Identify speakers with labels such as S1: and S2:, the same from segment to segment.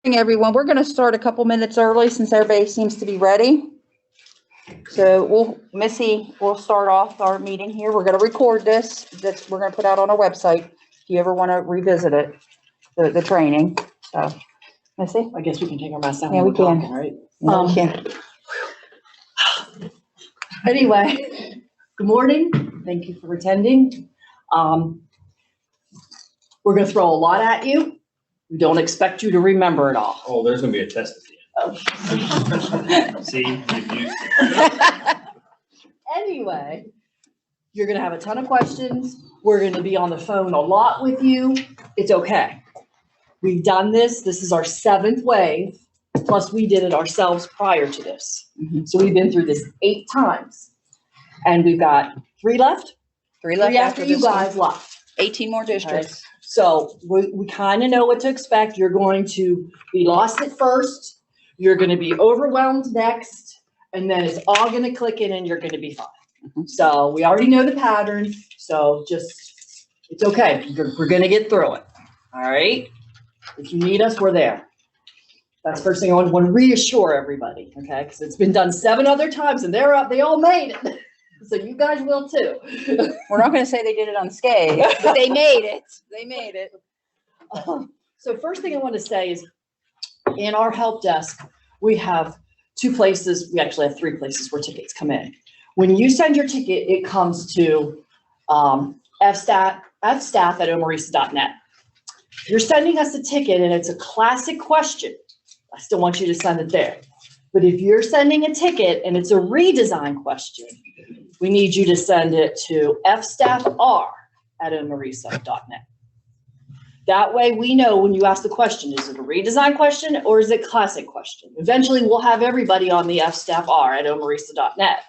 S1: Everyone, we're going to start a couple minutes early since everybody seems to be ready. So Missy will start off our meeting here. We're going to record this. We're going to put out on our website if you ever want to revisit it, the training. So, Missy?
S2: I guess we can take our mask off.
S1: Yeah, we can.
S2: Talking, right?
S1: Yeah, we can.
S2: Anyway, good morning. Thank you for attending. We're going to throw a lot at you. We don't expect you to remember it all.
S3: Oh, there's gonna be a test at the end. See, you've used it.
S2: Anyway, you're going to have a ton of questions. We're going to be on the phone a lot with you. It's okay. We've done this. This is our 7th wave. Plus we did it ourselves prior to this. So we've been through this 8 times and we've got 3 left.
S1: 3 left
S2: after you guys left.
S1: 18 more districts.
S2: Okay. So we kind of know what to expect. You're going to be lost at first. You're going to be overwhelmed next. And then it's all going to click in and you're going to be fine. So we already know the pattern. So just, it's okay. We're going to get through it. All right. If you need us, we're there. That's first thing I want to reassure everybody. Okay. Because it's been done 7 other times and they're up. They all made it. So you guys will too.
S1: We're not going to say they did it unscathed, but they made it. They made it.
S2: So first thing I want to say is in our help desk, we have 2 places. We actually have 3 places where tickets come in. When you send your ticket, it comes to fstaff@OME-RESA.net. You're sending us a ticket and it's a classic question. I still want you to send it there. But if you're sending a ticket and it's a redesign question, we need you to send it to fstaffr@OME-RESA.net. That way we know when you ask the question, is it a redesign question or is it a classic question? Eventually we'll have everybody on the fstaffr@OME-RESA.net.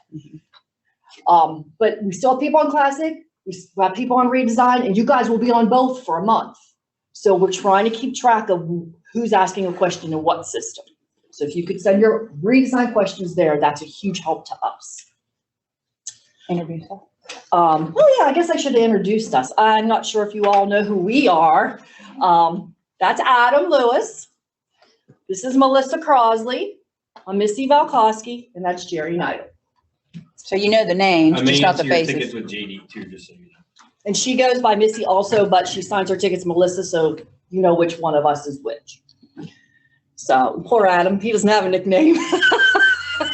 S2: But we still have people on classic, we still have people on redesign, and you guys will be on both for a month. So we're trying to keep track of who's asking a question in what system. So if you could send your redesign questions there, that's a huge help to us.
S1: Introduce us.
S2: Oh yeah, I guess I should have introduced us. I'm not sure if you all know who we are. That's Adam Lewis. This is Melissa Crosley. I'm Missy Valkowski, and that's Jerry Neidel.
S1: So you know the names,
S3: I may
S1: just not the
S3: answer your
S1: faces.
S3: tickets with JD too, just so you know.
S2: And she goes by Missy also, but she signs her tickets Melissa, so you know which one of us is which. So poor Adam, he doesn't have a nickname.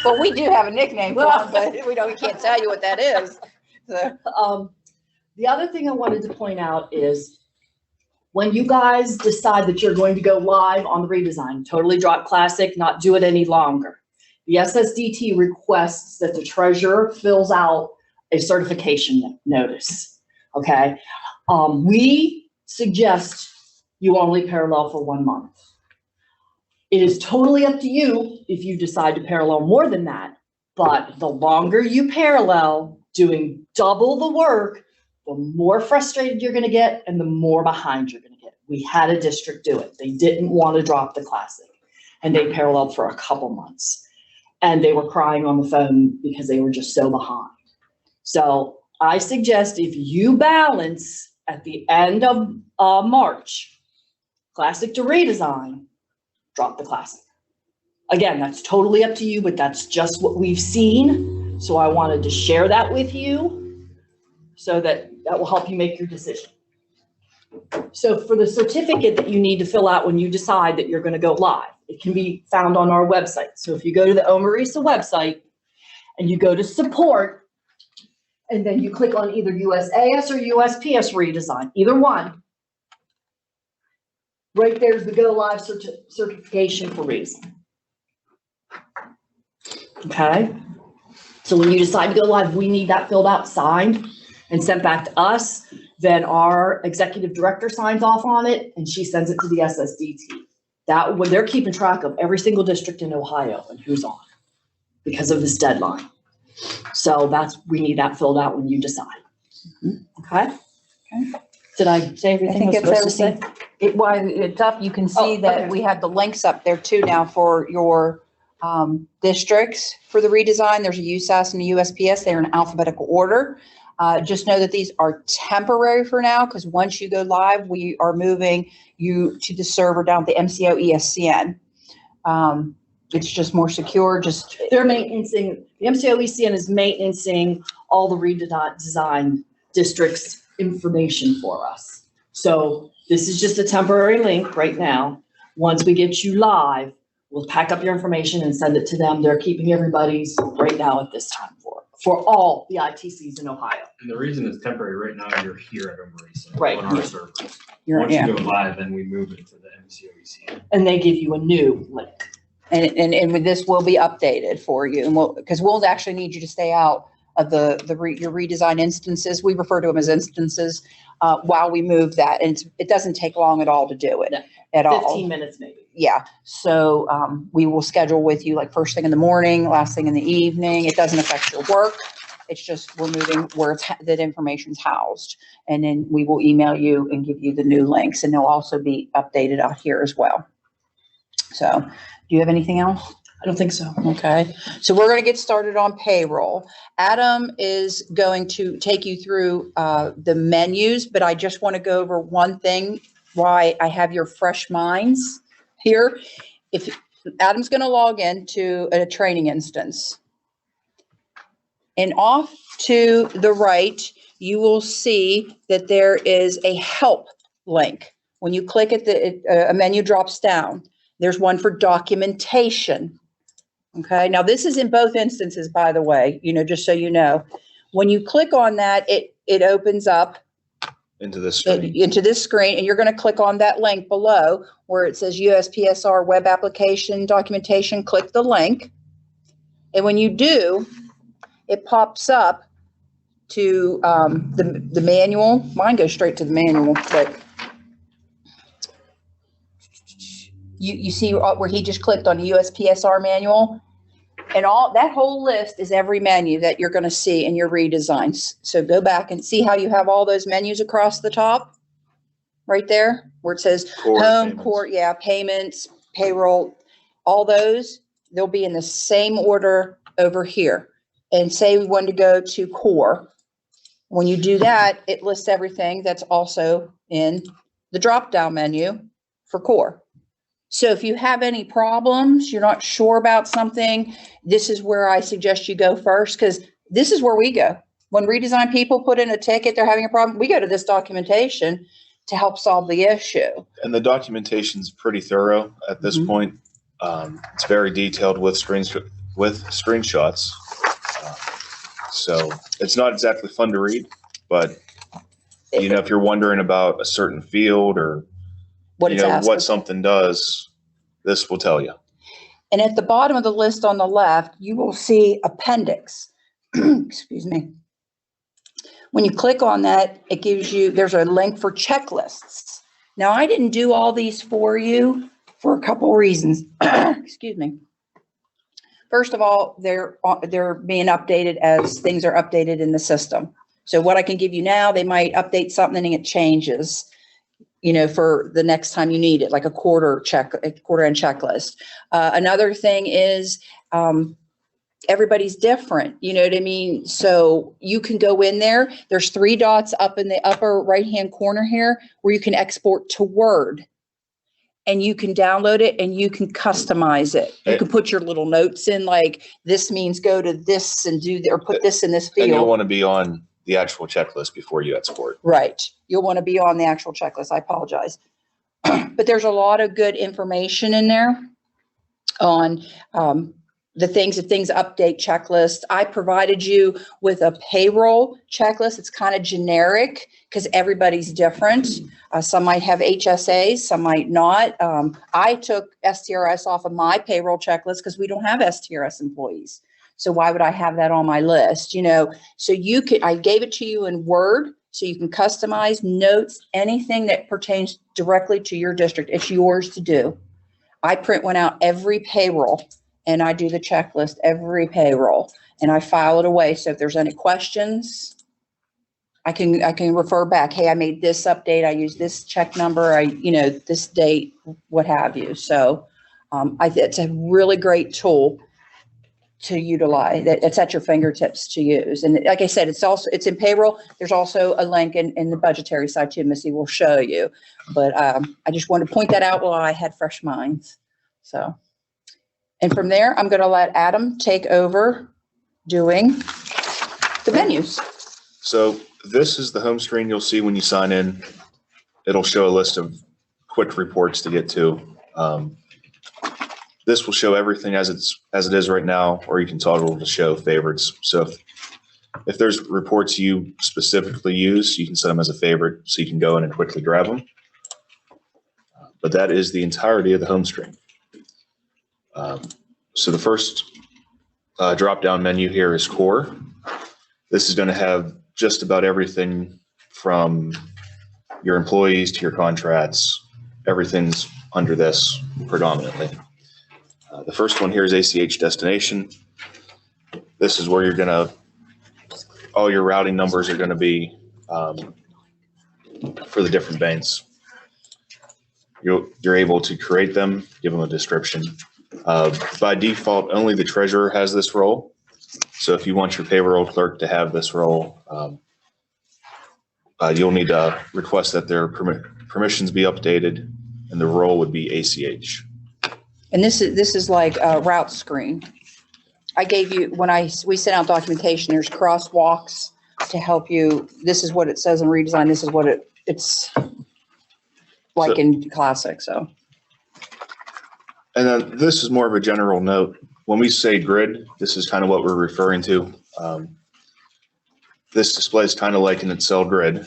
S1: Well, we do have a nickname for him, but we can't tell you what that is. So.
S2: The other thing I wanted to point out is when you guys decide that you're going to go live on the redesign, totally drop classic, not do it any longer. The SSDT requests that the treasurer fills out a certification notice. Okay. We suggest you only parallel for 1 month. It is totally up to you if you decide to parallel more than that, but the longer you parallel doing double the work, the more frustrated you're going to get and the more behind you're going to get. We had a district do it. They didn't want to drop the classic and they paralleled for a couple months and they were crying on the phone because they were just so behind. So I suggest if you balance at the end of March, classic to redesign, drop the classic. Again, that's totally up to you, but that's just what we've seen. So I wanted to share that with you so that will help you make your decision. So for the certificate that you need to fill out when you decide that you're going to go live, it can be found on our website. So if you go to the OME-RESA website and you go to support, and then you click on either USAS or USPS redesign, either one, right there's the go live certification for redesign. Okay. So when you decide to go live, we need that filled out, signed, and sent back to us. Then our executive director signs off on it and she sends it to the SSDT. That when they're keeping track of every single district in Ohio and who's on because of this deadline. So we need that filled out when you decide. Okay. Did I say everything I was supposed to say?
S1: It's up. You can see that we have the links up there too now for your districts for the redesign. There's a USAS and a USPS. They're in alphabetical order. Just know that these are temporary for now, because once you go live, we are moving you to the server down at the MCO ESCN. It's just more secure,
S2: They're maintaining, the MCO ECN is maintaining all the redesigned districts information for us. So this is just a temporary link right now. Once we get you live, we'll pack up your information and send it to them. They're keeping everybody's right now at this time for all the ITCs in Ohio.
S3: And the reason it's temporary right now, you're here at OME-RESA
S2: Right.
S3: on our servers.
S1: You're-
S3: Once you go live, then we move it to the MCO ECN.
S2: And they give you a new link.
S1: and this will be updated for you, and because we'll actually need you to stay out of your redesign instances. We refer to them as instances while we move that, and it doesn't take long at all to do it,
S2: No.
S1: at all.
S2: 15 minutes maybe.
S1: Yeah, so we will schedule with you like first thing in the morning, last thing in the evening. It doesn't affect your work. It's just we're moving where that information's housed, and then we will email you and give you the new links, and they'll also be updated out here as well. So, do you have anything else?
S2: I don't think so.
S1: Okay, so we're going to get started on payroll. Adam is going to take you through the menus, but I just want to go over one thing, why I have your fresh minds here. If Adam's going to log into a training instance, and off to the right, you will see that there is a help link. When you click it, a menu drops down. There's one for documentation. Okay, now this is in both instances, by the way, just so you know. When you click on that, it opens up
S4: into this screen.
S1: Into this screen, and you're going to click on that link below where it says USPSR web application documentation. Click the link, and when you do, it pops up to the manual. Mine goes straight to the manual, but you see where he just clicked on the USPSR manual, and all that whole list is every menu that you're going to see in your redesigns. So go back and see how you have all those menus across the top, right there, where it says
S4: Core
S1: home,
S4: payments.
S1: core, yeah, payments, payroll, all those, they'll be in the same order over here. And say we wanted to go to core. When you do that, it lists everything that's also in the drop-down menu for core. So if you have any problems, you're not sure about something, this is where I suggest you go first, because this is where we go. When redesign people put in a ticket, they're having a problem, we go to this documentation to help solve the issue.
S4: And the documentation's pretty thorough at this point. It's very detailed with screenshots. So it's not exactly fun to read, but if you're wondering about a certain field or
S1: What it's asking.
S4: what something does, this will tell you.
S1: And at the bottom of the list on the left, you will see appendix. Excuse me. When you click on that, it gives you, there's a link for checklists. Now, I didn't do all these for you for a couple reasons. Excuse me. First of all, they're being updated as things are updated in the system. So what I can give you now, they might update something and it changes, for the next time you need it, like a quarter end checklist. Another thing is everybody's different, you know what I mean? So you can go in there. There's 3 dots up in the upper right-hand corner here where you can export to Word. And you can download it and you can customize it. You can put your little notes in, like this means go to this and or put this in this field.
S4: And you'll want to be on the actual checklist before you export.
S1: Right. You'll want to be on the actual checklist. I apologize. But there's a lot of good information in there on the things update checklist. I provided you with a payroll checklist. It's kind of generic because everybody's different. Some might have HSAs, some might not. I took STRS off of my payroll checklist because we don't have STRS employees. So why would I have that on my list? So I gave it to you in Word so you can customize notes, anything that pertains directly to your district. It's yours to do. I print one out every payroll and I do the checklist every payroll and I file it away. So if there's any questions, I can refer back. Hey, I made this update. I used this check number. This date, what have you. So it's a really great tool. to utilize. It's at your fingertips to use. And like I said, it's in payroll. There's also a link in the budgetary side too. Missy will show you. But I just wanted to point that out while I had fresh minds. So, and from there, I'm going to let Adam take over doing the menus.
S4: So this is the home screen you'll see when you sign in. It'll show a list of quick reports to get to. This will show everything as it is right now, or you can toggle to show favorites. So if there's reports you specifically use, you can set them as a favorite so you can go in and quickly grab them. But that is the entirety of the home screen. So the first drop-down menu here is Core. This is going to have just about everything from your employees to your contracts. Everything's under this predominantly. The first one here is Ach Destination. This is where you're going to, all your routing numbers are going to be for the different banks. You're able to create them, give them a description. By default, only the treasurer has this role. So if you want your payroll clerk to have this role, you'll need to request that their permissions be updated, and the role would be ACH.
S1: And this is like a route screen. I gave you, when we sent out documentation, there's crosswalks to help you. This is what it says in redesign. This is what it's like in classic. So.
S4: And then this is more of a general note. When we say grid, this is kind of what we're referring to. This display is kind of like an Excel grid.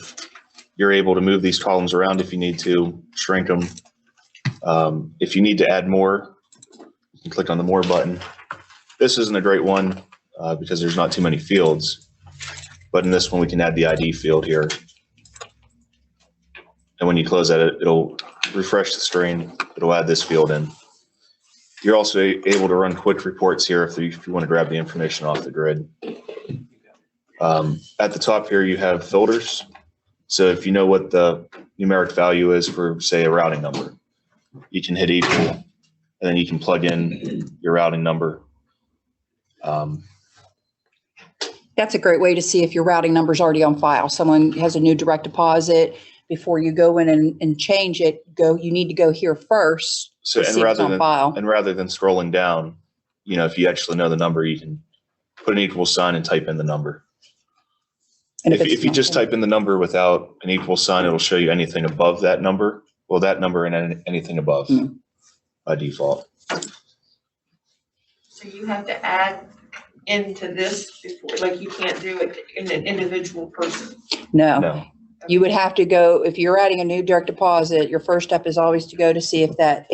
S4: You're able to move these columns around if you need to, shrink them. If you need to add more, you can click on the More button. This isn't a great one because there's not too many fields. But in this one, we can add the ID field here. And when you close that, it'll refresh the screen. It'll add this field in. You're also able to run quick reports here if you want to grab the information off the grid. At the top here, you have filters. So if you know what the numeric value is for, say, a routing number, you can hit equal, and then you can plug in your routing number.
S1: That's a great way to see if your routing number is already on file. Someone has a new direct deposit. Before you go in and change it, you need to go here first.
S4: So,
S1: to see if it's on file.
S4: And rather than scrolling down, if you actually know the number, you can put an equal sign and type in the number. And if you just type in the number without an equal sign, it'll show you anything above that number. Well, that number and anything above by default.
S5: So you have to add into this before, like you can't do it in an individual person.
S1: No. You would have to go, if you're adding a new direct deposit, your first step is always to go to see if that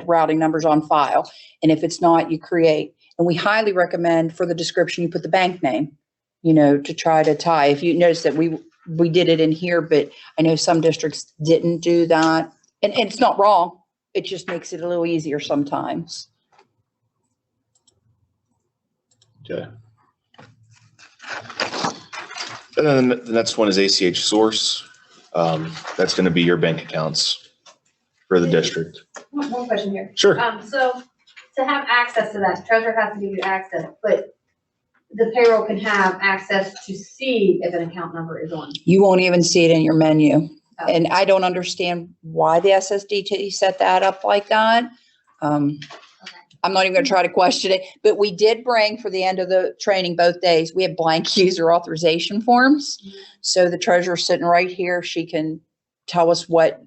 S1: routing number is on file. And if it's not, you create. And we highly recommend for the description, you put the bank name, to try to tie. If you notice that we did it in here, but I know some districts didn't do that. And it's not wrong. It just makes it a little easier sometimes.
S4: Okay. And then the next one is Ach Source. That's going to be your bank accounts for the district.
S6: One question here.
S4: Sure.
S6: So to have access to that, treasurer has to give you access, but the payroll can have access to see if an account number is on.
S1: You won't even see it in your menu.
S6: Oh.
S1: And I don't understand why the SSDT set that up like that. I'm not even going to try to question it, but we did bring for the end of the training both days, we have blank user authorization forms. So the treasurer's sitting right here. She can tell us what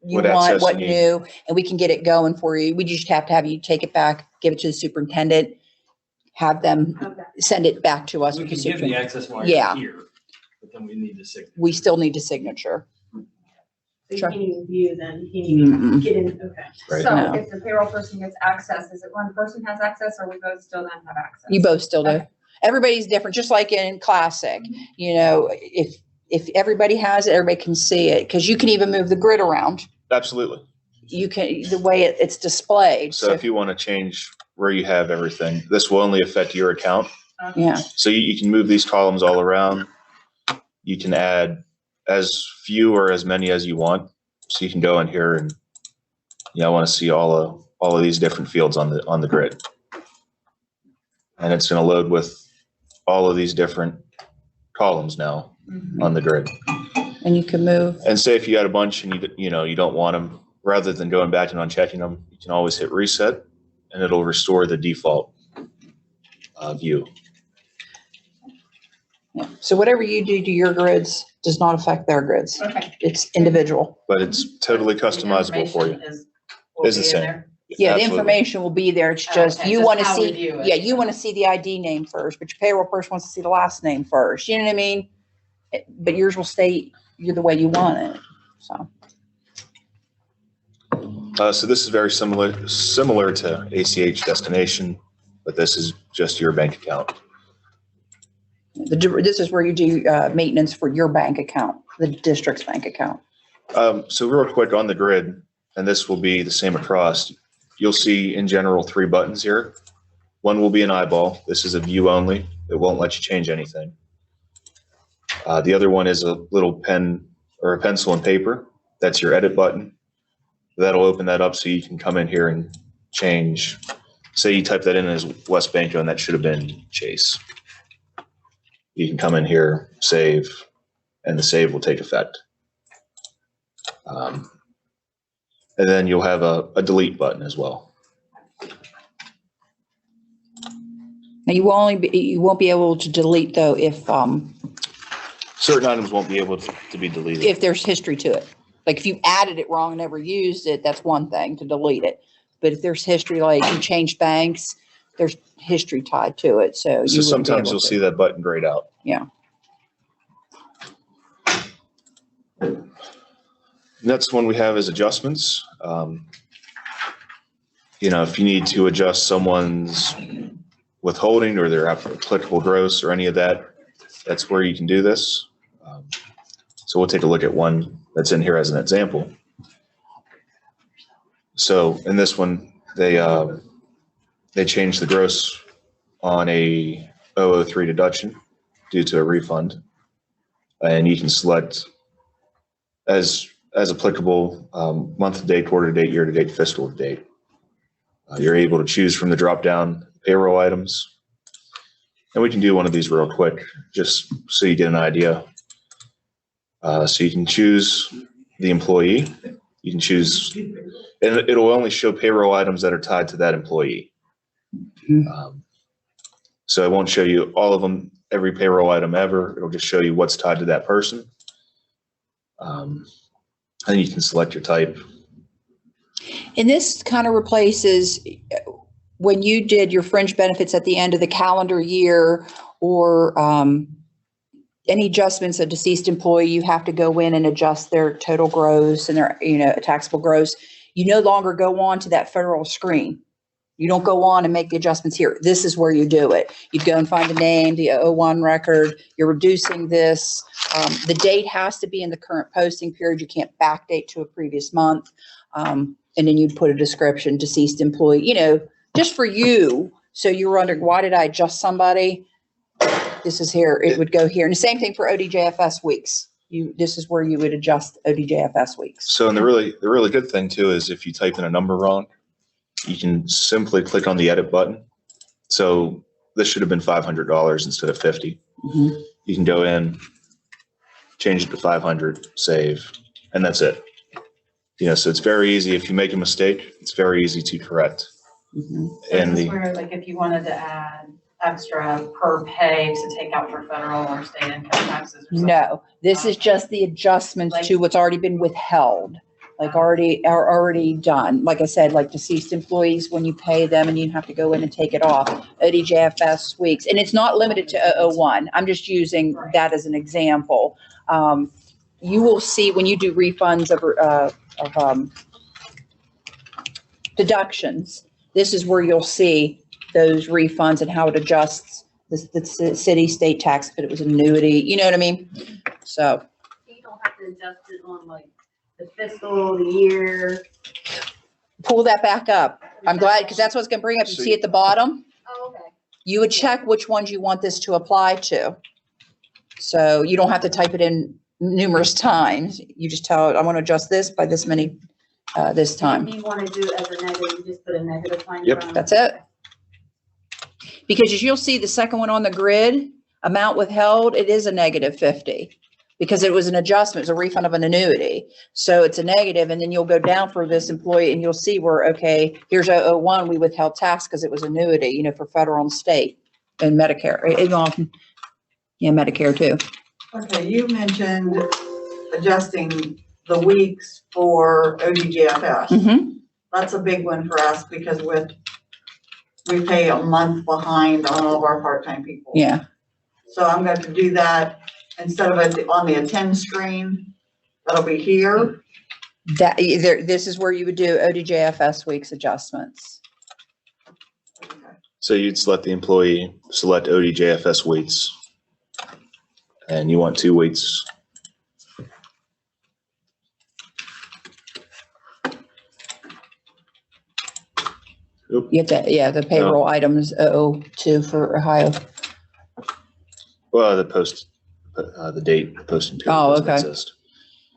S1: you want, what new, and we can get it going for you. We just have to have you take it back, give it to the superintendent, have them send it back to us.
S3: We
S1: with
S3: can give the
S1: superintendent.
S3: access while
S1: Yeah.
S3: you're here, but then we need the signature.
S1: We still need a signature.
S6: So you
S1: Sure.
S6: can't even view then, you can't even get in, okay.
S4: Right.
S7: So
S1: No.
S7: if the payroll person gets access, is it one person has access or we both still then have access?
S1: You both still do.
S7: Okay.
S1: Everybody's different, just like in classic, if everybody has it, everybody can see it, because you can even move the grid around.
S4: Absolutely.
S1: You can, the way it's displayed.
S4: So if you want to change where you have everything, this will only affect your account.
S1: Yeah,
S4: So you can move these columns all around. You can add as few or as many as you want. So you can go in here and, I want to see all of these different fields on the grid. and it's going to load with all of these different columns now on the grid.
S1: And you can move.
S4: And say if you had a bunch and you don't want them, rather than going back and unchecking them, you can always hit reset and it'll restore the default view.
S1: Yeah. So whatever you do to your grids does not affect their grids.
S7: Okay.
S1: It's individual.
S4: But it's totally customizable for you. Is the same.
S1: Yeah, the
S4: Absolutely.
S1: information will be there. It's just,
S7: Okay,
S1: you
S7: just
S1: want to
S7: how we
S1: see,
S7: view it.
S1: yeah, you want to see the ID name first, but your payroll person wants to see the last name first. You know what I mean? But yours will stay the way you want it. So.
S4: So this is very similar to ACH Destination, but this is just your bank account.
S1: This is where you do maintenance for your bank account, the district's bank account.
S4: So real quick on the grid, and this will be the same across, you'll see in general 3 buttons here. One will be an eyeball. This is a view only. It won't let you change anything. The other one is a little pen or a pencil and paper. That's your edit button. That'll open that up so you can come in here and change. Say you type that in as West Banco and that should have been Chase. You can come in here, save, and the save will take effect. And then you'll have a delete button as well.
S1: Now you won't be able to delete though if
S4: Certain items won't be able to be deleted.
S1: if there's history to it. Like if you added it wrong and never used it, that's one thing to delete it. But if there's history, like you changed banks, there's history tied to it. So
S4: So
S1: you wouldn't be
S4: sometimes
S1: able
S4: you'll
S1: to.
S4: see that button grayed out.
S1: Yeah.
S4: Next one we have is adjustments. If you need to adjust someone's withholding or their applicable gross or any of that, that's where you can do this. So we'll take a look at one that's in here as an example. So in this one, they changed the gross on a 003 deduction due to a refund. And you can select as applicable month to date, quarter to date, year to date, fiscal to date. You're able to choose from the drop down payroll items. And we can do one of these real quick, just so you get an idea. So you can choose the employee. You can choose, and it'll only show payroll items that are tied to that employee. So it won't show you all of them, every payroll item ever. It'll just show you what's tied to that person. And you can select your type.
S1: And this kind of replaces when you did your fringe benefits at the end of the calendar year or any adjustments, a deceased employee, you have to go in and adjust their total gross and their, taxable gross. You no longer go on to that federal screen. You don't go on and make the adjustments here. This is where you do it. You'd go and find the name, the 01 record. You're reducing this. The date has to be in the current posting period. You can't backdate to a previous month. And then you'd put a description, deceased employee, just for you. So you were wondering, why did I adjust somebody? This is here. It would go here. And the same thing for ODJFS weeks. This is where you would adjust ODJFS weeks.
S4: So, and the really good thing too is if you type in a number wrong, you can simply click on the edit button. So this should have been $500 instead of $50.
S1: Mm-hmm.
S4: You can go in, change it to 500, save, and that's it. So it's very easy. If you make a mistake, it's very easy to correct.
S1: Mm-hmm.
S7: So this is where, like, if you wanted to add extra per pay to take out for federal or state income taxes or something?
S1: No, this is just the adjustments to what's already been withheld, like already done. Like I said, like deceased employees, when you pay them and you have to go in and take it off, ODJFS weeks, and it's not limited to 001. I'm just using that as an example. You will see when you do refunds of deductions, this is where you'll see those refunds and how it adjusts the city, state tax, if it was an annuity, you know what I mean? So.
S6: You don't have to adjust it on like the fiscal, the year.
S1: Pull that back up. I'm glad, because that's what's gonna bring up. You see at the bottom?
S6: Oh, okay.
S1: You would check which ones you want this to apply to. So you don't have to type it in numerous times. You just tell it, I want to adjust this by this many, this time.
S6: If you want to do it as a negative, you just put a negative sign.
S4: Yep.
S6: in front of
S1: That's
S6: it.
S1: it. Because as you'll see, the second one on the grid, amount withheld, it is a -50 because it was an adjustment, it's a refund of an annuity. So it's a negative, and then you'll go down for this employee and you'll see where, okay, here's 001, we withheld tax because it was annuity, you know, for federal and state and Medicare, yeah, Medicare too.
S8: Okay, you mentioned adjusting the weeks for ODGFS.
S1: Mm-hmm.
S8: That's a big one for us because we pay a month behind on all of our part-time people.
S1: Yeah.
S8: So I'm going to do that instead of on the attend screen. That'll be here.
S1: That either, this is where you would do ODJFS weeks adjustments.
S4: So you'd select the employee, select ODJFS weeks, and you want 2 weeks.
S1: You have to, yeah, the payroll items 002 for Ohio.
S4: Well, the date, the posting period
S1: Oh,
S4: doesn't
S1: okay.
S4: exist.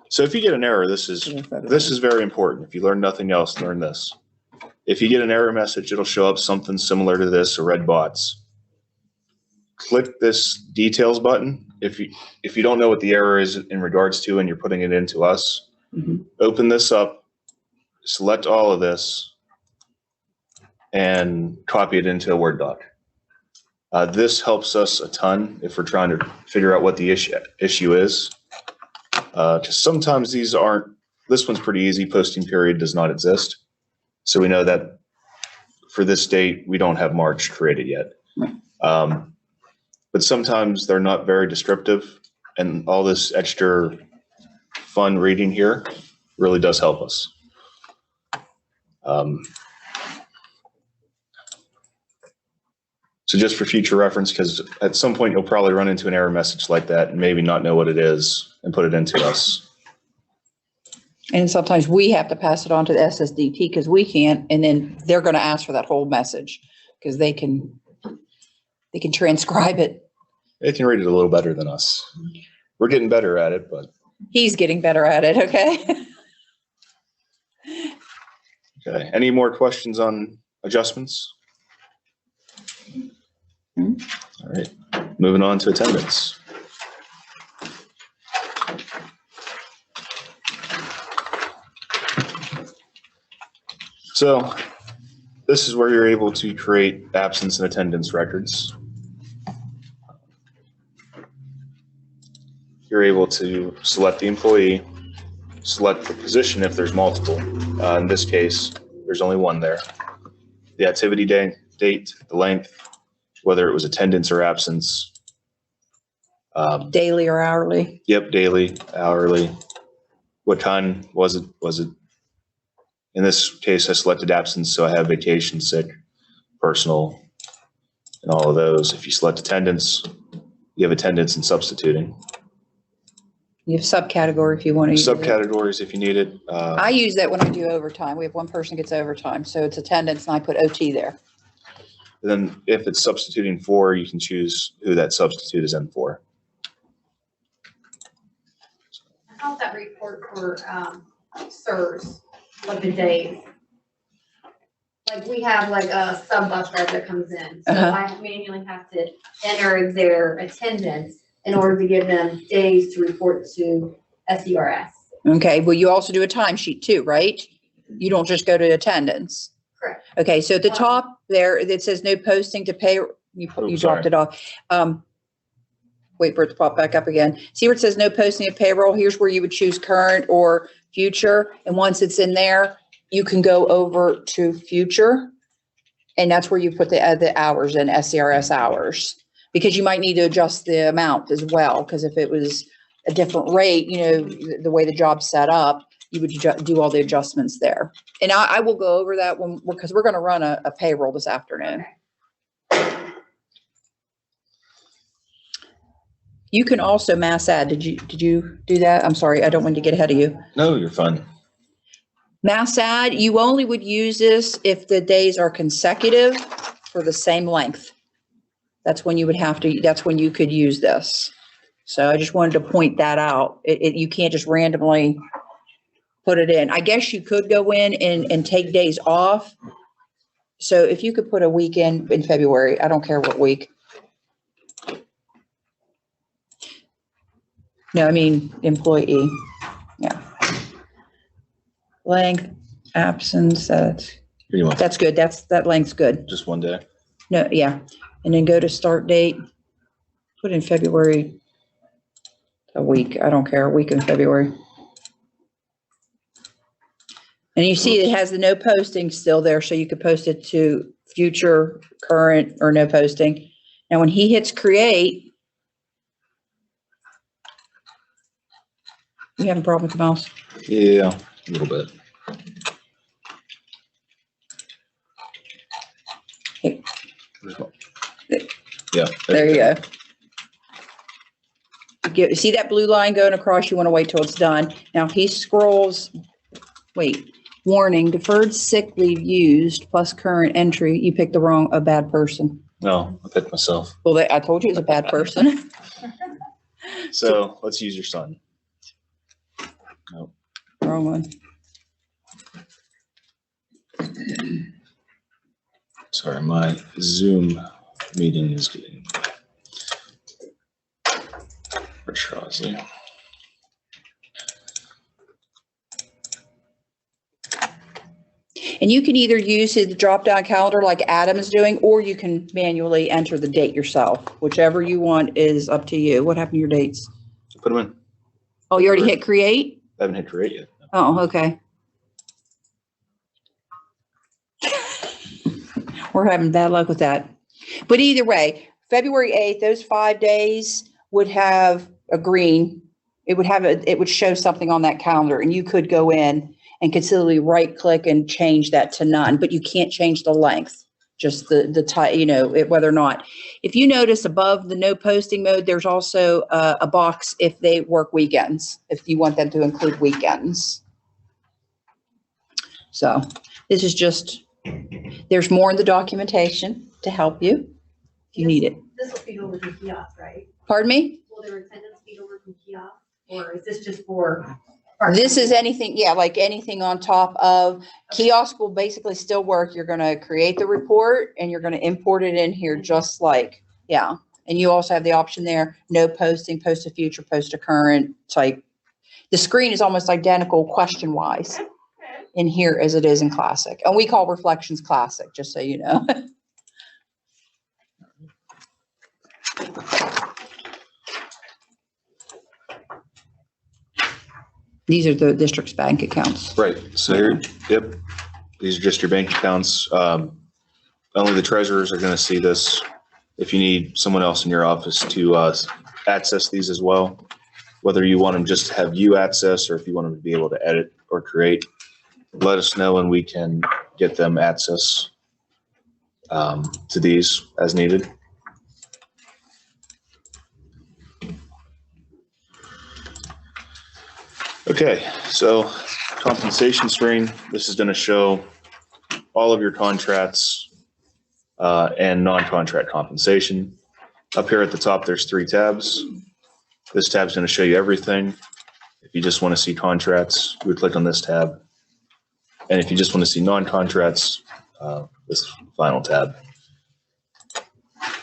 S4: So if you get an error, this is very important. If you learn nothing else, learn this. If you get an error message, it'll show up something similar to this, a red box. Click this details button. If you don't know what the error is in regards to and you're putting it into us, open this up, select all of this, and copy it into a Word doc. This helps us a ton if we're trying to figure out what the issue is. Because sometimes this one's pretty easy. Posting period does not exist. So we know that for this date, we don't have March created yet. But sometimes they're not very descriptive, and all this extra fun reading here really does help us. So just for future reference, because at some point you'll probably run into an error message like that and maybe not know what it is and put it into us.
S1: And sometimes we have to pass it on to the SSDT because we can't, and then they're going to ask for that whole message because they can transcribe it.
S4: They can read it a little better than us. We're getting better at it, but.
S1: He's getting better at it, okay?
S4: Okay, any more questions on adjustments? All right, moving on to attendance. So this is where you're able to create absence and attendance records. You're able to select the employee, select the position if there's multiple. In this case, there's only one there. The activity date, the length, whether it was attendance or absence.
S1: Daily or hourly.
S4: Yep, daily, hourly. What kind was it? In this case, I selected absence, so I have vacation, sick, personal, and all of those. If you select attendance, you have attendance and substituting.
S1: You have subcategory if you want to use it.
S4: Subcategories if you need it.
S1: I use that when I do overtime. We have one person gets overtime, so it's attendance and I put OT there.
S4: And then if it's substituting for, you can choose who that substitute is in for.
S6: How's that report for, SIRS, like the days? Like we have like a sub bus driver that comes in, so I manually have to enter their attendance in order to give them days to report to SERS.
S1: Okay, well, you also do a timesheet too, right? You don't just go to attendance.
S6: Correct.
S1: Okay, so at the top there, it says no posting to pay, you dropped
S4: sorry.
S1: it off. Wait for it to pop back up again. See where it says no posting of payroll? Here's where you would choose current or future. And once it's in there, you can go over to future. And that's where you put the hours in, SERS hours. Because you might need to adjust the amount as well. Because if it was a different rate, you know, the way the job's set up, you would do all the adjustments there. And I will go over that because we're going to run a payroll this afternoon. You can also mass add. Did you do that? I'm sorry, I don't want to get ahead of you.
S4: No, you're fine.
S1: Mass add, you only would use this if the days are consecutive for the same length. That's when you would have to, that's when you could use this. So I just wanted to point that out. You can't just randomly put it in. I guess you could go in and take days off So if you could put a week in February, I don't care what week. No, I mean employee, yeah. Length, absence, that's good, that length's good.
S4: Just one day.
S1: No, yeah, and then go to start date, put in February, a week, I don't care, a week in February. And you see it has the no posting still there, so you could post it to future, current, or no posting. Now, when he hits create, you having a problem with the mouse?
S4: Yeah, a little bit.
S1: Hey.
S4: Yeah.
S1: There you go. See that blue line going across? You want to wait till it's done. Now he scrolls, wait, warning, deferred sick leave used plus current entry. You picked a bad person.
S4: No, I picked myself.
S1: Well, I told you it was a bad person.
S4: So let's use your son. Nope.
S1: Wrong one.
S4: Sorry, my Zoom meeting is getting pressurizing.
S1: And you can either use the drop-down calendar like Adam is doing, or you can manually enter the date yourself. Whichever you want is up to you. What happened to your dates?
S4: Put them in.
S1: Oh, you already hit create?
S4: I haven't hit create yet.
S1: Oh, okay. We're having bad luck with that. But either way, February 8th, those 5 days would have a green. It would show something on that calendar, and you could go in and conceivably right click and change that to none, but you can't change the length, just the type, whether or not. If you notice above the no posting mode, there's also a box if they work weekends, if you want them to include weekends. So this is just, there's more in the documentation to help you if you need it.
S6: This will feed over to kiosk, right?
S1: Pardon me?
S6: Will their attendance feed over from kiosk, or is this just for?
S1: This is anything, yeah, like anything on top of kiosk will basically still work. You're going to create the report and you're going to import it in here just like, yeah. And you also have the option there, no posting, post to future, post to current. It's like the screen is almost identical question wise in here as it is in Classic. And we call Reflections Classic, just so you know. These are the district's bank accounts.
S4: Right. So here, yep. These are just your bank accounts. Only the treasurers are going to see this. If you need someone else in your office to access these as well, whether you want them just to have you access or if you want them to be able to edit or create, let us know and we can get them access to these as needed. Okay, so compensation screen, this is going to show all of your contracts and non-contract compensation. Up here at the top, there's 3 tabs. This tab is going to show you everything. If you just want to see contracts, you would click on this tab. And if you just want to see non-contracts, this final tab.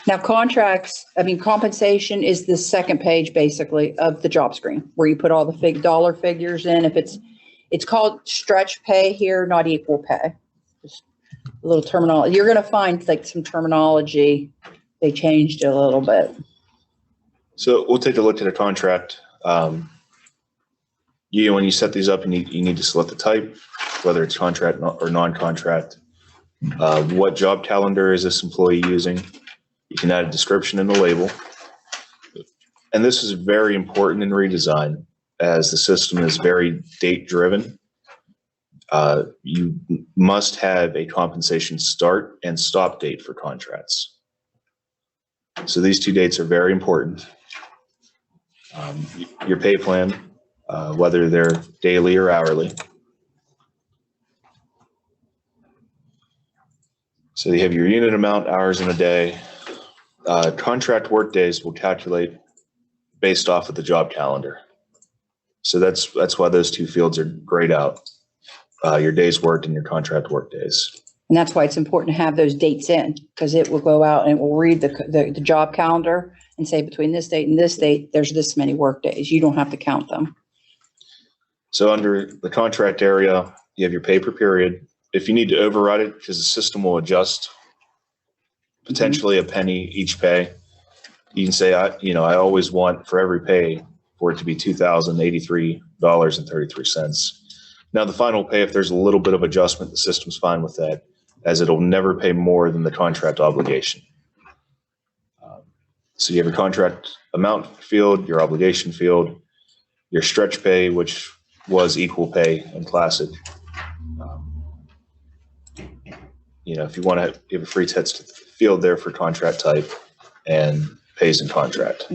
S1: Now compensation is the second page basically of the job screen where you put all the dollar figures in. If it's called stretch pay here, not equal pay. Just a little terminology. You're going to find like some terminology. They changed it a little bit.
S4: So we'll take a look at a contract. When you set these up, you need to select the type, whether it's contract or non-contract. What job calendar is this employee using? You can add a description and a label. And this is very important in redesign as the system is very date driven. You must have a compensation start and stop date for contracts. So these 2 dates are very important. Your pay plan, whether they're daily or hourly. So you have your unit amount, hours in a day. Contract work days will calculate based off of the job calendar. So that's why those 2 fields are grayed out, your days worked and your contract work days.
S1: And that's why it's important to have those dates in, because it will go out and it will read the job calendar and say between this date and this date, there's this many work days. You don't have to count them.
S4: So under the contract area, you have your pay per period. If you need to override it, because the system will adjust potentially a penny each pay, you can say, I always want for every pay for it to be $2,083.33. Now the final pay, if there's a little bit of adjustment, the system's fine with that, as it'll never pay more than the contract obligation. So you have your contract amount field, your obligation field, your stretch pay, which was equal pay and classic. If you want to give a free text field there for contract type and pays in contract.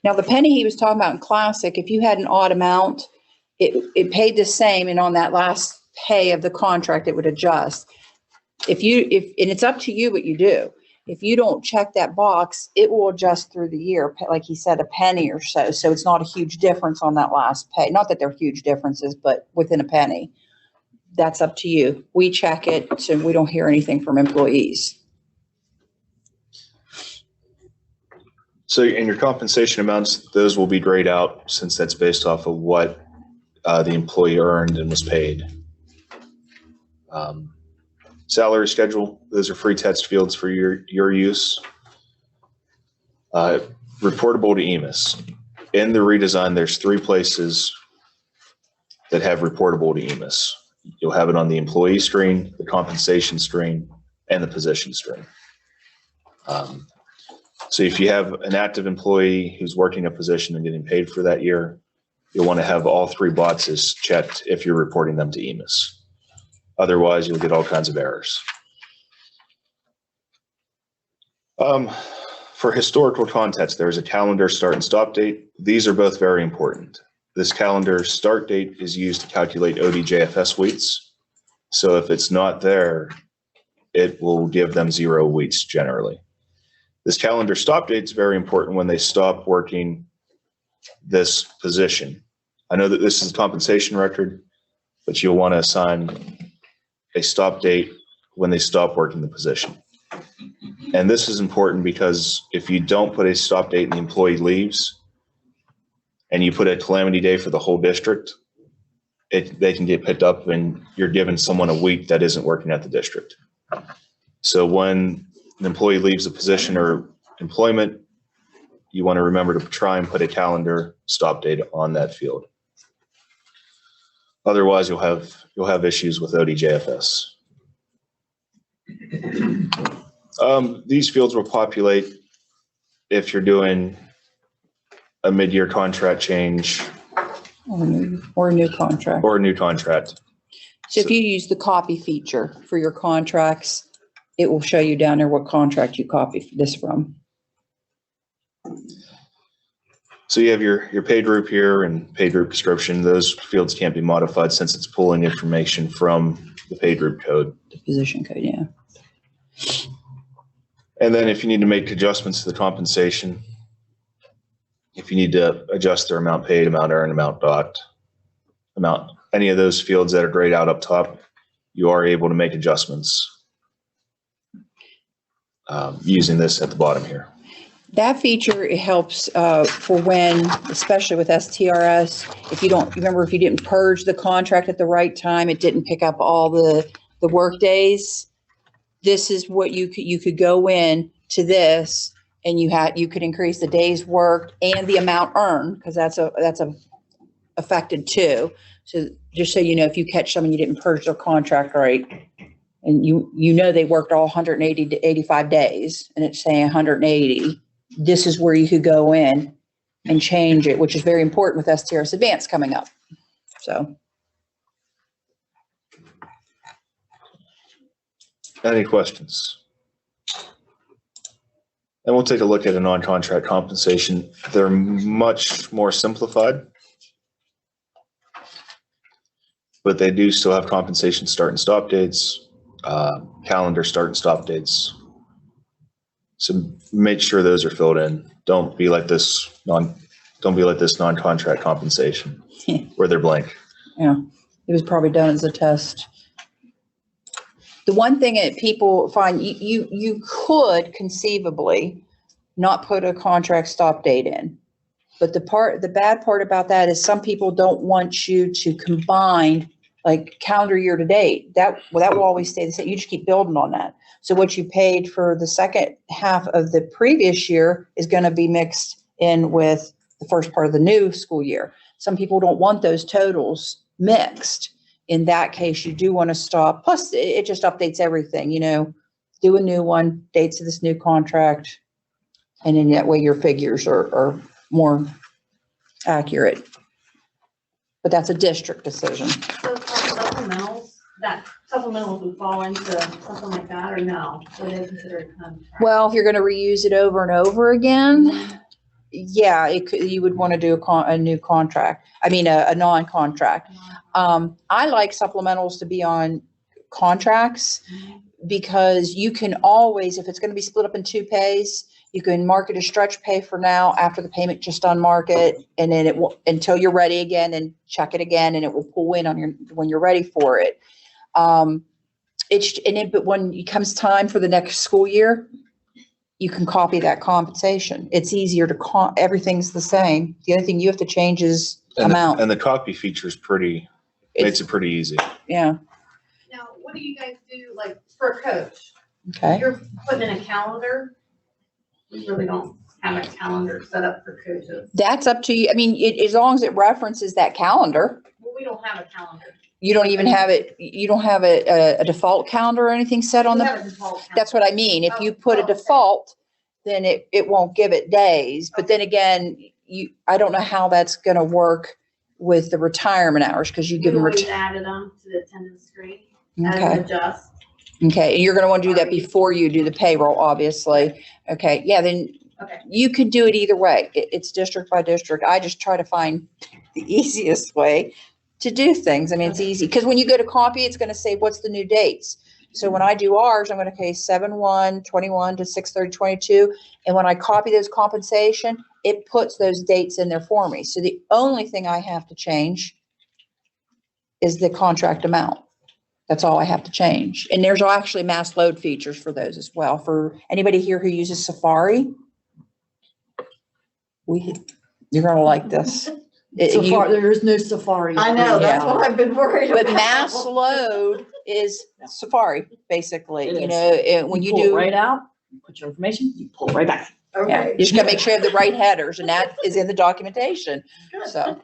S1: Now the penny he was talking about in classic, if you had an odd amount, it paid the same, and on that last pay of the contract, it would adjust. And it's up to you what you do. If you don't check that box, it will adjust through the year, like he said, a penny or so. So it's not a huge difference on that last pay. Not that they're huge differences, but within a penny. That's up to you. We check it, so we don't hear anything from employees.
S4: So in your compensation amounts, those will be grayed out, since that's based off of what the employee earned and was paid. Salary schedule, those are free text fields for your use. Reportable to Emus. In the redesign, there's 3 places that have reportable to Emus. You'll have it on the employee screen, the compensation screen, and the position screen. So if you have an active employee who's working a position and getting paid for that year, you'll want to have all 3 boxes checked if you're reporting them to Emus. Otherwise, you'll get all kinds of errors. For historical context, there's a calendar start and stop date. These are both very important. This calendar start date is used to calculate ODJFS weeks. So if it's not there, it will give them 0 weeks generally. This calendar stop date is very important when they stop working this position. I know that this is a compensation record, but you'll want to assign a stop date when they stop working the position. And this is important because if you don't put a stop date and the employee leaves, and you put a calamity day for the whole district, they can get picked up and you're giving someone a week that isn't working at the district. So when an employee leaves a position or employment, you want to remember to try and put a calendar stop date on that field. Otherwise, you'll have issues with ODJFS. These fields will populate if you're doing a mid-year contract change
S1: Or a new contract.
S4: or a new contract.
S1: So if you use the copy feature for your contracts, it will show you down there what contract you copy this from.
S4: So you have your pay group here and pay group description. Those fields can't be modified since it's pulling information from the pay group code.
S1: The position code, yeah.
S4: And then if you need to make adjustments to the compensation, if you need to adjust their amount paid, amount earned, amount docked, any of those fields that are grayed out up top, you are able to make adjustments using this at the bottom here.
S1: That feature, it helps for when, especially with STRS, if you didn't purge the contract at the right time, it didn't pick up all the work days. This is what you could go in to this, and you could increase the days worked and the amount earned, because that's affected too. So just so you know, if you catch someone you didn't purge their contract right, and you know they worked all 180 to 85 days, and it's saying 180. This is where you could go in and change it, which is very important with STRS Advanced coming up. So.
S4: Any questions? And we'll take a look at a non-contract compensation. They're much more simplified, but they do still have compensation start and stop dates, calendar start and stop dates. So make sure those are filled in. Don't be like this non-contract compensation where they're blank.
S1: Yeah, it was probably done as a test. The one thing that people find, you could conceivably not put a contract stop date in. But the bad part about that is some people don't want you to combine like calendar year to date. That will always stay the same. You just keep building on that. So what you paid for the second half of the previous year is going to be mixed in with the first part of the new school year. Some people don't want those totals mixed. In that case, you do want to stop. Plus, it just updates everything, do a new one, dates of this new contract. And then that way your figures are more accurate. But that's a district decision.
S6: So supplementals would fall into something like that, or no? So they consider it contract?
S1: Well, if you're going to reuse it over and over again, yeah, you would want to do a new contract. I mean, a non-contract. I like supplementals to be on contracts because you can always, if it's going to be split up in 2 pays, you can mark it as stretch pay for now after the payment, just unmark it, and then it will, until you're ready again, and check it again, and it will pull in on when you're ready for it. But when it comes time for the next school year, you can copy that compensation. It's easier to everything's the same. The only thing you have to change is amount.
S4: And the copy feature is makes it pretty easy.
S1: Yeah.
S6: Now, what do you guys do, like, for a coach?
S1: Okay.
S6: You're putting in a calendar. We really don't have a calendar set up for coaches.
S1: That's up to you. I mean, as long as it references that calendar.
S6: Well, we don't have a calendar.
S1: You don't even have it. You don't have a default calendar or anything set on
S6: We
S1: the.
S6: have a default calendar.
S1: That's what I mean. If you put a default, then it won't give it days. But then again, I don't know how that's going to work with the retirement hours because you give them.
S6: We always added them to the attendance screen as
S1: Okay.
S6: an adjust.
S1: Okay, and you're going to want to do that before you do the payroll, obviously. Okay, yeah, then
S6: Okay.
S1: you could do it either way. It's district by district. I just try to find the easiest way to do things. I mean, it's easy because when you go to copy, it's going to say, what's the new dates? So when I do ours, I'm going to pay 7/1/21 to 6/30/22. And when I copy those compensation, it puts those dates in there for me. So the only thing I have to change is the contract amount. That's all I have to change. And there's actually mass load features for those as well. For anybody here who uses Safari, you're going to like this.
S2: There is no Safari.
S8: I know, that's
S1: Yeah.
S8: what I've been worried about.
S1: But mass load is Safari, basically.
S2: It
S1: You
S2: is.
S1: know, when you
S2: pull it
S1: do,
S2: right out, you put your information, you pull it right back.
S1: yeah,
S8: Okay.
S1: you just got to make sure you have the right headers, and that is in the documentation. So,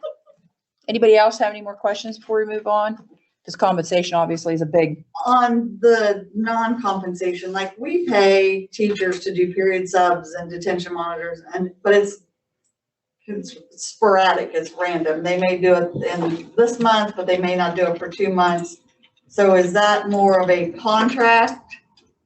S1: anybody else have any more questions before we move on? Because compensation obviously is a big.
S8: On the non-compensation, like we pay teachers to do period subs and detention monitors, but it's sporadic, it's random. They may do it in this month, but they may not do it for 2 months. So is that more of a contract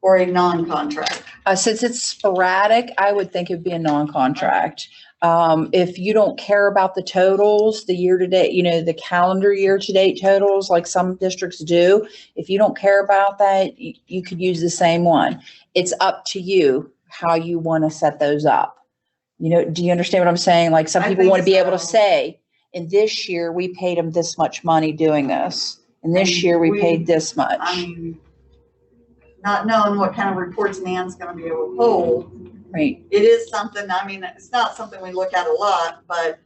S8: or a non-contract?
S1: Since it's sporadic, I would think it'd be a non-contract. If you don't care about the totals, the year-to-date, the calendar year-to-date totals, like some districts do, if you don't care about that, you could use the same one. It's up to you how you want to set those up. Do you understand what I'm saying? Like some
S8: I
S1: people
S8: think
S1: want to be able to
S8: so.
S1: say, in this year, we paid them this much money doing this. And this year we paid this much.
S8: I mean, not knowing what kind of reports Nan's gonna be able to pull,
S1: Right.
S8: it is something, I mean, it's not something we look at a lot, but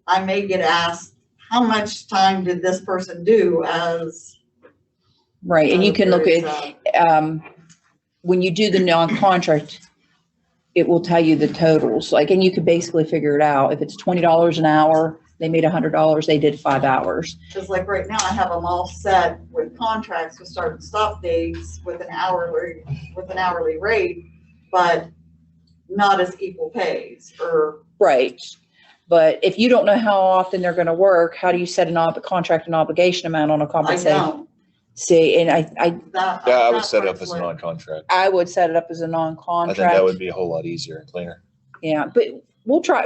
S8: I may get asked, how much time did this person do as?
S1: Right. And you can look
S8: period
S1: at,
S8: sub?
S1: when you do the non-contract, it will tell you the totals, and you could basically figure it out. If it's $20 an hour, they made $100, they did 5 hours.
S8: Just like right now, I have them all set with contracts with start and stop dates with an hourly rate, but not as equal pays or.
S1: Right. But if you don't know how often they're going to work, how do you set a contract and obligation amount on a
S8: I
S1: compensation?
S8: don't.
S1: See, and I
S4: I would set it up as a non-contract.
S1: I would set it up as a
S4: I think
S1: non-contract.
S4: that would be a whole lot easier and cleaner.
S1: Yeah, but we'll try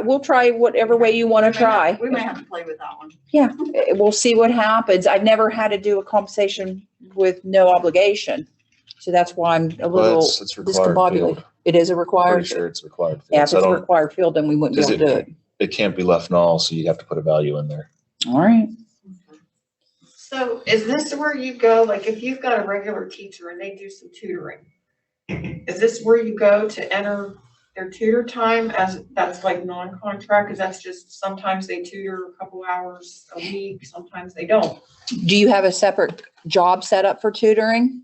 S1: whatever way you want to try.
S8: We may have to play with that one.
S1: Yeah, we'll see what happens. I've never had to do a compensation with no obligation. So that's why I'm a
S4: Well,
S1: little
S4: it's required
S1: discombobulated.
S4: field.
S1: It is a
S4: Pretty
S1: required.
S4: sure it's required.
S1: Yeah, if
S4: So
S1: it's
S4: I
S1: a
S4: don't,
S1: required field, then we wouldn't be able to do it.
S4: it can't be left null, so you'd have to put a value in there.
S1: All right.
S5: So is this where you go, like if you've got a regular teacher and they do some tutoring, is this where you go to enter their tutor time as, that's like non-contract, because that's just, sometimes they tutor a couple hours a week, sometimes they don't.
S1: Do you have a separate job set up for tutoring?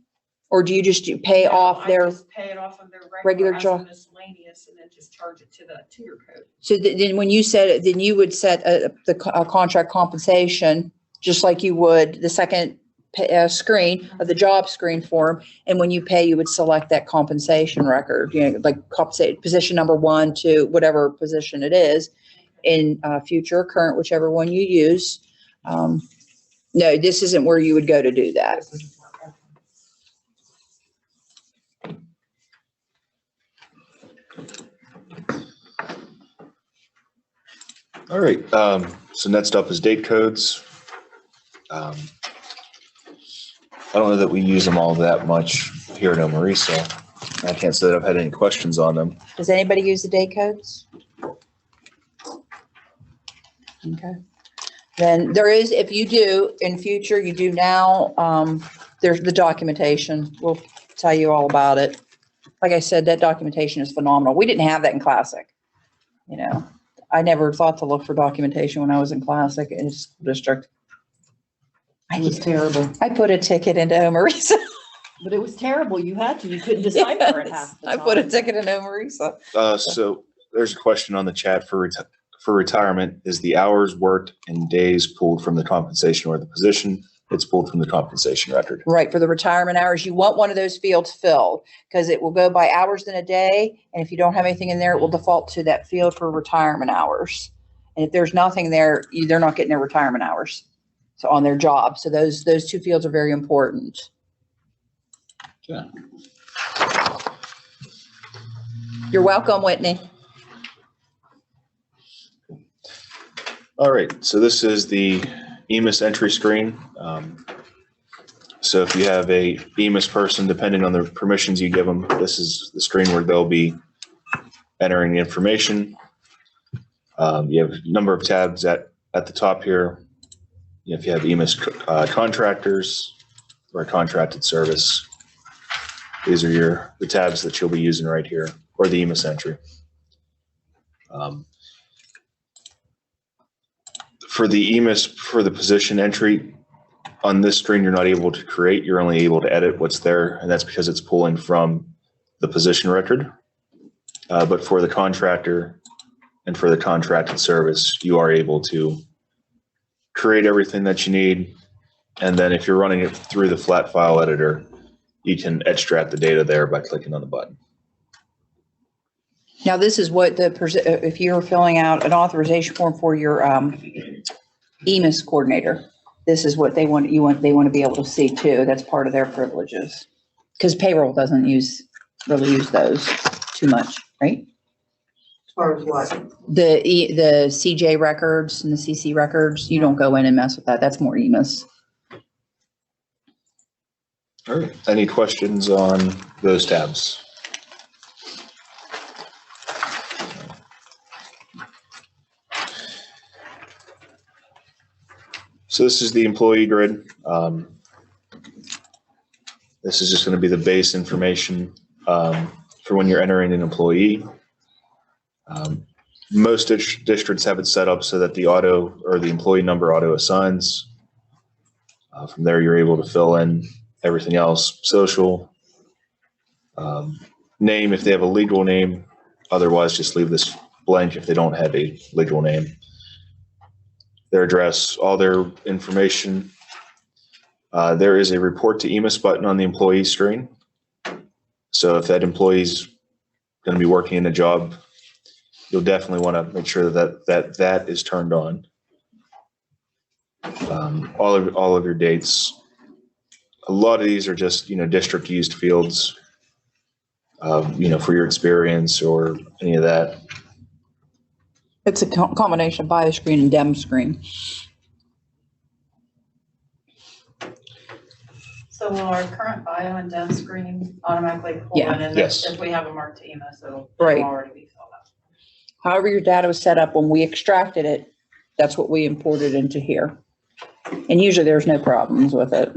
S1: Or do you just pay
S5: No,
S1: off
S5: I
S1: their,
S5: just pay it off of their
S1: regular
S5: regular as a
S1: job?
S5: miscellaneous and then just charge it to the tutor code.
S1: so then when you said it, then you would set a contract compensation, just like you would the second screen of the job screen form. And when you pay, you would select that compensation record, you know, like compensate position number 1 to whatever position it is in future or current, whichever one you use. No, this isn't where you would go to do that.
S4: All right, so next up is date codes. I don't know that we use them all that much here at OME-RESA. I can't say that I've had any questions on them.
S1: Does anybody use the date codes? Okay. Then there is, if you do in future, you do now, there's the documentation. We'll tell you all about it. Like I said, that documentation is phenomenal. We didn't have that in Classic. You know, I never thought to look for documentation when I was in Classic in school district.
S2: It was terrible,
S1: I put a ticket into OME-RESA.
S2: but it was terrible. You had to, you couldn't decipher it half the
S1: I
S2: time.
S1: put a ticket in OME-RESA.
S4: So there's a question on the chat for retirement. Is the hours worked in days pulled from the compensation or the position? It's pulled from the compensation record.
S1: Right, for the retirement hours, you want one of those fields filled because it will go by hours in a day. And if you don't have anything in there, it will default to that field for retirement hours. And if there's nothing there, they're not getting their retirement hours. So on their job. So those 2 fields are very important.
S4: Yeah.
S1: You're welcome, Whitney.
S4: All right, so this is the Emis entry screen. So if you have a Emis person, depending on the permissions you give them, this is the screen where they'll be entering information. You have a number of tabs at the top here. If you have Emis contractors or a contracted service, these are the tabs that you'll be using right here, or the Emis entry. For the Emis, for the position entry, on this screen, you're not able to create, you're only able to edit what's there, and that's because it's pulling from the position record. But for the contractor and for the contracted service, you are able to create everything that you need. And then if you're running it through the flat file editor, you can extract the data there by clicking on the button.
S1: Now, this is what if you're filling out an authorization form for your Emis coordinator, this is what they want to be able to see too. That's part of their privileges. Because payroll doesn't really use those too much, right?
S8: As far as what?
S1: The CJ records and the CC records, you don't go in and mess with that. That's more Emis.
S4: All right. Any questions on those tabs? So this is the employee grid. This is just going to be the base information for when you're entering an employee. Most districts have it set up so that the employee number auto assigns. From there, you're able to fill in everything else, social, name if they have a legal name. Otherwise, just leave this blank if they don't have a legal name. Their address, all their information. There is a report to Emis button on the employee screen. So if that employee's going to be working in a job, you'll definitely want to make sure that is turned on. All of your dates. A lot of these are just, district used fields, for your experience or any of that.
S1: It's a combination of bio screen and dem screen.
S7: So will our current bio and dem screen automatically pull
S1: Yeah.
S7: in? And
S4: Yes.
S7: if we have a marked to Emas, it'll
S1: Right.
S7: already be filled out.
S1: However your data was set up when we extracted it, that's what we imported into here. And usually there's no problems with it.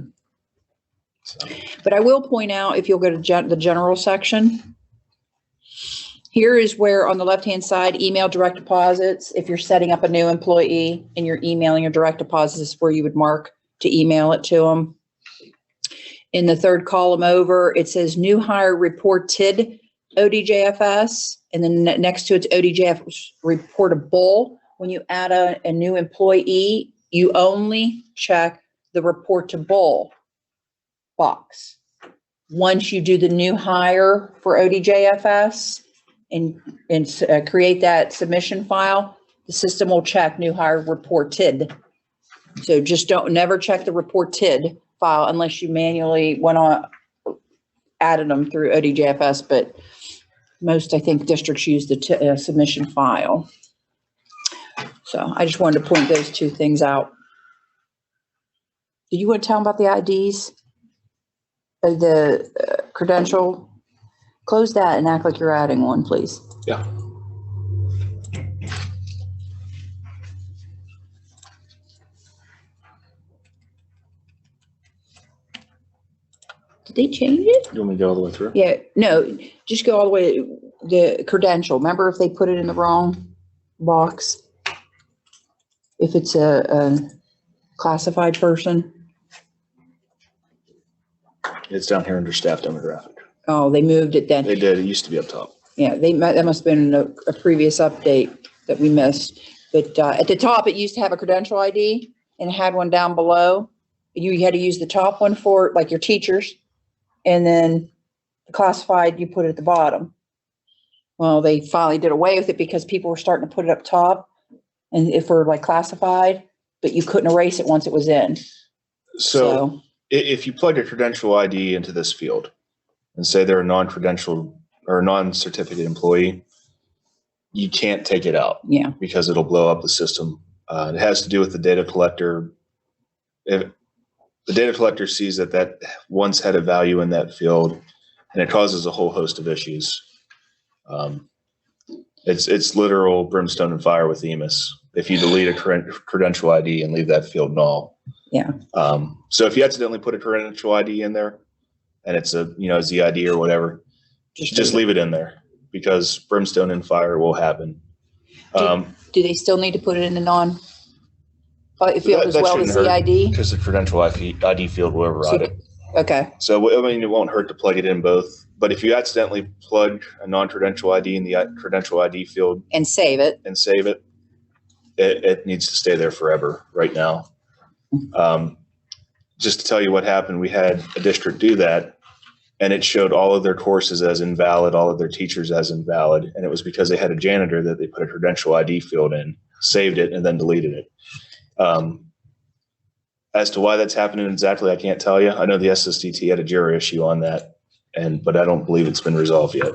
S4: So,
S1: But I will point out, if you'll go to the general section, here is where on the left-hand side, email direct deposits. If you're setting up a new employee and you're emailing your direct deposits, is where you would mark to email it to them. In the third column over, it says new hire reported ODJFS, and then next to it's ODJFS reportable. When you add a new employee, you only check the reportable box. Once you do the new hire for ODJFS and create that submission file, the system will check new hire reported. So just never check the reported file unless you manually went on, added them through ODJFS, but most, I think, districts use the submission file. So I just wanted to point those two things out. Did you want to tell them about the IDs? The credential? Close that and act like you're adding one, please.
S4: yeah.
S1: Did they change it?
S4: You want me to go all the way through?
S1: Yeah, no, just go all the way, the credential. Remember if they put it in the wrong box? If it's a classified person?
S4: It's down here under staff demographic.
S1: Oh, they moved it then.
S4: They did. It used to be up top.
S1: Yeah, that must have been a previous update that we missed. But at the top, it used to have a credential ID and it had one down below. You had to use the top one for like your teachers, and then the classified, you put it at the bottom. Well, they finally did away with it because people were starting to put it up top, and if we're like classified, but you couldn't erase it once it was in.
S4: So if you plug a credential ID into this field and say they're a non-credential or a non-certificate employee, you can't take it out.
S1: Yeah.
S4: Because it'll blow up the system. It has to do with the data collector. If the data collector sees that once had a value in that field, and it causes a whole host of issues. It's literal brimstone and fire with Emus if you delete a credential ID and leave that field null.
S1: Yeah.
S4: So if you accidentally put a credential ID in there and it's a, ZID or whatever, just leave it in there because brimstone and fire will happen.
S1: Do they still need to put it in the field as well as ZID?
S4: Because the credential ID field will override it.
S1: Okay.
S4: So, it won't hurt to plug it in both. But if you accidentally plug a non-credential ID in the credential ID field
S1: And save it.
S4: It needs to stay there forever right now. Just to tell you what happened, we had a district do that, and it showed all of their courses as invalid, all of their teachers as invalid, and it was because they had a janitor that they put a credential ID field in, saved it, and then deleted it. As to why that's happening exactly, I can't tell you. I know the SSDT had a JIRA issue on that, but I don't believe it's been resolved yet.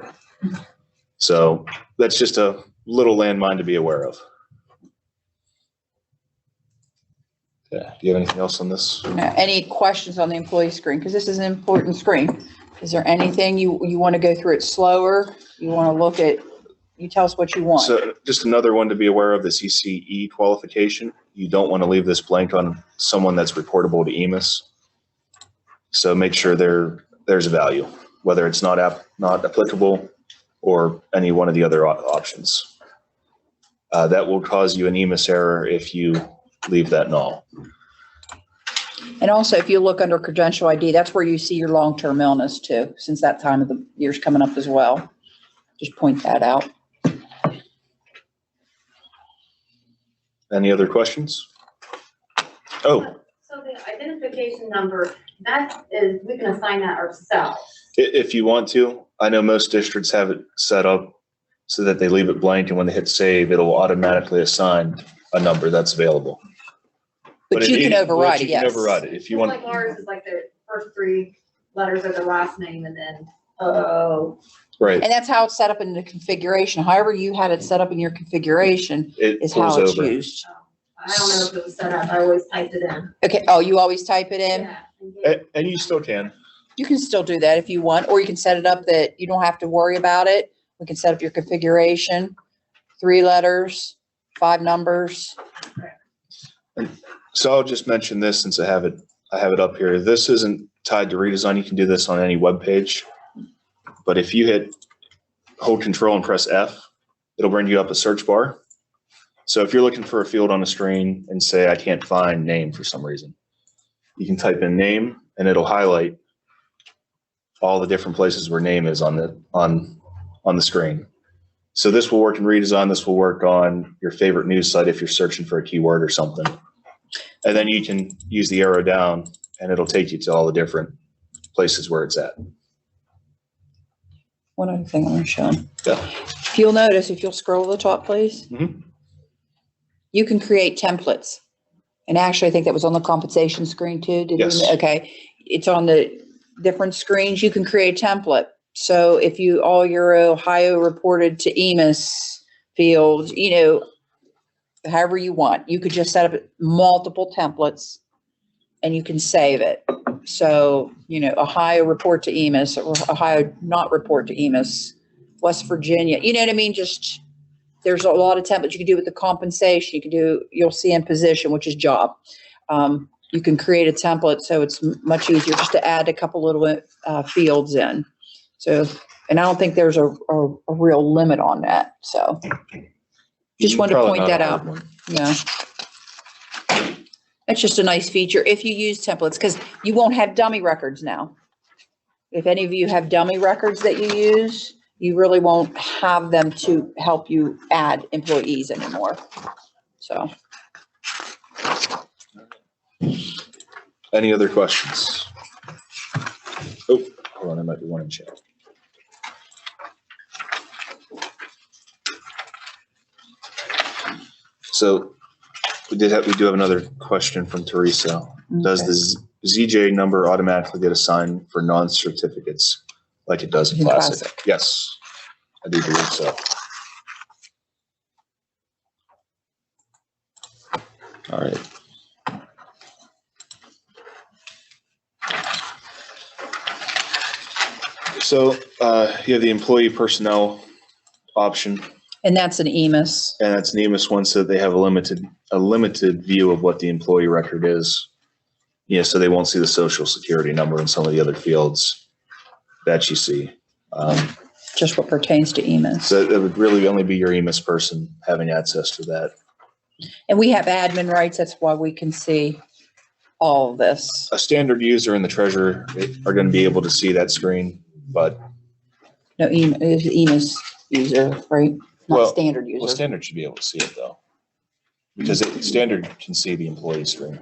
S4: So that's just a little landmine to be aware of. Yeah. Do you have anything else on this?
S1: Any questions on the employee screen? Because this is an important screen. Is there anything you want to go through it slower? You want to look at, you tell us what you want.
S4: So just another one to be aware of, this ECE qualification. You don't want to leave this blank on someone that's reportable to Emus. So make sure there's a value, whether it's not applicable or any one of the other options. That will cause you an Emus error if you leave that null.
S1: And also, if you look under credential ID, that's where you see your long-term illness too, since that time of the year's coming up as well. Just point that out.
S4: Any other questions? Oh.
S6: So the identification number, we can assign that ourselves.
S4: If you want to. I know most districts have it set up so that they leave it blank, and when they hit save, it'll automatically assign a number that's available.
S1: But you can override it, yes.
S4: You can override it if you want.
S6: Like ours is like the first three letters of the last name and then,
S4: Right.
S1: And that's how it's set up in the configuration. However you had it set up in your configuration is how it's used.
S6: I don't know if it was set up. I always typed it in.
S1: Okay. Oh, you always type it in?
S6: Yeah.
S4: And you still can.
S1: You can still do that if you want, or you can set it up that you don't have to worry about it. We can set up your configuration, 3 letters, 5 numbers.
S4: So I'll just mention this since I have it up here. This isn't tied to redesign. You can do this on any web page. But if you hold Control and press F, it'll bring you up a search bar. So if you're looking for a field on a screen and say, I can't find name for some reason, you can type in name and it'll highlight all the different places where name is on the screen. So this will work in redesign. This will work on your favorite news site if you're searching for a keyword or something. And then you can use the arrow down and it'll take you to all the different places where it's at.
S1: One other thing I want to show them.
S4: Yeah.
S1: If you'll notice, if you'll scroll to the top, please, you can create templates. And actually, I think that was on the compensation screen too.
S4: Yes.
S1: Okay. It's on the different screens. You can create a template. So if all your Ohio reported to Emus fields, however you want, you could just set up multiple templates and you can save it. So, Ohio report to Emus, or Ohio not report to Emus, West Virginia, you know what I mean? Just, there's a lot of templates you can do with the compensation. You'll see in position, which is job. You can create a template so it's much easier just to add a couple little fields in. So, and I don't think there's a real limit on that. So just wanted to
S4: Probably
S1: point
S4: not
S1: that
S4: a
S1: out.
S4: hard one.
S1: Yeah. It's just a nice feature if you use templates, because you won't have dummy records now. If any of you have dummy records that you use, you really won't have them to help you add employees anymore. So.
S4: Any other questions? Oh, hold on, there might be one in chat. So we do have another question from Teresa. Does the ZJ number automatically get assigned for non-certificates like it does in Classic? Yes, I do believe so. All right. So you have the employee personnel option.
S1: And that's an Emus.
S4: And that's an Emus one, so they have a limited view of what the employee record is. Yeah, so they won't see the social security number in some of the other fields that you see.
S1: Just what pertains to Emus.
S4: So it would really only be your Emus person having access to that.
S1: And we have admin rights. That's why we can see all of this.
S4: A standard user and the treasurer are going to be able to see that screen, but
S1: No, Emus user, right? Not standard user.
S4: Well, standard should be able to see it though, because standard can see the employee screen,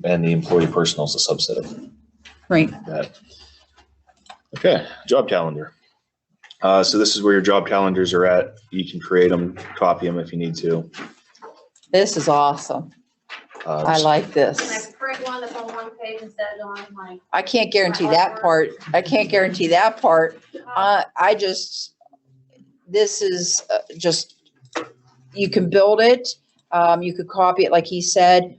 S4: and the employee personal is a subset of
S1: Right.
S4: that. Okay, job calendar. So this is where your job calendars are at. You can create them, copy them if you need to.
S1: This is awesome. I like
S6: Can I
S1: this.
S6: print one that's on one page instead of on my?
S1: I can't guarantee that part. I can't guarantee that part. This is just, you can build it. You could copy it like he said.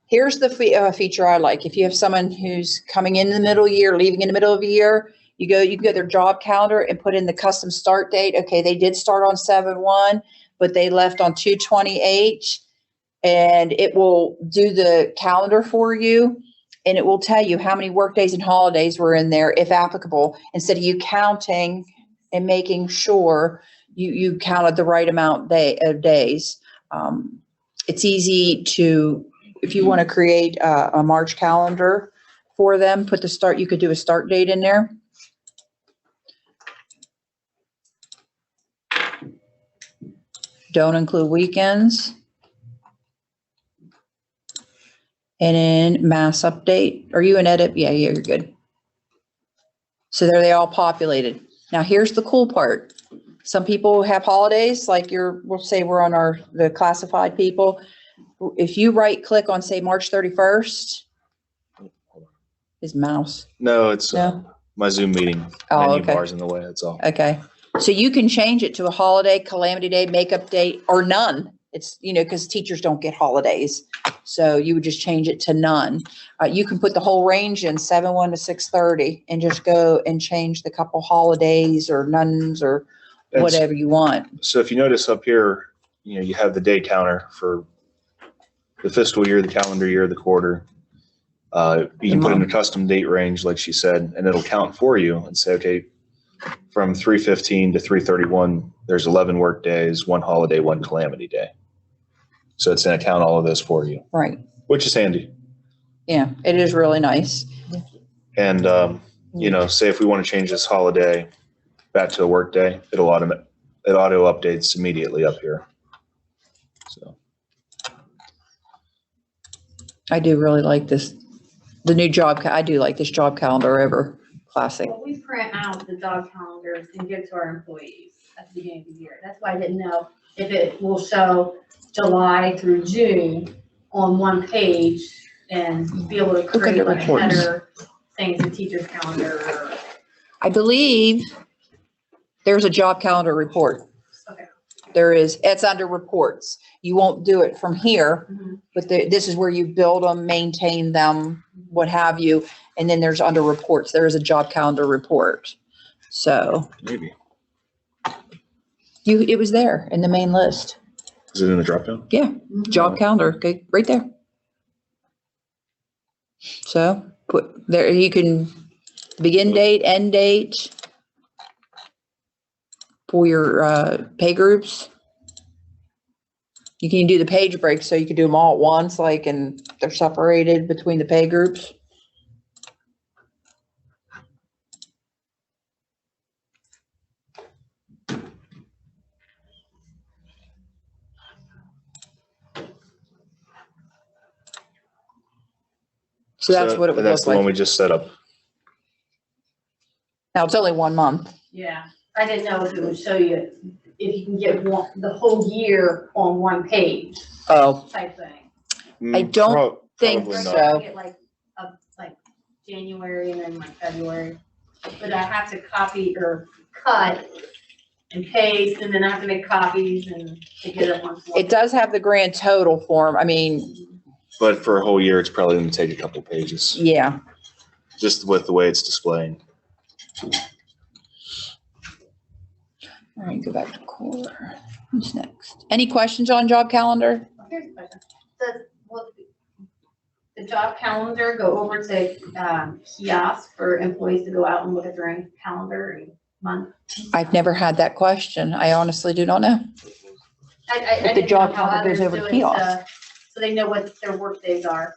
S1: Here's the feature I like. If you have someone who's coming in the middle of the year, leaving in the middle of the year, you can go to their job calendar and put in the custom start date. Okay, they did start on 7/1, but they left on 2/28, and it will do the calendar for you, and it will tell you how many work days and holidays were in there, if applicable, instead of you counting and making sure you counted the right amount of days. It's easy to, if you want to create a March calendar for them, you could do a start date in there. Don't include weekends. And in mass update, are you in edit? Yeah, you're good. So there they all populated. Now here's the cool part. Some people have holidays, like we'll say we're on the classified people. If you right click on, say, March 31st, his mouse.
S4: No, it's
S1: No?
S4: my Zoom meeting.
S1: Oh,
S4: Menu
S1: okay.
S4: bar's in the way, that's all.
S1: Okay. So you can change it to a holiday, calamity day, makeup date, or none. It's, because teachers don't get holidays. So you would just change it to none. You can put the whole range in 7/1 to 6/30 and just go and change the couple holidays or nones or whatever you want.
S4: So if you notice up here, you have the day counter for the fiscal year, the calendar year, the quarter. You can put in a custom date range, like she said, and it'll count for you and say, okay, from 3/15 to 3/31, there's 11 work days, 1 holiday, 1 calamity day. So it's going to count all of those for you,
S1: Right.
S4: which is handy.
S1: Yeah, it is really nice.
S4: And, you know, say if we want to change this holiday back to a work day, it auto updates immediately up here. So
S1: I do really like this. The new I do like this job calendar over classic.
S6: Well, we print out the job calendars and give to our employees at the beginning of the year. That's why I didn't know if it will show July through June on one page and be able to
S1: at
S6: create
S1: the
S6: like
S1: reports.
S6: header things, a teacher's calendar or.
S1: I believe there's a job calendar report.
S6: Okay.
S1: There is, it's under reports. You won't do it from here,
S6: Mhm.
S1: but this is where you build them, maintain them, what have you. And then there's under reports, there is a job calendar report. So
S4: maybe.
S1: it was there in the main list.
S4: Is it in the dropdown?
S1: Yeah, job calendar, okay, right there. So put there, you can begin date, end date for your pay groups. You can do the page breaks, so you can do them all at once, like, and they're separated between the pay groups. So that's what it would
S4: That's
S1: look
S4: the one
S1: like.
S4: we just set up.
S1: Now, it's only 1 month.
S6: Yeah, I didn't know if it would show you, if you can get the whole year on one page
S1: Oh,
S6: type thing.
S1: I don't think
S4: Probably
S1: so.
S4: not.
S6: I get like January and then like February, but I have to copy or cut and paste, and then I have to make copies and to get it on.
S1: It does have the grand total form. I mean,
S4: But for a whole year, it's probably going to take a couple pages,
S1: yeah.
S4: just with the way it's displaying.
S1: All right, go back to core. Who's next? Any questions on job calendar?
S6: Here's a question. Will the job calendar go over to kiosk for employees to go out and look at their own calendar and month?
S1: I've never had that question. I honestly do not know.
S6: I
S1: If the
S6: didn't
S1: job
S6: know how
S1: calendar goes
S6: others
S1: over to
S6: do it,
S1: kiosk.
S6: so they know what their work days are.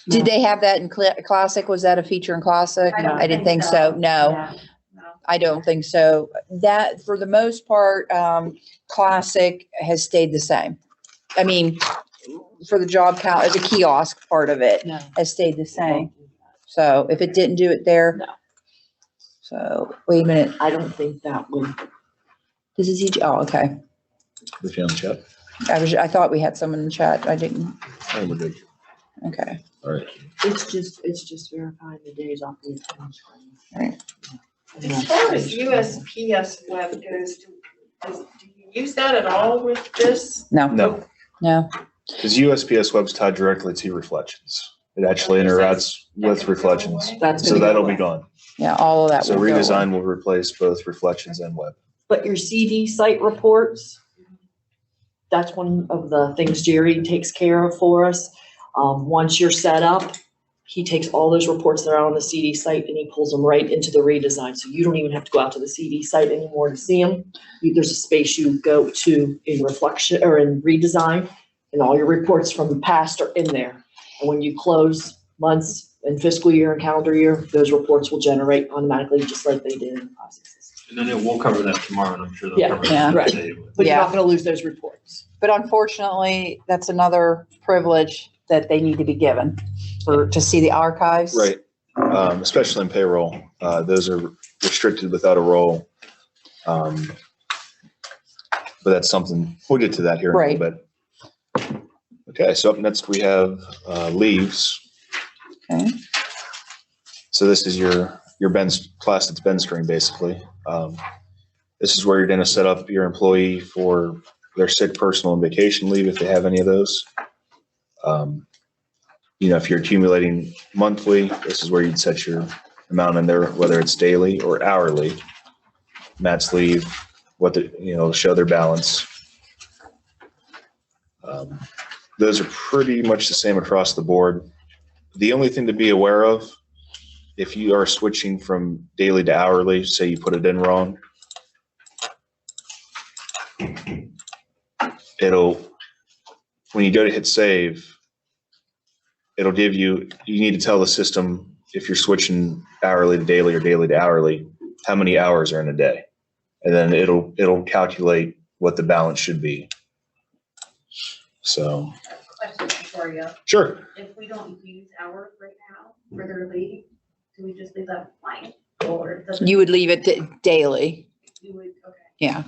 S1: Did they have that in Classic? Was that a feature in Classic?
S6: don't
S1: I didn't think so. No,
S6: Yeah, no.
S1: I don't think so. That, for the most part, Classic has stayed the same. I mean, for the job count, the kiosk part of it
S2: No.
S1: has stayed the same. So if it didn't do it there.
S2: No.
S1: So, wait a minute.
S2: I don't think that would.
S1: This is each, oh, okay.
S4: If you're on the chat,
S1: I thought we had someone in the chat. I didn't.
S4: oh, we're good.
S1: Okay.
S4: All right.
S2: It's just verifying the days off the attendance screen.
S1: Right.
S5: As far as USPS web goes, do you use that at all with this?
S1: No,
S4: No,
S1: no.
S4: because USPS web's tied directly to Reflections. It actually interacts with Reflections,
S2: That's
S4: so
S2: gonna go
S4: that'll
S2: away.
S4: be gone.
S1: Yeah, all of that.
S4: So
S1: will go away.
S4: redesign will replace both Reflections and web.
S2: But your CD site reports, that's one of the things Jerry takes care of for us. Once you're set up, he takes all those reports that are on the CD site and he pulls them right into the redesign. So you don't even have to go out to the CD site anymore to see them. There's a space you go to in Reflection or in redesign, and all your reports from the past are in there. And when you close months and fiscal year and calendar year, those reports will generate automatically just like they did in the processes.
S3: And then we'll cover that tomorrow, and I'm sure they'll
S2: Yeah,
S3: cover
S1: yeah.
S3: it
S2: Right.
S3: today.
S2: But you're
S1: Yeah.
S2: not gonna lose those reports.
S1: But unfortunately, that's another privilege that they need to be given to see the archives.
S4: Right. Especially in payroll, those are restricted without a role. But that's something, we'll get to that here in a little bit. Okay, so up next we have leaves.
S1: Okay.
S4: So this is your class that's Ben screen basically. This is where you're going to set up your employee for their sick, personal, and vacation leave if they have any of those. You know, if you're accumulating monthly, this is where you'd set your amount in there, whether it's daily or hourly. Matt's leave, show their balance. Those are pretty much the same across the board. The only thing to be aware of, if you are switching from daily to hourly, say you put it in wrong, when you go to hit save, it'll give you need to tell the system if you're switching hourly to daily or daily to hourly, how many hours are in a day. And then it'll calculate what the balance should be. So.
S6: Question for you.
S4: Sure.
S6: If we don't use hours right now for their leave, do we just leave that blank? Or does it?
S1: You would leave it daily.
S6: You would, okay.
S1: Yeah.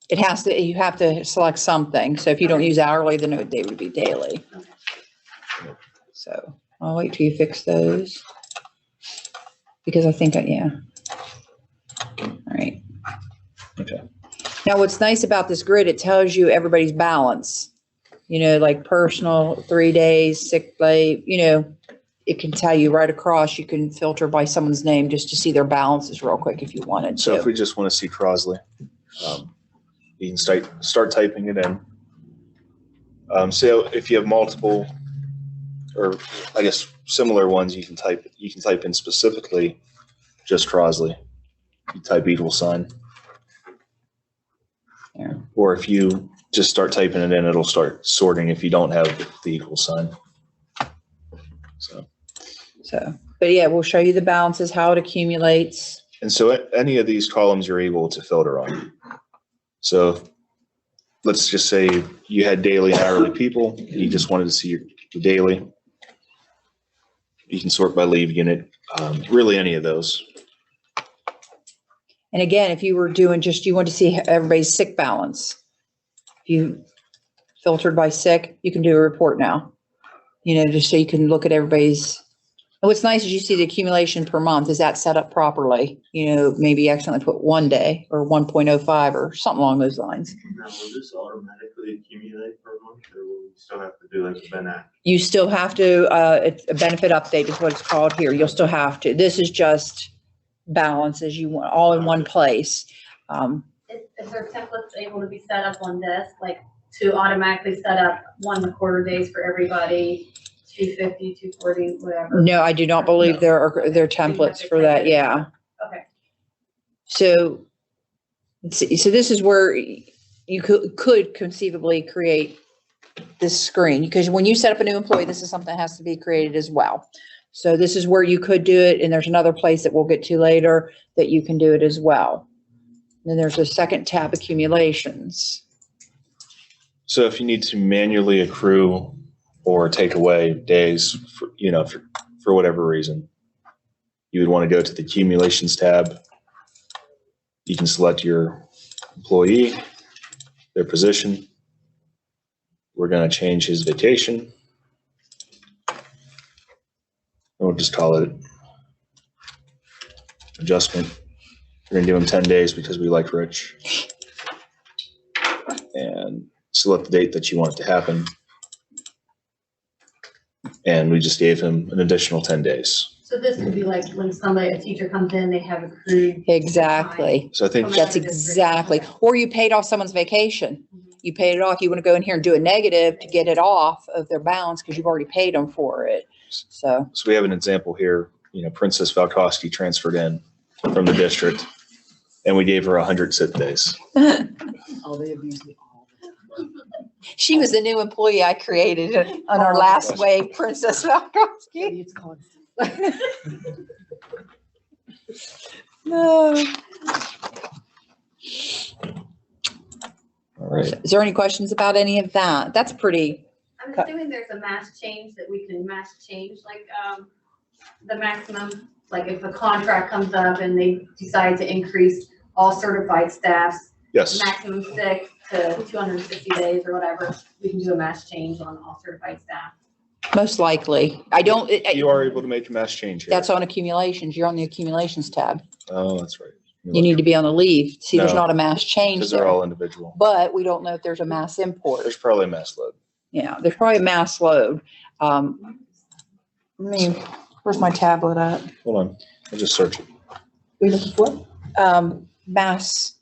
S1: It has to, you have to select something. So if you don't use hourly, then they would be daily.
S6: Okay.
S1: So I'll wait till you fix those. Because I think, yeah. All right.
S4: Okay.
S1: Now, what's nice about this grid, it tells you everybody's balance. You know, like personal, 3 days, sick leave, you know, it can tell you right across. You can filter by someone's name just to see their balances real quick if you wanted to.
S4: So if we just want to see Crosley, you can start typing it in. So if you have multiple, or I guess similar ones, you can type in specifically just Crosley. You type equal sign.
S1: Yeah.
S4: Or if you just start typing it in, it'll start sorting if you don't have the equal sign.
S1: So, but yeah, we'll show you the balances, how it accumulates.
S4: And so any of these columns you're able to filter on. So let's just say you had daily and hourly people, and you just wanted to see your daily. You can sort by leave unit, really any of those.
S1: And again, if you were doing just, you want to see everybody's sick balance. If you filtered by sick, you can do a report now. You know, just so you can look at everybody's. And what's nice is you see the accumulation per month. Is that set up properly? You know, maybe accidentally put 1 day or 1.05 or something along those lines.
S3: Now, will this automatically accumulate per month, or will we still have to do like a Ben Act?
S1: You still have to, it's a benefit update is what it's called here. You'll still have to. This is just balances you want all in one place.
S6: Is there templates able to be set up on this, like to automatically set up 1 quarter days for everybody, 250, 240, whatever?
S1: No, I do not believe there are templates for that. Yeah.
S6: Okay.
S1: So this is where you could conceivably create this screen, because when you set up a new employee, this is something that has to be created as well. So this is where you could do it. And there's another place that we'll get to later that you can do it as well. And then there's a second tab, accumulations.
S4: So if you need to manually accrue or take away days, for, you know, for whatever reason, you would want to go to the accumulations tab. You can select your employee, their position. We're going to change his vacation. We'll just call it adjustment. We're going to give him 10 days because we like Rich. And select the date that you want it to happen. And we just gave him an additional 10 days.
S6: So this could be like when a teacher comes in, they have accrued.
S1: Exactly.
S4: So I think
S1: That's exactly. Or you paid off someone's vacation. You paid it off. You want to go in here and do a negative to get it off of their balance because you've already paid them for it. So
S4: we have an example here. You know, Princess Valkowski transferred in from the district, and we gave her 100 sick days.
S2: Oh, they abuse me all the time.
S1: she was the new employee I created on our last wave, Princess Valkowski.
S2: It's constant.
S1: No.
S4: All right.
S1: Is there any questions about any of that? That's pretty.
S6: I'm assuming there's a mass change that we can mass change, like the maximum, like if a contract comes up and they decide to increase all certified staffs,
S4: Yes.
S6: maximum sick to 260 days or whatever, we can do a mass change on all certified staff.
S1: Most likely. I don't.
S4: You are able to make a mass change here.
S1: That's on accumulations. You're on the accumulations tab.
S4: Oh, that's right.
S1: You need to be on the leave. See, there's
S4: No.
S1: not a mass change
S4: Because they're
S1: there.
S4: all individual.
S1: But we don't know if there's a mass import.
S4: There's probably a mass load.
S1: Yeah, there's probably a mass load. Where's my tablet at?
S4: Hold on. I'll just search it.
S1: We looking for? Mass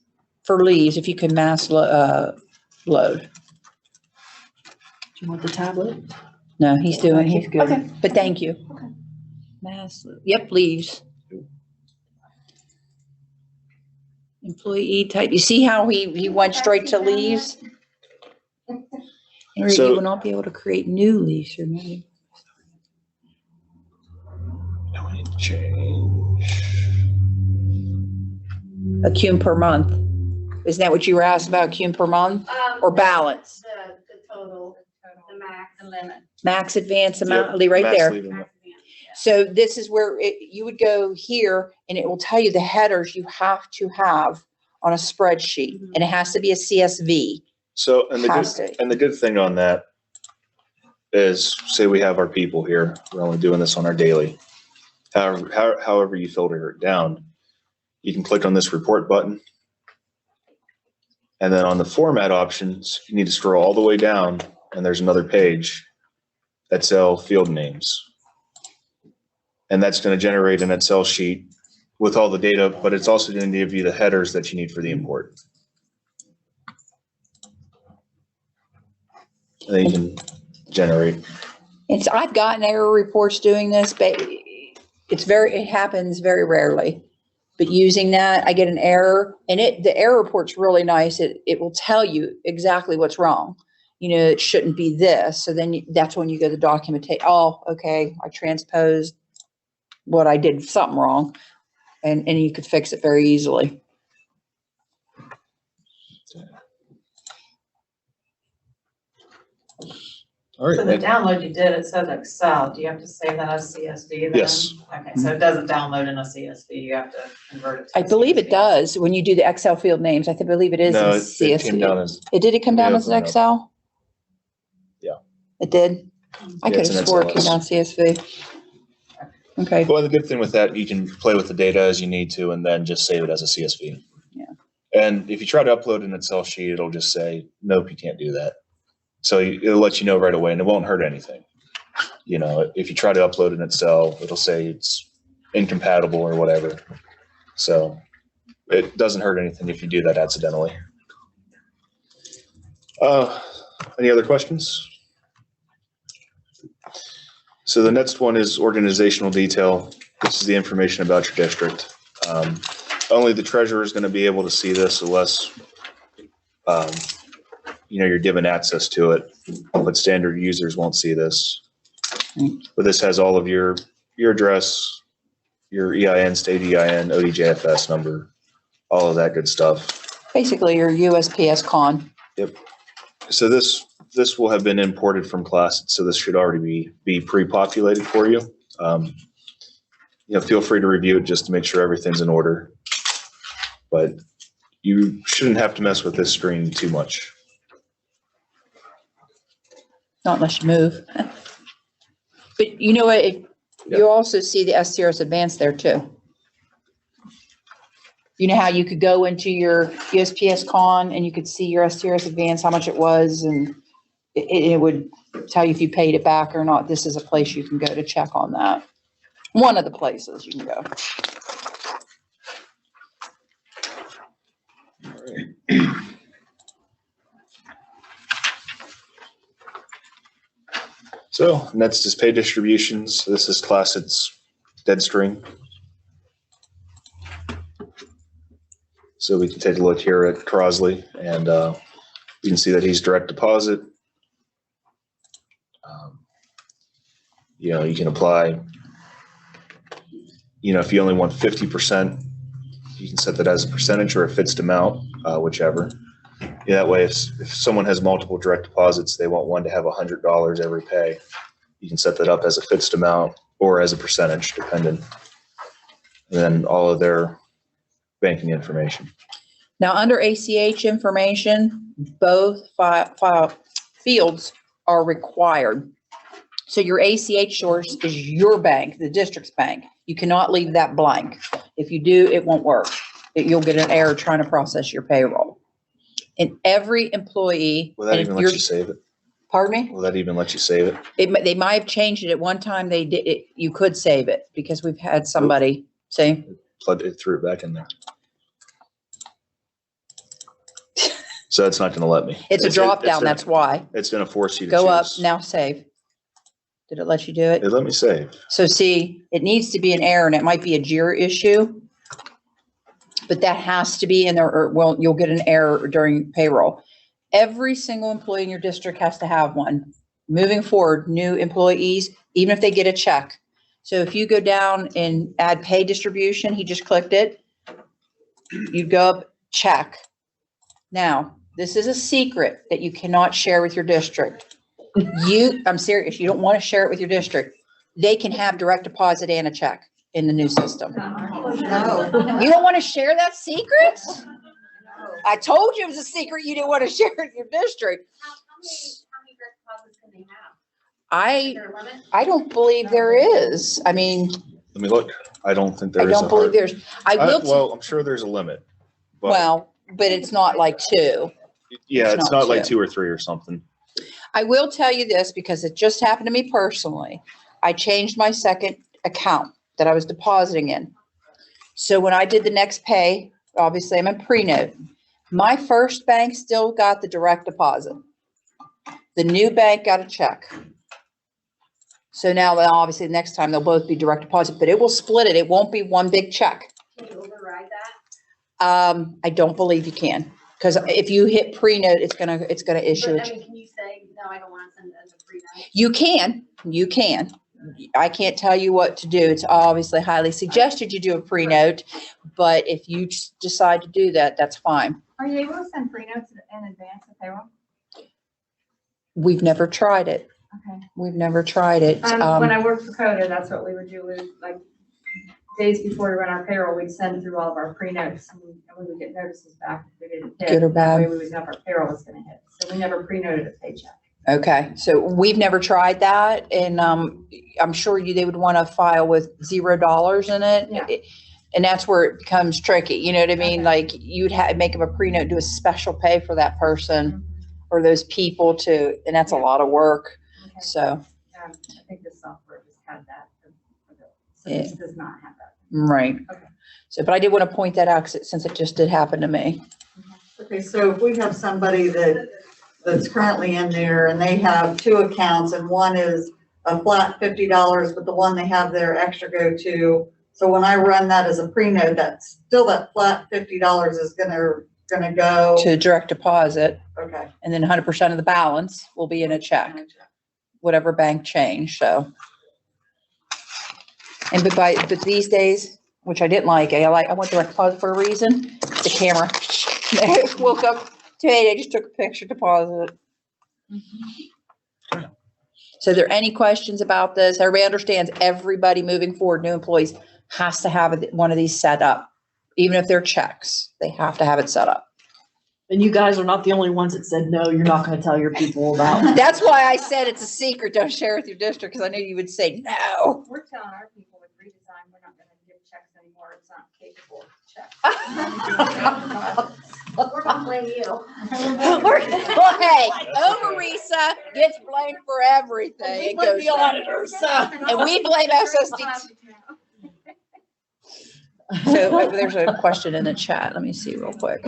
S1: for leaves, if you can mass load.
S2: Do you want the tablet?
S1: No, he's doing, he's good.
S2: Okay.
S1: But thank you.
S2: Okay.
S1: Mass, yep, leaves. Employee type, you see how he went straight to leaves? Henry,
S4: So-
S1: you will not be able to create new leaves, remember?
S4: Now we need to change.
S1: A cum per month. Isn't that what you were asked about, cum per month or balance?
S6: The total, the max. The limit.
S1: Max advance
S4: Yep,
S1: amount, right
S4: max
S1: there.
S4: leave amount.
S1: So this is where you would go here and it will tell you the headers you have to have on a spreadsheet, and it has to be a CSV.
S4: So, and
S1: Has to.
S4: the good thing on that is, say we have our people here, we're only doing this on our daily. However you filter it down, you can click on this report button. And then on the format options, you need to scroll all the way down and there's another page, Excel field names. And that's going to generate an Excel sheet with all the data, but it's also going to give you the headers that you need for the import. And then you can generate.
S1: I've gotten error reports doing this, but it happens very rarely. But using that, I get an error, and the error report's really nice. It will tell you exactly what's wrong. You know, it shouldn't be this. So then that's when you go to documentate. Oh, okay, I transposed what I did something wrong, and you could fix it very easily.
S4: All
S7: So
S4: right.
S7: the download you did, it said Excel. Do you have to save that as CSV then?
S4: Yes.
S7: Okay, so it doesn't download in a CSV. You have to convert it to
S1: I believe it
S7: CSV.
S1: does when you do the Excel field names. I believe it is
S4: No,
S1: in
S4: it
S1: CSV.
S4: came down as,
S1: Did it come down
S4: Yeah,
S1: as an
S4: no.
S1: Excel?
S4: Yeah.
S1: It did? I
S4: Yeah,
S1: could
S4: it's
S1: have
S4: an
S1: swore it came down
S4: XLS.
S1: CSV. Okay,
S4: well, the good thing with that, you can play with the data as you need to and then just save it as a CSV.
S1: Yeah.
S4: And if you try to upload an Excel sheet, it'll just say, nope, you can't do that. So it'll let you know right away and it won't hurt anything. You know, if you try to upload an Excel, it'll say it's incompatible or whatever. So it doesn't hurt anything if you do that accidentally. Any other questions? So the next one is organizational detail. This is the information about your district. Only the treasurer is going to be able to see this unless, you know, you're given access to it, but standard users won't see this. But this has all of your address, your EIN, state EIN, ODJFS number, all of that good stuff.
S1: basically your USPS con.
S4: Yep. So this will have been imported from Class, so this should already be pre-populated for you. You know, feel free to review it just to make sure everything's in order. But you shouldn't have to mess with this screen too much.
S1: Not unless you move. But you know what, you also see the STRS Advanced there too. You know how you could go into your USPS con and you could see your STRS Advanced, how much it was, and it would tell you if you paid it back or not. This is a place you can go to check on that. One of the places you can go.
S4: So next is pay distributions. This is class, it's dead string. So we can take a look here at Crosley and you can see that he's direct deposit. You know, you can apply, you know, if you only want 50%, you can set that as a percentage or a fixed amount, whichever. Yeah, that way, if someone has multiple direct deposits, they want one to have $100 every pay. You can set that up as a fixed amount or as a percentage, depending. And then all of their banking information.
S1: Now, under ACH information, both file fields are required. So your ACH source is your bank, the district's bank. You cannot leave that blank. If you do, it won't work. You'll get an error trying to process your payroll. And every employee.
S4: Will that
S1: and
S4: even
S1: if
S4: let
S1: you're-
S4: you save it?
S1: Pardon me?
S4: Will that even let you save it?
S1: They might have changed it at one time. They did it. You could save it because we've had somebody say,
S4: It threw it back in there. So it's not gonna let me.
S1: It's a drop down,
S4: gonna-
S1: that's why.
S4: It's gonna force you to
S1: Go up,
S4: choose.
S1: now save. Did it let you do it?
S4: It let me save.
S1: So see, it needs to be an error and it might be a JIRA issue. But that has to be in there or well, you'll get an error during payroll. Every single employee in your district has to have one. Moving forward, new employees, even if they get a check. So if you go down and add pay distribution, he just clicked it. You go up, check. Now, this is a secret that you cannot share with your district. I'm serious, you don't want to share it with your district. They can have direct deposit and a check in the new system.
S8: No.
S1: You don't want to share that secret? I told you it was a secret you didn't want to share with your district.
S6: How many direct deposits can they have? Is there a limit?
S1: I don't believe there is. I mean,
S4: Let me look. I don't think
S1: I
S4: there is a
S1: don't believe
S4: hard.
S1: there's, I will,
S4: Well, I'm sure there's a limit. But
S1: well, but it's not like two.
S4: yeah,
S1: it's
S4: it's
S1: not
S4: not like
S1: two.
S4: 2 or 3 or something.
S1: I will tell you this because it just happened to me personally. I changed my second account that I was depositing in. So when I did the next pay, obviously I'm a pre-note. My first bank still got the direct deposit. The new bank got a check. So now obviously next time they'll both be direct deposit, but it will split it. It won't be one big check.
S6: Can you override that?
S1: I don't believe you can. Because if you hit pre-note, it's gonna issue
S6: But,
S1: it.
S6: I mean, can you say, no, I don't want to send it as a free note?
S1: You can. I can't tell you what to do. It's obviously highly suggested you do a pre-note, but if you decide to do that, that's fine.
S9: Are you able to send free notes in advance of payroll?
S1: We've never tried it.
S9: Okay.
S1: We've never tried it.
S9: When I worked for Coda, that's what we would do. We would, like, days before we run our payroll, we'd send through all of our pre-notes and we would get notices back if they didn't hit.
S1: Good or
S9: That way
S1: bad?
S9: we would know if our payroll was gonna hit. So we never pre-noted a paycheck.
S1: Okay, so we've never tried that, and I'm sure they would want to file with $0 in it.
S9: Yeah.
S1: And that's where it becomes tricky, you know what I mean?
S9: Okay.
S1: Like, you'd make them a pre-note, do a special pay for that person or those people to, and that's a lot of work,
S9: Okay.
S1: so.
S9: I think the software just had that. So
S1: Yeah.
S9: this does not have that.
S1: Right.
S9: Okay.
S1: So, but I did want to point that out since it just did happen to me.
S8: Okay, so if we have somebody that's currently in there and they have 2 accounts and one is a flat $50, but the one they have their extra go to. So when I run that as a pre-note, that's still that flat $50 is gonna go.
S1: To direct deposit,
S8: Okay.
S1: and then 100% of the balance will be in a check, whatever bank change, so. And but these days, which I didn't like, I went direct deposit for a reason, the camera. Woke up today, I just took a picture, deposit. So are there any questions about this? Everybody understands everybody moving forward, new employees has to have one of these set up. Even if they're checks, they have to have it set up.
S2: And you guys are not the only ones that said, no, you're not gonna tell your people about.
S1: That's why I said it's a secret, don't share with your district, because I knew you would say no.
S9: We're telling our people with redesign, we're not gonna give checks anymore. It's not capable of checks.
S6: We're gonna blame you.
S1: Well, hey, OME-RESA gets blamed for everything. It goes
S2: the auditors,
S1: and we blame SSD. So there's a question in the chat. Let me see real quick.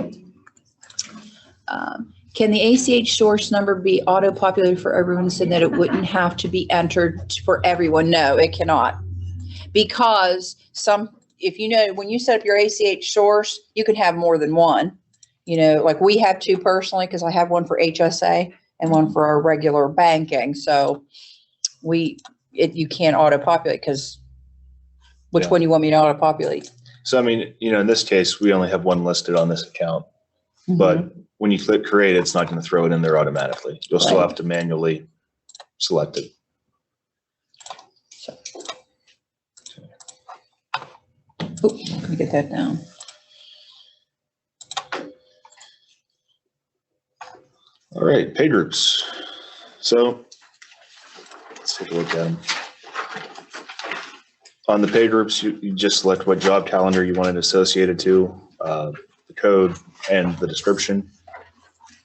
S1: Can the ACH source number be auto-populated for everyone so that it wouldn't have to be entered for everyone? No, it cannot. Because if you know, when you set up your ACH source, you can have more than one. You know, like we have 2 personally, because I have one for HSA and one for our regular banking. So you can't auto-populate because which
S4: Yeah.
S1: one do you want me to auto-populate?
S4: So I mean, in this case, we only have one listed on this account, but when you click create, it's not going to throw it in there automatically. You'll still
S1: Right.
S4: have to manually select it.
S1: Oh, let me get that down.
S4: All right, pay groups. So let's take a look at them. On the pay groups, you just select what job calendar you want it associated to, the code and the description.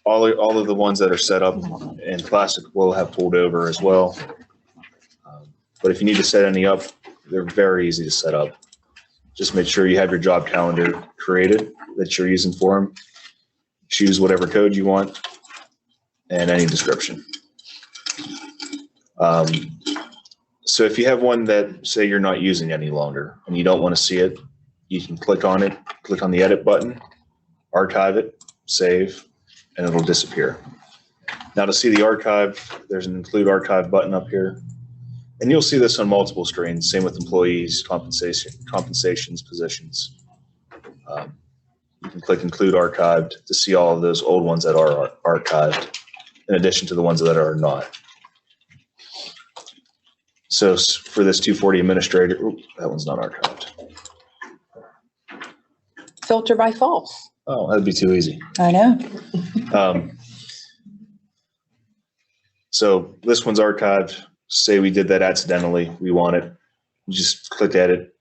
S4: All of the ones that are set up in Classic will have pulled over as well. But if you need to set any up, they're very easy to set up. Just make sure you have your job calendar created that you're using for them. choose whatever code you want, and any description. So if you have one that, say, you're not using any longer and you don't want to see it, you can click on it, click on the edit button, archive it, save, and it'll disappear. Now to see the archive, there's an include archive button up here. And you'll see this on multiple screens, same with employees, compensations, positions. You can click include archived to see all of those old ones that are archived, in addition to the ones that are not. So for this 240 administrator, that one's not archived.
S1: Filter by false.
S4: Oh, that'd be too easy.
S1: I know.
S4: So this one's archived. Say we did that accidentally, we want it. You just click edit,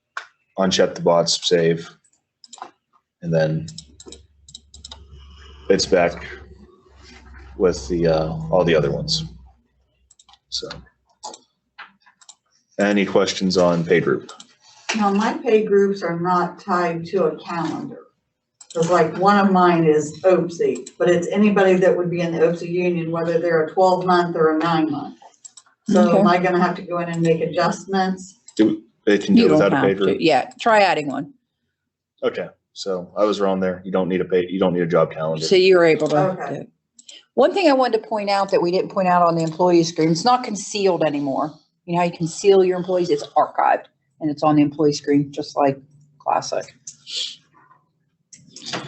S4: uncheck the bots, save, and then it's back with the all the other ones. So, any questions on pay group?
S8: Now, my pay groups are not tied to a calendar. Because like one of mine is OPSI, but it's anybody that would be in the OPSI union, whether they're a 12-month or a 9-month. So
S1: Okay.
S8: am I gonna have to go in and make adjustments?
S4: They can do
S1: You
S4: it
S1: don't
S4: without a pay
S1: have
S4: group.
S1: to. Yeah, try adding one.
S4: Okay, so I was wrong there. You don't need a job calendar.
S1: So you're able to.
S8: Okay.
S1: do it. One thing I wanted to point out that we didn't point out on the employee screen, it's not concealed anymore. You know how you conceal your employees? It's archived and it's on the employee screen, just like Classic.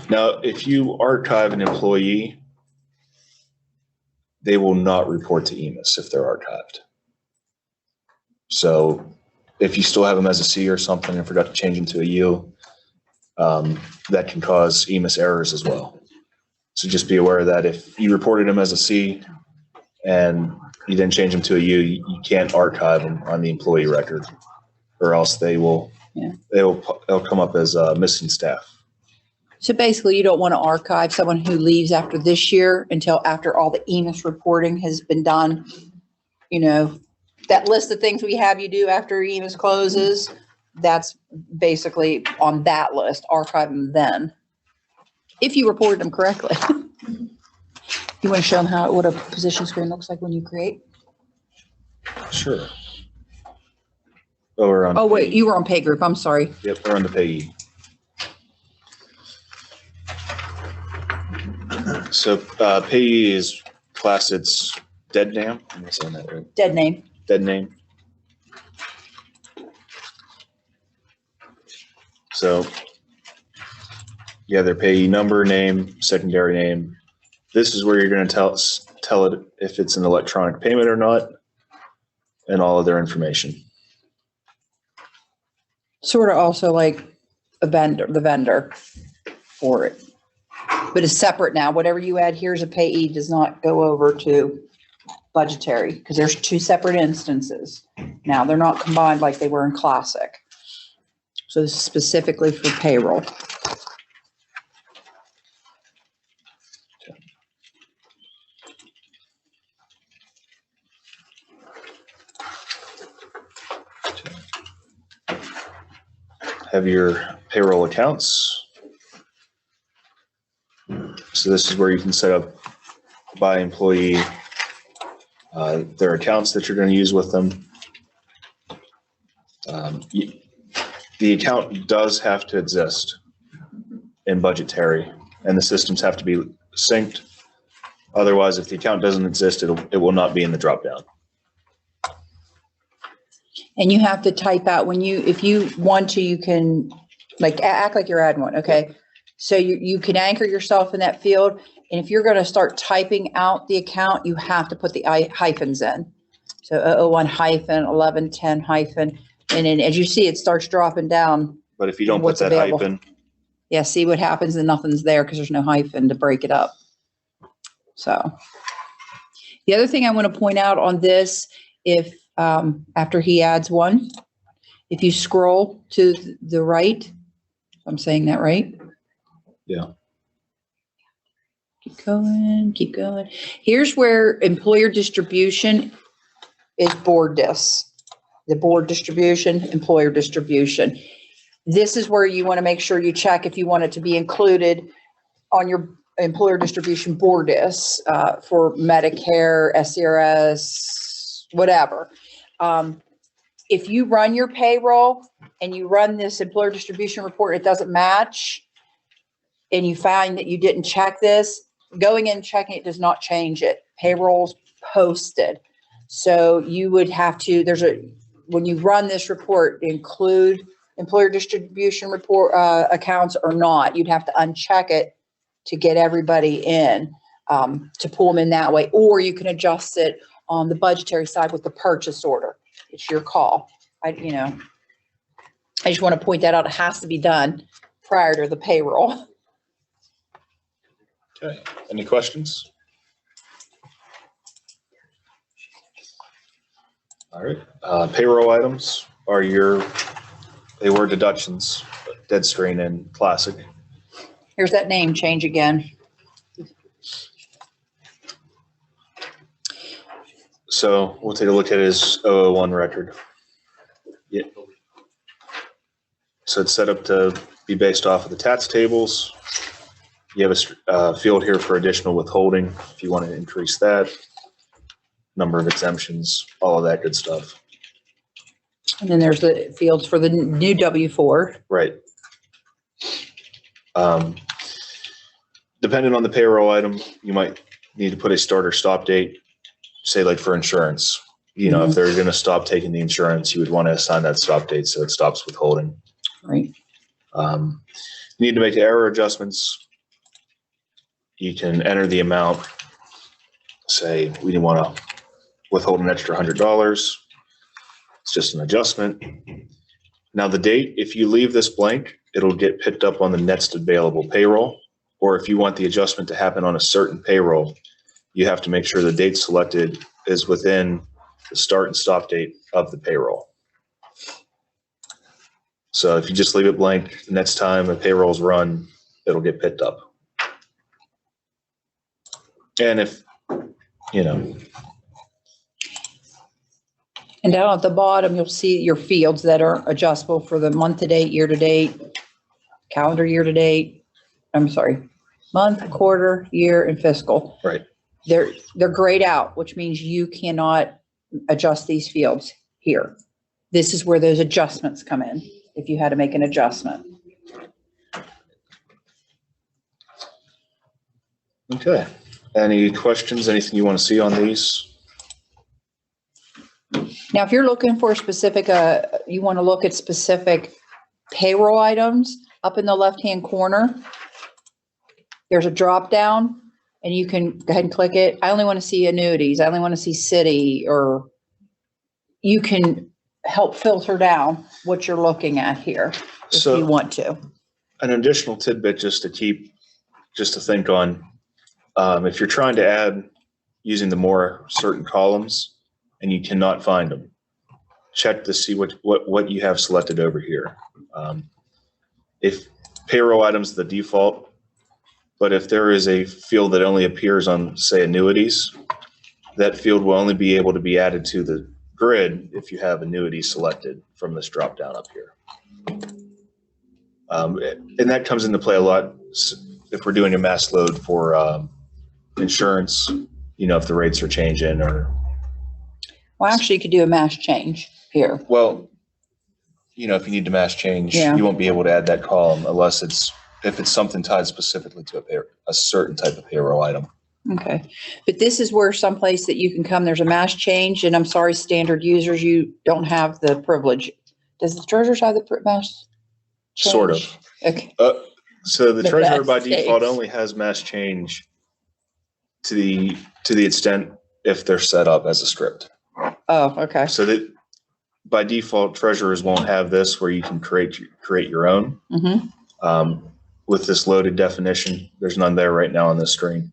S4: Now, if you archive an employee, they will not report to Emis if they're archived. So if you still have them as a C or something and forgot to change them to a U, that can cause Emis errors as well. So just be aware that if you reported them as a C and you didn't change them to a U, you can't archive them on the employee record, or else they'll come up as missing staff.
S1: So basically, you don't want to archive someone who leaves after this year until after all the Emis reporting has been done. You know, that list of things we have you do after Emis closes, that's basically on that list. Archive them then, if you reported them correctly. You want to show them what a position screen looks like when you create?
S4: Sure. Oh, we're on.
S1: Oh, wait,
S4: Payee.
S1: you were on pay group. I'm sorry.
S4: Yep, we're on the Payee. So Payee is class, it's dead name. Am I saying that right?
S1: Dead name.
S4: Dead name. So you have their payee number, name, secondary name. This is where you're going to tell it if it's an electronic payment or not, and all of their information.
S1: Sort of also like the vendor for it. But it's separate now. Whatever you add here as a payee does not go over to budgetary, because there's two separate instances. Now, they're not combined like they were in Classic. So this is specifically for payroll.
S4: Have your payroll accounts. So this is where you can set up by employee, their accounts that you're going to use with them. The account does have to exist in budgetary, and the systems have to be synced. Otherwise, if the account doesn't exist, it will not be in the dropdown.
S1: And you have to type out if you want to, you can act like you're adding one. Okay. So you can anchor yourself in that field. And if you're going to start typing out the account, you have to put the hyphens in. So 001 hyphen, 1110 hyphen. And then as you see, it starts dropping down.
S4: But if you don't put
S1: What's
S4: that
S1: available.
S4: hyphen,
S1: Yeah. See what happens, and nothing's there because there's no hyphen to break it up. So the other thing I want to point out on this, if after he adds one, if you scroll to the right, I'm saying that right?
S4: yeah.
S1: Keep going, keep going. Here's where employer distribution is board dis. The board distribution, employer distribution. This is where you want to make sure you check if you want it to be included on your employer distribution Bordis, for Medicare, SCRS, whatever. If you run your payroll and you run this employer distribution report, it doesn't match, and you find that you didn't check this, going in and checking it does not change it. Payroll's posted. So you would have to, when you run this report, include employer distribution report, accounts or not. You'd have to uncheck it to get everybody in, to pull them in that way. Or you can adjust it on the budgetary side with the purchase order. It's your call. I just want to point that out. It has to be done prior to the payroll.
S4: Okay, any questions? All right, payroll items are they were deductions, dead screen and classic.
S1: Here's that name change again.
S4: So we'll take a look at his 001 record. Yeah. So it's set up to be based off of the tax tables. You have a field here for additional withholding if you want to increase that. Number of exemptions, all of that good stuff.
S1: And then there's the fields for the new W-4.
S4: Right. Depending on the payroll item, you might need to put a start or stop date, say like for insurance. You know, if they're going to stop taking the insurance, you would want to assign that stop date so it stops withholding.
S1: Right.
S4: You need to make error adjustments. You can enter the amount. Say we didn't want to withhold an extra $100. It's just an adjustment. Now the date, if you leave this blank, it'll get picked up on the next available payroll. Or if you want the adjustment to happen on a certain payroll, you have to make sure the date selected is within the start and stop date of the payroll. So if you just leave it blank, the next time a payroll's run, it'll get picked up. And if, you know.
S1: And down at the bottom, you'll see your fields that are adjustable for the month to date, year to date, calendar year to date. I'm sorry, month, quarter, year, and fiscal.
S4: Right.
S1: They're grayed out, which means you cannot adjust these fields here. This is where those adjustments come in, if you had to make an adjustment.
S4: Okay. Any questions, anything you want to see on these?
S1: Now, if you're looking for a specific, you want to look at specific payroll items, up in the left-hand corner, there's a drop down and you can go ahead and click it. I only want to see annuities. I only want to see city, or you can help filter down what you're looking at here if you want to.
S4: An additional tidbit just to think on, if you're trying to add using the more certain columns and you cannot find them, check to see what you have selected over here. If payroll items is the default, but if there is a field that only appears on, say, annuities, that field will only be able to be added to the grid if you have annuities selected from this drop down up here. And that comes into play a lot if we're doing a mass load for insurance, you know, if the rates are changing or.
S1: Well, actually, you could do a mass change here.
S4: Well, you know, if you need to mass change,
S1: Yeah.
S4: you won't be able to add that column unless if it's something tied specifically to a certain type of payroll item.
S1: Okay, but this is where someplace that you can come, there's a mass change, and I'm sorry, standard users, you don't have the privilege. Does the treasurer's have the mass change?
S4: Sort of.
S1: Okay.
S4: So the
S1: The
S4: treasurer by
S1: best
S4: default
S1: case.
S4: only has mass change to the extent if they're set up as a script.
S1: Oh, okay.
S4: So that by default, treasurers won't have this where you can create your own.
S1: Mm-hmm.
S4: With this loaded definition, there's none there right now on this screen.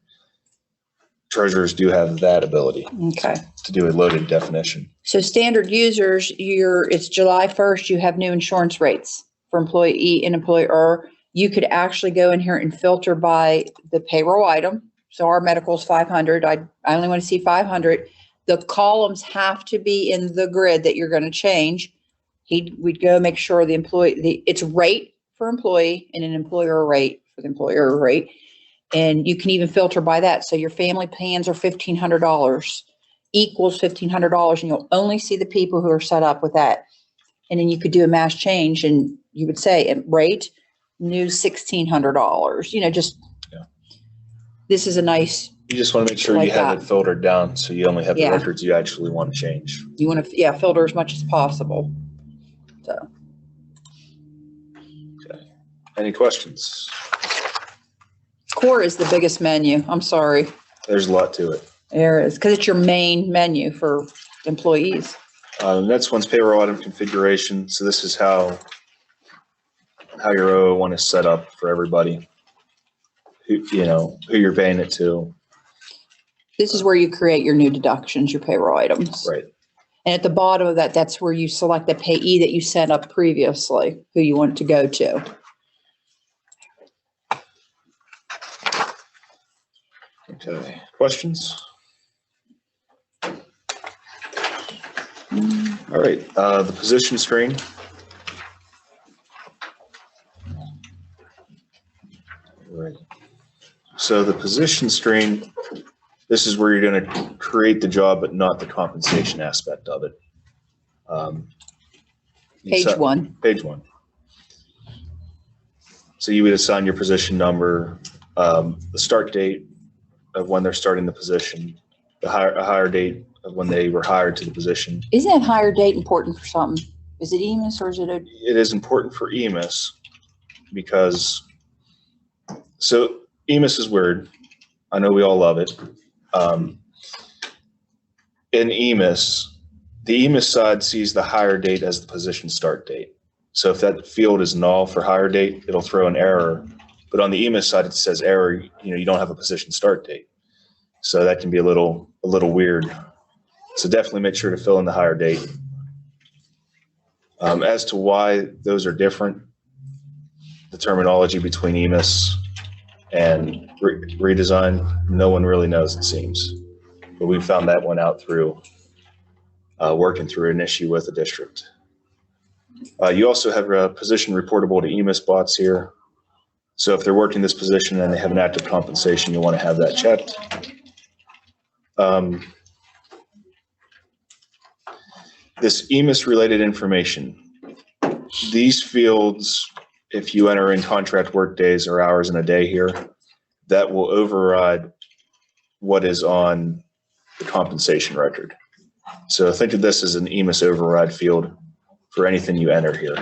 S4: Treasurers do have that ability
S1: Okay.
S4: to do a loaded definition.
S1: So standard users, it's July 1st, you have new insurance rates for employee and employer. You could actually go in here and filter by the payroll item. So our medical is 500. I only want to see 500. The columns have to be in the grid that you're going to change. We'd go make sure it's rate for employee and an employer rate for the employer rate. And you can even filter by that. So your family plans are $1,500 equals $1,500, and you'll only see the people who are set up with that. And then you could do a mass change, and you would say, at rate, new $1,600, just,
S4: Yeah.
S1: This is a nice,
S4: You just want to make sure
S1: Like
S4: you have
S1: that.
S4: it filtered down, so you only have the
S1: Yeah.
S4: records you actually want to change.
S1: you want to, filter as much as possible. So,
S4: Any questions?
S1: core is the biggest menu. I'm sorry.
S4: There's a lot to it.
S1: There is, because it's your main menu for employees.
S4: The next one's payroll item configuration. So this is how your O1 is set up for everybody. Who you're paying it to.
S1: This is where you create your new deductions, your payroll items.
S4: Right.
S1: And at the bottom of that, that's where you select the payee that you set up previously, who you want to go to.
S4: Okay. Questions? All right. The position screen. Right. So the position screen, this is where you're going to create the job, but not the compensation aspect of it.
S1: Page one.
S4: Page one. So you would assign your position number, the start date of when they're starting the position, a hire date of when they were hired to the position.
S1: Isn't that hire date important for something? Is it Emus or is it a?
S4: It is important for Emis because, so Emis is weird. I know we all love it. In Emis, the Emis side sees the hire date as the position start date. So if that field is null for hire date, it'll throw an error. But on the Emis side, it says error, you don't have a position start date. So that can be a little weird. So definitely make sure to fill in the hire date. As to why those are different, the terminology between Emis and redesign, no one really knows, it seems. But we found that one out through working through an issue with the district. You also have a position reportable to Emissbots here. So if they're working this position and they have an active compensation, you want to have that checked. This Emis related information, these fields, if you enter in contract work days or hours in a day here, that will override what is on the compensation record. So think of this as an Emis override field for anything you enter here.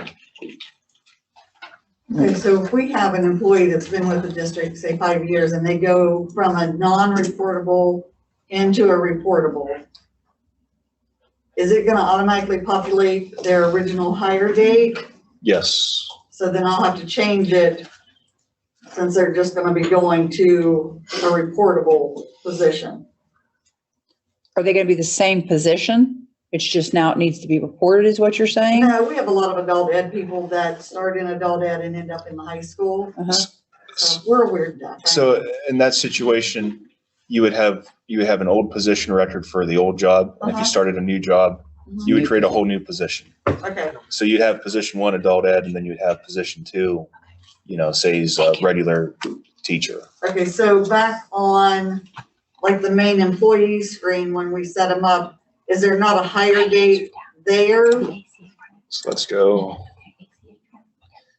S8: Okay, so if we have an employee that's been with the district, say 5 years, and they go from a non-reportable into a reportable, is it gonna automatically populate their original hire date?
S4: Yes.
S8: So then I'll have to change it since they're just gonna be going to a reportable position.
S1: Are they going to be the same position? It's just now it needs to be reported, is what you're saying?
S8: No, we have a lot of adult ed people that start in adult ed and end up in the high school.
S1: Uh-huh.
S8: So we're a weird duck.
S4: So in that situation, you would have an old position record for the old job. And if you started a new job, you would create a whole new position.
S8: Okay,
S4: So you'd have position 1 adult ed, and then you'd have position 2, say he's a regular teacher.
S8: okay, so back on like the main employee screen, when we set them up, is there not a hire date there?
S4: So let's go.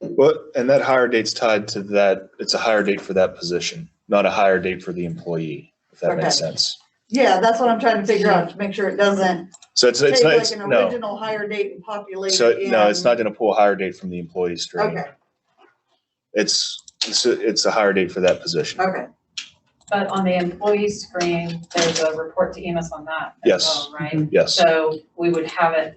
S4: Well, and that hire date's tied to that. It's a hire date for that position, not a hire date for the employee, if that makes sense.
S8: Yeah, that's what I'm trying to figure out, to make sure it doesn't
S4: So it's
S8: take
S4: not,
S8: like an
S4: no.
S8: original hire date and populate
S4: So
S8: it in.
S4: no, it's not going to pull a hire date from the employee stream.
S8: Okay,
S4: It's a hire date for that position.
S8: okay.
S7: But on the employee screen, there's a report to Emis on that as
S4: Yes.
S7: well, right?
S4: Yes.
S7: So we would have it,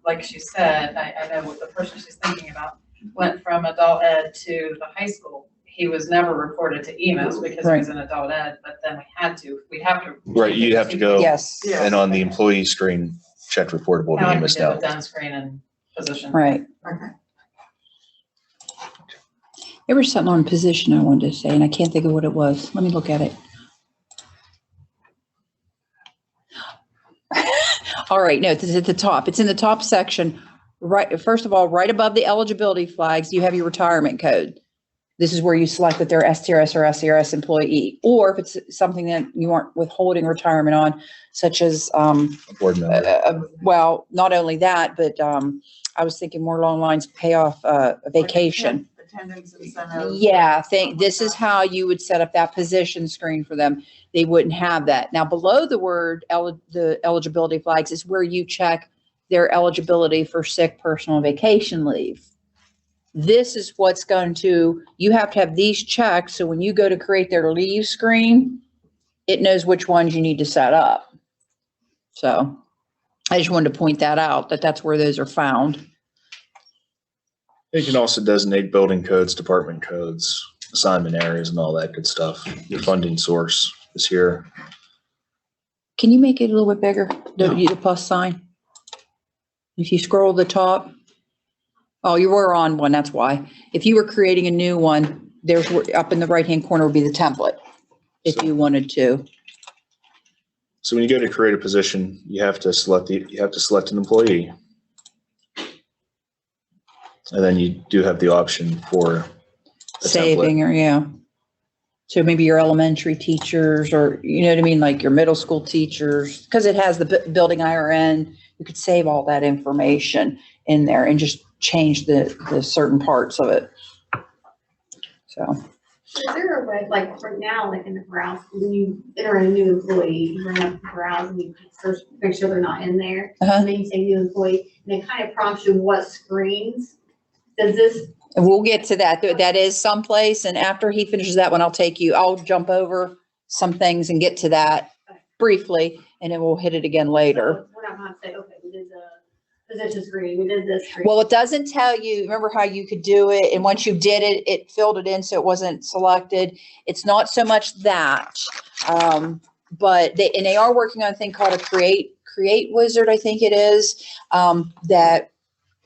S7: like she said, I know what the person she's thinking about went from adult ed to the high school. He was never reported to Emis because he was in adult ed, but then we'd have to.
S4: Right, you'd have to go.
S1: Yes.
S8: Yeah.
S4: And on the employee screen, check reportable to
S7: How we
S4: Emis
S7: did
S4: now.
S7: with done screen and position.
S1: Right.
S8: Okay.
S1: There was something on position I wanted to say, and I can't think of what it was. Let me look at it. All right, no, it's at the top. It's in the top section. Right, first of all, right above the eligibility flags, you have your retirement code. this is where you select that they're STRS or SCRS employee. Or if it's something that you aren't withholding retirement on, such as,
S4: A board member.
S1: well, not only that, but I was thinking more along the lines of pay off a vacation.
S8: Attendance incentive.
S1: Yeah, this is how you would set up that position screen for them. They wouldn't have that. Now, below the word, the eligibility flags is where you check their eligibility for sick, personal, and vacation leave. This is what's going to, you have to have these checked, so when you go to create their leave screen, it knows which ones you need to set up. So I just wanted to point that out, that that's where those are found.
S4: You can also designate building codes, department codes, assignment areas, and all that good stuff. Your funding source is here.
S1: Can you make it a little bit bigger,
S4: Yeah.
S1: the plus sign? If you scroll to the top. Oh, you were on one, that's why. If you were creating a new one, there's, up in the right-hand corner would be the template, if you wanted to.
S4: So when you go to create a position, you have to select an employee. And then you do have the option for a template.
S1: Saving, or yeah. So maybe your elementary teachers, or, you know what I mean, like your middle school teachers, because it has the building IRN, you could save all that information in there and just change the certain parts of it. So.
S6: Is there a way, like right now, like in the browse, when you enter a new employee, you bring up the browse and you search, make sure they're not in there. And then you say new employee, and it kind of prompts you what screens. Does this?
S1: And we'll get to that. That is someplace. And after he finishes that one, I'll jump over some things and get to that briefly, and then we'll hit it again later.
S6: We're not going to say, okay, we did the position screen, we did this screen.
S1: Well, it doesn't tell you, remember how you could do it, and once you did it, it filled it in so it wasn't selected. It's not so much that, but they are working on a thing called a create wizard, I think it is, that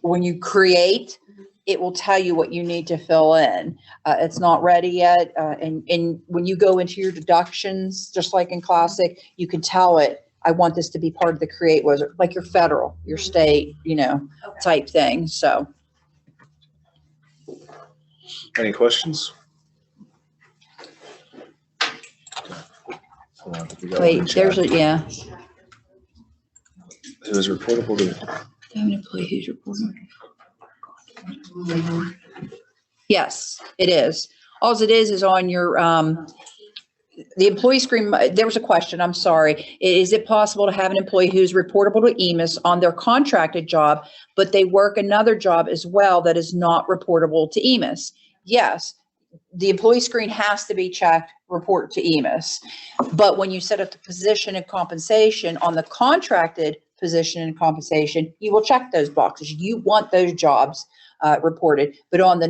S1: when you create, it will tell you what you need to fill in. It's not ready yet, and when you go into your deductions, just like in Classic, you can tell it, I want this to be part of the create wizard, like your federal, your state, type thing. So.
S4: Any questions? Hold on, we got one in
S1: Wait,
S4: chat.
S1: there's a, yeah.
S4: It was reportable to.
S1: Have an employee who's reporting. Yes, it is. All it is on your, the employee screen. There was a question, I'm sorry. Is it possible to have an employee who's reportable to Emis on their contracted job, but they work another job as well that is not reportable to Emis? Yes, the employee screen has to be checked, report to Emis. But when you set up the position and compensation on the contracted position and compensation, you will check those boxes. You want those jobs reported, but on the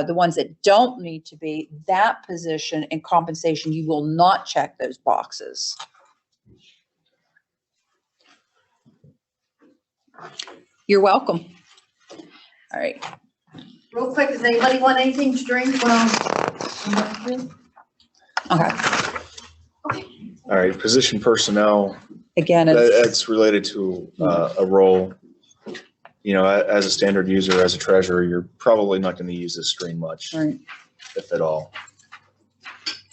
S1: the ones that don't need to be, that position and compensation, you will not check those boxes. You're welcome. All right.
S8: Real quick, does anybody want anything to drink?
S1: Okay.
S4: All right, position personnel,
S1: Again, it's,
S4: that's related to a role. As a standard user, as a treasurer, you're probably not going to use this screen much,
S1: right.
S4: if at all.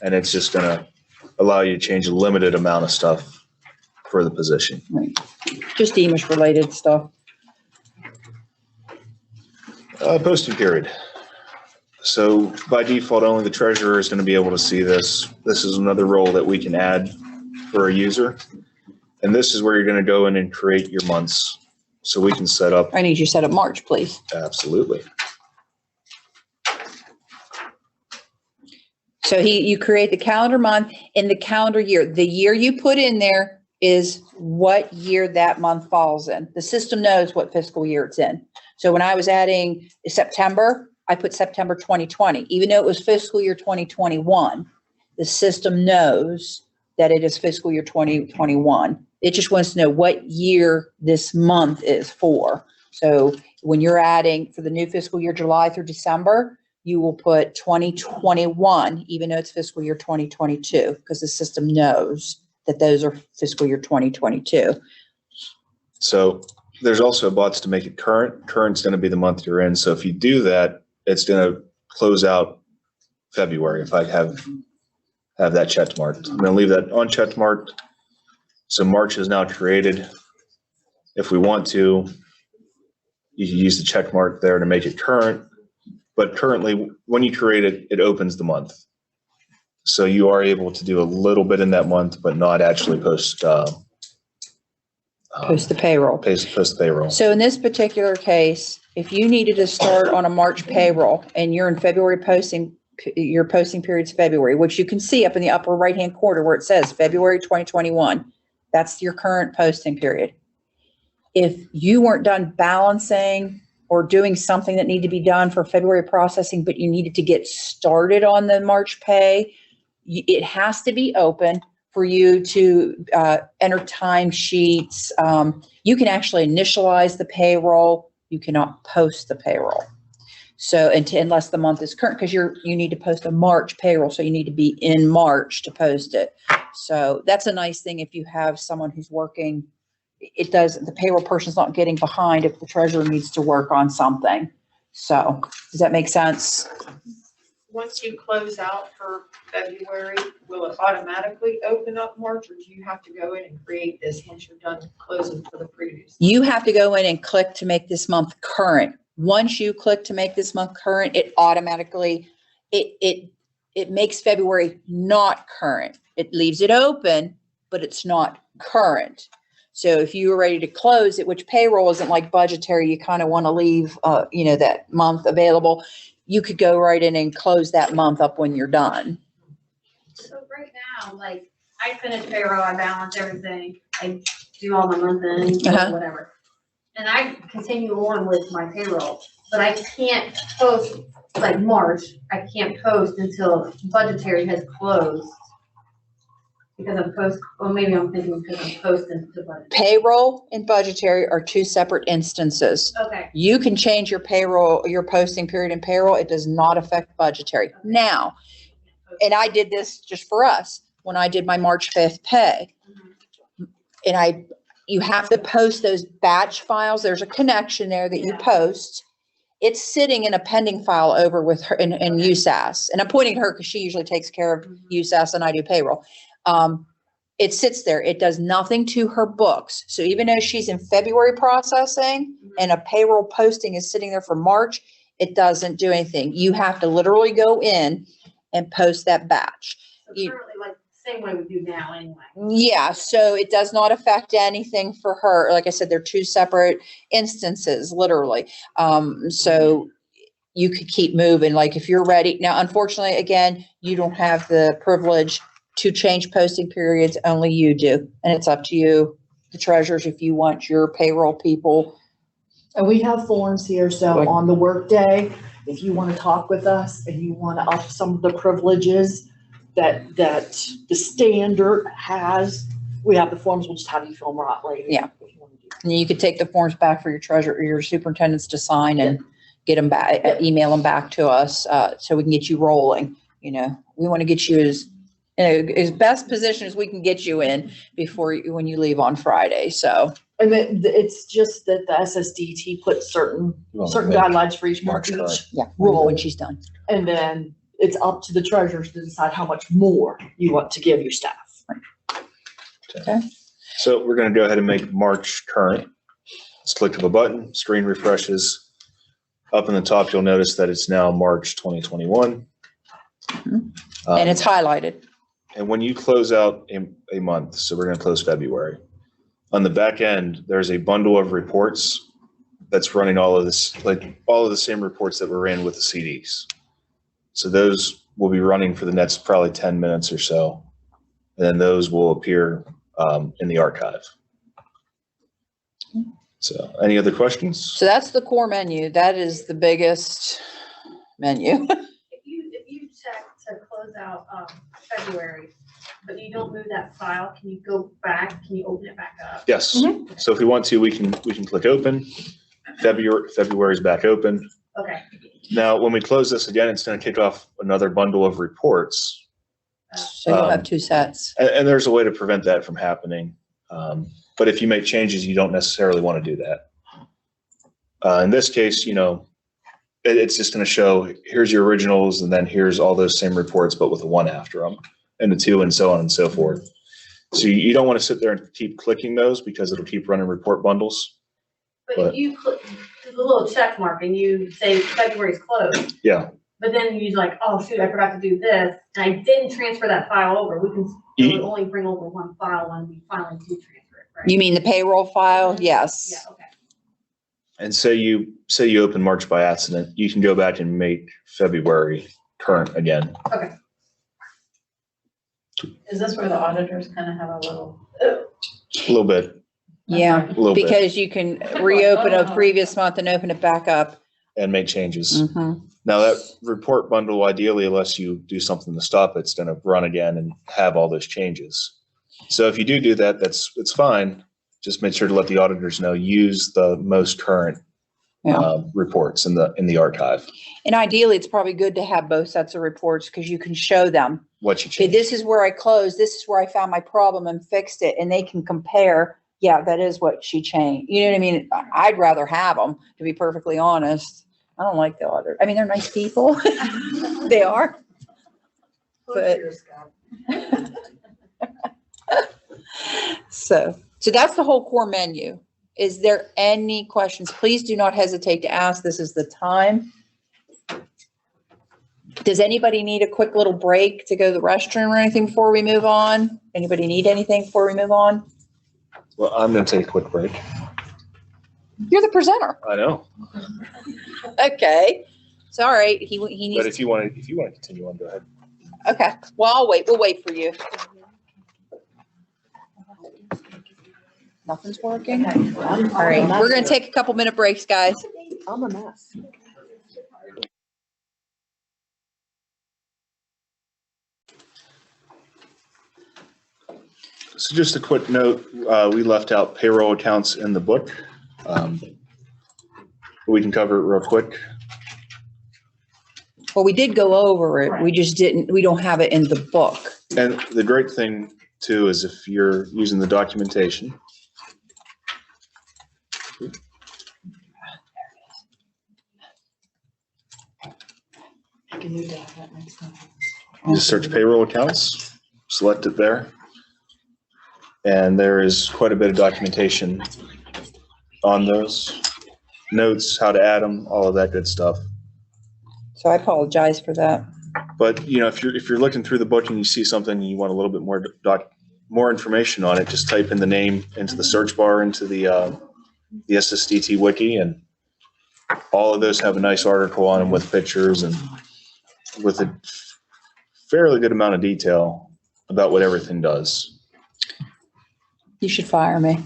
S4: And it's just going to allow you to change a limited amount of stuff for the position.
S1: Right. Just Emis related stuff.
S4: Posting period. So by default, only the treasurer is going to be able to see this. This is another role that we can add for a user. And this is where you're going to go in and create your months. So we can set up.
S1: I need you to set up March, please.
S4: Absolutely.
S1: So you create the calendar month in the calendar year. The year you put in there is what year that month falls in. The system knows what fiscal year it's in. So when I was adding September, I put September 2020, even though it was fiscal year 2021, the system knows that it is fiscal year 2021. It just wants to know what year this month is for. So when you're adding for the new fiscal year, July through December, you will put 2021, even though it's fiscal year 2022, because the system knows that those are fiscal year 2022.
S4: So there's also bots to make it current. Current's going to be the month you're in. So if you do that, it's going to close out February if I have that checked marked. I'm gonna leave that unchecked marked. So March is now created. If we want to, you can use the check mark there to make it current. But currently, when you create it, it opens the month. So you are able to do a little bit in that month, but not actually post
S1: Post the payroll.
S4: post the payroll.
S1: So in this particular case, if you needed to start on a March payroll and you're in February posting, your posting period's February, which you can see up in the upper right-hand corner where it says February 2021. That's your current posting period. If you weren't done balancing or doing something that needed to be done for February processing, but you needed to get started on the March pay, it has to be open for you to enter time sheets. You can actually initialize the payroll. You cannot post the payroll. So unless the month is current, because you need to post a March payroll, so you need to be in March to post it. So that's a nice thing if you have someone who's working. The payroll person's not getting behind if the treasurer needs to work on something. So does that make sense?
S5: Once you close out for February, will it automatically open up March, or do you have to go in and create this once you're done closing for the previous?
S1: You have to go in and click to make this month current. Once you click to make this month current, it automatically, it makes February not current. It leaves it open, but it's not current. So if you were ready to close it, which payroll isn't like budgetary, you kind of want to leave, that month available. You could go right in and close that month up when you're done.
S6: So right now, like, I finish payroll, I balance everything, I do all my month end, whatever. And I continue on with my payroll, but I can't post, like March, I can't post until budgetary has closed. Because maybe I'm thinking because I'm posting to budgetary.
S1: Payroll and budgetary are two separate instances.
S6: Okay.
S1: You can change your payroll, your posting period in payroll. It does not affect budgetary. Okay. Now, and I did this just for us when I did my March 5th pay. Mm-hmm. And you have to post those batch files. There's a connection there that you post. It's sitting in a pending file over with her in USAS. And I'm pointing at her because she usually takes care of USAS and I do payroll. It sits there. It does nothing to her books. So even though she's in February processing and a payroll posting is sitting there for March, it doesn't do anything. You have to literally go in and post that batch.
S6: So currently, like same way we do now anyway.
S1: Yeah, so it does not affect anything for her. Like I said, they're two separate instances, literally. So you could keep moving. Like if you're ready. Now, unfortunately, again, you don't have the privilege to change posting periods, only you do. And it's up to you, the treasurers, if you want your payroll people.
S2: And we have forms here, so on the work day, if you want to talk with us and you want to up some of the privileges that the standard has, we have the forms, we'll just have you fill them out later.
S1: Yeah. And you could take the forms back for your treasurer, your superintendents to sign and get them back, email them back to us, so we can get you rolling. We want to get you as best position as we can get you in when you leave on Friday. So.
S2: And it's just that the SSDT puts certain guidelines for each month.
S1: Rule when she's done.
S2: And then it's up to the treasurers to decide how much more you want to give your staff.
S1: Okay.
S4: So we're going to go ahead and make March current. Let's click of a button, screen refreshes. Up in the top, you'll notice that it's now March 2021.
S1: Mm-hmm. And it's highlighted.
S4: And when you close out a month, so we're going to close February, on the back end, there's a bundle of reports that's running all of this, like all of the same reports that were ran with the CDs. So those will be running for the next probably 10 minutes or so. And then those will appear in the archive. So any other questions?
S1: So that's the core menu. That is the biggest menu.
S6: If you check to close out February, but you don't move that file, can you go back? Can you open it back up?
S4: Yes. Mm-hmm. So if we want to, we can click open. February's back open.
S6: Okay.
S4: Now, when we close this again, it's going to kick off another bundle of reports.
S1: So you'll have two sets.
S4: And there's a way to prevent that from happening. But if you make changes, you don't necessarily want to do that. In this case, it's just gonna show, here's your originals, and then here's all those same reports, but with a 1 after them, and a 2, and so on and so forth. So you don't want to sit there and keep clicking those because it'll keep running report bundles.
S6: But if you click the little check mark and you say February's closed.
S4: Yeah.
S6: But then you're like, oh shoot, I forgot to do this, and I didn't transfer that file over, we can only bring over one file when we finally do transfer it, right?
S1: You mean the payroll file? Yes.
S6: Yeah, okay.
S4: And say you open March by accident, you can go back and make February current again.
S6: Okay.
S7: Is this where the auditors kind of have a little?
S4: A little bit.
S1: Yeah,
S4: A little bit.
S1: because you can reopen a previous month and open it back up.
S4: And make changes.
S1: Mhm.
S4: Now that report bundle, ideally, unless you do something to stop it, it's going to run again and have all those changes. So if you do that, it's fine. Just make sure to let the auditors know, use the most current reports in the archive.
S1: And ideally, it's probably good to have both sets of reports because you can show them,
S4: What you
S1: okay,
S4: change.
S1: this is where I closed, this is where I found my problem and fixed it, and they can compare, yeah, that is what she changed. You know what I mean? I'd rather have them, to be perfectly honest. I don't like the auditor. I mean, they're nice people. They are. But so that's the whole core menu. Is there any questions? Please do not hesitate to ask. This is the time. Does anybody need a quick little break to go to the restroom or anything before we move on? Anybody need anything before we move on?
S4: Well, I'm going to take a quick break.
S1: You're the presenter.
S4: I know.
S1: Okay. Sorry. He
S4: But
S1: needs,
S4: if you want to continue on, go ahead.
S1: okay. Well, I'll wait. We'll wait for you. Nothing's working? All right. We're going to take a couple minute breaks, guys.
S2: I'm a mess.
S4: So just a quick note, we left out payroll accounts in the book. We can cover it real quick.
S1: Well, we did go over it. We just we don't have it in the book.
S4: And the great thing too is if you're using the documentation, just search payroll accounts, select it there. And there is quite a bit of documentation on those notes, how to add them, all of that good stuff.
S1: So I apologize for that.
S4: But you know, if you're looking through the book and you see something and you want a little bit more information on it, just type in the name into the search bar into the SSDT wiki, and all of those have a nice article on them with pictures and with a fairly good amount of detail about what everything does.
S1: You should fire me.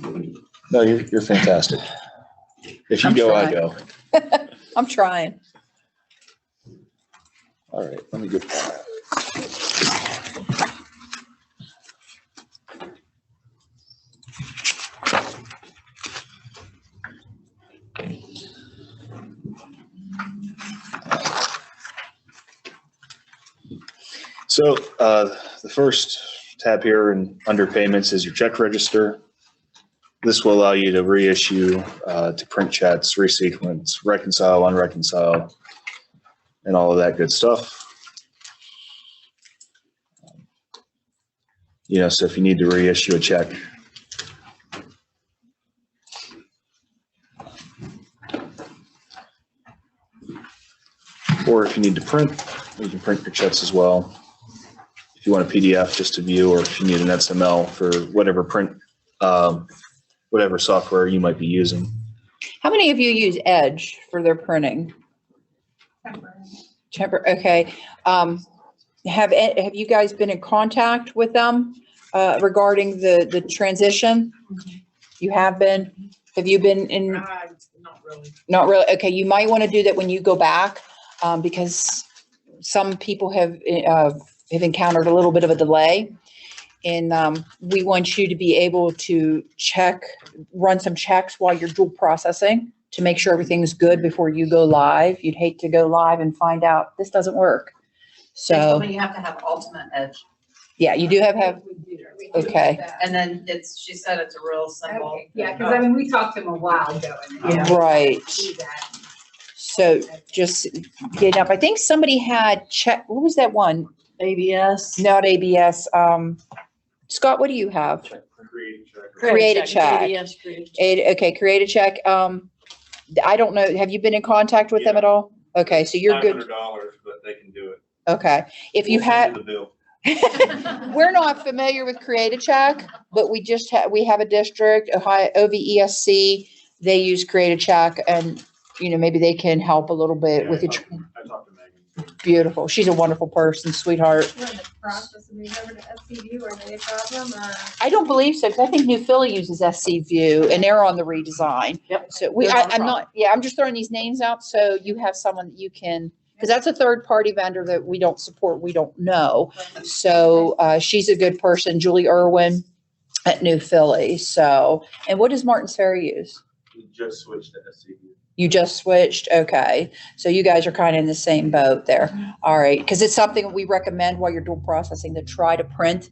S4: No, you're fantastic. If you
S1: I'm
S4: go, I
S1: trying.
S4: go.
S1: I'm trying.
S4: All right, let me get. So the first tab here and under payments is your check register. This will allow you to reissue, to print checks, resequence, reconcile, unreconcile, and all of that good stuff. You know, so if you need to reissue a check, or if you need to print, you can print your checks as well. If you want a PDF just to view, or if you need an XML for whatever print, whatever software you might be using.
S1: How many of you use Edge for their printing? Okay. Have you guys been in contact with them regarding the transition? You have been? Have you been in?
S5: Not really.
S1: Not really. Okay. You might want to do that when you go back because some people have encountered a little bit of a delay. And we want you to be able to run some checks while you're dual processing to make sure everything's good before you go live. You'd hate to go live and find out this doesn't work.
S7: They told
S1: So,
S7: me you have to have ultimate edge.
S1: yeah, you do have,
S6: We do
S1: okay.
S6: that.
S7: And then she said it's a real simple.
S9: Okay, yeah, because I mean, we talked to him a while ago and.
S7: Yeah.
S1: Right.
S9: Do that.
S1: So just getting up, I think somebody had check, what was that one?
S2: ABS.
S1: Not ABS. Scott, what do you have? Create a check.
S2: ABS, create a check.
S1: Okay, create a check. I don't know. Have you been in contact with them at all? Okay, so you're good.
S3: $500, but they can do it.
S1: Okay. If you
S3: We'll send
S1: have,
S3: the bill.
S1: we're not familiar with Create a Check, but we just have, we have a district, Ohio, OVESC, they use Create a Check, and, you know, maybe they can help a little bit
S3: Yeah,
S1: with
S3: I
S1: it.
S3: talked to Megan.
S1: Beautiful. She's a wonderful person, sweetheart.
S9: We're in the process of moving over to SCU, are they a problem, or?
S1: I don't believe so, because I think New Philly uses SC View, and they're on the redesign.
S2: Yep.
S1: So we,
S2: They're not a
S1: I'm not, yeah, I'm just throwing these names out, so you have someone that you can, because that's a third-party vendor that we don't support, we don't know. So, she's a good person, Julie Irwin at New Philly, so, and what does Martins Ferry use?
S3: We just switched to SCU.
S1: You just switched? Okay. So you guys are kind of in the same boat there. All right. Because it's something we recommend while you're dual processing to try to print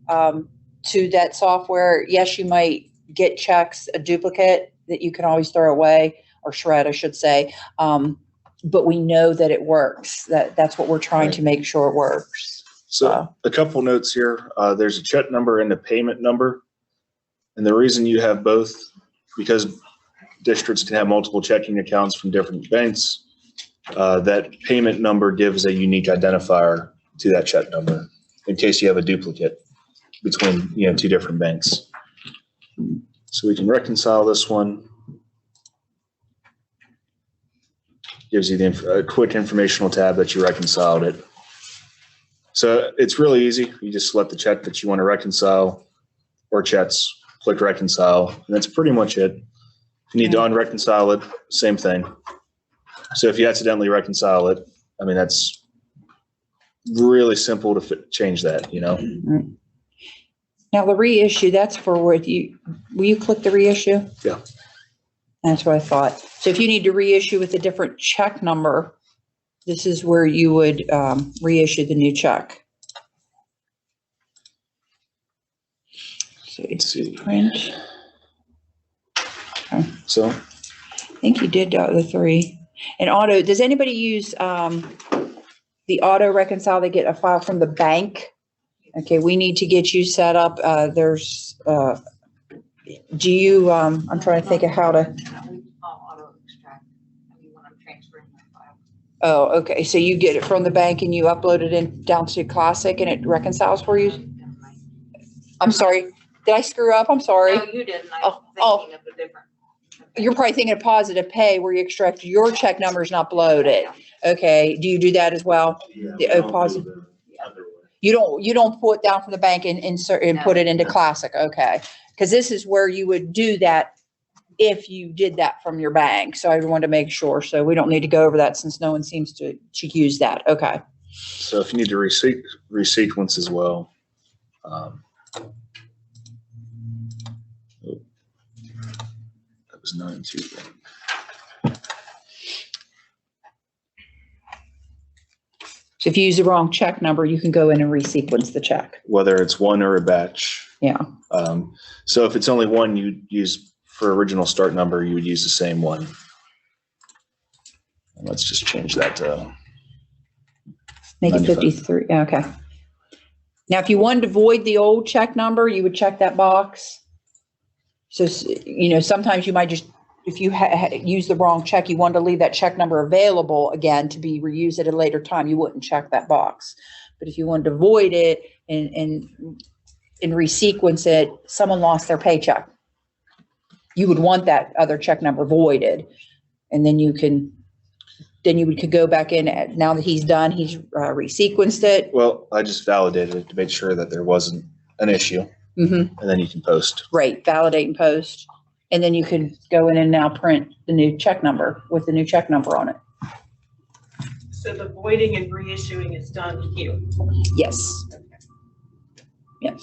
S1: to that software. Yes, you might get checks, a duplicate that you can always throw away or shred, I should say. But we know that it works. That's what we're trying to make sure it works.
S4: So a couple notes here. There's a check number and a payment number. And the reason you have both, because districts can have multiple checking accounts from different banks, that payment number gives a unique identifier to that check number in case you have a duplicate between, you know, two different banks. So we can reconcile this one. Gives you the quick informational tab that you reconciled it. So it's really easy. You just select the check that you want to reconcile or checks, click reconcile, and that's pretty much it. If you need to unreconcile it, same thing. So if you accidentally reconcile it, I mean, that's really simple to change that, you know?
S1: Now the reissue, that's for where you, will you click the reissue?
S4: Yeah.
S1: That's what I thought. So if you need to reissue with a different check number, this is where you would reissue the new check. So
S4: Let's see.
S1: print.
S4: So
S1: I think you did the three. And auto, does anybody use the auto reconcile? They get a file from the bank. Okay, we need to get you set up. There's, do you, I'm trying to think of how to.
S6: Auto extract, when I'm transferring my file.
S1: Oh, okay. So you get it from the bank and you upload it in down to Classic and it reconciles for you? I'm sorry. Did I screw up? I'm sorry.
S6: No, you didn't. I
S1: Oh,
S6: was thinking of a different.
S1: You're probably thinking of Positive Pay where you extract your check numbers and upload it. Okay. Do you do that as well? The Positive. You don't pull it down from the bank and insert and put it into Classic. Okay. Because this is where you would do that if you did that from your bank. So I wanted to make sure. So we don't need to go over that since no one seems to use that. Okay.
S4: So if you need to resequence as well. That was 921.
S1: So if you use the wrong check number, you can go in and resequence the check.
S4: Whether it's one or a batch.
S1: Yeah.
S4: So if it's only one, you'd use for original start number, you would use the same one. And let's just change that to
S1: Make it
S4: 95.
S1: 53. Okay. Now, if you wanted to void the old check number, you would check that box. So, you know, sometimes you might just, if you use the wrong check, you want to leave that check number available again to be reused at a later time, you wouldn't check that box. But if you wanted to void it and resequence it, someone lost their paycheck. You would want that other check number voided. And then you could go back in now that he's done, he's resequenced it.
S4: Well, I just validated it to make sure that there wasn't an issue.
S1: Mm-hmm.
S4: And then you can post.
S1: Right, validate and post. And then you could go in and now print the new check number with the new check number on it.
S5: So the voiding and reissuing is done here.
S1: Yes. Yes.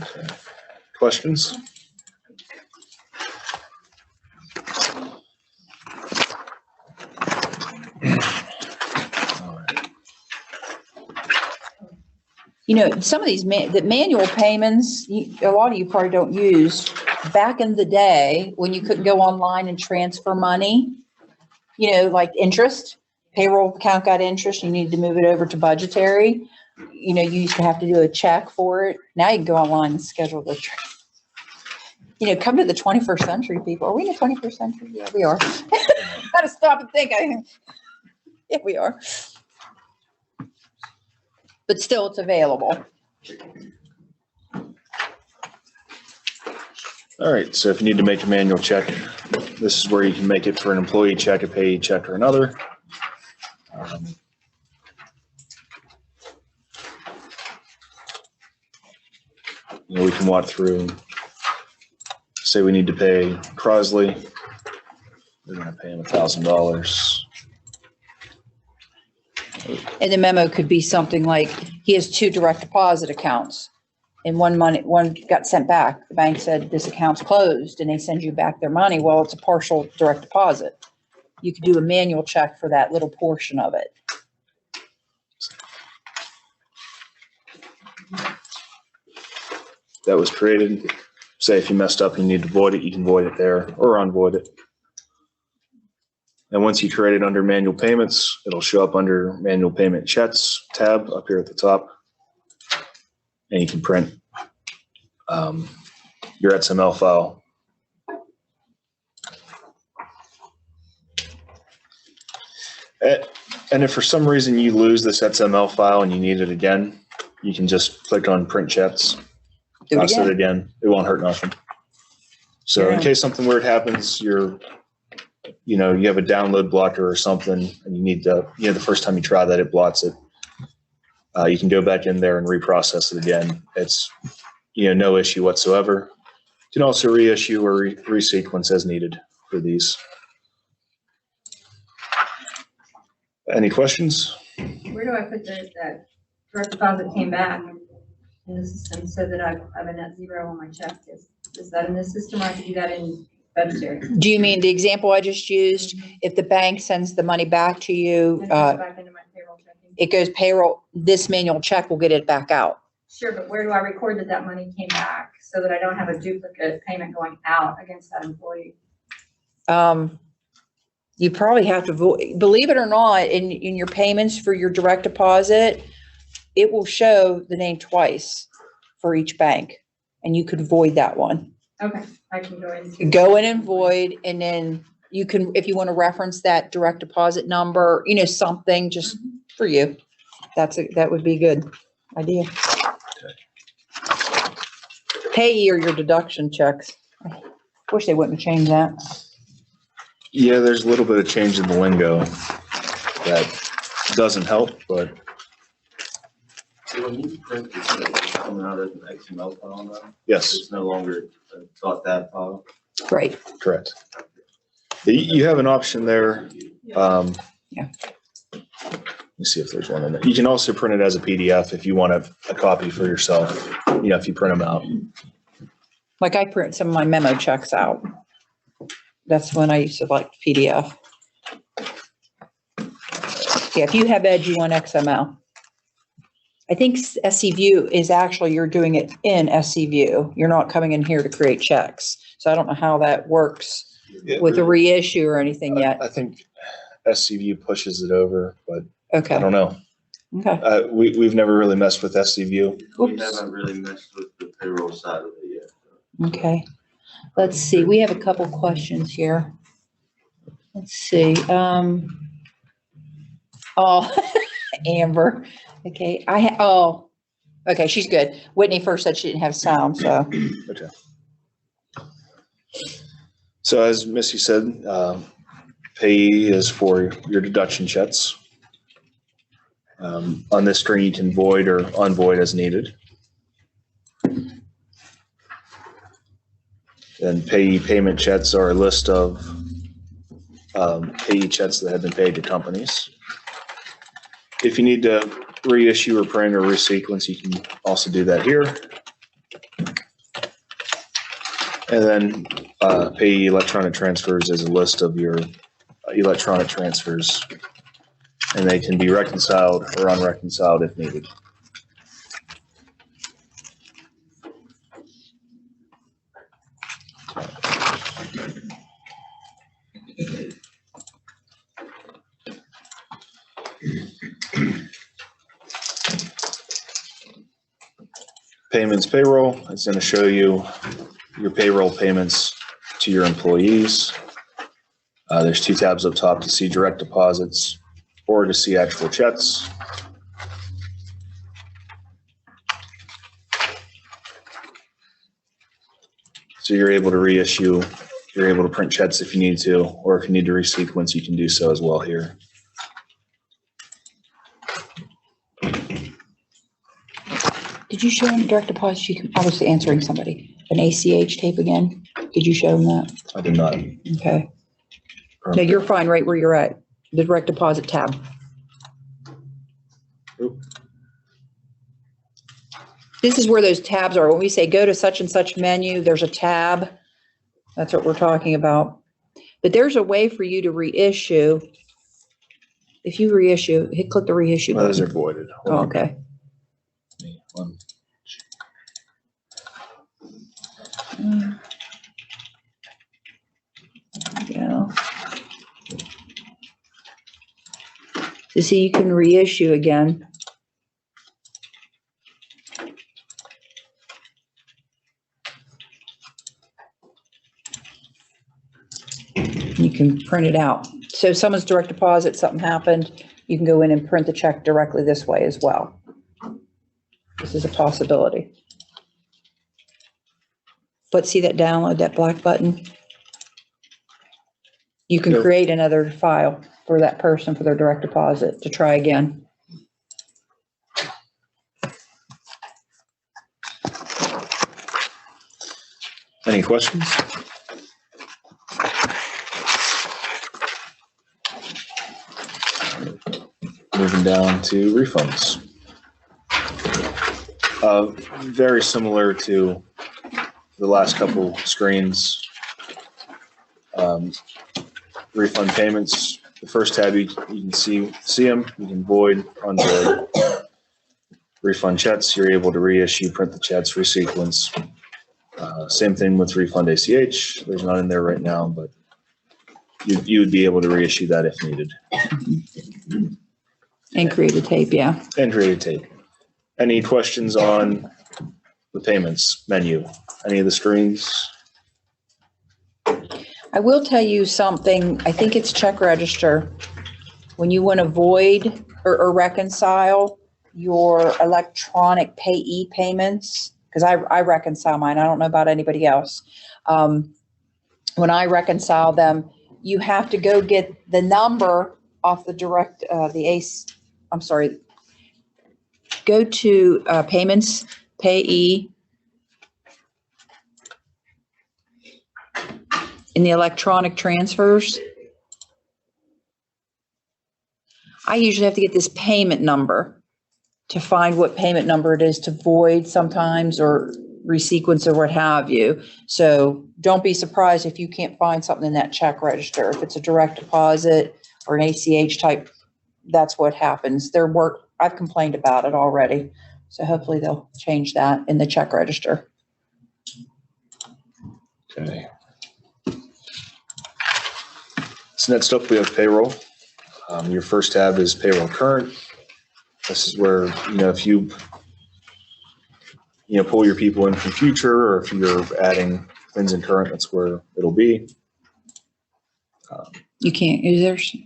S4: Okay. Questions?
S1: You know, some of these the manual payments, a lot of you probably don't use. back in the day, when you couldn't go online and transfer money, you know, like interest, payroll account got interest, you needed to move it over to budgetary. You know, you used to have to do a check for it. Now you can go online and schedule the you know, come to the 21st century, people. Are we in the 21st century? Yeah, we are. Gotta stop and think. Yeah, we are. But still, it's available.
S4: All right, so if you need to make a manual check, this is where you can make it for an employee check, a payee check, or another. You know, we can walk through, say we need to pay Crosley, we're gonna pay him $1,000.
S1: And the memo could be something like, he has 2 direct deposit accounts. And one got sent back. The bank said, this account's closed, and they send you back their money. Well, it's a partial direct deposit. You could do a manual check for that little portion of it.
S4: That was created. Say if you messed up and you need to void it, you can void it there or unvoid it. And once you create it under manual payments, it'll show up under manual payment checks tab up here at the top. And you can print your XML file. And if for some reason you lose this XML file and you need it again, you can just click on print checks. Toss it again. It won't hurt nothing. So in case something weird happens, you have a download blocker or something, and you need to, the first time you try that, it blots it. You can go back in there and reprocess it again. It's, no issue whatsoever. You can also reissue or resequence as needed for these. Any questions?
S9: Where do I put that direct deposit came back in the system so that I have a net zero on my check? Is that in this system, or I can do that in budgetary?
S1: Do you mean the example I just used? If the bank sends the money back to you,
S9: And goes back into my payroll checking?
S1: it goes payroll, this manual check will get it back out.
S9: Sure, but where do I record that money came back so that I don't have a duplicate payment going out against that employee?
S1: You probably have to, believe it or not, in your payments for your direct deposit, it will show the name twice for each bank, and you could void that one.
S9: Okay, I can go in.
S1: Go in and void, and then you can, if you want to reference that direct deposit number, something just for you. That would be a good idea. Payee or your deduction checks. I wish they wouldn't have changed that.
S4: Yeah, there's a little bit of change in the lingo that doesn't help, but.
S10: So when you print this, it's coming out as an XML file now?
S4: Yes.
S10: It's no longer a .dat file?
S1: Right.
S4: Correct. You have an option there.
S1: Yeah.
S4: Let me see if there's one in there. You can also print it as a PDF if you want a copy for yourself, if you print them out.
S1: Like I print some of my memo checks out. That's when I used to like PDF. Yeah, if you have Edge, you want XML. I think SC View is actually, you're doing it in SC View. You're not coming in here to create checks. So I don't know how that works with a reissue or anything yet.
S4: I think SC View pushes it over, but
S1: Okay.
S4: I don't know.
S1: Okay.
S4: We've never really messed with SC View.
S10: We haven't really messed with the payroll side of it yet.
S1: Okay. Let's see. We have a couple questions here. Let's see. Amber. Okay. Okay. She's good. Whitney first said she didn't have sound, so.
S4: Okay. So as Missy said, Payee is for your deduction checks. On this screen, you can void or unvoid as needed. And Payee payment checks are a list of Payee checks that have been paid to companies. If you need to reissue or print or resequence, you can also do that here. And then Payee electronic transfers is a list of your electronic transfers, and they can be reconciled or unreconciled if needed. Payments payroll, it's going to show you your payroll payments to your employees. There's 2 tabs up top to see direct deposits or to see actual checks. So you're able to reissue, you're able to print checks if you need to, or if you need to resequence, you can do so as well here.
S1: Did you show them direct deposit? I was answering somebody. An ACH tape again? Did you show them that?
S4: I did not.
S1: Okay. No, you're fine right where you're at. The direct deposit tab.
S4: Oop.
S1: This is where those tabs are. When we say go to such and such menu, there's a tab. That's what we're talking about. But there's a way for you to reissue. If you reissue, click the reissue
S4: Well, those are
S1: button.
S4: voided.
S1: Oh, okay. Yeah. You see, you can reissue again. You can print it out. So if someone's direct deposit, something happened, you can go in and print the check directly this way as well. This is a possibility. But see that download, that black button? You can
S4: Yep.
S1: create another file for that person for their direct deposit to try again.
S4: Any questions? Moving down to refunds. Very similar to the last couple screens. Refund payments, the first tab, you can see them, you can void, unvoid. Refund checks, you're able to reissue, print the checks, resequence. Same thing with refund ACH. There's none in there right now, but you would be able to reissue that if needed.
S1: And create a tape, yeah.
S4: And create a tape. Any questions on the payments menu? Any of the screens?
S1: I will tell you something, I think it's check register. When you want to void or reconcile your electronic payee payments, because I reconcile mine, I don't know about anybody else. When I reconcile them, you have to go get the number off the direct, go to payments, payee, in the electronic transfers. I usually have to get this payment number to find what payment number it is to void sometimes or resequence or what have you. So don't be surprised if you can't find something in that check register. If it's a direct deposit or an ACH type, that's what happens. I've complained about it already. So hopefully they'll change that in the check register.
S4: Okay. So next up, we have payroll. Your first tab is payroll current. This is where, if you pull your people in from future, or if you're adding things in current, that's where it'll be.
S1: You can't use theirs?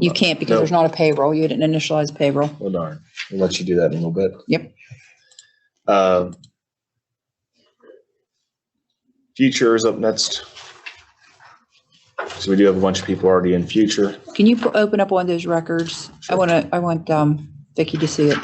S1: You can't because there's not a payroll. You didn't initialize payroll.
S4: Well, darn. We'll let you do that in a little bit.
S1: Yep.
S4: Future is up next. So we do have a bunch of people already in future.
S1: Can you open up one of those records?
S4: Sure.
S1: I want Vicki to see it.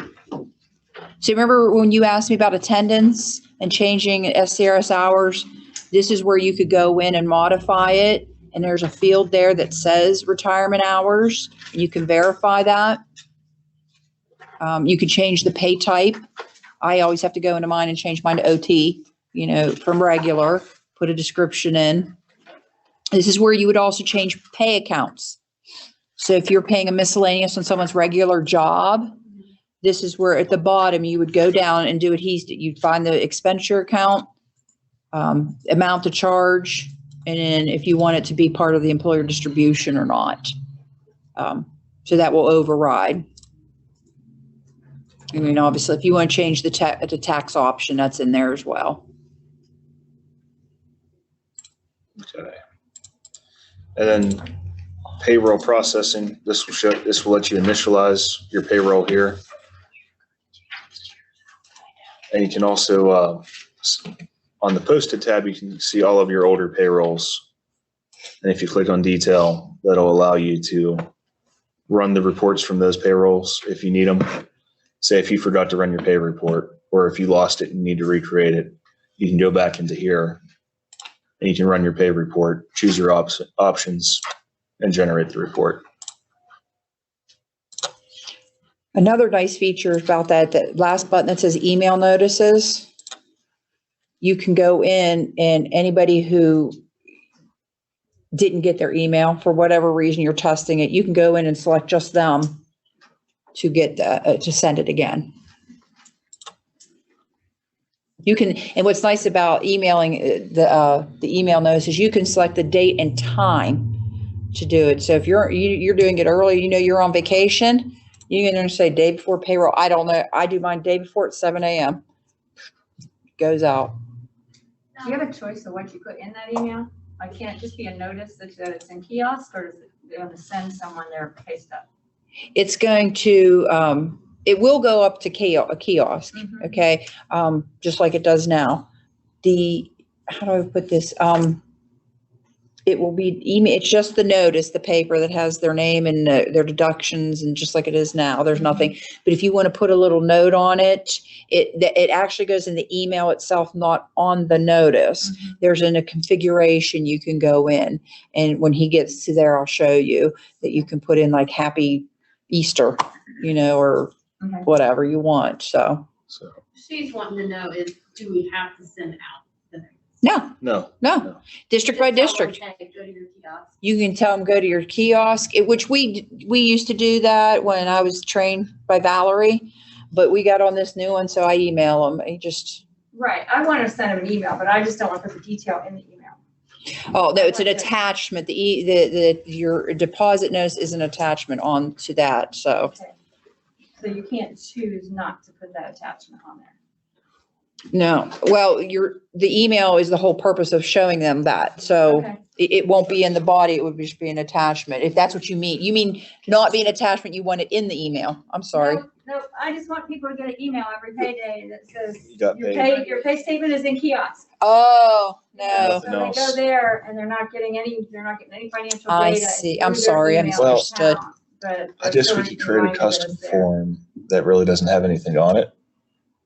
S1: So remember when you asked me about attendance and changing SCRS hours? This is where you could go in and modify it. And there's a field there that says retirement hours. And you can verify that. You could change the pay type. I always have to go into mine and change mine to OT, from regular, put a description in. This is where you would also change pay accounts. So if you're paying a miscellaneous on someone's regular job, this is where at the bottom you would go down and do what you'd find the expenditure account, amount to charge, and then if you want it to be part of the employer distribution or not. So that will override. I mean, obviously, if you want to change the tax option, that's in there as well.
S4: Okay. And then payroll processing, this will let you initialize your payroll here. And you can also, on the posted tab, you can see all of your older payrolls. And if you click on detail, that'll allow you to run the reports from those payrolls if you need them. Say if you forgot to run your pay report, or if you lost it and need to recreate it, you can go back into here and you can run your pay report, choose your options, and generate the report.
S1: Another nice feature about that last button that says email notices, you can go in and anybody who didn't get their email for whatever reason you're testing it, you can go in and select just them to get to send it again. You can, and what's nice about emailing the email notice is you can select the date and time to do it. So if you're doing it early, you know you're on vacation, you can say day before payroll. I don't know. I do mine day before at 7 a.m. Goes out.
S9: Do you have a choice of what you put in that email? Like, can't it just be a notice that it's in kiosk, or is it going to send someone their pay stub?
S1: It's going to, it will go up to a kiosk, okay? Just like it does now. How do I put this? It will be email. It's just the notice, the paper that has their name and their deductions, and just like it is now, there's nothing. But if you want to put a little note on it, it actually goes in the email itself, not on the notice. There's in a configuration you can go in, and when he gets to there, I'll show you that you can put in like Happy Easter, you know, or whatever you want. So
S6: She's wanting to know is, do we have to send out the notice?
S1: No. District by district.
S6: Go to your kiosk.
S1: You can tell them go to your kiosk, which we used to do that when I was trained by Valerie, but we got on this new one, so I email them.
S9: Right. I want to send them an email, but I just don't want to put the detail in the email.
S1: Oh, no, it's an attachment. Your deposit notice is an attachment on to that, so.
S9: Okay. So you can't choose not to put that attachment on there.
S1: No, well, the email is the whole purpose of showing them that, so it won't be in the body, it would just be an attachment, if that's what you mean. You mean not be an attachment, you want it in the email. I'm sorry.
S9: No, I just want people to get an email every payday that says
S4: Your
S9: pay statement is in kiosk.
S1: Oh, no.
S9: So they go there and they're not getting any financial data.
S1: I see. I'm sorry, I misunderstood.
S9: But
S4: I guess we could create a custom form that really doesn't have anything on it.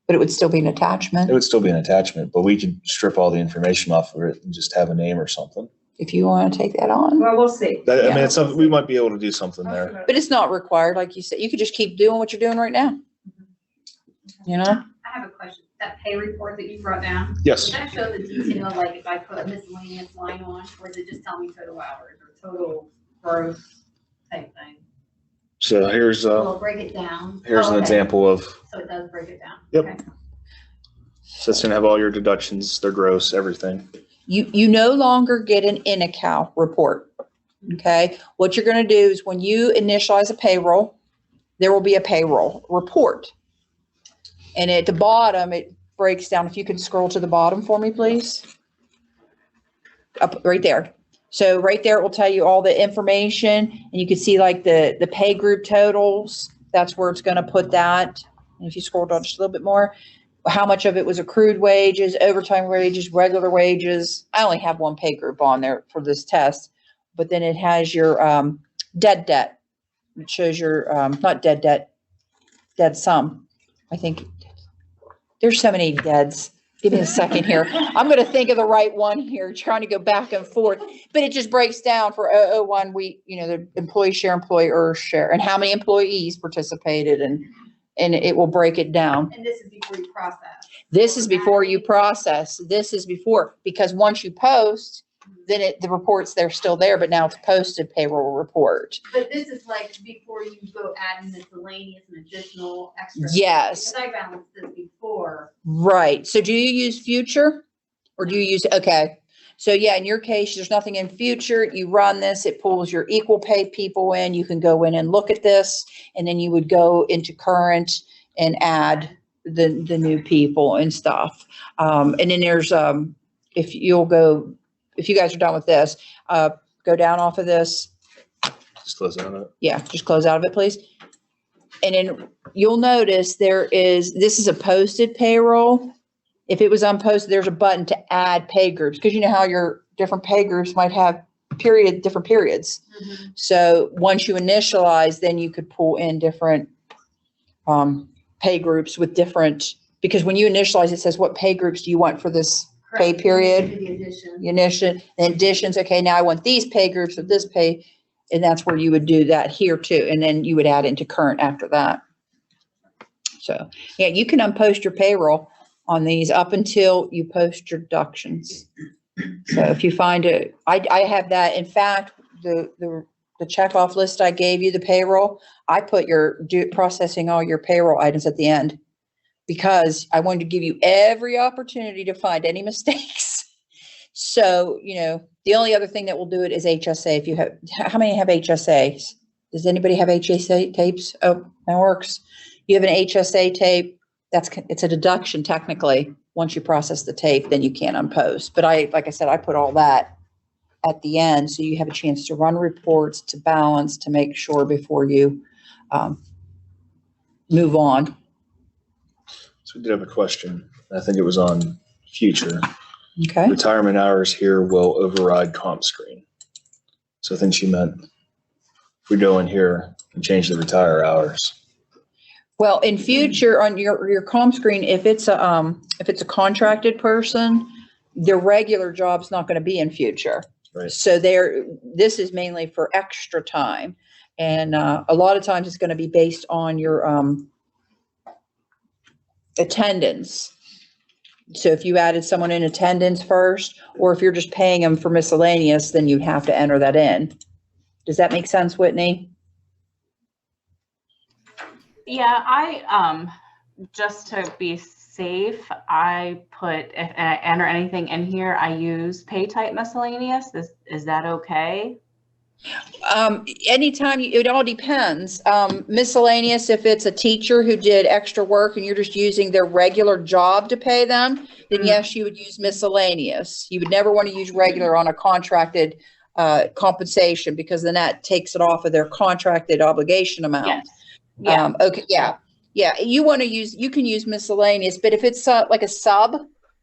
S1: But it would still be an attachment.
S4: It would still be an attachment, but we could strip all the information off of it and just have a name or something.
S1: If you want to take that on.
S9: Well, we'll see.
S4: I mean, it's something, we might be able to do something there.
S1: But it's not required, like you said. You could just keep doing what you're doing right now. You know?
S6: I have a question. That pay report that you brought down.
S4: Yes.
S6: Does that show the detail, like if I put a miscellaneous line on, or does it just tell me total hours or total gross type thing?
S4: So here's
S6: Will it break it down?
S4: here's an example of,
S6: So it does break it down?
S4: Yep.
S6: Okay.
S4: so it's gonna have all your deductions, their gross, everything.
S1: You no longer get an in-account report, okay? What you're gonna do is when you initialize a payroll, there will be a payroll report. And at the bottom, it breaks down. If you could scroll to the bottom for me, please. Up right there. So right there, it will tell you all the information, and you can see like the pay group totals. That's where it's gonna put that. And if you scroll down just a little bit more, how much of it was accrued wages, overtime wages, regular wages. I only have one pay group on there for this test, but then it has your dead debt. It shows your, not dead debt, dead sum. I think there's so many deads. Give me a second here. I'm going to think of the right one here, trying to go back and forth, but it just breaks down for 001 week, you know, the employee share, employer share, and how many employees participated, and it will break it down.
S6: And this is before you process.
S1: This is before you process. This is before, because once you post, then the report's they're still there, but now it's posted payroll report.
S6: But this is like before you go adding miscellaneous and additional extra.
S1: Yes.
S6: Because I balanced this before.
S1: Right. So do you use future, or do you use, okay. So yeah, in your case, there's nothing in future. You run this, it pulls your equal pay people in. You can go in and look at this, and then you would go into current and add the new people and stuff. And then there's, if you guys are done with this, go down off of this.
S4: Just close out of it.
S1: Yeah, just close out of it, please. And then you'll notice this is a posted payroll. If it was unposted, there's a button to add pay groups, because you know how your different pay groups might have different periods.
S6: Mm-hmm.
S1: So once you initialize, then you could pull in different pay groups with different, because when you initialize, it says what pay groups do you want for this pay period?
S6: The addition.
S1: The additions, okay, now I want these pay groups with this pay, and that's where you would do that here too, and then you would add into current after that. So, yeah, you can unpost your payroll on these up until you post your deductions. So if you find it, I have that. In fact, the checkoff list I gave you, the payroll, I put processing all your payroll items at the end, because I wanted to give you every opportunity to find any mistakes. So, the only other thing that will do it is HSA. If you have, how many have HSAs? Does anybody have HSA tapes? Oh, that works. You have an HSA tape. It's a deduction technically. Once you process the tape, then you can't unpost. But like I said, I put all that at the end, so you have a chance to run reports, to balance, to make sure before you move on.
S4: So we did have a question. I think it was on future.
S1: Okay.
S4: Retirement hours here will override comp screen. So I think she meant if we go in here and change the retire hours.
S1: Well, in future on your comp screen, if it's a contracted person, their regular job's not going to be in future.
S4: Right.
S1: So this is mainly for extra time, and a lot of times it's going to be based on your attendance. So if you added someone in attendance first, or if you're just paying them for miscellaneous, then you'd have to enter that in. Does that make sense, Whitney?
S11: Yeah, I just to be safe, I put, if I enter anything in here, I use pay type miscellaneous. Is that okay?
S1: Anytime it all depends. Miscellaneous, if it's a teacher who did extra work and you're just using their regular job to pay them, then yes, you would use miscellaneous. You would never want to use regular on a contracted compensation, because then that takes it off of their contracted obligation amount.
S11: Yes. Yeah.
S1: Okay. Yeah. Yeah. You can use miscellaneous, but if it's like a sub,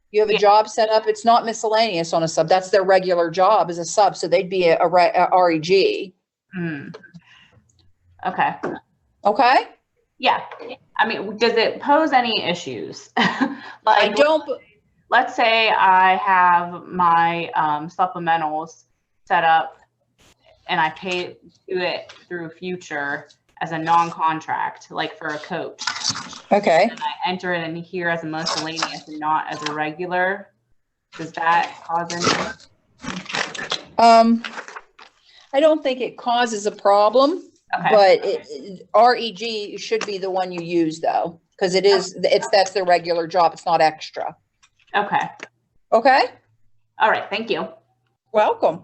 S1: you have a job set up, it's not miscellaneous on a sub. That's their regular job as a sub. So they'd be a REG.
S11: Okay.
S1: Okay.
S11: Yeah. I mean, does it pose any issues?
S1: I don't.
S11: Let's say I have my supplementals set up and I do it through future as a non-contract, like for a coach.
S1: Okay.
S11: And I enter it in here as a miscellaneous and not as a regular. Does that cause any?
S1: I don't think it causes a problem,
S11: okay.
S1: But REG should be the one you use though, because that's their regular job. It's not extra.
S11: Okay.
S1: Okay.
S11: All right. Thank you.
S1: Welcome.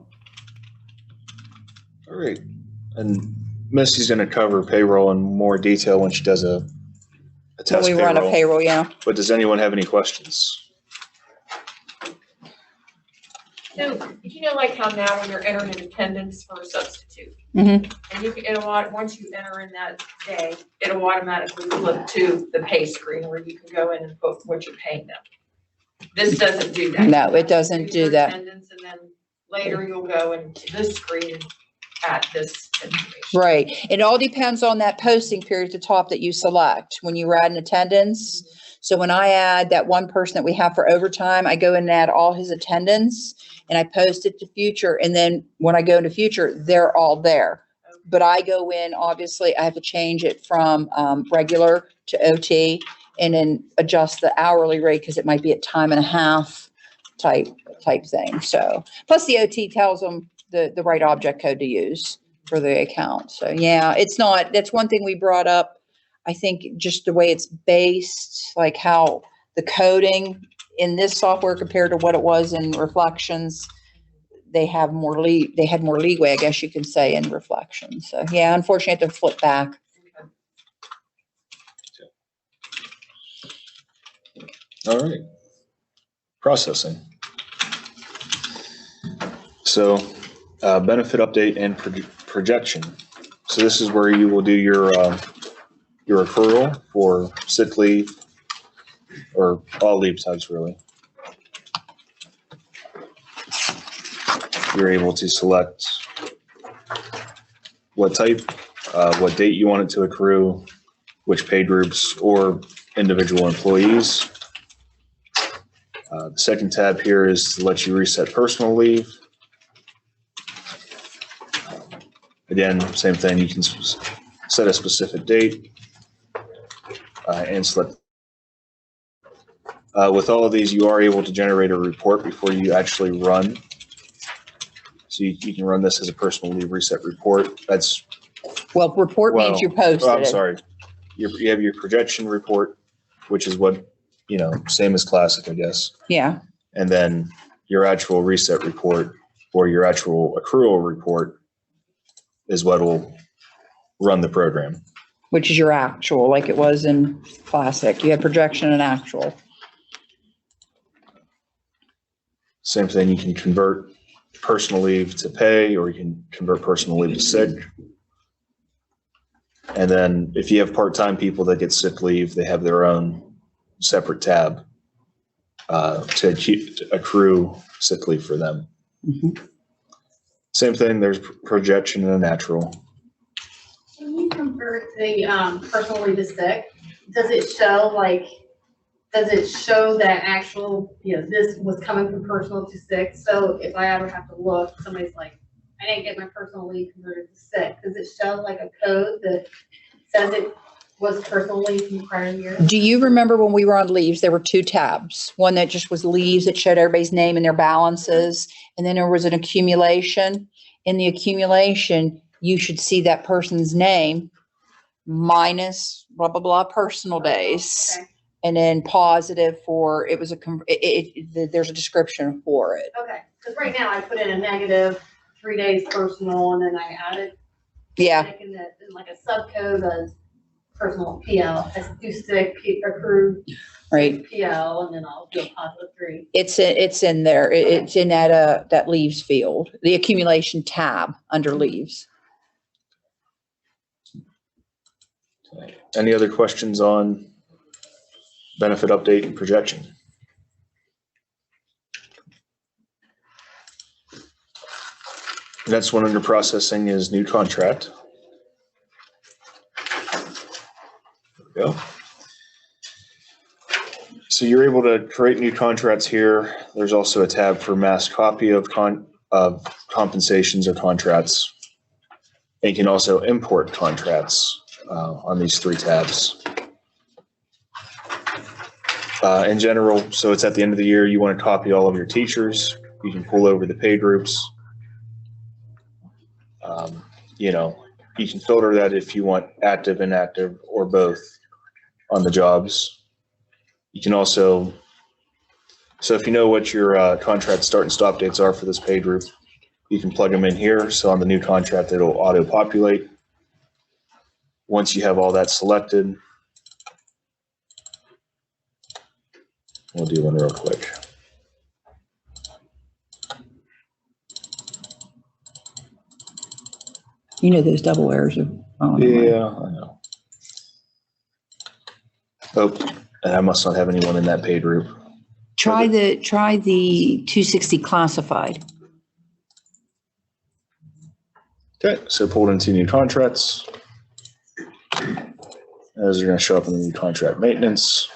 S4: All right. And Missy's going to cover payroll in more detail when she does a test
S1: When we run a payroll, yeah.
S4: But does anyone have any questions?
S5: So, like how now when you're entering in attendance for a substitute,
S1: Mm-hmm.
S5: and once you enter in that day, it'll automatically flip to the pay screen where you can go in and put what you're paying them. This doesn't do that.
S1: No, it doesn't do that.
S5: Attendance, and then later you'll go into this screen and add this information.
S1: Right. It all depends on that posting period at the top that you select when you add an attendance. So when I add that one person that we have for overtime, I go in and add all his attendance and I post it to future. And then when I go into future, they're all there. But I go in, obviously, I have to change it from regular to OT and then adjust the hourly rate because it might be a time and a half type thing. So plus the OT tells them the right object code to use for the account. So yeah, that's one thing we brought up. I think just the way it's based, like how the coding in this software compared to what it was in Reflections, they had more leeway, I guess you can say, in Reflections. So yeah, unfortunately I have to flip back.
S4: All right. Processing. So benefit update and projection. So this is where you will do your accrual for sick leave or all leave types really. You're able to select what type, what date you want it to accrue, which pay groups or individual employees. The second tab here is to let you reset personal leave. Again, same thing, you can set a specific date and select. With all of these, you are able to generate a report before you actually run. So you can run this as a personal leave reset report. That's
S1: Well, report means you posted
S4: I'm
S1: it.
S4: sorry. You have your projection report, which is what, same as classic, I guess.
S1: Yeah,
S4: And then your actual reset report or your actual accrual report is what will run the program.
S1: which is your actual, like it was in classic. You had projection and actual.
S4: Same thing, you can convert personal leave to pay, or you can convert personal leave to sick. And then if you have part-time people that get sick leave, they have their own separate tab to accrue sick leave for them.
S1: Mm-hmm.
S4: Same thing, there's projection and a natural.
S6: When you convert the personal leave to sick, does it show that actual, this was coming from personal to sick? So if I ever have to look, somebody's like, I didn't get my personal leave converted to sick. Does it show like a code that says it was personal leave from prior year?
S1: Do you remember when we were on leaves, there were two tabs? One that just was leaves that showed everybody's name and their balances. And then there was an accumulation. In the accumulation, you should see that person's name minus blah, blah, blah, personal days.
S6: Okay.
S1: And then positive for, it was there's a description for it.
S6: Okay, because right now I put in a negative 3 days personal, and then I added.
S1: Yeah.
S6: Like in like a subcode as personal PL, as do sick, accrued.
S1: Right.
S6: PL, and then I'll do a positive 3.
S1: It's in there. It's in that leaves field, the accumulation tab under leaves.
S4: Any other questions on benefit update and projection? Next one under processing is new contract. There we go. So you're able to create new contracts here. There's also a tab for mass copy of compensations or contracts. And you can also import contracts on these 3 tabs. In general, so it's at the end of the year, you want to copy all of your teachers. You can pull over the pay groups. You can filter that if you want active, inactive, or both on the jobs. You can also, so if you know what your contract start and stop dates are for this pay group, you can plug them in here. So on the new contract, it'll auto-populate. Once you have all that selected, we'll do one real quick.
S1: You know those double errors are.
S4: Yeah, I know. Oh, and I must not have anyone in that pay group.
S1: Try the 260 classified.
S4: Okay, so pulled into new contracts. Those are going to show up in the new contract maintenance.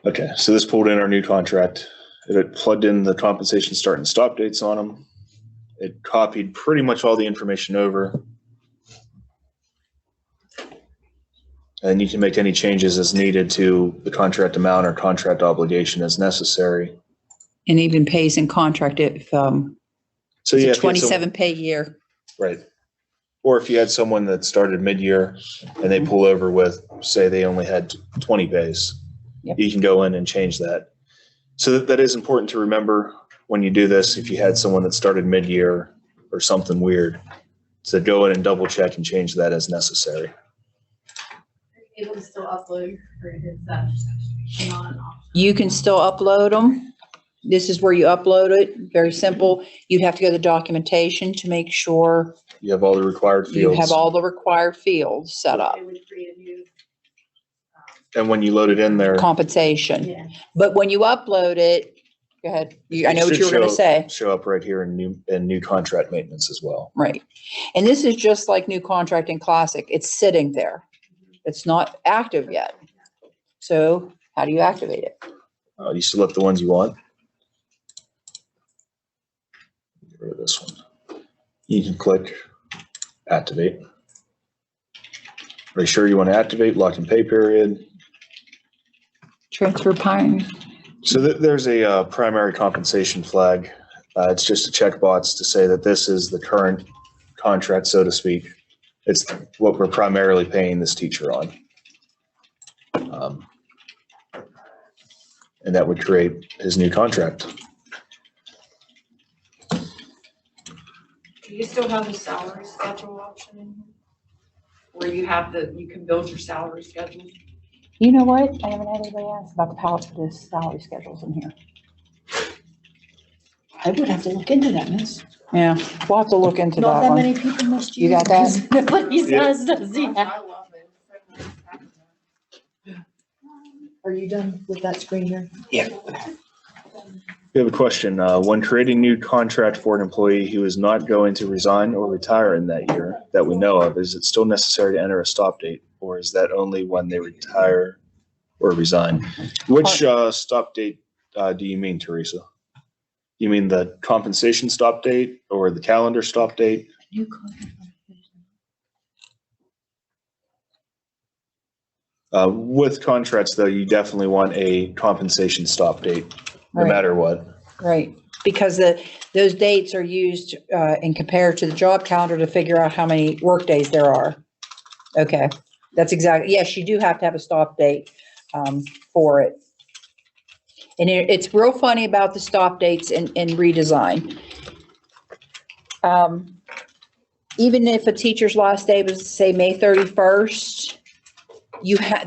S4: Okay, so this pulled in our new contract. It plugged in the compensation start and stop dates on them. It copied pretty much all the information over. And you can make any changes as needed to the contract amount or contract obligation as necessary.
S1: And even pays in contract if
S4: So
S1: it's
S4: yeah,
S1: a
S4: if you had
S1: 27 pay year.
S4: right. Or if you had someone that started mid-year and they pull over with, say they only had 20 pays,
S1: Yep.
S4: you can go in and change that. So that is important to remember when you do this. If you had someone that started mid-year or something weird. So go in and double check and change that as necessary.
S6: Able to still upload, or is that not an option?
S1: You can still upload them. This is where you upload it. Very simple. You'd have to go to documentation to make sure
S4: You have all the required
S1: you
S4: fields.
S1: have all the required fields set up.
S6: It would create a new,
S4: And when you load it in there,
S1: Compensation.
S6: yeah.
S1: But when you upload it, go ahead. I know what you were gonna say.
S4: show up right here in new contract maintenance as well.
S1: Right. And this is just like new contract in Classic. It's sitting there. It's not active yet. So how do you activate it?
S4: You select the ones you want. Get rid of this one. You can click activate. Are you sure you want to activate lock and pay period?
S1: Transfer pine.
S4: So there's a primary compensation flag. It's just a checkbox to say that this is the current contract, so to speak. It's what we're primarily paying this teacher on. And that would create his new contract.
S5: Do you still have the salary schedule option in here? Where you can build your salary schedule?
S1: You know what? I haven't had anybody ask about the power for the salary schedules in here.
S2: I would have to look into that, miss.
S1: Yeah, we'll have to look into
S2: Not
S1: that
S2: that
S1: one.
S2: many people must use.
S1: You got that?
S2: Nobody
S4: Yeah.
S2: does he?
S5: I love it.
S2: Are you done with that screen here?
S4: We have a question. When creating new contract for an employee who is not going to resign or retire in that year that we know of, is it still necessary to enter a stop date? Or is that only when they retire or resign? Which stop date do you mean, Teresa? You mean the compensation stop date or the calendar stop date?
S1: New contract.
S4: With contracts, though, you definitely want a compensation stop date, no
S1: Right.
S4: matter what.
S1: Right, because those dates are used and compared to the job calendar to figure out how many work days there are. Okay, that's exactly, yes, you do have to have a stop date for it. And it's real funny about the stop dates in redesign. Even if a teacher's last day was, say, May 31st,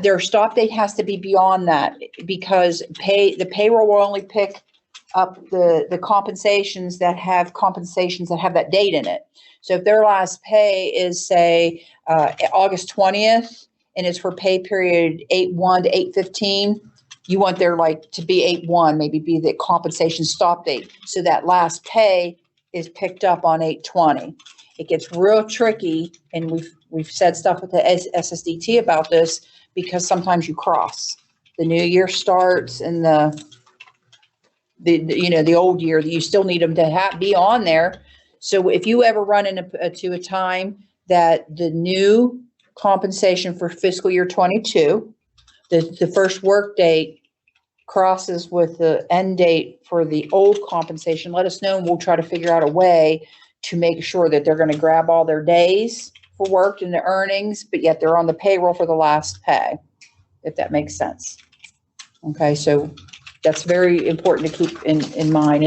S1: their stop date has to be beyond that, because the payroll will only pick up the compensations that have that date in it. So if their last pay is, say, August 20th, and it's for pay period 8/1 to 8/15, you want their to be 8/1, maybe be the compensation stop date. So that last pay is picked up on 8/20. It gets real tricky, and we've said stuff with the SSDT about this, because sometimes you cross. The new year starts and the old year, you still need them to be on there. So if you ever run into a time that the new compensation for fiscal year 22, the first work date crosses with the end date for the old compensation, let us know, and we'll try to figure out a way to make sure that they're going to grab all their days for work and the earnings, but yet they're on the payroll for the last pay, if that makes sense. Okay, so that's very important to keep in mind.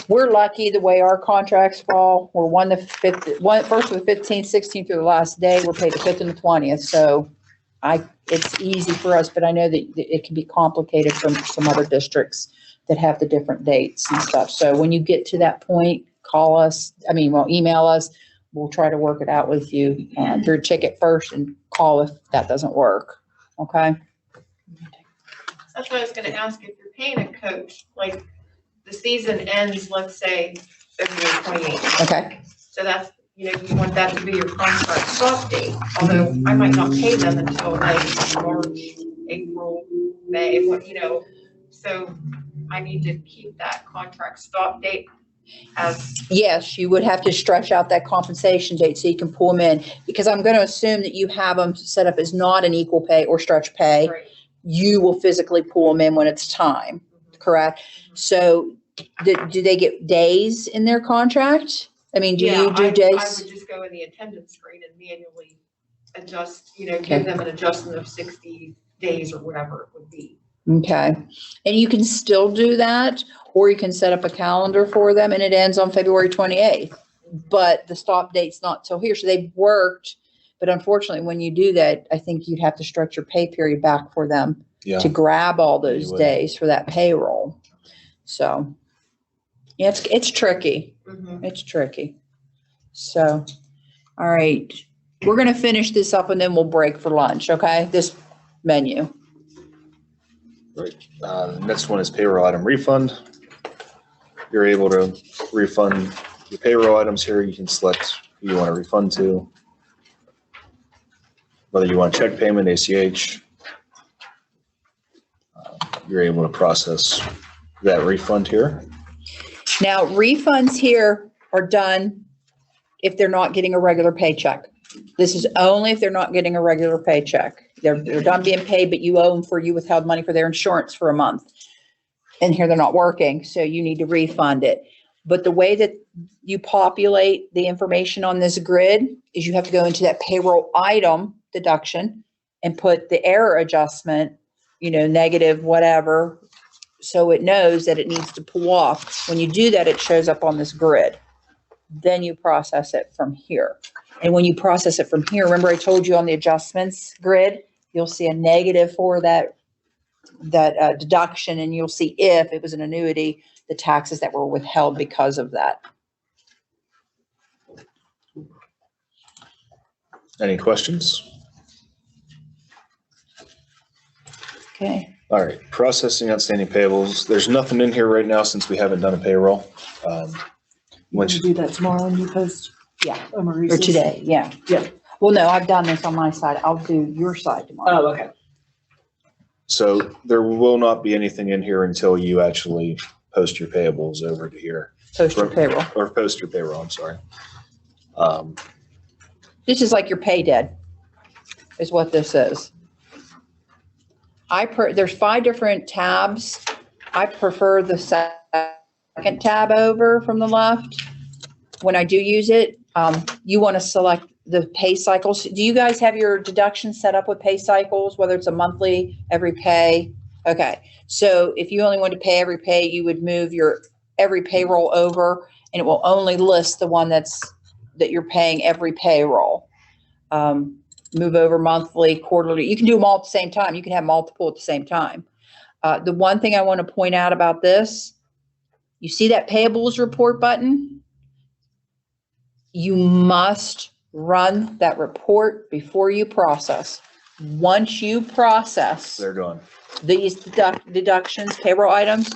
S1: We're lucky the way our contracts fall. We're first to the 15th, 16th through the last day. We're paid the 5th and the 20th. So it's easy for us, but I know that it can be complicated from some other districts that have the different dates and stuff. So when you get to that point, email us. We'll try to work it out with you through ticket first, and call if that doesn't work. Okay.
S5: That's what I was gonna ask, if you're paying a coach, the season ends, let's say, February 28th.
S1: Okay.
S5: So that's, you want that to be your contract stop date, although I might not pay them until March, April, May, so I need to keep that contract stop date as.
S1: Yes, you would have to stretch out that compensation date so you can pull them in, because I'm going to assume that you have them set up as not an equal pay or stretch pay.
S5: Right.
S1: You will physically pull them in when it's time, correct? So do they get days in their contract? I mean, do you do days?
S5: I would just go in the attendance screen and manually adjust, give them an adjustment of 60 days or whatever it would be.
S1: Okay, and you can still do that, or you can set up a calendar for them and it ends on February 28th. But the stop date's not till here, so they've worked, but unfortunately, when you do that, I think you'd have to stretch your pay period back for them
S4: Yeah.
S1: to grab all those
S4: You would.
S1: days for that payroll. So, yeah, it's tricky.
S5: Mhm.
S1: It's tricky. So, all right, we're gonna finish this up and then we'll break for lunch, okay? This menu.
S4: Right. The next one is payroll item refund. You're able to refund your payroll items here. You can select who you want to refund to. Whether you want check payment, ACH. You're able to process that refund here.
S1: Now, refunds here are done if they're not getting a regular paycheck. This is only if they're not getting a regular paycheck. They're done being paid, but you owe them for you withheld money for their insurance for a month. And here they're not working, so you need to refund it. But the way that you populate the information on this grid is you have to go into that payroll item deduction and put the error adjustment, negative, whatever, so it knows that it needs to pull off. When you do that, it shows up on this grid. Then you process it from here. And when you process it from here, remember I told you on the adjustments grid, you'll see a negative for that deduction, and you'll see if it was an annuity, the taxes that were withheld because of that.
S4: Any questions?
S1: Okay.
S4: All right, processing outstanding payables. There's nothing in here right now since we haven't done a payroll. Once
S2: do that tomorrow when you post?
S1: Yeah.
S2: Or
S1: Or today, yeah.
S2: Yeah.
S1: Well, no, I've done this on my side. I'll do your side tomorrow.
S2: Oh, okay.
S4: So there will not be anything in here until you actually post your payables over to here.
S1: Post your payroll.
S4: Or post your payroll, I'm sorry.
S1: This is like your pay dead, is what this is. There's 5 different tabs. I prefer the second tab over from the left. When I do use it, you want to select the pay cycles. Do you guys have your deductions set up with pay cycles, whether it's a monthly, every pay? Okay, so if you only want to pay every pay, you would move your every payroll over, and it will only list the one that you're paying every payroll. Move over monthly, quarterly. You can do them all at the same time. You can have multiple at the same time. The one thing I want to point out about this, you see that payables report button? You must run that report before you process. Once you process
S4: They're gone.
S1: these deductions, payroll items,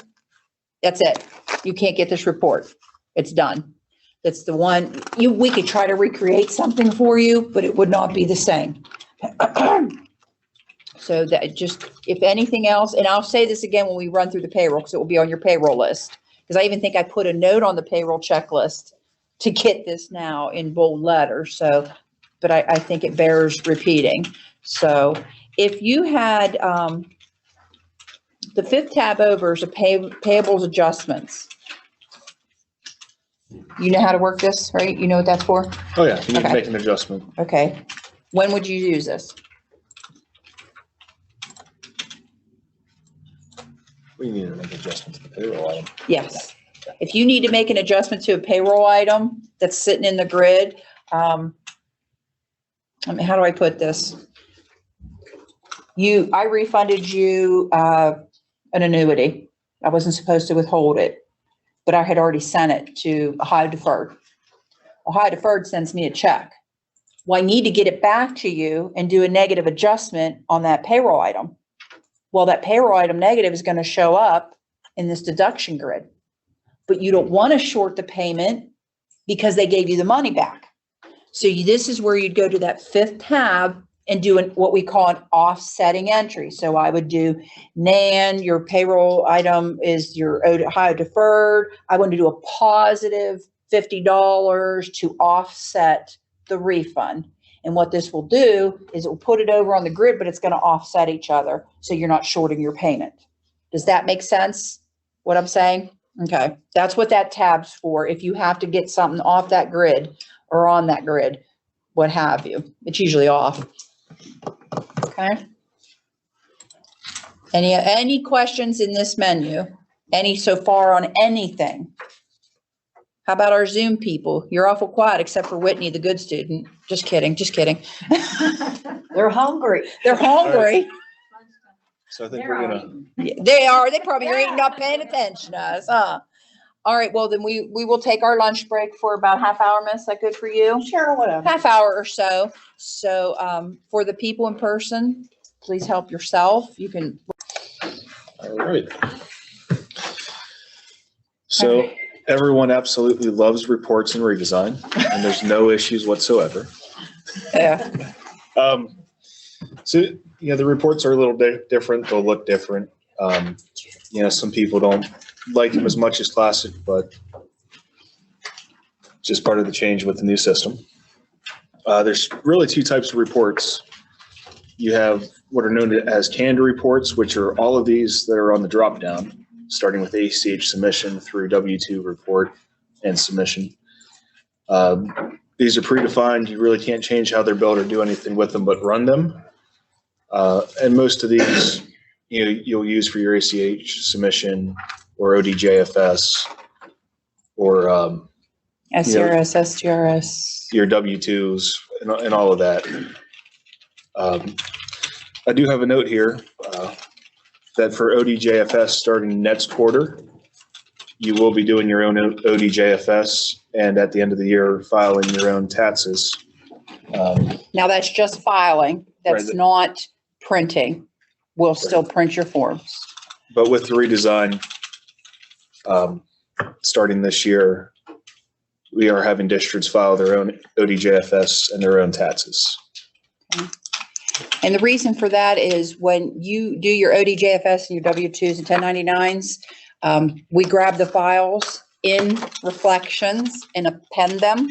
S1: that's it. You can't get this report. It's done. That's the one. We could try to recreate something for you, but it would not be the same. So that just, if anything else, and I'll say this again when we run through the payroll, because it will be on your payroll list. Because I even think I put a note on the payroll checklist to get this now in bold letters. So, but I think it bears repeating. So if you had, the 5th tab over is a payables adjustments. You know how to work this, right? You know what that's for?
S4: Oh, yeah, you need to
S1: Okay.
S4: make an adjustment.
S1: Okay. When would you use this?
S4: We need to make adjustments to the payroll item.
S1: Yes. If you need to make an adjustment to a payroll item that's sitting in the grid, how do I put this? I refunded you an annuity. I wasn't supposed to withhold it, but I had already sent it to Ohio Deferred. Ohio Deferred sends me a check. Well, I need to get it back to you and do a negative adjustment on that payroll item. Well, that payroll item negative is going to show up in this deduction grid, but you don't want to short the payment because they gave you the money back. So this is where you'd go to that 5th tab and do what we call an offsetting entry. So I would do NAN, your payroll item is your Ohio Deferred. I want to do a positive $50 to offset the refund. And what this will do is it will put it over on the grid, but it's going to offset each other. So you're not shorting your payment. Does that make sense, what I'm saying? Okay, that's what that tab's for. If you have to get something off that grid or on that grid, what have you. It's usually off. Okay. Any questions in this menu? Any so far on anything? How about our Zoom people? You're awful quiet except for Whitney, the good student. Just kidding, just kidding.
S2: They're hungry.
S1: They're hungry.
S4: So I think we're gonna,
S1: Yeah, they are. They probably are eating up, paying attention to us, huh? All right, well, then we will take our lunch break for about half hour, miss. Is that good for you?
S2: Sure, whatever.
S1: Half hour or so. So for the people in person, please help yourself. You can.
S4: all right. So everyone absolutely loves reports and redesign, and there's no issues whatsoever.
S1: Yeah.
S4: So, the reports are a little different. They'll look different. Some people don't like them as much as classic, but just part of the change with the new system. There's really two types of reports. You have what are known as canned reports, which are all of these that are on the drop down, starting with ACH submission through W-2 report and submission. These are predefined. You really can't change how they're built or do anything with them but run them. And most of these, you'll use for your ACH submission or ODJFS or
S1: SRS, STRS.
S4: your W-2s and all of that. I do have a note here that for ODJFS starting next quarter, you will be doing your own ODJFS and at the end of the year filing your own taxes.
S1: Now that's just filing. That's
S4: Right.
S1: not printing. We'll still print your forms.
S4: But with the redesign, starting this year, we are having districts file their own ODJFS and their own taxes.
S1: And the reason for that is when you do your ODJFS and your W-2s and 1099s, we grab the files in Reflections and append them,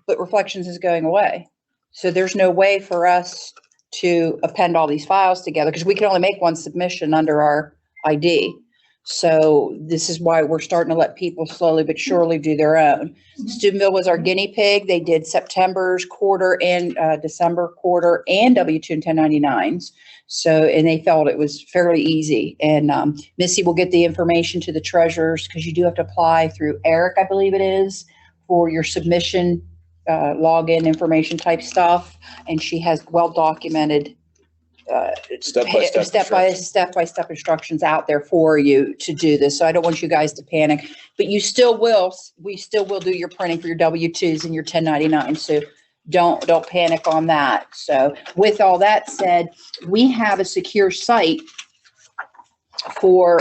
S1: but Reflections is going away. So there's no way for us to append all these files together because we can only make one submission under our ID. So this is why we're starting to let people slowly but surely do their own. Steubenville was our guinea pig. They did September's quarter and December quarter and W-2 and 1099s. So, and they felt it was fairly easy. And Missy will get the information to the treasurers because you do have to apply through Eric, I believe it is, for your submission login information type stuff. And she has well-documented step-by-step instructions out there for you to do this. So I don't want you guys to panic, but we still will do your printing for your W-2s and your 1099s. So don't panic on that. So with all that said, we have a secure site for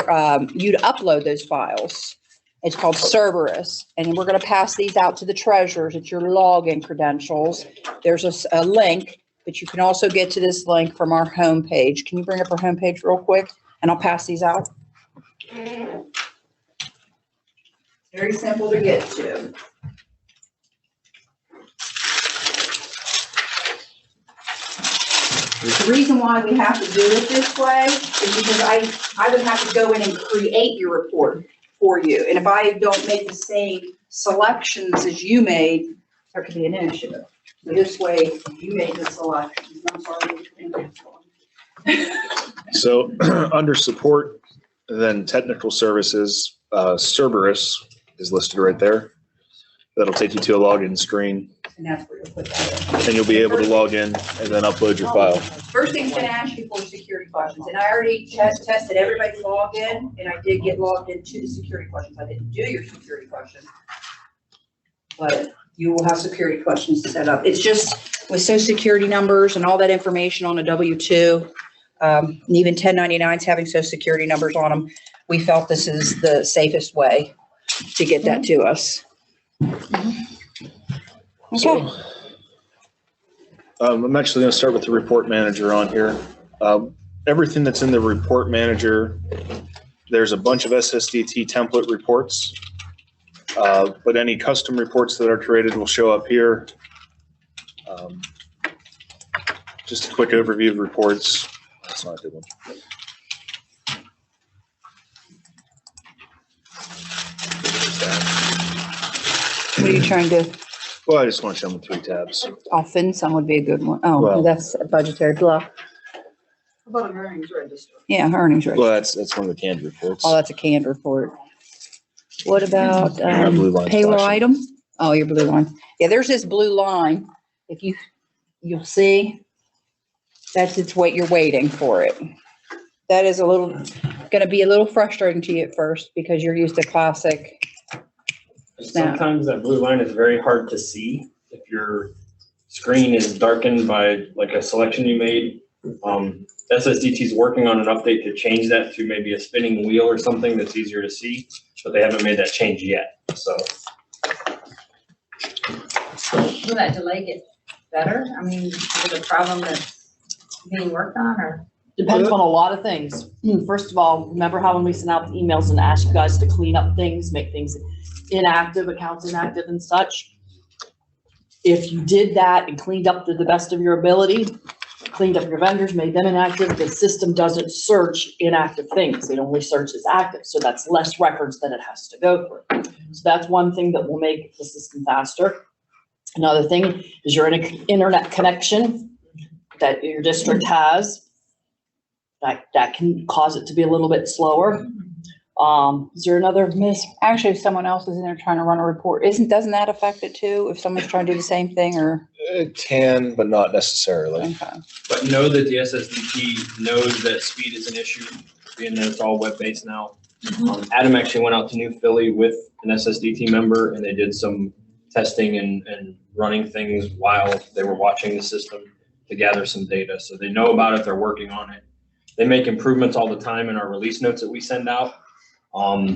S1: you to upload those files. It's called Cerberus, and we're going to pass these out to the treasurers. It's your login credentials. There's a link. But you can also get to this link from our homepage. Can you bring up our homepage real quick? And I'll pass these out. Very simple to get to. The reason why we have to do it this way is because I would have to go in and create your report for you. And if I don't make the same selections as you made, there could be an issue. So this way, you make the selections. I'm sorry.
S4: So under support, then technical services, Cerberus is listed right there. That'll take you to a login screen.
S1: And that's where you'll put that in.
S4: And you'll be able to log in and then upload your file.
S1: First thing it's going to ask you for is security questions. And I already tested everybody's login, and I did get logged into the security questions. I didn't do your security questions. But you will have security questions set up. It's just with social security numbers and all that information on a W-2, and even 1099s having social security numbers on them, we felt this is the safest way to get that to us. Okay.
S4: So, I'm actually going to start with the report manager on here. Everything that's in the report manager, there's a bunch of SSDT template reports. But any custom reports that are created will show up here. Just a quick overview of reports. That's not a good one.
S1: What are you trying to?
S4: Well, I just want to show them 3 tabs.
S1: Often, some would be a good one. Oh,
S4: Well-
S1: that's a budgetary blah.
S8: About an earnings register.
S1: Yeah, earnings register.
S4: Well, that's one of the canned reports.
S1: Oh, that's a canned report. What about,
S4: My blue line's
S1: payroll
S4: flashing.
S1: item? Oh, your blue line. Yeah, there's this blue line. If you'll see, it's what you're waiting for it. That is gonna be a little frustrating to you at first because you're used to classic. Snap.
S12: Sometimes that blue line is very hard to see if your screen is darkened by like a selection you made. SSDT is working on an update to change that to maybe a spinning wheel or something that's easier to see, but they haven't made that change yet, so.
S9: Will that delay get better? I mean, is it a problem that's being worked on or?
S2: Depends on a lot of things. First of all, remember how when we sent out the emails and asked you guys to clean up things, make things inactive, accounts inactive and such? If you did that and cleaned up to the best of your ability, cleaned up your vendors, made them inactive, the system doesn't search inactive things. It only searches active. So that's less records that it has to go through. So that's one thing that will make the system faster. Another thing is your internet connection that your district has. That can cause it to be a little bit slower. Is there another miss?
S1: Actually, if someone else is in there trying to run a report, doesn't that affect it too? If someone's trying to do the same thing or?
S4: It can, but not necessarily.
S1: Okay.
S12: But know that the SSDT knows that speed is an issue, being that it's all web-based now. Adam actually went out to New Philly with an SSDT member and they did some testing and running things while they were watching the system to gather some data. So they know about it, they're working on it. They make improvements all the time in our release notes that we send out. Where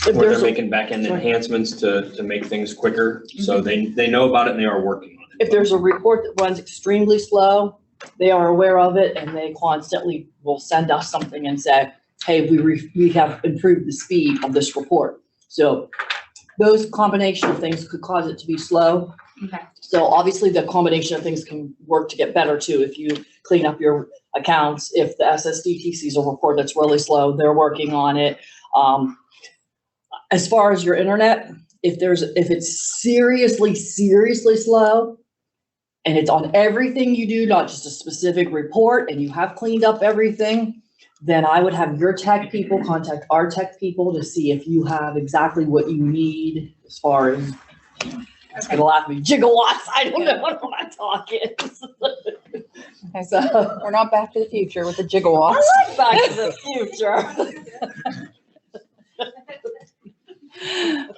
S12: they're making back-end enhancements to make things quicker. So they know about it and they are working on it.
S2: If there's a report that runs extremely slow, they are aware of it and they constantly will send us something and say, hey, we have improved the speed of this report. So those combination of things could cause it to be slow.
S9: Okay.
S2: So obviously the combination of things can work to get better too. If you clean up your accounts, if the SSDT sees a report that's really slow, they're working on it. As far as your internet, if it's seriously slow and it's on everything you do, not just a specific report, and you have cleaned up everything, then I would have your tech people contact our tech people to see if you have exactly what you need as far as, it's gonna laugh at me, gigawatts, I don't know what my talk is. So,
S1: We're not Back to the Future with the gigawatts.
S2: I like Back to the Future.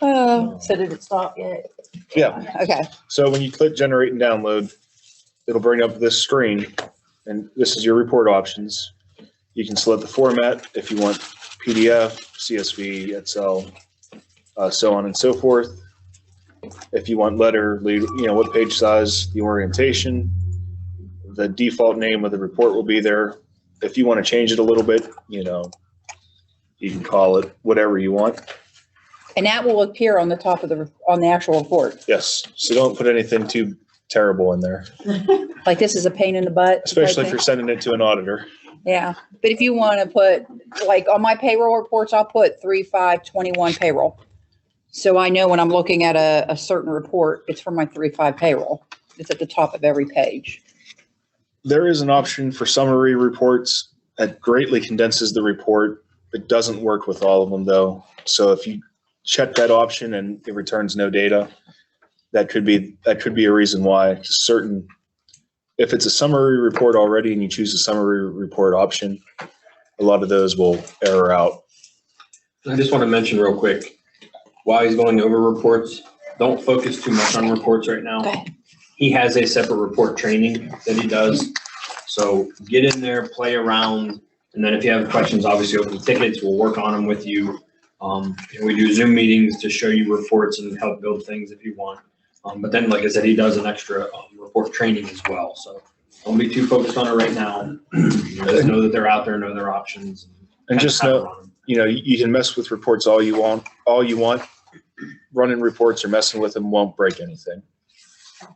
S1: So did it stop yet?
S4: Yeah.
S1: Okay.
S4: So when you click generate and download, it'll bring up this screen and this is your report options. You can select the format if you want PDF, CSV, Excel, so on and so forth. If you want letter, what page size, the orientation, the default name of the report will be there. If you want to change it a little bit, you can call it whatever you want.
S1: And that will appear on the top of on the actual report.
S4: Yes. So don't put anything too terrible in there,
S1: Like this is a pain in the butt.
S4: especially if you're sending it to an auditor.
S1: Yeah, but if you want to put, like on my payroll reports, I'll put 3/5/21 payroll. So I know when I'm looking at a certain report, it's for my 3/5 payroll. It's at the top of every page.
S4: There is an option for summary reports that greatly condenses the report. It doesn't work with all of them though. So if you check that option and it returns no data, that could be a reason why. Just if it's a summary report already and you choose the summary report option, a lot of those will error out.
S12: I just want to mention real quick, while he's going over reports, don't focus too much on reports right now.
S1: Okay.
S12: He has a separate report training that he does. So get in there, play around, and then if you have questions, obviously open tickets, we'll work on them with you. And we do Zoom meetings to show you reports and help build things if you want. But then, like I said, he does an extra report training as well. So don't be too focused on it right now. Just know that they're out there, know their options.
S4: And just know, you can mess with reports all you want. Running reports or messing with them won't break anything.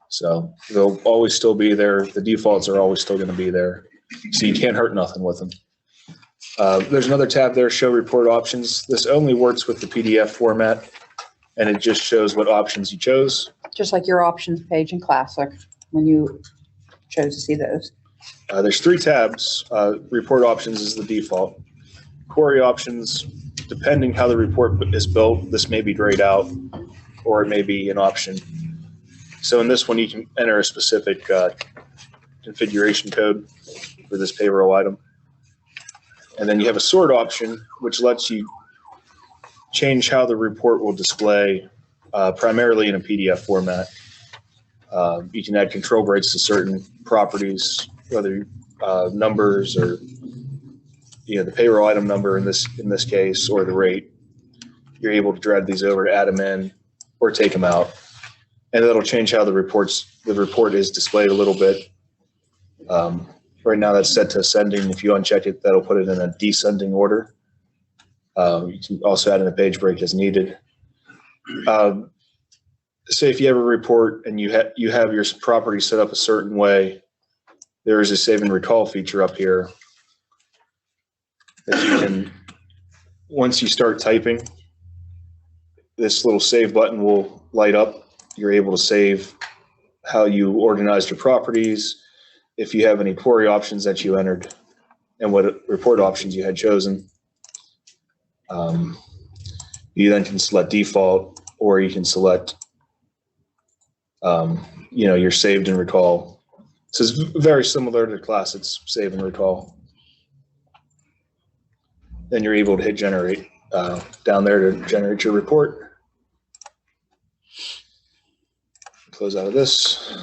S4: So they'll always still be there. The defaults are always still going to be there. So you can't hurt nothing with them. There's another tab there, show report options. This only works with the PDF format and it just shows what options you chose.
S1: Just like your options page in Classic when you chose to see those.
S4: There's 3 tabs. Report options is the default. Query options, depending how the report is built, this may be grayed out or it may be an option. So in this one, you can enter a specific configuration code for this payroll item. And then you have a sort option, which lets you change how the report will display, primarily in a PDF format. You can add control breaks to certain properties, whether numbers or the payroll item number in this case, or the rate. You're able to drag these over to add them in or take them out, and that'll change how the report is displayed a little bit. Right now that's set to ascending. If you uncheck it, that'll put it in a descending order. You can also add in a page break as needed. Say if you have a report and you have your property set up a certain way, there is a save and recall feature up here that you can, once you start typing, this little save button will light up. You're able to save how you organized your properties, if you have any query options that you entered, and what report options you had chosen. You then can select default, or you can select your saved and recall. So it's very similar to Classic's save and recall. Then you're able to hit generate down there to generate your report. Close out of this.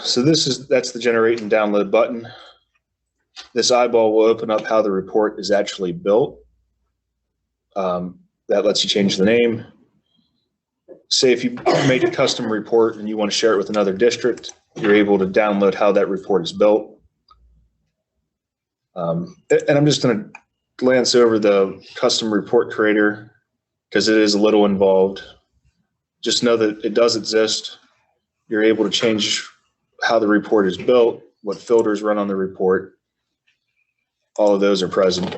S4: So that's the generate and download button. This eyeball will open up how the report is actually built. That lets you change the name. Say if you make a custom report and you want to share it with another district, you're able to download how that report is built. And I'm just going to glance over the custom report creator because it is a little involved. Just know that it does exist. You're able to change how the report is built, what filters run on the report. All of those are present.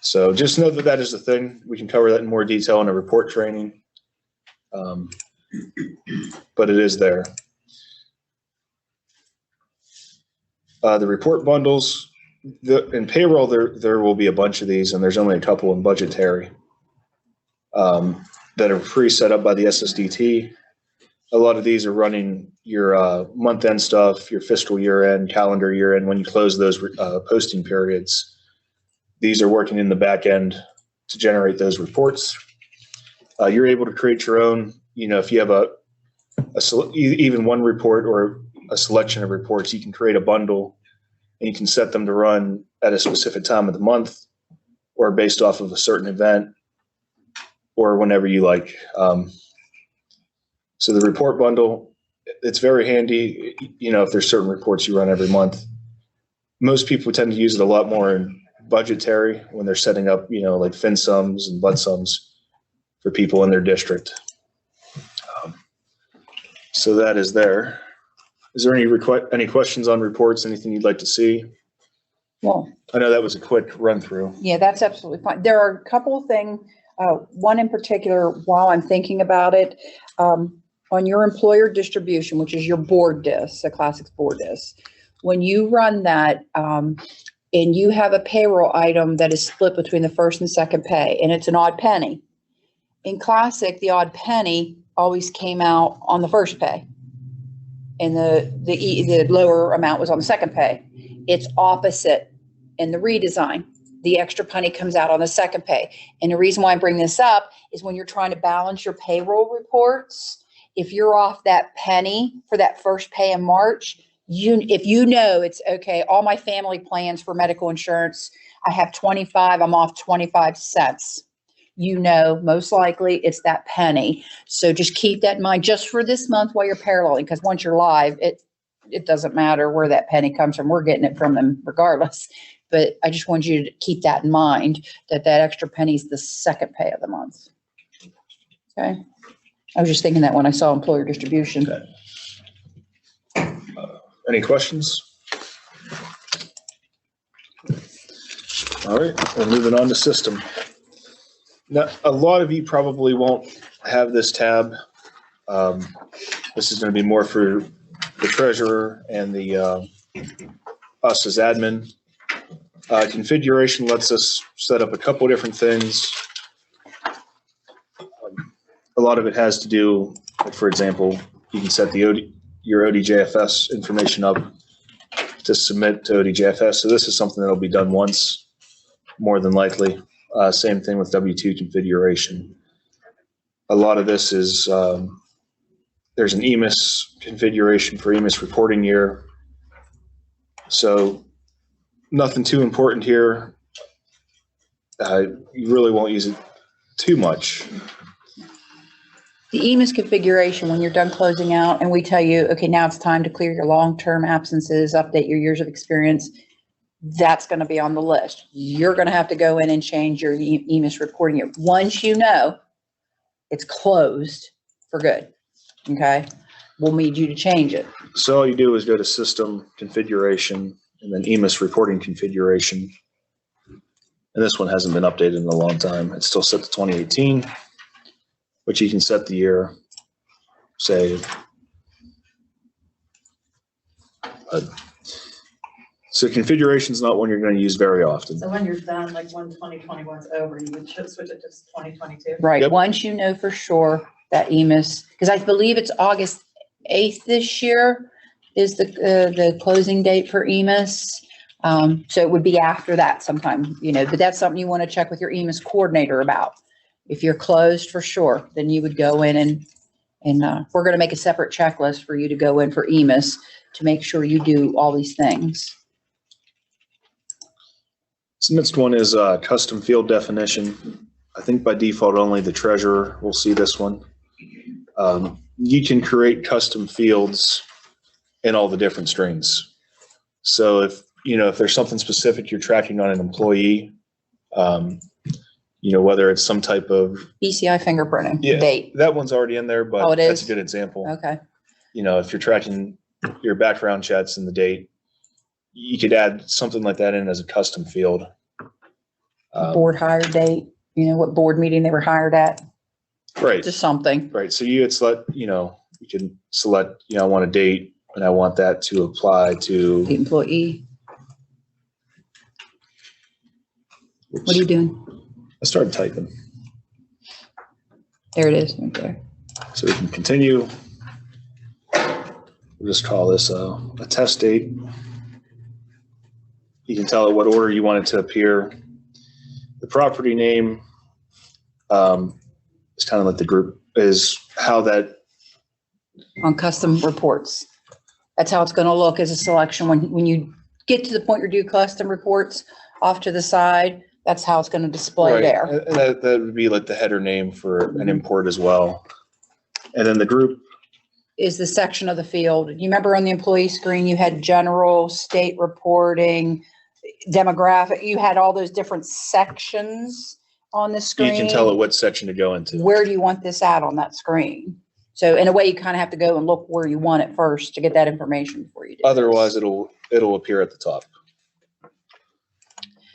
S4: So just know that that is the thing. We can cover that in more detail in a report training, but it is there. The report bundles, in payroll, there will be a bunch of these, and there's only a couple in budgetary that are pre-set up by the SSDT. A lot of these are running your month-end stuff, your fiscal year-end, calendar year-end, when you close those posting periods. These are working in the back end to generate those reports. You're able to create your own, if you have even one report or a selection of reports, you can create a bundle and you can set them to run at a specific time of the month or based off of a certain event or whenever you like. So the report bundle, it's very handy, if there's certain reports you run every month. Most people tend to use it a lot more in budgetary when they're setting up, like fin sums and bud sums for people in their district. So that is there. Is there any questions on reports, anything you'd like to see?
S1: Well,
S4: I know that was a quick run through.
S1: yeah, that's absolutely fine. There are a couple of things, one in particular, while I'm thinking about it, on your employer distribution, which is your board disc, the Classics board disc, when you run that, and you have a payroll item that is split between the first and second pay, and it's an odd penny. In Classic, the odd penny always came out on the first pay, and the lower amount was on the second pay. It's opposite in the redesign. The extra penny comes out on the second pay. And the reason why I bring this up is when you're trying to balance your payroll reports, if you're off that penny for that first pay in March, if it's okay, all my family plans for medical insurance, I have 25, I'm off 25 cents. Most likely it's that penny. So just keep that in mind just for this month while you're paralleling, because once you're live, it doesn't matter where that penny comes from. We're getting it from them regardless. But I just want you to keep that in mind, that extra penny is the second pay of the month. Okay. I was just thinking that when I saw employer distribution.
S4: Okay. Any questions? All right, we're moving on to system. Now, a lot of you probably won't have this tab. This is going to be more for the treasurer and the us as admin. Configuration lets us set up a couple different things. A lot of it has to do, like, for example, you can set your ODJFS information up to submit to ODJFS. So this is something that'll be done once, more than likely. Same thing with W-2 configuration. A lot of this is, there's an Emis configuration for Emis reporting year. So nothing too important here. You really won't use it too much.
S1: The Emis configuration, when you're done closing out and we tell you, okay, now it's time to clear your long-term absences, update your years of experience, that's going to be on the list. You're going to have to go in and change your Emis reporting year. Once you know it's closed for good, okay, we'll need you to change it.
S4: So all you do is go to System Configuration and then Emis Reporting Configuration. And this one hasn't been updated in a long time. It's still set to 2018, but you can set the year, say, so configuration is not one you're going to use very often.
S2: So when you're done, like when 2021's over, you would just switch it to 2022?
S1: Right.
S4: Yep.
S1: Once you know for sure that Emis, because I believe it's August 8th this year is the closing date for Emis. So it would be after that sometime, you know, but that's something you want to check with your Emis coordinator about. If you're closed for sure, then you would go in and we're going to make a separate checklist for you to go in for Emis to make sure you do all these things.
S4: So next one is custom field definition. I think by default, only the treasurer will see this one. You can create custom fields in all the different streams. So if there's something specific you're tracking on an employee, whether it's some type of
S1: ECI fingerprinting date.
S4: That one's already in there, but
S1: it
S4: that's
S1: is?
S4: a good example.
S1: Okay.
S4: If you're tracking your background checks and the date, you could add something like that in as a custom field.
S1: Board hire date, what board meeting they were hired at.
S4: Right.
S1: Just something.
S4: Right. So you can select, I want a date and I want that to apply to
S1: The employee. What are you doing?
S4: I started typing.
S1: There it is, right there.
S4: So we can continue. We'll just call this a test date. You can tell it what order you want it to appear. The property name is kind of like the group is how that
S1: On custom reports. That's how it's going to look as a selection. When you get to the point you do custom reports off to the side, that's how it's going to display
S4: right.
S1: there.
S4: And that would be like the header name for an import as well. And then the group
S1: Is the section of the field. You remember on the employee screen, you had general, state reporting, demographic, you had all those different sections on the screen.
S4: you can tell it what section to go into.
S1: Where do you want this at on that screen? So in a way, you kind of have to go and look where you want it first to get that information before you do this.
S4: Otherwise, it'll appear at the top.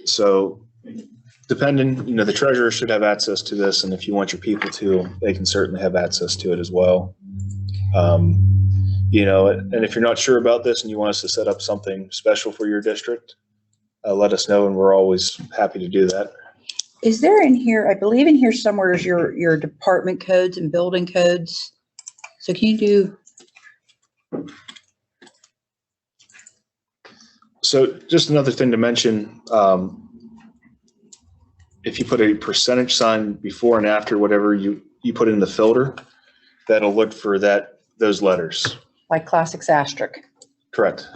S4: So depending, the treasurer should have access to this, and if you want your people to, they can certainly have access to it as well. And if you're not sure about this and you want us to set up something special for your district, let us know, and we're always happy to do that.
S1: Is there in here, I believe in here somewhere is your department codes and building codes. So can you do?
S4: So just another thing to mention, if you put a percentage sign before and after whatever you put in the filter, that'll look for those letters.
S1: Like classics asterisk.
S4: Correct.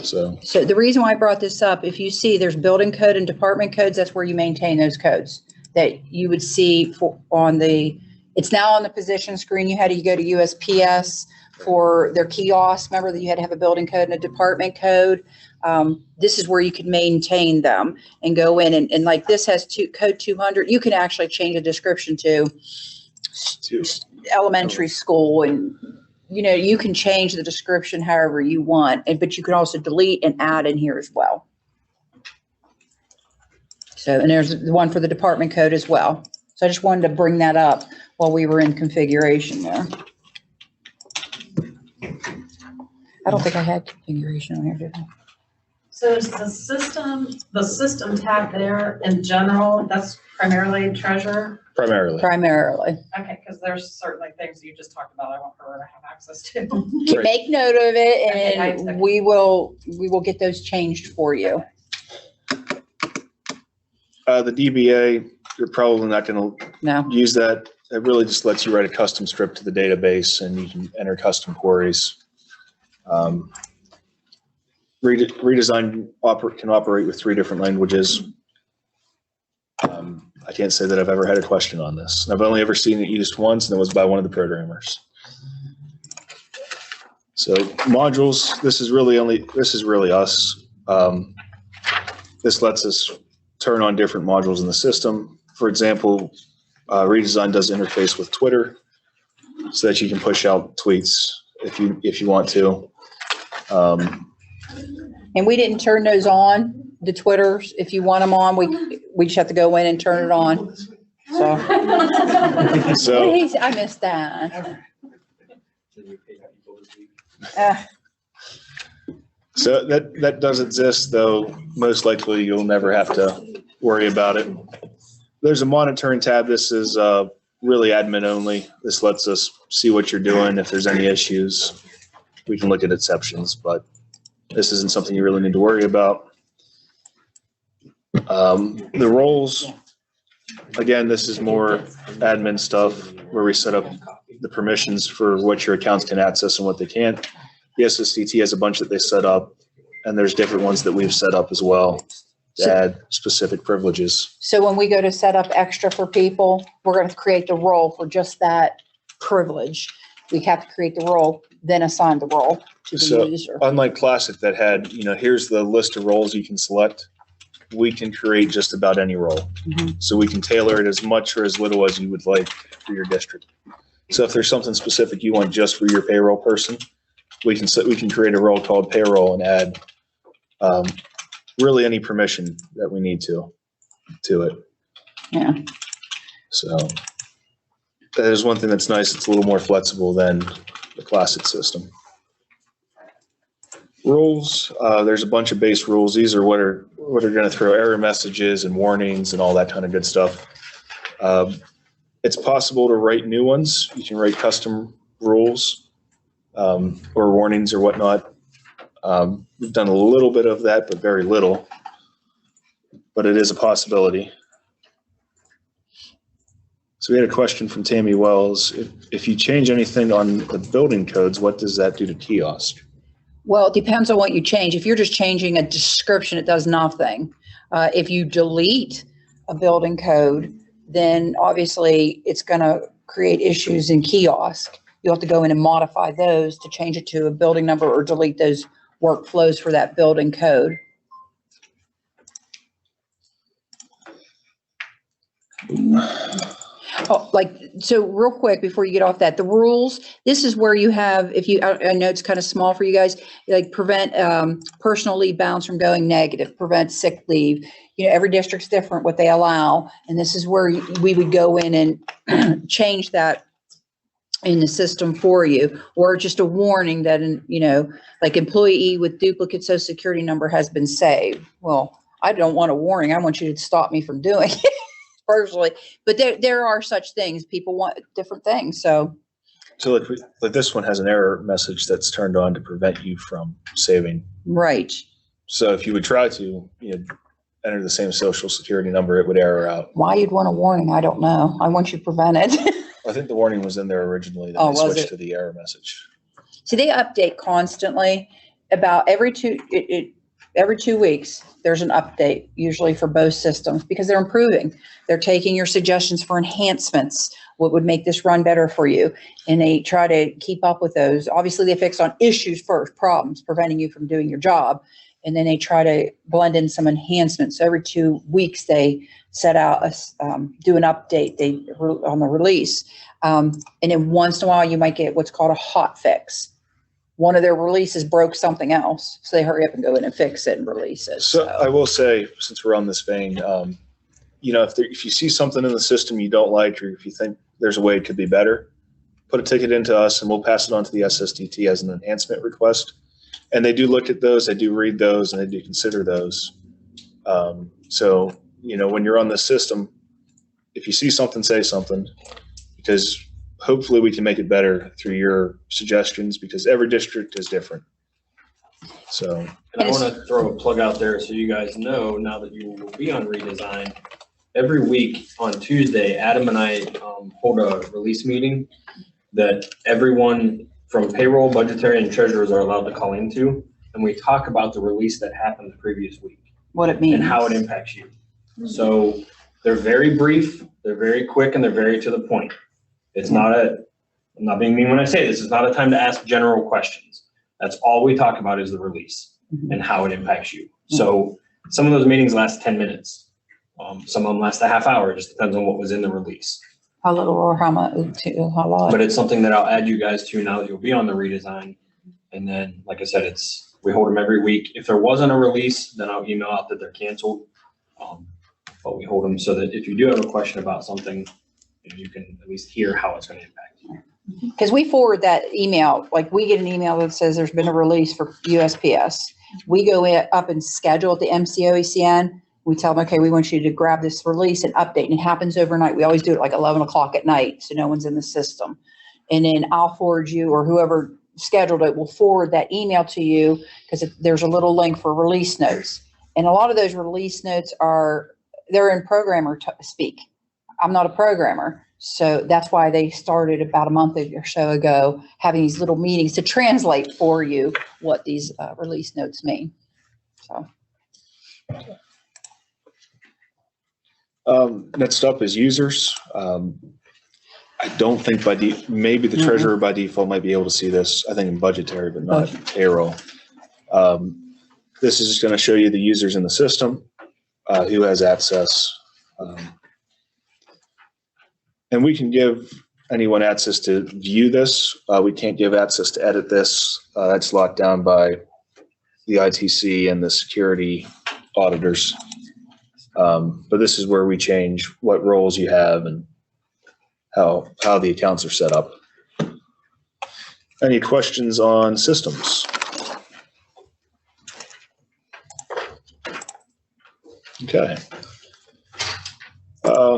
S4: So
S1: the reason why I brought this up, if you see there's building code and department codes, that's where you maintain those codes that you would see it's now on the position screen. You had to go to USPS for their kiosk. Remember that you had to have a building code and a department code. This is where you can maintain them and go in and like this has code 200. You can actually change the description to elementary school, and you can change the description however you want, but you can also delete and add in here as well. So, and there's the one for the department code as well. So I just wanted to bring that up while we were in configuration there. I don't think I had configuration on here, did I?
S7: So is the system tab there in general, that's primarily treasurer?
S4: Primarily.
S1: Primarily.
S7: Okay, because there's certainly things you just talked about I want her to have access to.
S4: Right.
S1: Make note of it
S7: Okay, I
S1: and
S7: took-
S1: we will get those changed for you.
S4: The DBA, you're probably not going to
S1: No.
S4: use that. It really just lets you write a custom script to the database and you can enter custom queries. Redesign can operate with 3 different languages. I can't say that I've ever had a question on this. I've only ever seen it used once, and it was by one of the programmers. So modules, this is really us. This lets us turn on different modules in the system. For example, Redesign does interface with Twitter so that you can push out tweets if you want to.
S1: And we didn't turn those on, the Twitters. If you want them on, we just have to go in and turn it on. So. I missed that.
S4: So that does exist, though most likely you'll never have to worry about it. There's a monitoring tab. This is really admin only. This lets us see what you're doing. If there's any issues, we can look at exceptions, but this isn't something you really need to worry about. The roles, again, this is more admin stuff where we set up the permissions for what your accounts can access and what they can't. The SSDT has a bunch that they set up, and there's different ones that we've set up as well to add specific privileges.
S1: So when we go to set up extra for people, we're going to create the role for just that privilege. We have to create the role, then assign the role to the user.
S4: Unlike Classic that had, here's the list of roles you can select, we can create just about any role. So we can tailor it as much or as little as you would like for your district. So if there's something specific you want just for your payroll person, we can create a role called payroll and add really any permission that we need to it.
S1: Yeah.
S4: So that is one thing that's nice. It's a little more flexible than the Classic system. Rules, there's a bunch of base rules. These are what are going to throw error messages and warnings and all that kind of good stuff. It's possible to write new ones. You can write custom rules or warnings or whatnot. We've done a little bit of that, but very little. But it is a possibility. So we had a question from Tammy Wells. If you change anything on the building codes, what does that do to kiosk?
S1: Well, it depends on what you change. If you're just changing a description, it does nothing. If you delete a building code, then obviously it's going to create issues in kiosk. You'll have to go in and modify those to change it to a building number or delete those workflows for that building code. Oh, so real quick before you get off that, the rules, this is where you have, I know it's kind of small for you guys, prevent personal leave balance from going negative, prevent sick leave. Every district's different what they allow. And this is where we would go in and change that in the system for you, or just a warning that, like employee with duplicate social security number has been saved. Well, I don't want a warning. I want you to stop me from doing it. Personally, but there are such things. People want different things. So
S4: like this one has an error message that's turned on to prevent you from saving.
S1: Right.
S4: So if you would try to enter the same social security number, it would error out.
S1: Why you'd want a warning, I don't know. I want you to prevent it.
S4: I think the warning was in there originally. Then they switched to the error message.
S1: See, they update constantly. About every 2 weeks, there's an update, usually for both systems, because they're improving. They're taking your suggestions for enhancements, what would make this run better for you, and they try to keep up with those. Obviously, they fix on issues first, problems, preventing you from doing your job, and then they try to blend in some enhancements. So every 2 weeks, they set out, do an update on the release. And then once in a while, you might get what's called a hot fix. One of their releases broke something else, so they hurry up and go in and fix it and release it.
S4: So I will say, since we're on this vein, if you see something in the system you don't like, or if you think there's a way it could be better, put a ticket into us and we'll pass it on to the SSDT as an enhancement request. And they do look at those, they do read those, and they do consider those. So, you know, when you're on this system, if you see something, say something, because hopefully we can make it better through your suggestions, because every district is different. So.
S12: And I want to throw a plug out there so you guys know, now that you will be on redesign, every week on Tuesday, Adam and I hold a release meeting that everyone from payroll, budgetary, and treasurers are allowed to call into. And we talk about the release that happened the previous week.
S1: What it means.
S12: And how it impacts you. So they're very brief, they're very quick, and they're very to the point. It's not I'm not being mean when I say this, it's not a time to ask general questions. That's all we talk about is the release and how it impacts you. So some of those meetings last 10 minutes. Some of them last a half hour. It just depends on what was in the release.
S1: How little or how much, how lot.
S12: But it's something that I'll add you guys to now that you'll be on the redesign. And then, like I said, we hold them every week. If there wasn't a release, then I'll email out that they're canceled. But we hold them so that if you do have a question about something, you can at least hear how it's going to impact you.
S1: Because we forward that email, like we get an email that says there's been a release for USPS. We go up and schedule at the MCOECN. We tell them, okay, we want you to grab this release and update. And it happens overnight. We always do it like 11 o'clock at night, so no one's in the system. And then I'll forward you, or whoever scheduled it will forward that email to you, because there's a little link for release notes. And a lot of those release notes they're in programmer speak. I'm not a programmer. So that's why they started about a month or so ago having these little meetings to translate for you what these release notes mean. So.
S4: Next up is users. I don't think maybe the treasurer by default might be able to see this, I think in budgetary, but not payroll. This is just going to show you the users in the system, who has access. And we can give anyone access to view this. We can't give access to edit this. That's locked down by the ITC and the security auditors. But this is where we change what roles you have and how the accounts are set up. Any questions on systems? Okay.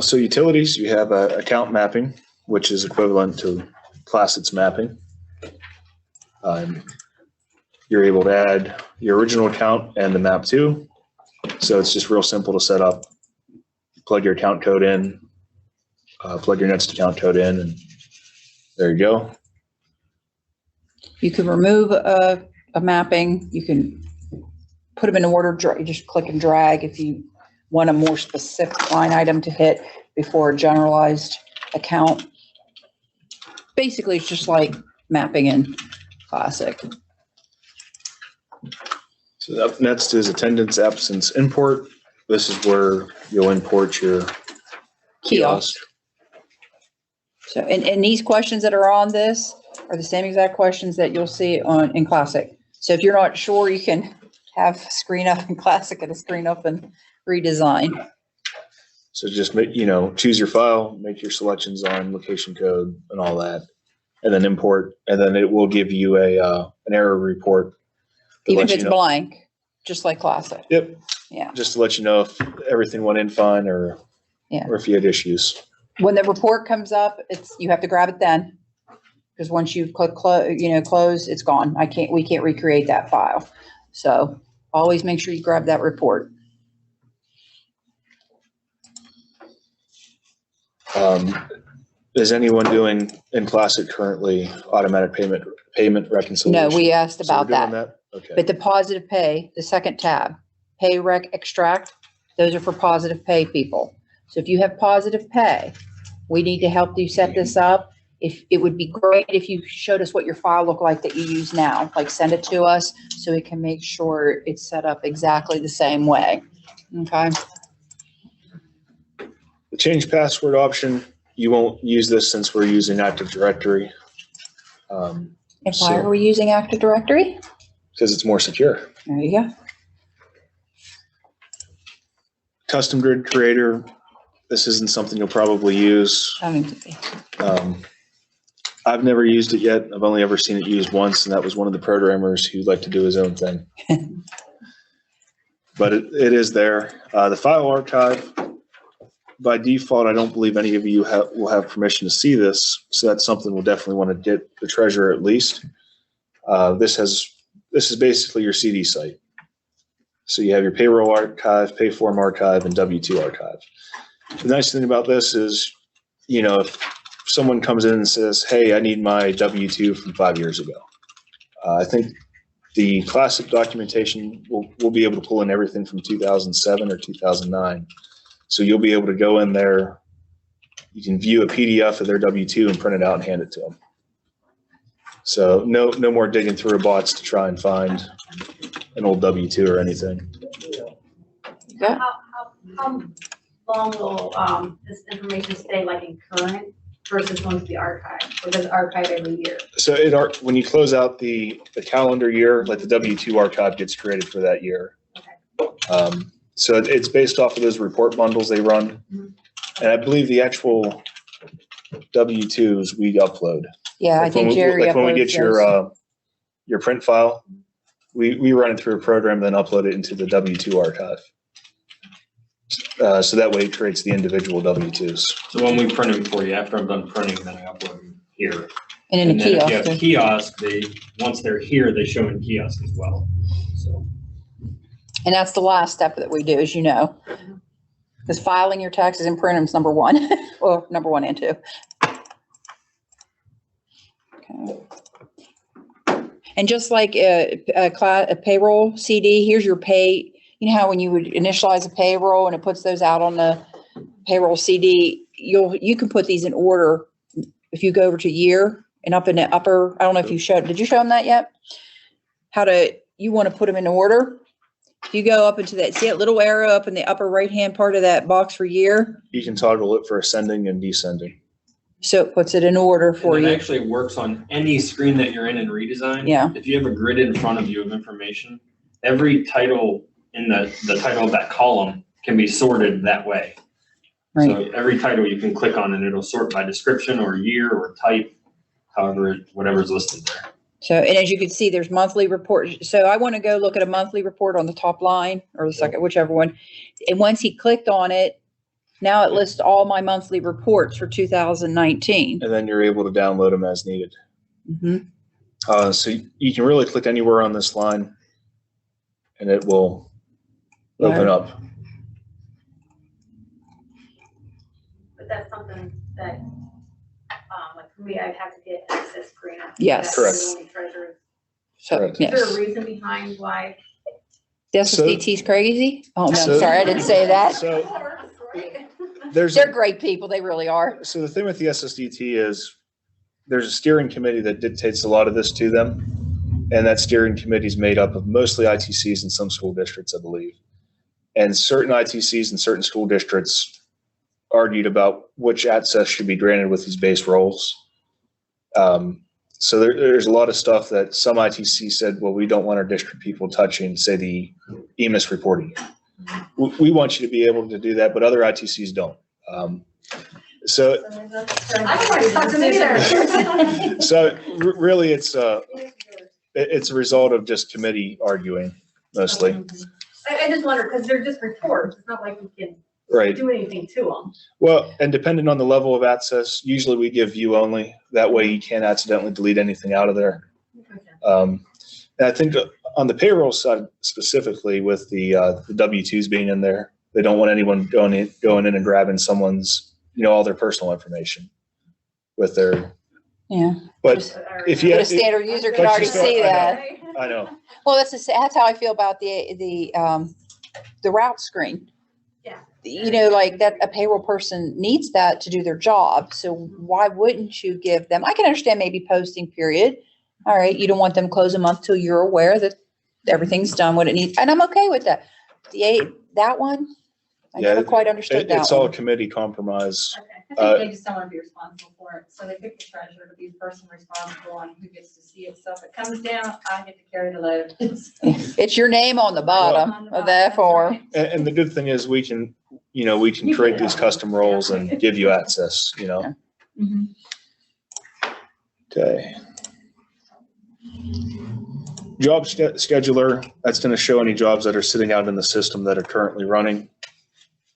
S4: So utilities, you have account mapping, which is equivalent to Placet's mapping. You're able to add your original account and the map too. So it's just real simple to set up. Plug your account code in, plug your next account code in, and there you go.
S1: You can remove a mapping. You can put them in order. You just click and drag if you want a more specific line item to hit before a generalized account. Basically, it's just like mapping in Classic.
S4: So up next is attendance, absence, import. This is where you'll import your kiosk.
S1: So, and these questions that are on this are the same exact questions that you'll see in Classic. So if you're not sure, you can have screen up in Classic and a screen up in Redesign.
S4: So just choose your file, make your selections on location code and all that, and then import, and then it will give you an error report.
S1: Even if it's blank, just like Classic.
S4: Yep.
S1: Yeah.
S4: Just to let you know if everything went in fine or if you had issues.
S1: When the report comes up, you have to grab it then, because once you click close, it's gone. We can't recreate that file. So always make sure you grab that report.
S4: Is anyone doing in Classic currently automatic payment reconciliation?
S1: No, we asked about that.
S4: Okay.
S1: But the positive pay, the second tab, pay rec extract, those are for positive pay people. So if you have positive pay, we need to help you set this up. It would be great if you showed us what your file looked like that you use now, like send it to us so we can make sure it's set up exactly the same way. Okay.
S4: The change password option, you won't use this since we're using Active Directory.
S1: And why are we using Active Directory?
S4: Because it's more secure.
S1: There you go.
S4: Custom grid creator. This isn't something you'll probably use. I've never used it yet. I've only ever seen it used once, and that was one of the programmers who liked to do his own thing. But it is there. The file archive, by default, I don't believe any of you will have permission to see this, so that's something we'll definitely want to get the treasurer at least. This is basically your CD site. So you have your payroll archive, pay form archive, and W-2 archive. The nice thing about this is, you know, if someone comes in and says, hey, I need my W-2 from 5 years ago. I think the classic documentation will be able to pull in everything from 2007 or 2009. So you'll be able to go in there, you can view a PDF of their W-2 and print it out and hand it to them. So no more digging through bots to try and find an old W-2 or anything.
S1: Yeah.
S6: How long will this information stay like in current versus going to the archive? Or does it archive every year?
S4: So when you close out the calendar year, like the W-2 archive gets created for that year.
S6: Okay.
S4: So it's based off of those report bundles they run. And I believe the actual W-2s we upload.
S1: Yeah, I think Jerry
S4: Like when we
S1: uploads
S4: get your print file, we run it through a program, then upload it into the W-2 archive. So that way it creates the individual W-2s.
S12: So when we print them for you, after I'm done printing, then I upload them here.
S1: And in
S12: And
S1: the
S12: then if you
S1: kiosk.
S12: have kiosk, once they're here, they show in kiosk as well. So
S1: And that's the last step that we do, as you know. Because filing your taxes and printing is number one. Well, number 1 and 2. Okay. And just like a payroll CD, here's your pay. You know how when you would initialize a payroll and it puts those out on the payroll CD, you can put these in order. If you go over to year and up in the upper, I don't know if you did you show them that yet? You want to put them in order. If you go up into see that little arrow up in the upper right-hand part of that box for year?
S4: You can toggle it for ascending and descending.
S1: So it puts it in order for
S12: and
S1: you.
S12: it actually works on any screen that you're in Redesign.
S1: Yeah.
S12: If you have a grid in front of you of information, every title in the title of that column can be sorted that way.
S1: Right.
S12: So every title you can click on and it'll sort by description or year or type, however, whatever's listed there.
S1: So, and as you can see, there's monthly report. So I want to go look at a monthly report on the top line or the second, whichever one. And once he clicked on it, now it lists all my monthly reports for 2019.
S4: And then you're able to download them as needed.
S1: Mm-hmm.
S4: So you can really click anywhere on this line and it will open up.
S6: But that's something that, like for me, I'd have to get access grant.
S1: Yes.
S4: Correct.
S1: So,
S4: Correct.
S6: Is there
S1: yes.
S6: a reason behind why?
S1: The SSDT's crazy? Oh, no,
S4: So-
S1: sorry, I didn't say that.
S4: So
S1: They're great people. They really are.
S4: So the thing with the SSDT is there's a steering committee that dictates a lot of this to them. And that steering committee is made up of mostly ITCs and some school districts, I believe. And certain ITCs and certain school districts argued about which access should be granted with these base roles. So there's a lot of stuff that some ITCs said, well, we don't want our district people touching, say, the Emis reporting. We want you to be able to do that, but other ITCs don't. So really it's a result of just committee arguing mostly.
S6: I just wonder, because they're just reports. It's not like we can
S4: Right.
S6: do anything to them.
S4: Well, and depending on the level of access, usually we give view only. That way you can't accidentally delete anything out of there. And I think on the payroll side specifically with the W-2s being in there, they don't want anyone going in and grabbing someone's, all their personal information with their.
S1: Yeah.
S4: But if you
S1: But a standard user can
S4: but you
S1: already
S4: still-
S1: see
S4: I know.
S1: that.
S4: I know.
S1: Well, that's how I feel about the route screen.
S6: Yeah.
S1: Like that a payroll person needs that to do their job. So why wouldn't you give them? I can understand maybe posting period. All right, you don't want them close a month till you're aware that everything's done what it needs, and I'm okay with that. That one, I
S4: Yeah,
S1: never quite understood that
S4: It's all
S1: one.
S4: committee compromise.
S9: I think they just don't want to be responsible for it, so they pick the treasurer to be the person responsible and who gets to see it. So if it comes down, I get to carry the load.
S1: It's your name on the bottom of that form.
S4: And the good thing is we can create these custom roles and give you access,
S9: Mhm.
S4: Okay. Job scheduler, that's going to show any jobs that are sitting out in the system that are currently running.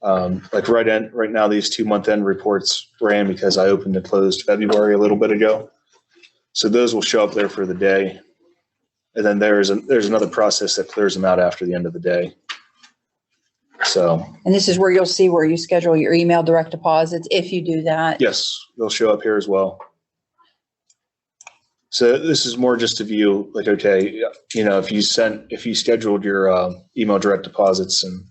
S4: Like right now, these 2 month-end reports ran because I opened and closed February a little bit ago. So those will show up there for the day. And then there's another process that clears them out after the end of the day. So.
S1: And this is where you'll see where you schedule your email direct deposits, if you do that.
S4: Yes, they'll show up here as well. So this is more just to view, like, okay, you know, if you scheduled your email direct deposits and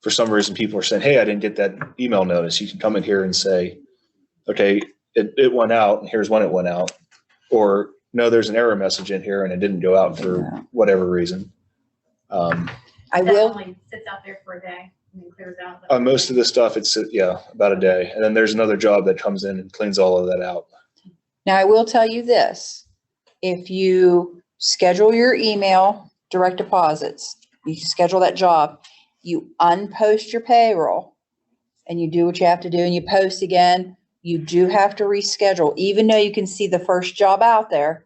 S4: for some reason people are saying, hey, I didn't get that email notice, you can come in here and say, okay, it went out and here's when it went out. Or no, there's an error message in here and it didn't go out for whatever reason.
S1: I
S6: That
S1: will.
S6: only sits out there for a day and then clears out.
S4: Most of the stuff, it's, about a day. And then there's another job that comes in and cleans all of that out.
S1: Now, I will tell you this, if you schedule your email direct deposits, you schedule that job, you unpost your payroll and you do what you have to do and you post again, you do have to reschedule, even though you can see the first job out there.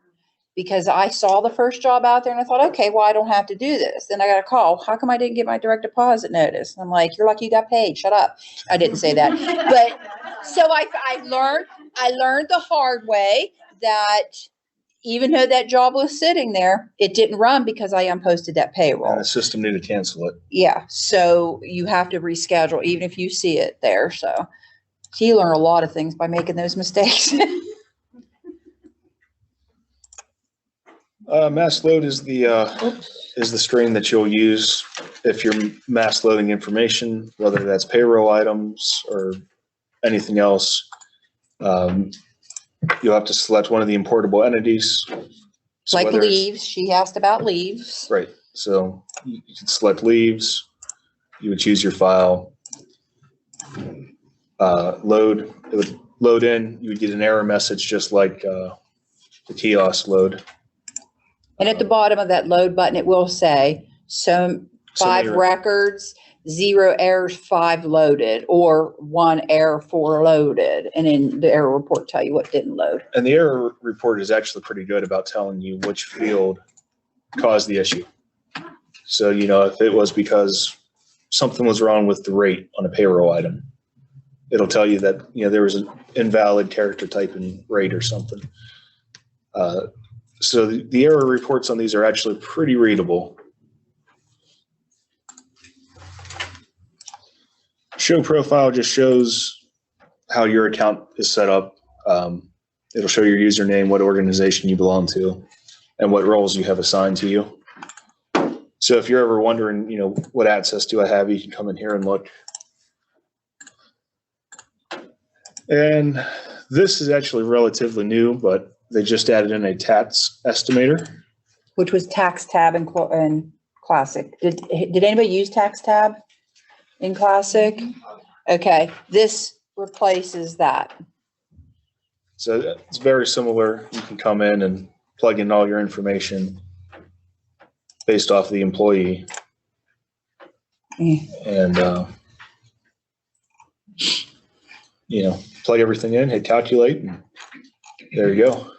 S1: Because I saw the first job out there and I thought, okay, well, I don't have to do this. Then I got a call. How come I didn't get my direct deposit notice? I'm like, you're lucky you got paid. Shut up. I didn't say that. But so I learned the hard way that even though that job was sitting there, it didn't run because I unposted that payroll.
S4: And the system needed to cancel it.
S1: Yeah. So you have to reschedule even if you see it there. So you learn a lot of things by making those mistakes.
S4: Mass load is the screen that you'll use if you're mass loading information, whether that's payroll items or anything else. You'll have to select one of the importable entities. So
S1: Like
S4: whether it's-
S1: leaves. She asked about leaves.
S4: Right. So you can select leaves. You would choose your file. Load. It would load in. You would get an error message just like the kiosk load.
S1: And at the bottom of that load button, it will say, so 5
S4: many-
S1: records, 0 errors, 5 loaded, or 1 error, 4 loaded. And then the error report tell you what didn't load.
S4: And the error report is actually pretty good about telling you which field caused the issue. So, if it was because something was wrong with the rate on a payroll item, it'll tell you that, there was an invalid character type in rate or something. So the error reports on these are actually pretty readable. Show profile just shows how your account is set up. It'll show your username, what organization you belong to, and what roles you have assigned to you. So if you're ever wondering, what access do I have, you can come in here and look. And this is actually relatively new, but they just added in a tax estimator.
S1: Which was tax tab in Classic. Did anybody use tax tab in Classic? Okay, this replaces that.
S4: So it's very similar. You can come in and plug in all your information based off the employee. And, plug everything in, hit calculate, and there you go.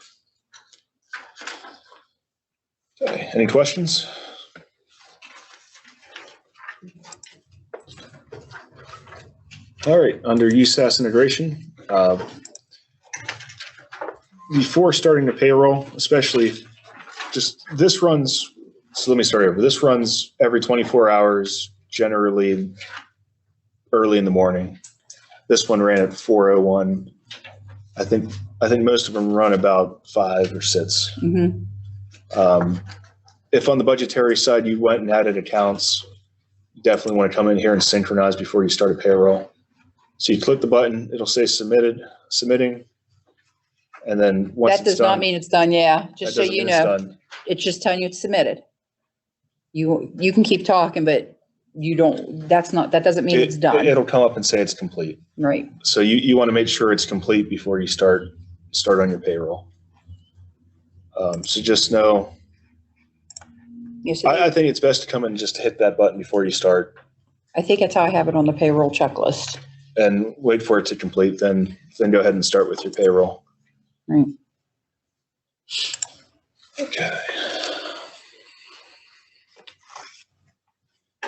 S4: Okay, any questions? All right, under USAS integration, before starting the payroll, especially just this runs, so let me start over. This runs every 24 hours, generally early in the morning. This one ran at 4:01. I think most of them run about 5 or 6.
S1: Mm-hmm.
S4: If on the budgetary side you went and added accounts, you definitely want to come in here and synchronize before you start a payroll. So you click the button, it'll say submitting, and then once
S1: That
S4: it's
S1: does not
S4: done,
S1: mean it's done, yeah, just so
S4: that doesn't
S1: you
S4: mean it's
S1: know.
S4: done.
S1: It's just telling you it's submitted. You can keep talking, but you don't, that doesn't mean it's done.
S4: It'll come up and say it's complete.
S1: Right.
S4: So you want to make sure it's complete before you start on your payroll. So just know,
S1: Yes,
S4: I think it's best to come in and just hit that button before you start
S1: I think that's how I have it on the payroll checklist.
S4: and wait for it to complete, then go ahead and start with your payroll.
S1: Right.
S4: Okay.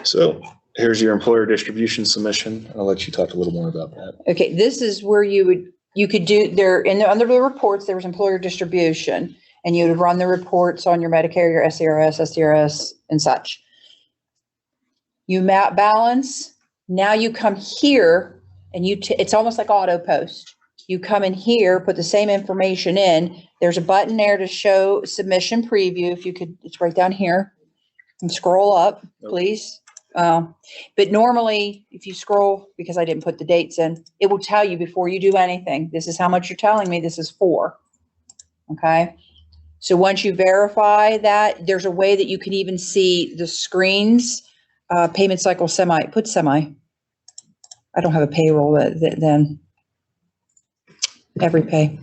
S4: So here's your employer distribution submission. I'll let you talk a little more about that.
S1: Okay, this is where you could do there under the reports, there was employer distribution, and you would run the reports on your Medicare, your SCRS, STRS, and such. You map balance. Now you come here and it's almost like auto post. You come in here, put the same information in. There's a button there to show submission preview. If you could, it's right down here. And scroll up, please. But normally, if you scroll, because I didn't put the dates in, it will tell you before you do anything. This is how much you're telling me. This is for. Okay. So once you verify that, there's a way that you can even see the screens. Payment cycle put semi. I don't have a payroll then. Every pay.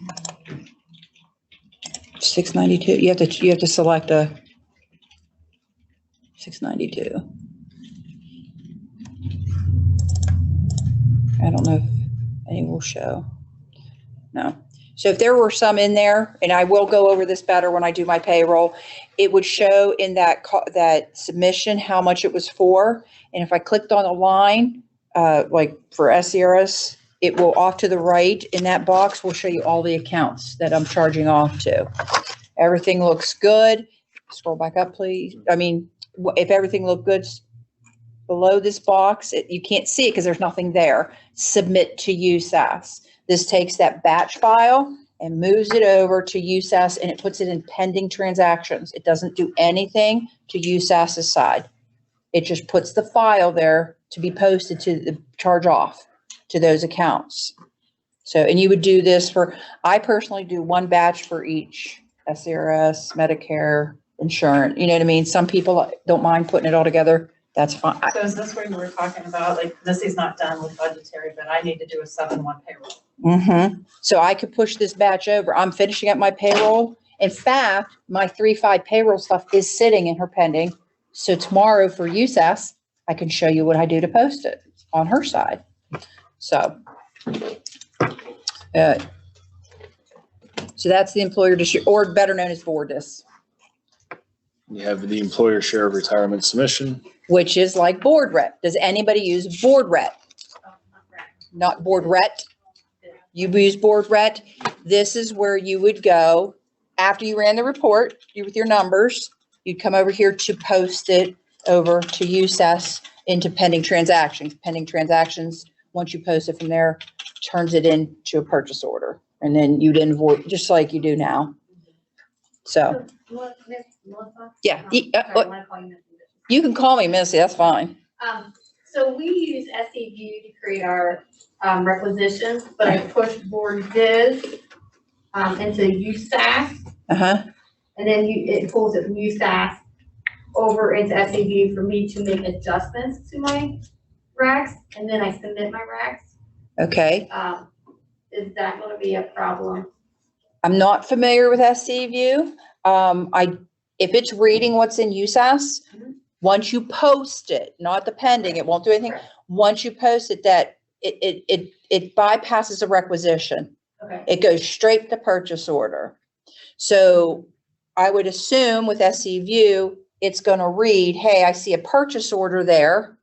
S1: 692. You have to select a 692. I don't know if any will show. No. So if there were some in there, and I will go over this better when I do my payroll, it would show in that submission how much it was for. And if I clicked on a line, like for SCRS, it will off to the right in that box will show you all the accounts that I'm charging off to. Everything looks good. Scroll back up, please. I mean, if everything looked good below this box, you can't see it because there's nothing there. Submit to USAS. This takes that batch file and moves it over to USAS, and it puts it in pending transactions. It doesn't do anything to USAS's side. It just puts the file there to be posted to the charge off to those accounts. So, and you would do this I personally do one batch for each SCRS, Medicare, insurance. You know what I mean? Some people don't mind putting it all together. That's fine.
S7: So is this where you were talking about, like, Missy's not done with budgetary, but I need to do a 7-1 payroll?
S1: So I could push this batch over. I'm finishing up my payroll. In fact, my 3-5 payroll stuff is sitting in her pending. So tomorrow for USAS, I can show you what I do to post it on her side. So, so that's the employer district, or better known as BORDIS.
S4: You have the employer share of retirement submission,
S1: which is like board rep. Does anybody use board rep? Not board ret. You use board ret. This is where you would go after you ran the report with your numbers. You'd come over here to post it over to USAS into pending transactions. Pending transactions, once you post it from there, turns it into a purchase order. And then you'd invoice just like you do now. So, yeah. You can call me Missy, that's fine.
S6: So we use SEView to create our requisitions, but I pushed BORDIS into USAS. And then it pulls it from USAS over into SEView for me to make adjustments to my racks, and then I submit my racks.
S1: Okay.
S6: Is that going to be a problem?
S1: I'm not familiar with SEView. If it's reading what's in USAS, once you post it, not the pending, it won't do anything. Once you post it, that it bypasses a requisition.
S6: Okay.
S1: It goes straight to purchase order. So I would assume with SEView, it's going to read, hey, I see a purchase order there,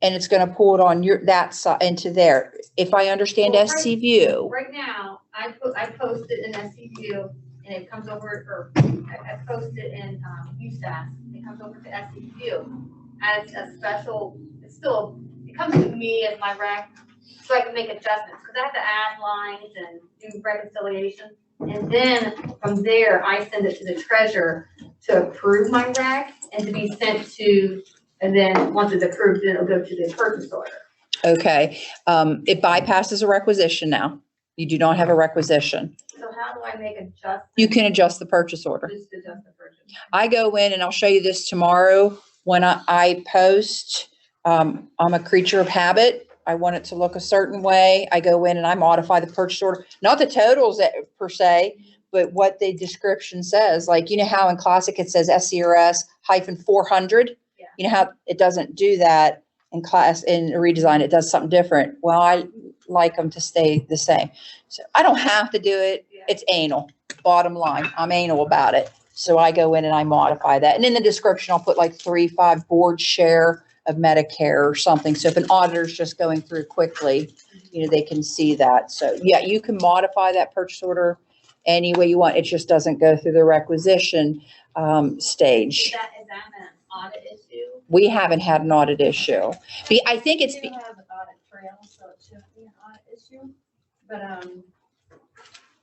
S1: and it's going to pull it on that side into there. If I understand SEView.
S6: Right now, I post it in SEView, and it comes over, or I post it in USAS. It comes over to SEView as a special. It comes to me as my rec, so I can make adjustments because I have to add lines and do reconciliation. And then from there, I send it to the treasurer to approve my rec and to be sent to. And then once it's approved, then it'll go to the purchase order.
S1: Okay. It bypasses a requisition now. You do not have a requisition.
S6: So how do I make adjustments?
S1: You can adjust the purchase order.
S6: Just adjust the purchase.
S1: I go in and I'll show you this tomorrow when I post. I'm a creature of habit. I want it to look a certain way. I go in and I modify the purchase order, not the totals per se, but what the description says. Like, you know how in Classic it says SCRS -400?
S6: Yeah.
S1: You know how it doesn't do that in Redesign, it does something different. Well, I like them to stay the same. So I don't have to do it.
S6: Yeah.
S1: It's anal, bottom line. I'm anal about it. So I go in and I modify that. And in the description, I'll put like 3-5 board share of Medicare or something. So if an auditor's just going through quickly, they can see that. So yeah, you can modify that purchase order any way you want. It just doesn't go through the requisition stage.
S6: Is that an audit issue?
S1: We haven't had an audit issue. I think it's.
S9: We do have an audit trail, so it shouldn't be an audit issue.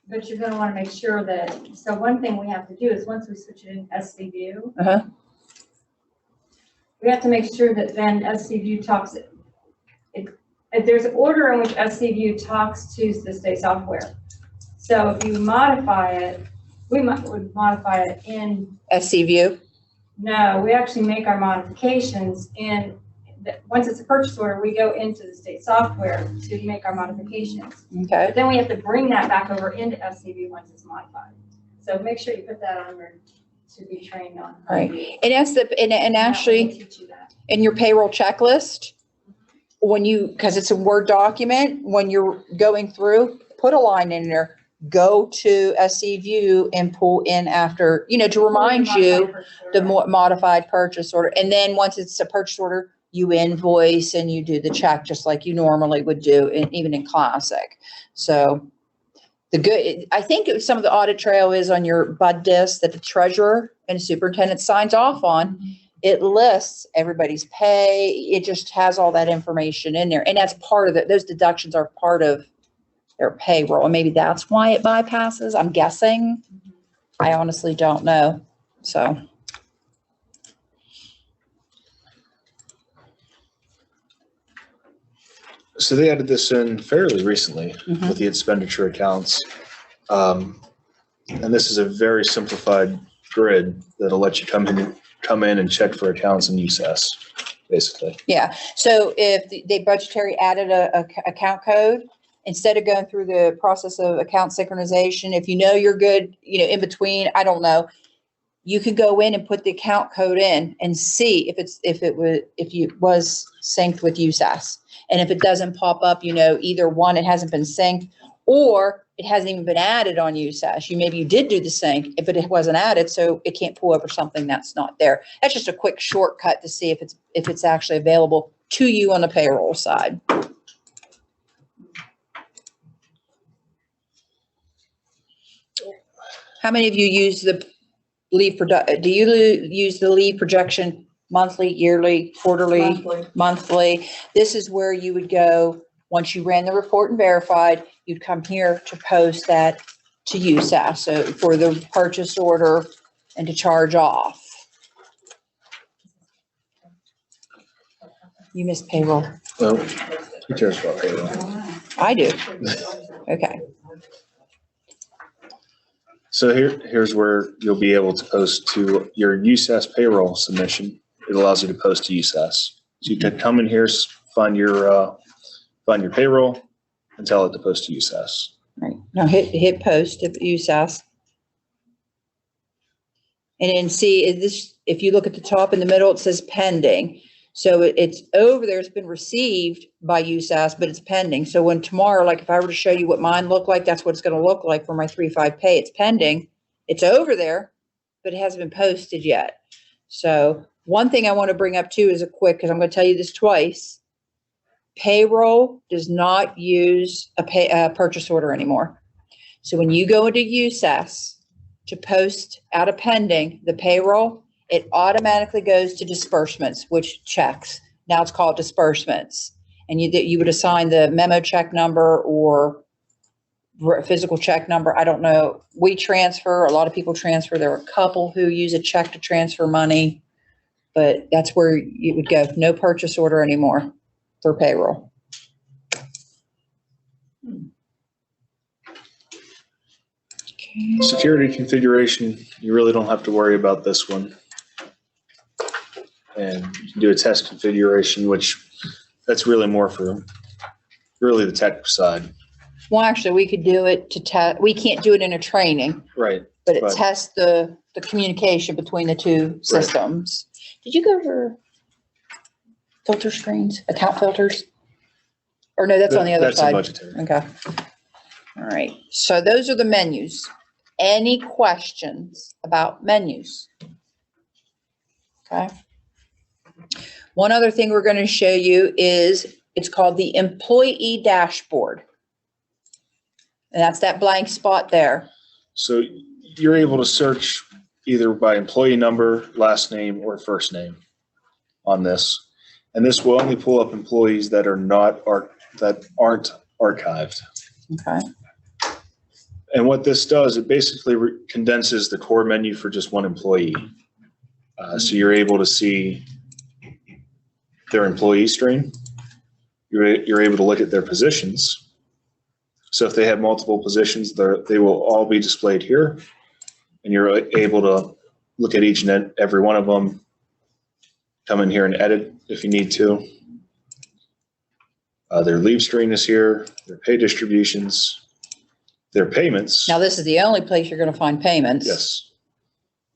S9: But you're gonna wanna make sure that, so one thing we have to do is once we switch it in SC View, we have to make sure that then SC View talks, if there's an order in which SC View talks to the state software. So if you modify it, would modify it in.
S1: SC View?
S9: No, we actually make our modifications in, once it's a purchase order, we go into the state software to make our modifications.
S1: Okay.
S9: But then we have to bring that back over into SCV once it's modified. So make sure you put that on there to be trained on.
S1: Right. And that's and actually in your payroll checklist, because it's a Word document, when you're going through, put a line in there, go to SC View and pull in after, to remind you the modified purchase order. And then once it's a purchase order, you invoice and you do the check just like you normally would do, even in Classic. So I think some of the audit trail is on your bud disc that the treasurer and superintendent signs off on. It lists everybody's pay. It just has all that information in there. And that's part of it. Those deductions are part of their payroll. And maybe that's why it bypasses. I'm guessing. I honestly don't know. So.
S4: So they added this in fairly recently with the expenditure accounts. And this is a very simplified grid that'll let you come in and check for accounts in USAS, basically.
S1: Yeah. So if they budgetary added a account code, instead of going through the process of account synchronization, if you're good, in between, I don't know, you could go in and put the account code in and see if it was synced with USAS. And if it doesn't pop up, either one, it hasn't been synced, or it hasn't even been added on USAS. Maybe you did do the sync, but it wasn't added, so it can't pull over something that's not there. That's just a quick shortcut to see if it's actually available to you on the payroll side. How many of you use the leave do you use the leave projection monthly, yearly, quarterly, monthly? This is where you would go once you ran the report and verified. You'd come here to post that to USAS, so for the purchase order and to charge off. You missed payroll.
S4: Well, who cares about payroll?
S1: I do. Okay.
S4: So here's where you'll be able to post to your USAS payroll submission. It allows you to post to USAS. So you can come in here, find your payroll, and tell it to post to USAS.
S1: Right. Now hit post to USAS. And then see, if you look at the top in the middle, it says pending. So it's over there, it's been received by USAS, but it's pending. So when tomorrow, like if I were to show you what mine looked like, that's what it's going to look like for my 3-5 pay. It's pending. It's over there, but it hasn't been posted yet. So one thing I want to bring up too is because I'm going to tell you this twice. Payroll does not use a purchase order anymore. So when you go into USAS to post out a pending, the payroll, it automatically goes to disbursements, which checks. Now it's called disbursements. And you would assign the memo check number or physical check number. I don't know. We transfer. A lot of people transfer. There are a couple who use a check to transfer money. But that's where you would go. No purchase order anymore for payroll. Okay.
S4: Security configuration, you really don't have to worry about this one. And you can do a test configuration, which that's really more for really the tech side.
S1: Well, actually, we could do it to test. We can't do it in a training.
S4: Right.
S1: But it tests the communication between the two systems. Right. Did you go over filter screens, account filters? Or no, that's on the other side.
S4: That's budgetary.
S1: Okay. All right, so those are the menus. Any questions about menus? Okay. One other thing we're going to show you is it's called the employee dashboard. And that's that blank spot there.
S4: So you're able to search either by employee number, last name, or first name on this. And this will only pull up employees that are that aren't archived.
S1: Okay.
S4: And what this does, it basically condenses the core menu for just one employee. So you're able to see their employee stream. You're able to look at their positions. So if they have multiple positions, they will all be displayed here. And you're able to look at each and every one of them, come in here and edit if you need to. Their leave stream is here, their pay distributions, their payments.
S1: Now, this is the only place you're going to find payments.
S4: Yes.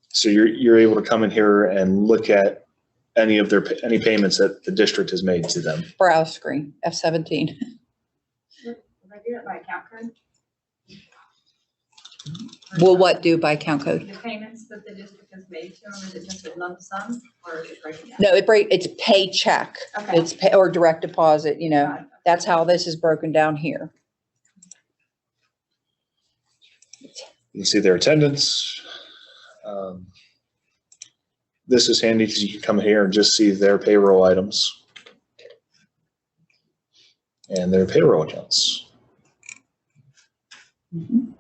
S4: So you're able to come in here and look at any payments that the district has made to them.
S1: Browse screen, F17.
S9: Would I do it by account code?
S1: Will what do by account code?
S9: The payments that the district has made to them, is it just a lump sum or is it breaking down?
S1: No, it's paycheck.
S9: Okay.
S1: It's pay or direct deposit, you know.
S9: Got it.
S1: That's how this is broken down here.
S4: You can see their attendance. This is handy because you can come here and just see their payroll items and their payroll accounts.
S1: Mhm.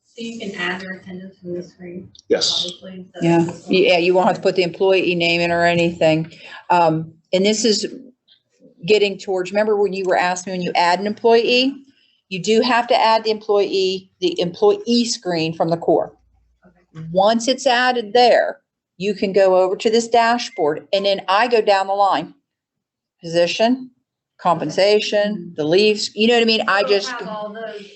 S6: So you can add your attendance from this screen,
S4: Yes.
S6: obviously. so
S1: Yeah,
S6: this one-
S1: yeah, you won't have to put the employee name in or anything. And this is getting towards, remember when you were asking when you add an employee, you do have to add the employee screen from the core.
S6: Okay.
S1: Once it's added there, you can go over to this dashboard and then I go down the line. Position, compensation, the leaves, you know what I mean? I
S6: We'll
S1: just.
S6: have all those.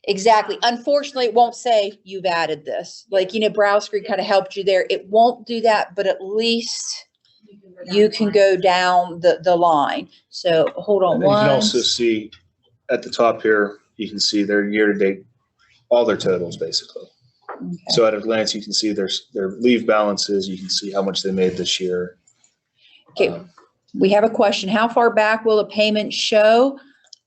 S1: Exactly. Unfortunately, it won't say you've added this. Like, you know, browse screen kind of helped you there. It won't do that, but at least you can go down the line. So hold on
S4: And you can
S1: one.
S4: also see at the top here, you can see their year-to-date, all their totals basically.
S1: Okay.
S4: So at a glance, you can see their leave balances. You can see how much they made this year.
S1: Okay. We have a question. How far back will a payment show?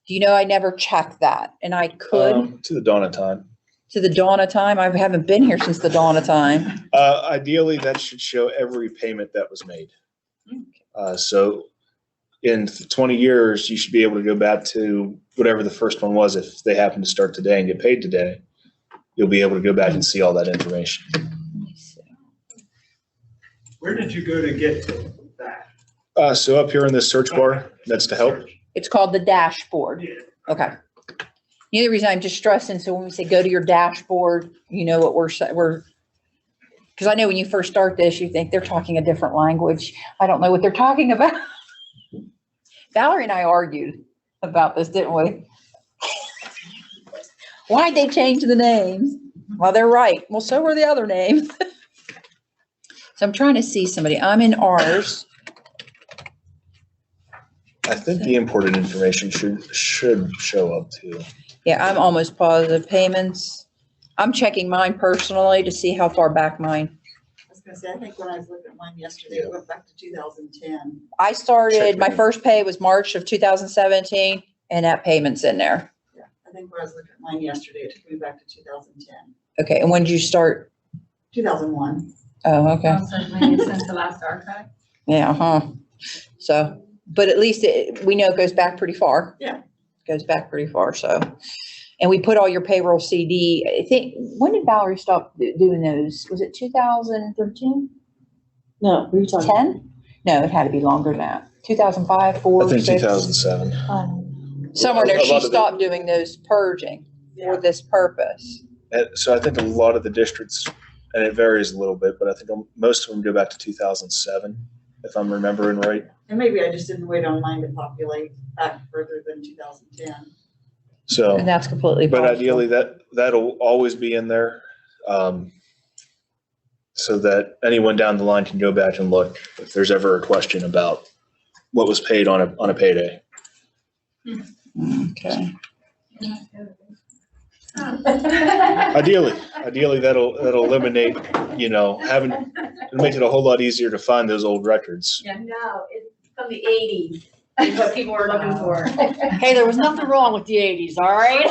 S1: Do you know, I never checked that and I could
S4: To the dawn of time.
S1: to the dawn of time. I haven't been here since the dawn of time.
S4: Ideally, that should show every payment that was made. So in 20 years, you should be able to go back to whatever the first one was. If they happen to start today and get paid today, you'll be able to go back and see all that information.
S13: Where did you go to get that?
S4: So up here in this search bar, that's to help.
S1: It's called the dashboard.
S13: Yeah.
S1: Okay. The only reason I'm just stressing, so when we say go to your dashboard, you know what we're, because I know when you first start this, you think they're talking a different language. I don't know what they're talking about. Valerie and I argued about this, didn't we? Why'd they change the names? Well, they're right. Well, so were the other names. So I'm trying to see somebody. I'm in ours.
S4: I think the imported information should show up too.
S1: Yeah, I'm almost positive. Payments. I'm checking mine personally to see how far back mine.
S8: I was gonna say, I think when I was looking at mine yesterday, it went back to 2010.
S1: I started,
S4: Check
S1: my
S4: mine.
S1: first pay was March of 2017 and that payment's in there.
S8: Yeah, I think when I was looking at mine yesterday, it took me back to 2010,
S1: Okay, and when did you start?
S8: 2001.
S1: Oh, okay.
S9: Maybe since the last archive.
S1: Yeah, huh. So, but at least we know it goes back pretty far.
S8: Yeah.
S1: Goes back pretty far, so. And we put all your payroll CD, I think, when did Valerie stop doing those? Was it 2013?
S2: No, we were talking.
S1: 10? No, it had to be longer than that. 2005, 4,
S4: I think
S1: 6?
S4: 2007.
S1: Somewhere there,
S4: A
S1: she
S4: lot of it-
S1: stopped doing those purging for this purpose.
S4: So I think a lot of the districts, and it varies a little bit, but I think most of them go back to 2007, if I'm remembering right.
S8: And maybe I just didn't wait on mine to populate back further than 2010.
S4: So,
S1: And that's completely
S4: but
S1: possible.
S4: ideally that'll always be in there. So that anyone down the line can go back and look if there's ever a question about what was paid on a payday.
S1: Okay.
S4: Ideally, that'll eliminate, having, it'll make it a whole lot easier to find those old records.
S6: Yeah, no, it's from the 80s, is what people were looking for.
S2: Hey, there was nothing wrong with the 80s, all right?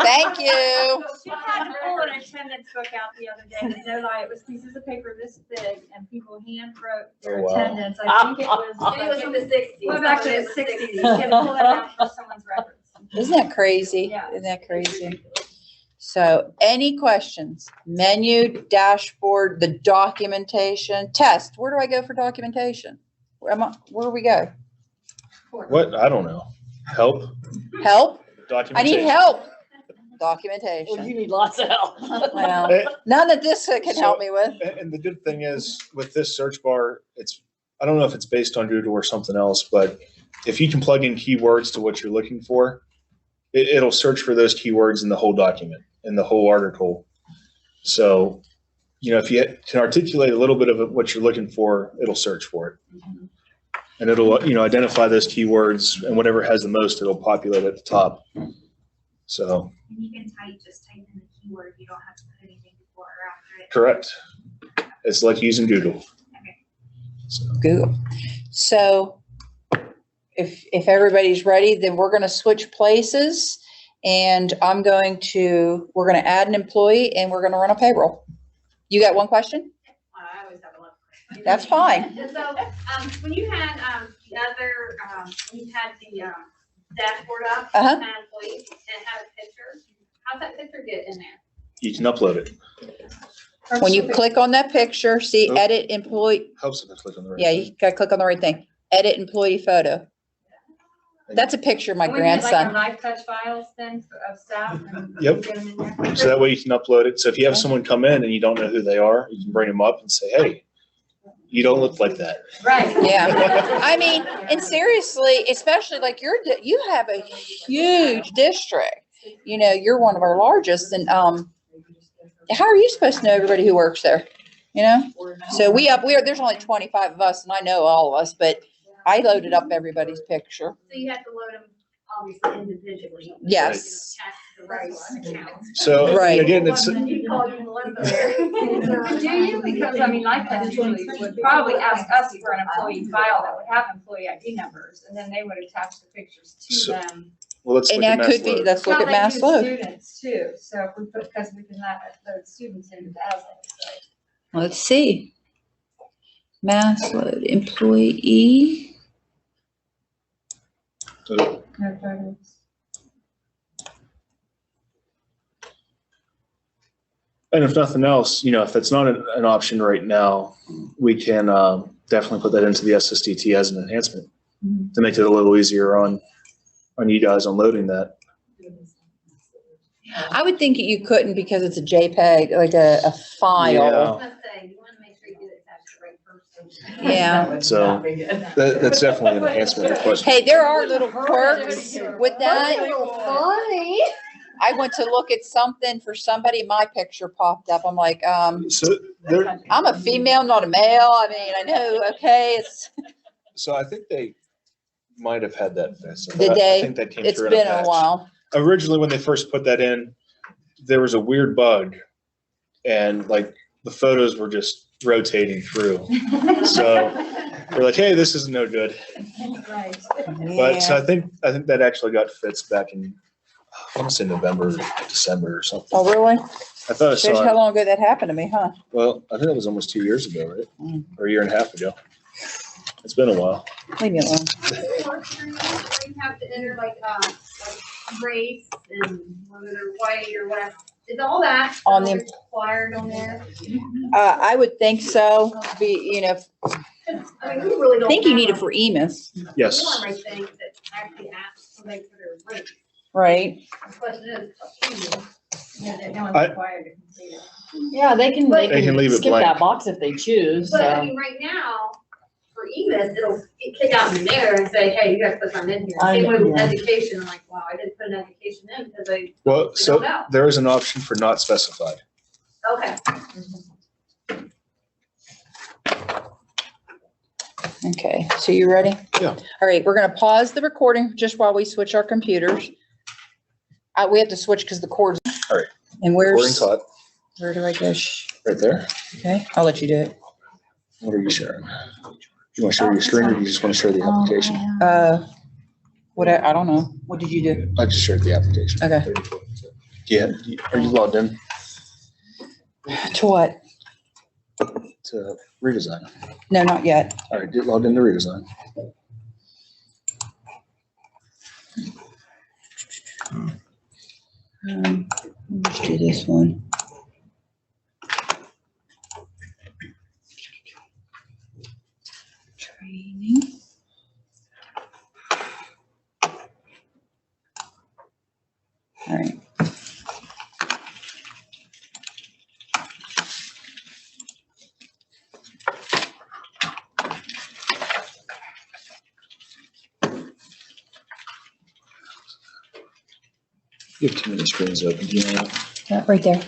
S1: Thank you.
S9: She had to pull an attendance book out the other day, and no lie, it was pieces of paper this big, and people hand wrote their
S4: Oh, wow.
S9: attendance. I think it was.
S6: It was from the 60s.
S9: Went back to the 60s. You had to pull that out for someone's records.
S1: Isn't that crazy?
S9: Yeah.
S1: Isn't that crazy? So any questions? Menu, dashboard, the documentation, test. Where do I go for documentation? Where do we go?
S4: What? I don't know. Help?
S1: Help? I
S4: Documentation.
S1: need help.
S2: Well,
S1: Documentation.
S2: you need lots of help.
S1: Well,
S4: Eh,
S1: none that this can help me with.
S4: And the good thing is with this search bar, I don't know if it's based on Doodle or something else, but if you can plug in keywords to what you're looking for, it'll search for those keywords in the whole document, in the whole article. So, if you can articulate a little bit of what you're looking for, it'll search for it. And it'll, identify those keywords, and whatever has the most, it'll populate at the top. So.
S6: And you can just type in the keyword, you don't have to put anything before or after it.
S4: Correct. It's like using Google.
S1: Google. So if everybody's ready, then we're going to switch places, and we're going to add an employee, and we're going to run a payroll. You got one question?
S6: I always have a lot of questions.
S1: That's fine.
S6: And so, when you had, the other, when you had the, dashboard up,
S1: Uh-huh.
S6: and employees, and it had a picture, how's that picture get in there?
S4: You can upload it.
S1: When you click on that picture, see
S4: Oh.
S1: edit employee.
S4: Helps if I click on the right
S1: Yeah,
S4: thing.
S1: you gotta click on the right thing. Edit employee photo. That's a picture of my
S9: We had like our
S1: grandson.
S9: live touch files then of staff. And
S4: Yep.
S9: get them in there.
S4: So that way you can upload it. So if you have someone come in and you don't know who they are, you can bring them up and say, hey, you don't look like that.
S9: Right.
S1: Yeah. I mean, and seriously, especially like you have a huge district. You're one of our largest, and how are you supposed to know everybody who works there? So there's only 25 of us, and I know all of us, but I loaded up everybody's picture.
S6: So you have to load them obviously individually.
S1: Yes.
S6: Attach the right account.
S4: So
S1: Right.
S4: again, it's,
S6: You call you Melissa.
S9: Do you? Because life touch usually would probably ask us for an employee file that would have employee ID numbers, and then they would attach the pictures to
S4: So-
S9: them.
S4: well, let's
S1: And
S4: look at
S1: that could be,
S4: Mass
S1: let's look at
S9: Well, they
S1: mass
S9: do
S1: load.
S9: Students too, so if we because we can load students in as it,
S1: Let's see. Mass load, employee.
S4: So
S9: no photos.
S4: and if nothing else, if that's not an option right now, we can definitely put that into the SSDT as an enhancement to make it a little easier on you guys on loading that.
S1: I would think you couldn't because it's a JPEG, like a file.
S4: Yeah.
S6: I was gonna say, you wanna make sure you do it attach the right person.
S1: Yeah.
S4: So that's definitely an enhancement request.
S1: Hey, there are little quirks with that.
S2: Funny.
S1: I went to look at something for somebody, my picture popped up. I'm like,
S4: So there,
S1: I'm a female, not a male. I mean, I know, okay,
S4: so I think they might have had that fixed.
S1: Did they?
S4: I think that came
S1: it's
S4: through in
S1: been a
S4: patch.
S1: while.
S4: Originally, when they first put that in, there was a weird bug, and like the photos were just rotating through. So we're like, hey, this is no good.
S9: Right.
S4: But so
S1: Yeah.
S4: I think that actually got fixed back in, I want to say November, December or something.
S1: Oh, really?
S4: I thought I
S1: Shows
S4: saw
S1: how
S4: it.
S1: long ago that happened to me, huh?
S4: Well, I think it was almost 2 years ago, right?
S1: Mm.
S4: Or a year and a half ago. It's been a while.
S1: Leave me alone.
S6: You have to enter like race and whether they're white or whatever. Is all that
S1: On the-
S6: required on there?
S1: I would think so.
S6: I mean, we really
S1: I
S6: don't.
S1: think you need it
S6: have
S1: for Emus,
S4: Yes.
S6: a form, I think, that actually asks somebody for their race.
S1: right?
S6: The question is, up to you.
S9: Yeah, that no one's
S4: I-
S9: required to complete it.
S2: Yeah, they can
S4: They can leave it
S2: skip
S4: blank.
S2: that box if they choose,
S6: But I
S2: so.
S6: mean, right now, for Emis, it'll kick out in there and say, hey, you guys put something in here.
S2: I
S6: Same
S2: know,
S6: way with
S2: yeah.
S6: education, I'm like, wow, I didn't put an education in because I
S4: Well,
S6: we
S4: so
S6: don't know.
S4: there is an option for not specified.
S6: Okay.
S1: Okay, so you ready?
S4: Yeah.
S1: All right, we're gonna pause the recording just while we switch our computers. We have to switch because the cord's.
S4: All right.
S1: And
S4: Recording's hot.
S1: where do I go?
S4: Right there.
S1: Okay, I'll let you do it.
S4: What are you sharing? You want to share your screen or you just want to share the application?
S1: What, I don't know. What did you do?
S4: I just shared the application.
S1: Okay.
S4: Yeah, are you logged in
S1: To what?
S4: to Redesign?
S1: No, not yet.
S4: All right, get logged into Redesign.
S1: Let's do this one. Training. All right.
S4: You have too many screens open. Do you know?
S1: Right there.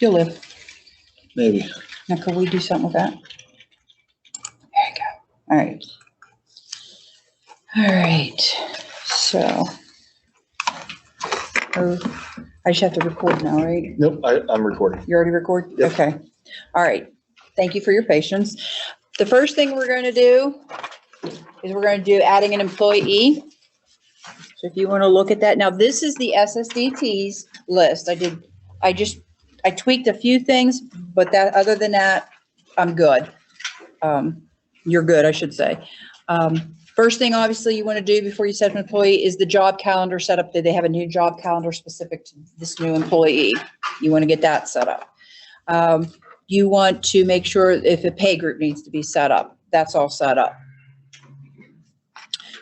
S1: You'll live.
S4: Maybe.
S1: Now, could we do something with that? There you go. All right. All right. So. I just have to record now, right?
S4: Nope, I'm recording.
S1: You already recorded?
S4: Yep.
S1: Okay. All right. Thank you for your patience. The first thing we're going to do is we're going to do adding an employee. So if you want to look at that. Now, this is the SSDTs list. I tweaked a few things, but other than that, I'm good. You're good, I should say. First thing, obviously, you want to do before you set up an employee is the job calendar set up. That they have a new job calendar specific to this new employee. You want to get that set up. You want to make sure if a pay group needs to be set up, that's all set up.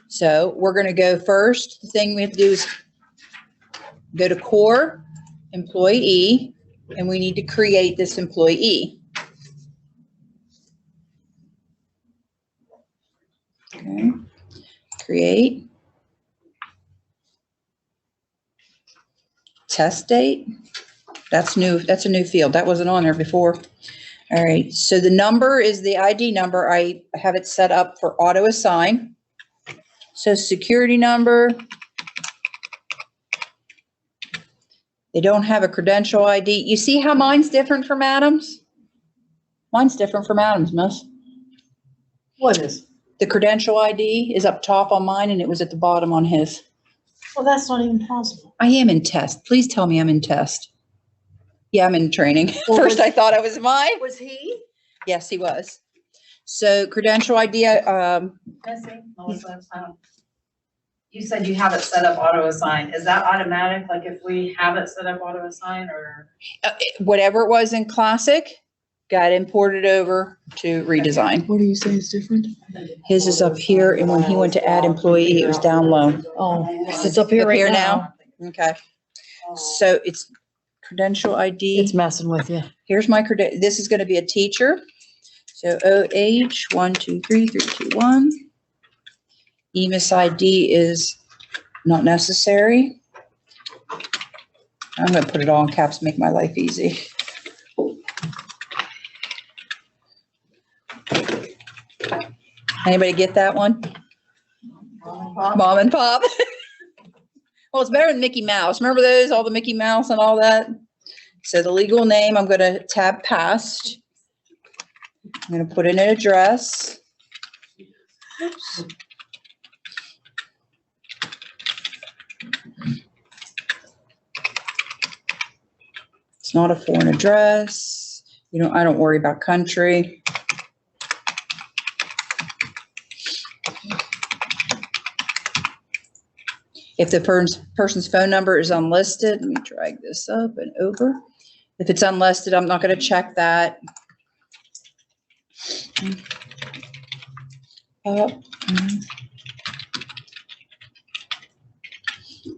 S1: So we're going to go first. The thing we have to do is go to core employee, and we need to create this employee. Okay. Create. Test date. That's new. That's a new field. That wasn't on there before. All right. So the number is the ID number. I have it set up for auto assign. So security number. They don't have a credential ID. You see how mine's different from Adam's? Mine's different from Adam's, Miss.
S2: What is?
S1: The credential ID is up top on mine and it was at the bottom on his.
S2: Well, that's not even possible.
S1: I am in test. Please tell me I'm in test. Yeah, I'm in training.
S2: Well,
S1: First I thought I was mine.
S2: Was he?
S1: Yes, he was. So credential ID,
S7: Melissa, you said you have it set up auto assign. Is that automatic? Like if we have it set up auto assign or?
S1: whatever it was in Classic, got imported over to Redesign.
S2: What do you say is different?
S1: His is up here, and when he went to add employee, it was down low.
S2: Oh, it's up here
S1: Up
S2: right
S1: here
S2: now.
S1: Okay. So it's credential ID.
S2: It's messing with you.
S1: Here's my credit. This is going to be a teacher. So OH 123321. Emis ID is not necessary. I'm going to put it all in caps, make my life easy. Anybody get that one? Mom and Pop. Well, it's better than Mickey Mouse. Remember those, all the Mickey Mouse and all that? So the legal name, I'm going to tab past. I'm going to put in an address. Oops. It's not a foreign address. I don't worry about country. If the person's phone number is unlisted, let me drag this up and over. If it's unlisted, I'm not going to check that. They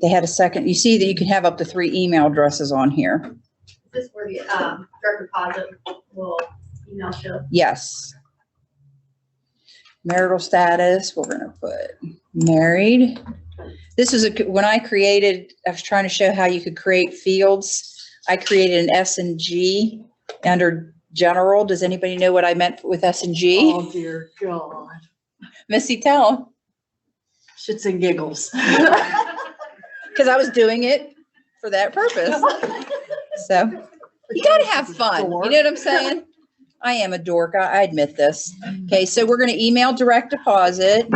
S1: had a second. You see that you can have up to 3 email addresses on here.
S6: Is this where the direct deposit will email show?
S1: Yes. Marital status, we're going to put married. This is when I was trying to show how you could create fields. I created an S and G under general. Does anybody know what I meant with S and G?
S2: Oh, dear God.
S1: Missy, tell 'em.
S2: Shits and giggles.
S1: Because I was doing it for that purpose. So you gotta have fun. You know what I'm saying? I am a dork. I admit this. Okay, so we're gonna email direct deposit.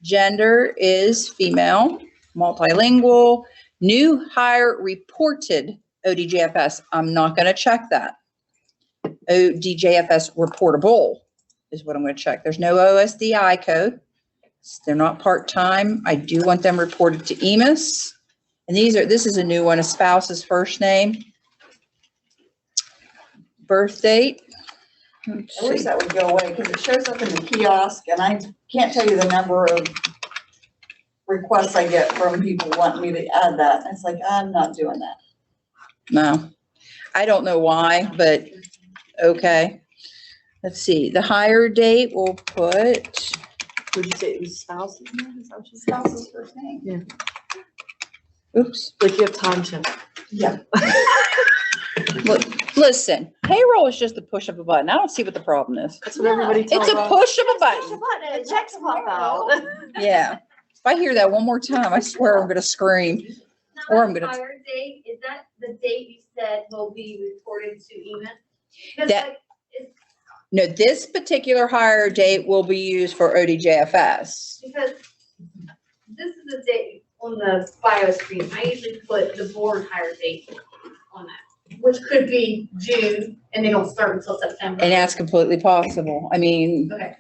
S1: Gender is female, multilingual, new hire reported ODJFS. I'm not gonna check that. ODJFS reportable is what I'm gonna check. There's no OSDI code. They're not part-time. I do want them reported to Emus. And this is a new one, a spouse's first name. Birth date.
S8: I wish that would go away because it shows up in the kiosk and I can't tell you the number of requests I get from people wanting me to add that. And it's like, I'm not doing that.
S1: No, I don't know why, but okay. Let's see, the hire date we'll put.
S2: Would you say it was spouse's name? Is that what you said?
S8: Spouse's first name.
S2: Yeah.
S1: Oops.
S2: Like you have time to.
S8: Yeah.
S1: Look, listen, payroll is just a push of a button. I don't see what the problem is.
S2: That's what everybody tells
S1: It's a
S2: us.
S1: push of a button.
S2: The checks pop out.
S1: Yeah. If I hear that one more time, I swear I'm gonna scream. Or I'm gonna-
S6: Hire date, is that the date you said will be reported to Emas? Because
S1: That-
S6: like,
S1: No, this particular hire date will be used for ODJFS.
S6: because this is the date on the bio screen. I usually put the board hire date on that, which could be June and they don't start until September.
S1: And that's completely possible. I mean,
S6: Okay.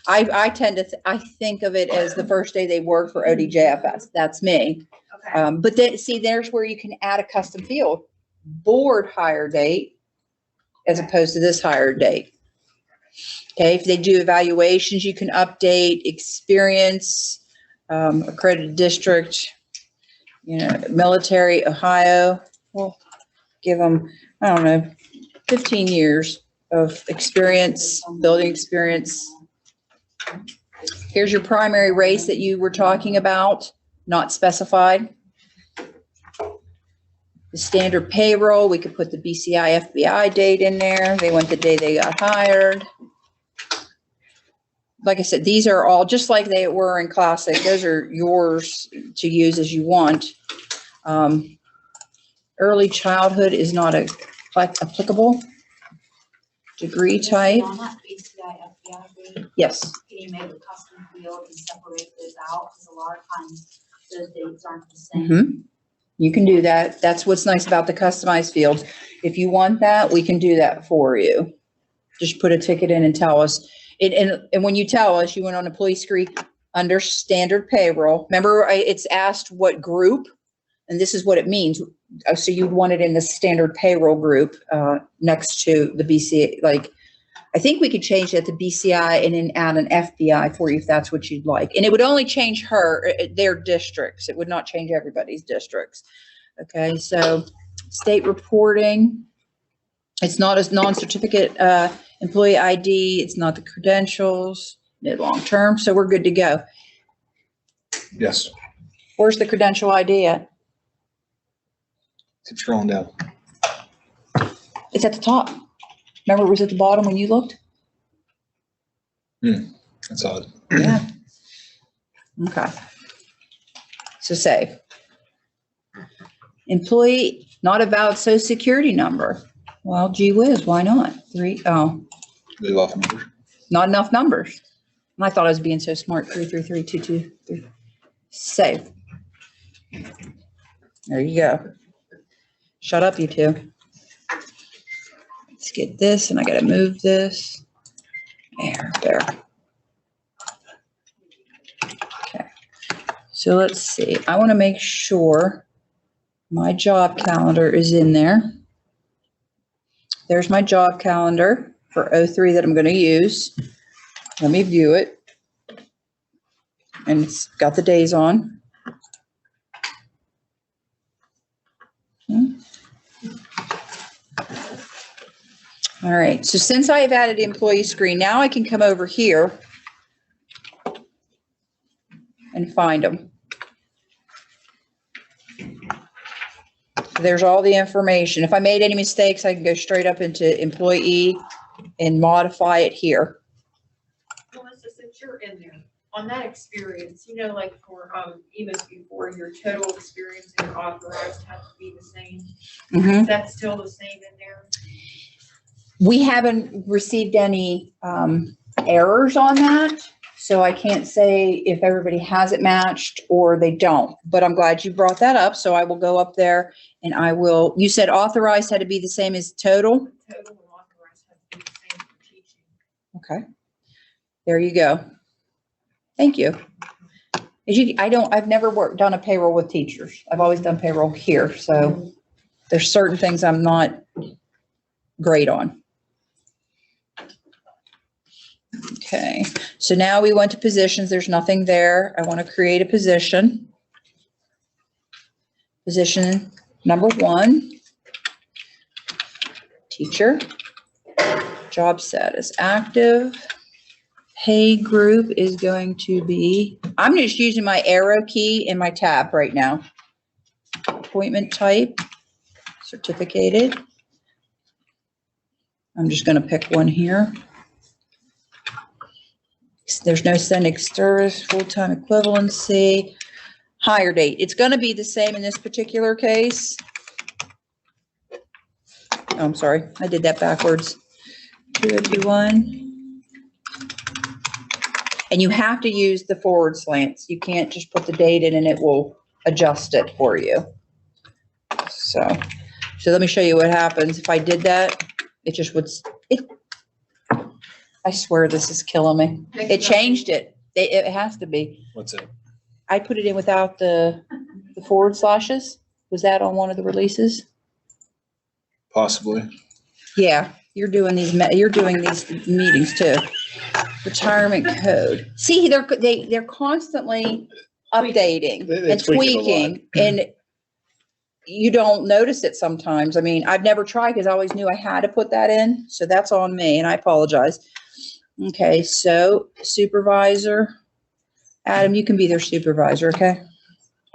S1: I tend to, I think of it as the first day they work for ODJFS. That's me.
S6: Okay.
S1: But then, see, there's where you can add a custom field. Board hire date as opposed to this hire date. Okay, if they do evaluations, you can update experience, accredited district, you know, military, Ohio. Well, give them, I don't know, 15 years of experience, building experience. Here's your primary race that you were talking about, not specified. The standard payroll, we could put the BCI FBI date in there. They want the day they got hired. Like I said, these are all just like they were in Classic. Those are yours to use as you want. Early childhood is not applicable. Degree type,
S14: On that BCI FBI date,
S1: yes.
S14: can you make a custom field and separate those out? Because a lot of times those dates aren't the same.
S1: Mhm. You can do that. That's what's nice about the customized fields. If you want that, we can do that for you. Just put a ticket in and tell us. And when you tell us you went on employee screen under standard payroll, remember it's asked what group, and this is what it means. So you'd want it in the standard payroll group next to the BCI. Like, I think we could change that to BCI and then add an FBI for you if that's what you'd like. And it would only change their districts. It would not change everybody's districts. Okay, so state reporting. It's not a non-certificate employee ID. It's not the credentials, mid long-term. So we're good to go.
S15: Yes.
S1: Where's the credential ID at?
S15: Keep scrolling down.
S1: It's at the top. Remember it was at the bottom when you looked?
S15: That's odd.
S1: Yeah. Okay. So save. Employee, not a valid social security number. Well, gee whiz, why not?
S15: Leave off numbers.
S1: Not enough numbers. And I thought I was being so smart. 3332223. Save. There you go. Shut up, you two. Let's get this, and I gotta move this. There. Okay. So let's see. I want to make sure my job calendar is in there. There's my job calendar for 03 that I'm going to use. Let me view it. And it's got the days on. All right, so since I have added the employee screen, now I can come over here and find them. There's all the information. If I made any mistakes, I can go straight up into employee and modify it here.
S5: Melissa, since you're in there, on that experience, you know, like for, Emus before, your total experience and your authorized have to be the same.
S1: Mhm.
S5: Is that still the same in there?
S1: We haven't received any errors on that, so I can't say if everybody has it matched or they don't. But I'm glad you brought that up, so I will go up there and I will, you said authorized had to be the same as total?
S5: Total and authorized have to be the same for teaching.
S1: Okay. There you go. Thank you. I've never done a payroll with teachers. I've always done payroll here, so there's certain things I'm not great on. Okay, so now we went to positions. There's nothing there. I want to create a position. Position number 1, teacher. Job status active. Pay group is going to be, I'm just using my arrow key in my tab right now. Appointment type, certificated. I'm just going to pick one here. There's no sending service, full-time equivalency, hire date. It's going to be the same in this particular case. Oh, I'm sorry. I did that backwards. 2021. And you have to use the forward slants. You can't just put the date in and it will adjust it for you. So let me show you what happens. If I did that, it just would, I swear this is killing me. It changed it. It has to be.
S15: What's it?
S1: I put it in without the forward slashes. Was that on one of the releases?
S15: Possibly.
S1: Yeah, you're doing these meetings too. Retirement code. See, they're constantly updating and tweaking, and you don't notice it sometimes. I mean, I've never tried because I always knew I had to put that in, so that's on me, and I apologize. Okay, so supervisor. Adam, you can be their supervisor, okay?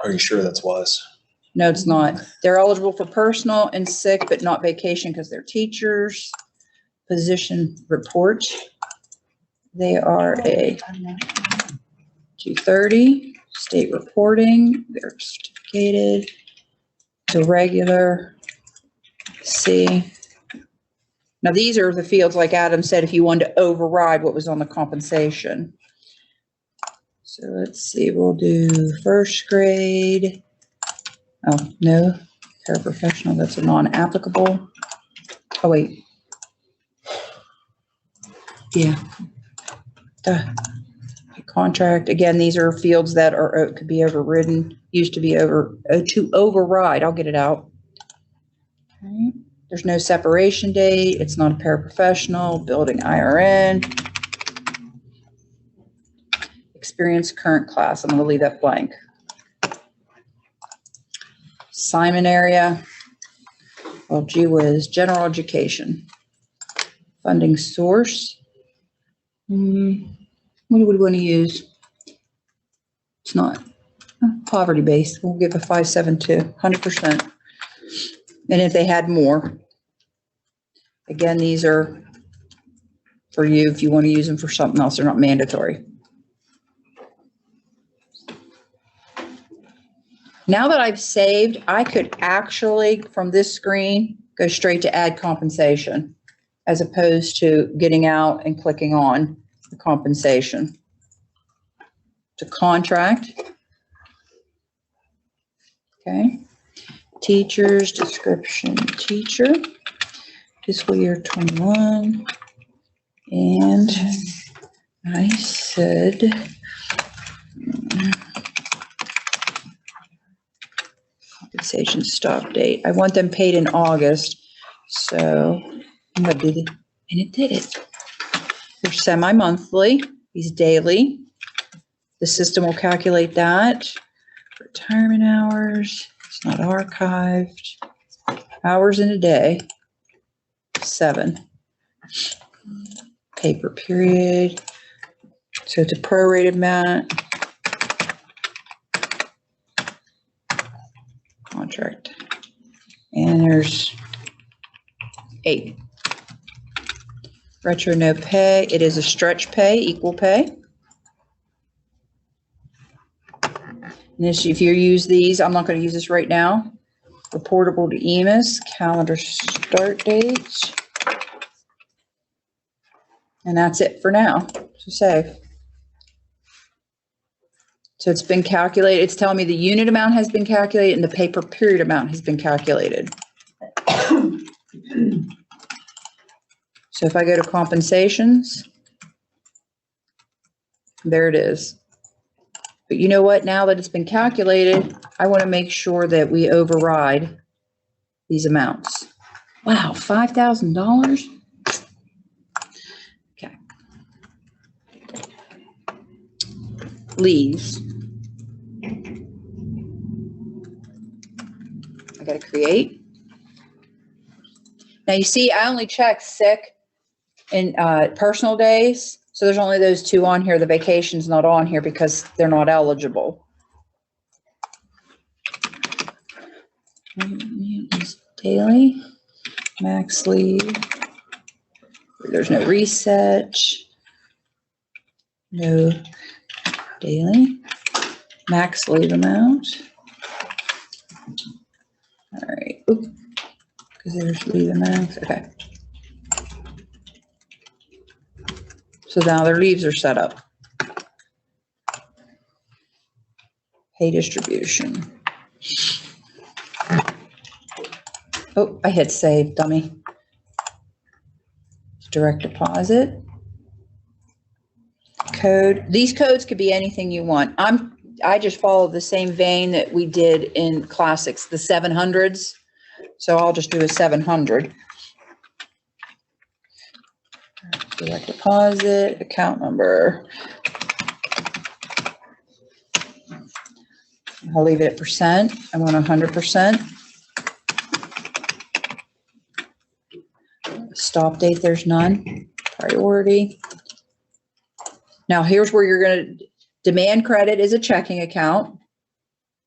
S15: Are you sure that's wise?
S1: No, it's not. They're eligible for personal and sick, but not vacation because they're teachers. Position report. They are a 230, state reporting, they're certificated, so regular, C. Now these are the fields, like Adam said, if you wanted to override what was on the compensation. So let's see, we'll do first grade. Oh, no, paraprofessional, that's a non-applicable. Oh, wait. Yeah. Contract, again, these are fields that are, could be overridden, used to be to override, I'll get it out. Okay. There's no separation date, it's not a paraprofessional, building IRN. Experience current class, I'm gonna leave that blank. Assignment area, well, gee whiz, general education. Funding source. What do we want to use? It's not poverty based. We'll give a 572, 100%. And if they had more, again, these are for you if you want to use them for something else. They're not mandatory. Now that I've saved, I could actually, from this screen, go straight to add compensation as opposed to getting out and clicking on the compensation. To contract. Okay. Teachers, description, teacher, fiscal year 21. And I said, compensation stop date. I want them paid in August. So what did it? And it did it. They're semi-monthly, these daily. The system will calculate that. Retirement hours, it's not archived. Hours in a day, 7. Paper period. So it's a prorated amount. Contract. And there's 8. Retro no pay. It is a stretch pay, equal pay. And this, if you use these, I'm not going to use this right now. Reportable to Emus, calendar start dates. And that's it for now. So save. So it's been calculated. It's telling me the unit amount has been calculated and the pay per period amount has been calculated. So if I go to compensations, there it is. But you know what? Now that it's been calculated, I want to make sure that we override these amounts. Wow, $5,000? Okay. Leaves. I got to create. Now you see, I only check sick and personal days. So there's only those two on here. The vacation's not on here because they're not eligible. Daily, max leave. There's no reset. No daily. Max leave amount. All right. Because there's leave max. Okay. So now their leaves are set up. Pay distribution. Oh, I hit save, dummy. Direct deposit. Code. These codes could be anything you want. I just follow the same vein that we did in classics, the 700s. So I'll just do a 700. Direct deposit, account number. I'll leave it at percent. I want 100%. Stop date, there's none. Priority. Now here's where you're going to, demand credit is a checking account.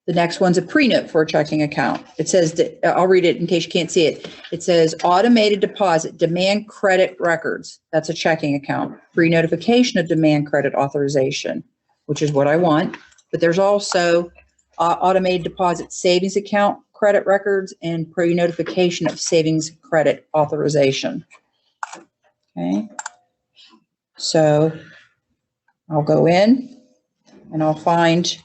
S1: The next one's a pre-note for a checking account. It says, I'll read it in case you can't see it. It says automated deposit, demand credit records. That's a checking account. Pre-notification of demand credit authorization, which is what I want. But there's also automated deposit savings account credit records and pre-notification of savings credit authorization. Okay. So I'll go in and I'll find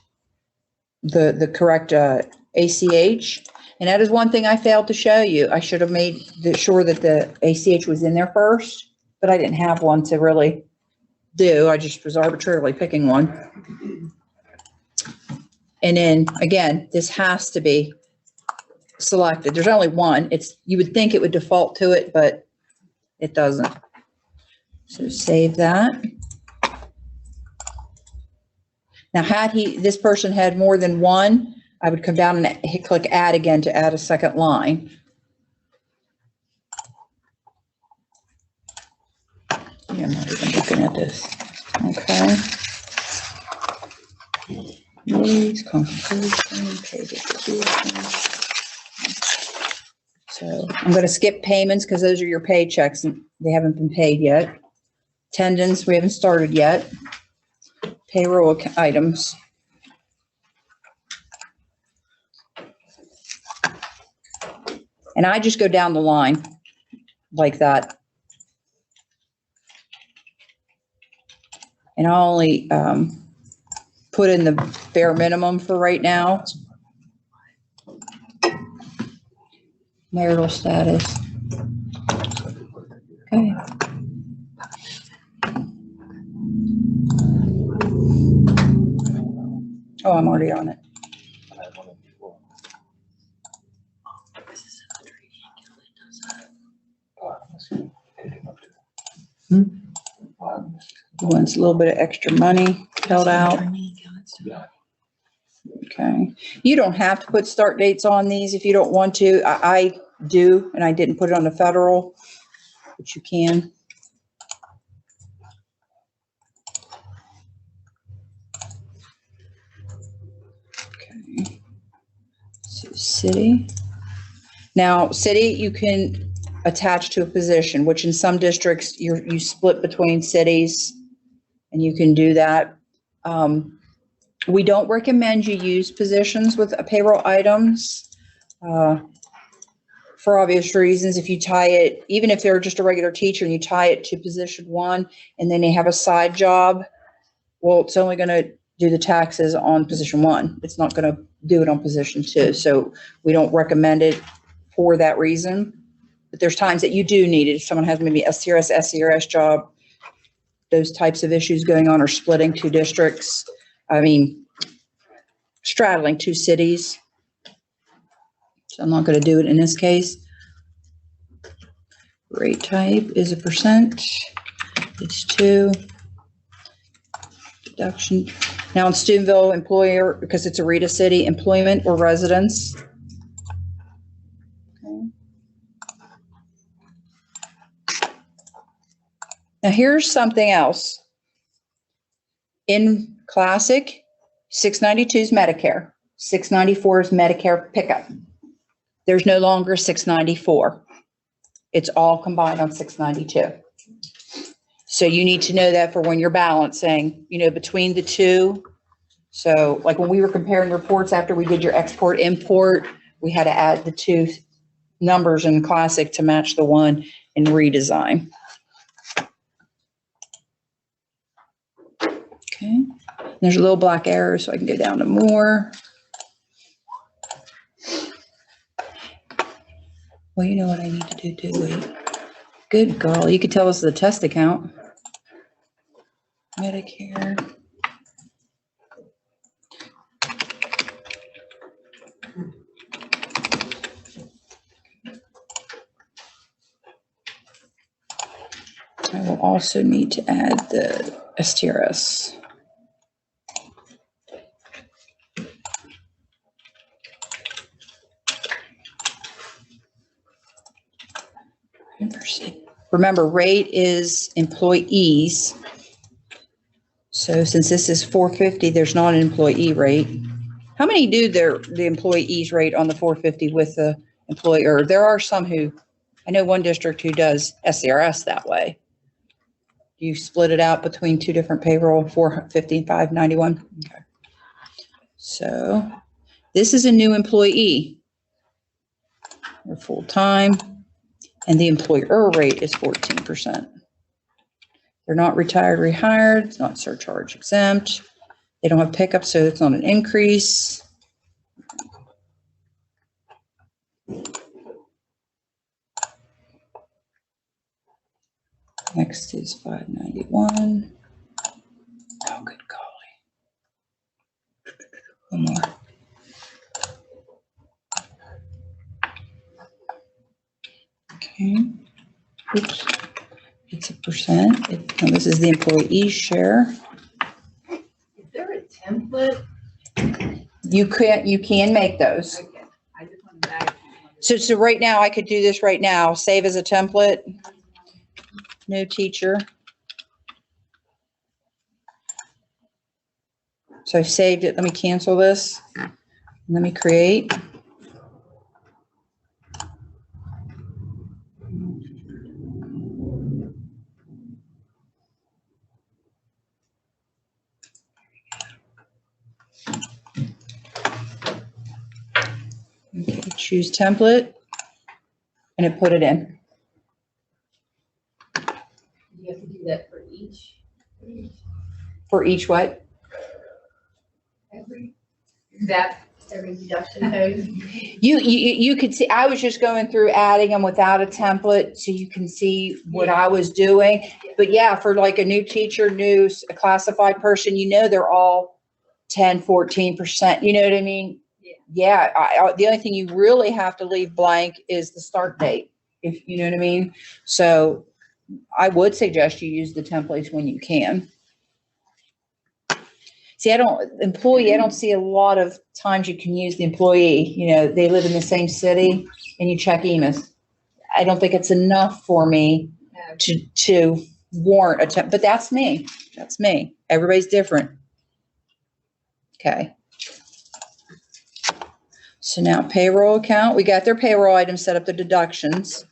S1: the correct ACH. And that is one thing I failed to show you. I should have made sure that the ACH was in there first, but I didn't have one to really do. I just was arbitrarily picking one. And then again, this has to be selected. There's only one. You would think it would default to it, but it doesn't. So save that. Now, had this person had more than one, I would come down and click add again to add a second line. Yeah, I'm not even looking at this. Okay. Leaves, compensation, pay distribution. So I'm going to skip payments because those are your paychecks and they haven't been paid yet. Attendance, we haven't started yet. Payroll items. And I just go down the line like that. And I'll only put in the bare minimum for right now. Marital status. Okay. Oh, I'm already on it. Wants a little bit of extra money held out. Okay. You don't have to put start dates on these if you don't want to. I do, and I didn't put it on the federal, but you can. Okay. So city. Now, city, you can attach to a position, which in some districts you split between cities, and you can do that. We don't recommend you use positions with payroll items. For obvious reasons, if you tie it, even if they're just a regular teacher and you tie it to position one and then they have a side job, well, it's only going to do the taxes on position one. It's not going to do it on position two. So we don't recommend it for that reason. But there's times that you do need it. If someone has maybe SCRS, SCRS job, those types of issues going on, or splitting two districts. I mean, straddling two cities. So I'm not going to do it in this case. Rate type is a percent. It's 2. Deduction. Now in Steubenville, employer, because it's a RETA city, employment or residence. Okay. Now here's something else. In Classic, 692 is Medicare. 694 is Medicare pickup. There's no longer 694. It's all combined on 692. So you need to know that for when you're balancing, you know, between the two. So like when we were comparing reports after we did your export import, we had to add the two numbers in Classic to match the one in Redesign. Okay. There's a little black arrow, so I can go down to more. Well, you know what I need to do too. Wait. Good girl. You could tell us the test account. Medicare. I will also need to add the STRS. Remember, rate is employees. So since this is 450, there's not an employee rate. How many do the employees rate on the 450 with the employer? There are some who, I know one district who does SCRS that way. You split it out between two different payroll, 450 and 591. Okay. So this is a new employee. They're full-time. And the employer rate is 14%. They're not retired, rehired, it's not surcharge exempt. They don't have pickup, so it's not an increase. Next is 591. Oh, good golly. One more. Okay. Oops. It's a percent. Now this is the employee share.
S5: Is there a template?
S1: You can make those.
S5: Okay. I just want to back.
S1: So right now I could do this right now. Save as a template. No teacher. So I've saved it. Let me cancel this. Let me create. Okay, choose template, and it put it in.
S2: You have to do that for each.
S1: For each what?
S6: Every deduction code.
S1: You could see, I was just going through adding them without a template, so you can see what I was doing. But yeah, for like a new teacher, a classified person, you know, they're all 10, 14%. You know what I mean? Yeah, the only thing you really have to leave blank is the start date, if you know what I mean. So I would suggest you use the templates when you can. See, I don't see a lot of times you can use the employee. You know, they live in the same city and you check Emus. I don't think it's enough for me to warrant a temp, but that's me. That's me. Everybody's different. Okay. So now payroll account, we got their payroll items set up, the deductions.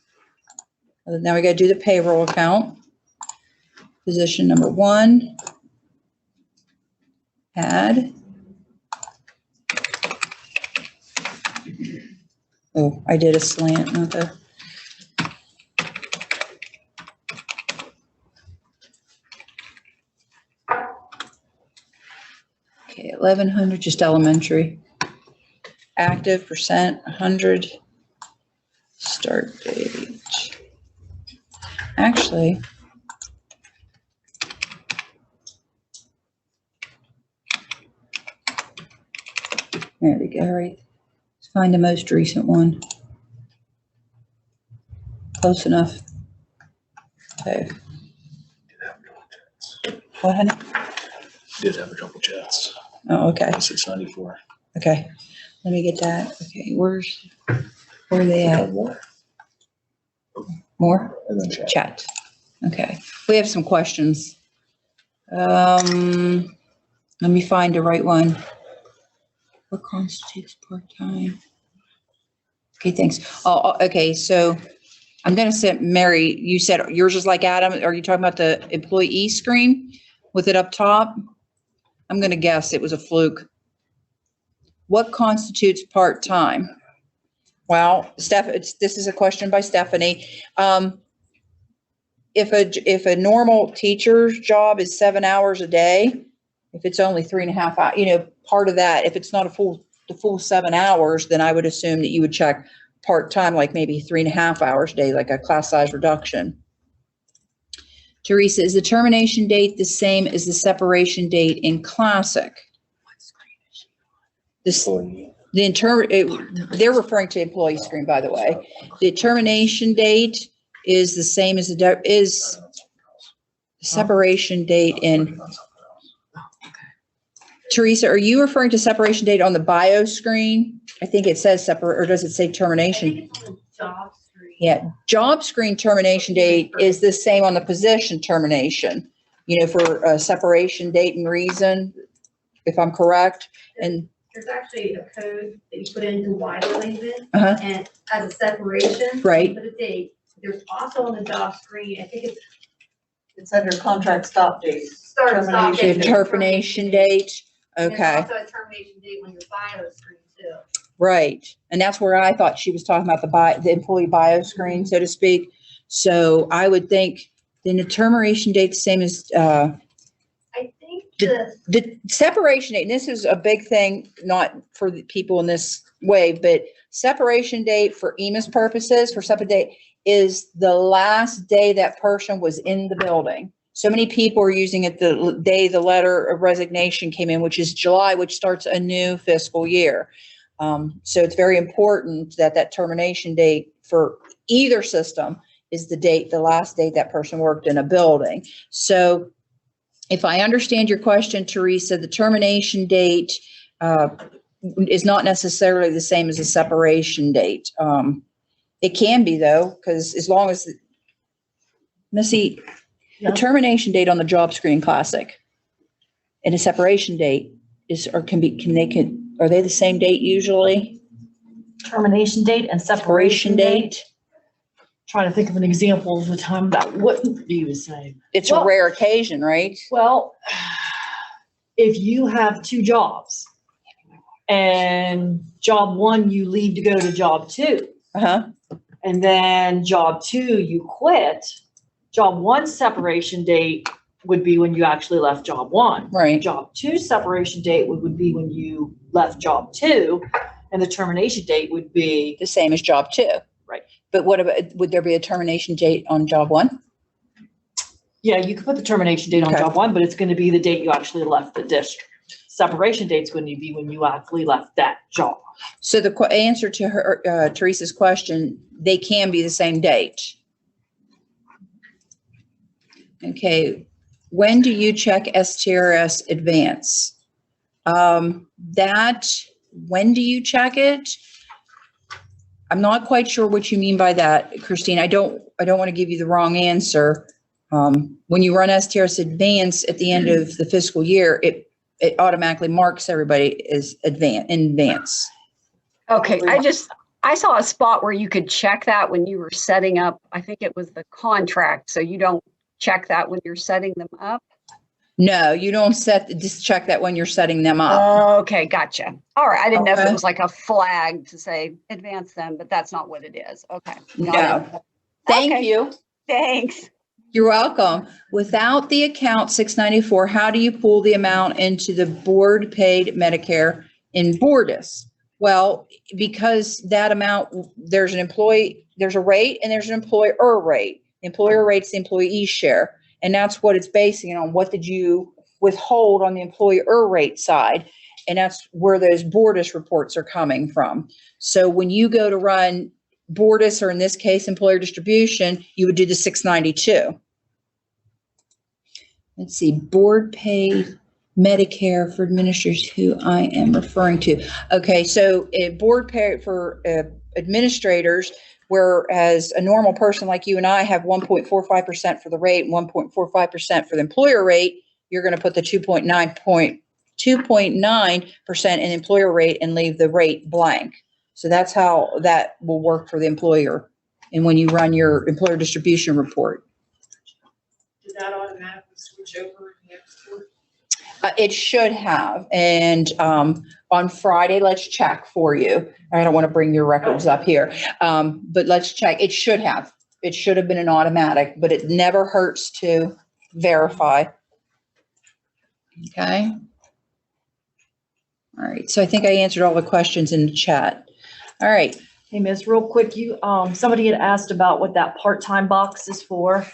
S1: Now we got to do the payroll account. Position number 1, add. Oh, I did a slant, not the. Okay, 1,100, just elementary. Active percent, 100. Start date. Actually. There we go, right. Let's find the most recent one. Close enough. Okay. What, honey?
S15: Did have a couple chats.
S1: Oh, okay.
S15: 694.
S1: Okay. Let me get that. Okay, where are they at? More?
S15: And then chat.
S1: Chat. Okay. We have some questions. Let me find the right one. What constitutes part-time? Okay, thanks. Oh, okay, so I'm gonna send Mary, you said yours is like Adam. Are you talking about the employee screen with it up top? I'm gonna guess it was a fluke. What constitutes part-time? Well, this is a question by Stephanie. If a normal teacher's job is 7 hours a day, if it's only 3.5 hours, part of that, if it's not the full 7 hours, then I would assume that you would check part-time, like maybe 3.5 hours a day, like a class size reduction. Teresa, is the termination date the same as the separation date in Classic? They're referring to employee screen, by the way. The termination date is the same as the separation date in. Teresa, are you referring to separation date on the bio screen? I think it says separate, or does it say termination?
S6: Job screen.
S1: Yeah, job screen termination date is the same on the position termination, for a separation date and reason, if I'm correct. And
S6: There's actually a code that you put into why they're leaving,
S1: Uh-huh.
S6: and as a separation.
S1: Right.
S6: You put a date. There's also on the job screen, I think
S8: It's under contract stop date.
S6: start and stop
S8: Termination
S6: date.
S1: termination date,
S6: And
S1: okay,
S6: there's also a termination date on your bio screen too.
S1: right. And that's where I thought she was talking about the employee bio screen, so to speak. So I would think then the termination date, the same as,
S6: I think
S1: the separation date, and this is a big thing, not for the people in this way, but separation date for Emus purposes, for separate date, is the last day that person was in the building. So many people are using it the day the letter of resignation came in, which is July, which starts a new fiscal year. So it's very important that that termination date for either system is the last date that person worked in a building. So if I understand your question, Teresa, the termination date is not necessarily the same as a separation date. It can be though, because as long as, Missy, the termination date on the job screen Classic and a separation date are they the same date usually?
S2: Termination date and separation date. Trying to think of an example of the time that wouldn't be the same.
S1: It's a rare occasion, right?
S2: Well, if you have two jobs and job one, you leave to go to job two.
S1: Uh-huh.
S2: And then job two, you quit. Job one separation date would be when you actually left job one.
S1: Right.
S2: Job two separation date would be when you left job two, and the termination date would be
S1: the same as job two.
S2: Right.
S1: But what about, would there be a termination date on job one?
S2: Yeah, you could put the termination date on
S1: Okay.
S2: job one, but it's going to be the date you actually left the district. Separation date's going to be when you actually left that job.
S1: So the answer to her, Teresa's question, they can be the same date. Okay. When do you check STRS advance? When do you check it? I'm not quite sure what you mean by that, Christine. I don't want to give you the wrong answer. When you run STRS advance at the end of the fiscal year, it automatically marks everybody as in advance.
S16: Okay, I saw a spot where you could check that when you were setting up, I think it was the contract, so you don't check that when you're setting them up.
S1: No, you don't just check that when you're setting them up.
S16: Okay, gotcha. All right, I didn't know if
S1: Okay.
S16: it was like a flag to say advance them, but that's not what it is. Okay. got it.
S1: No. Thank
S16: Okay.
S1: you.
S16: Thanks.
S1: You're welcome. Without the account 694, how do you pull the amount into the board paid Medicare in Bordis? Well, because that amount, there's a rate and there's an employer rate. The employer rate's the employee share. And that's what it's basing it on. What did you withhold on the employer rate side? And that's where those Bordis reports are coming from. So when you go to run Bordis, or in this case, employer distribution, you would do the 692. Let's see, board paid Medicare for administrators who I am referring to. Okay, so a board paid for administrators, whereas a normal person like you and I have 1.45% for the rate and 1.45% for the employer rate, you're going to put the 2.9% in employer rate and leave the rate blank. So that's how that will work for the employer. And when you run your employer distribution report.
S5: Did that automatically switch over in the export?
S1: It should have. And on Friday, let's check for you. I don't want to bring your records up here, but let's check. It should have. It should have been an automatic, but it never hurts to verify. Okay. All right. So I think I answered all the questions in the chat. All right.
S2: Hey, Miss, real quick, somebody had asked about what that part-time box is for.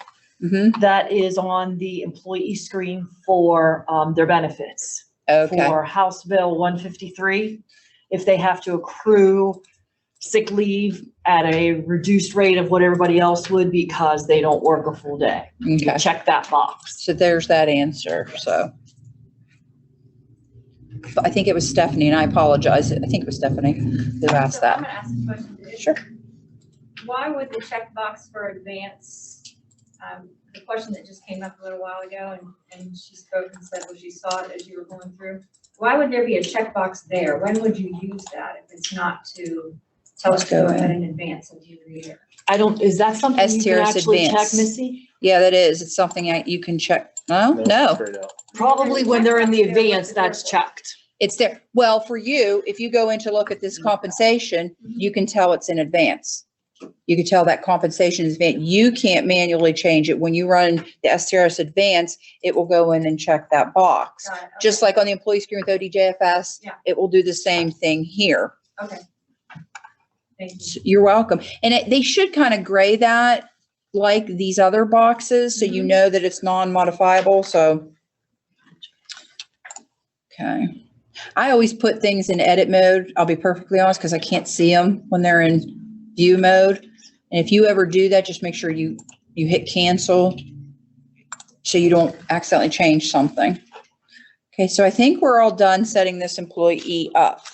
S1: Mm-hmm.
S2: That is on the employee screen for their benefits.
S1: Okay.
S2: For House Bill 153, if they have to accrue sick leave at a reduced rate of what everybody else would because they don't work a full day.
S1: Okay.
S2: Check that box.
S1: So there's that answer. So I think it was Stephanie, and I apologize. I think it was Stephanie who asked
S9: So I'm
S1: that.
S9: gonna ask a question.
S1: Sure.
S9: Why would the checkbox for advance, the question that just came up a little while ago, and she spoke and said, well, she saw it as you were going through. Why would there be a checkbox there? When would you use that if it's not to tell us to go ahead and advance into the year?
S2: Is that something you can
S1: STRS
S2: actually check,
S1: advance.
S2: Missy?
S1: Yeah, that is. It's something you can check. No.
S2: Probably when they're in the advance, that's checked.
S1: It's there. Well, for you, if you go in to look at this compensation, you can tell it's in advance. You can tell that compensation is advanced. You can't manually change it. When you run the STRS advance, it will go in and check that box.
S9: Got it, okay.
S1: Just like on the employee screen with ODJFS,
S9: Yeah.
S1: it will do the same thing here.
S9: Okay. Thank you.
S1: So you're welcome. And they should kind of gray that like these other boxes, so you know that it's non-modifiable. So, okay. I always put things in edit mode. I'll be perfectly honest, because I can't see them when they're in view mode. And if you ever do that, just make sure you hit cancel so you don't accidentally change something. Okay, so I think we're all done setting this employee up.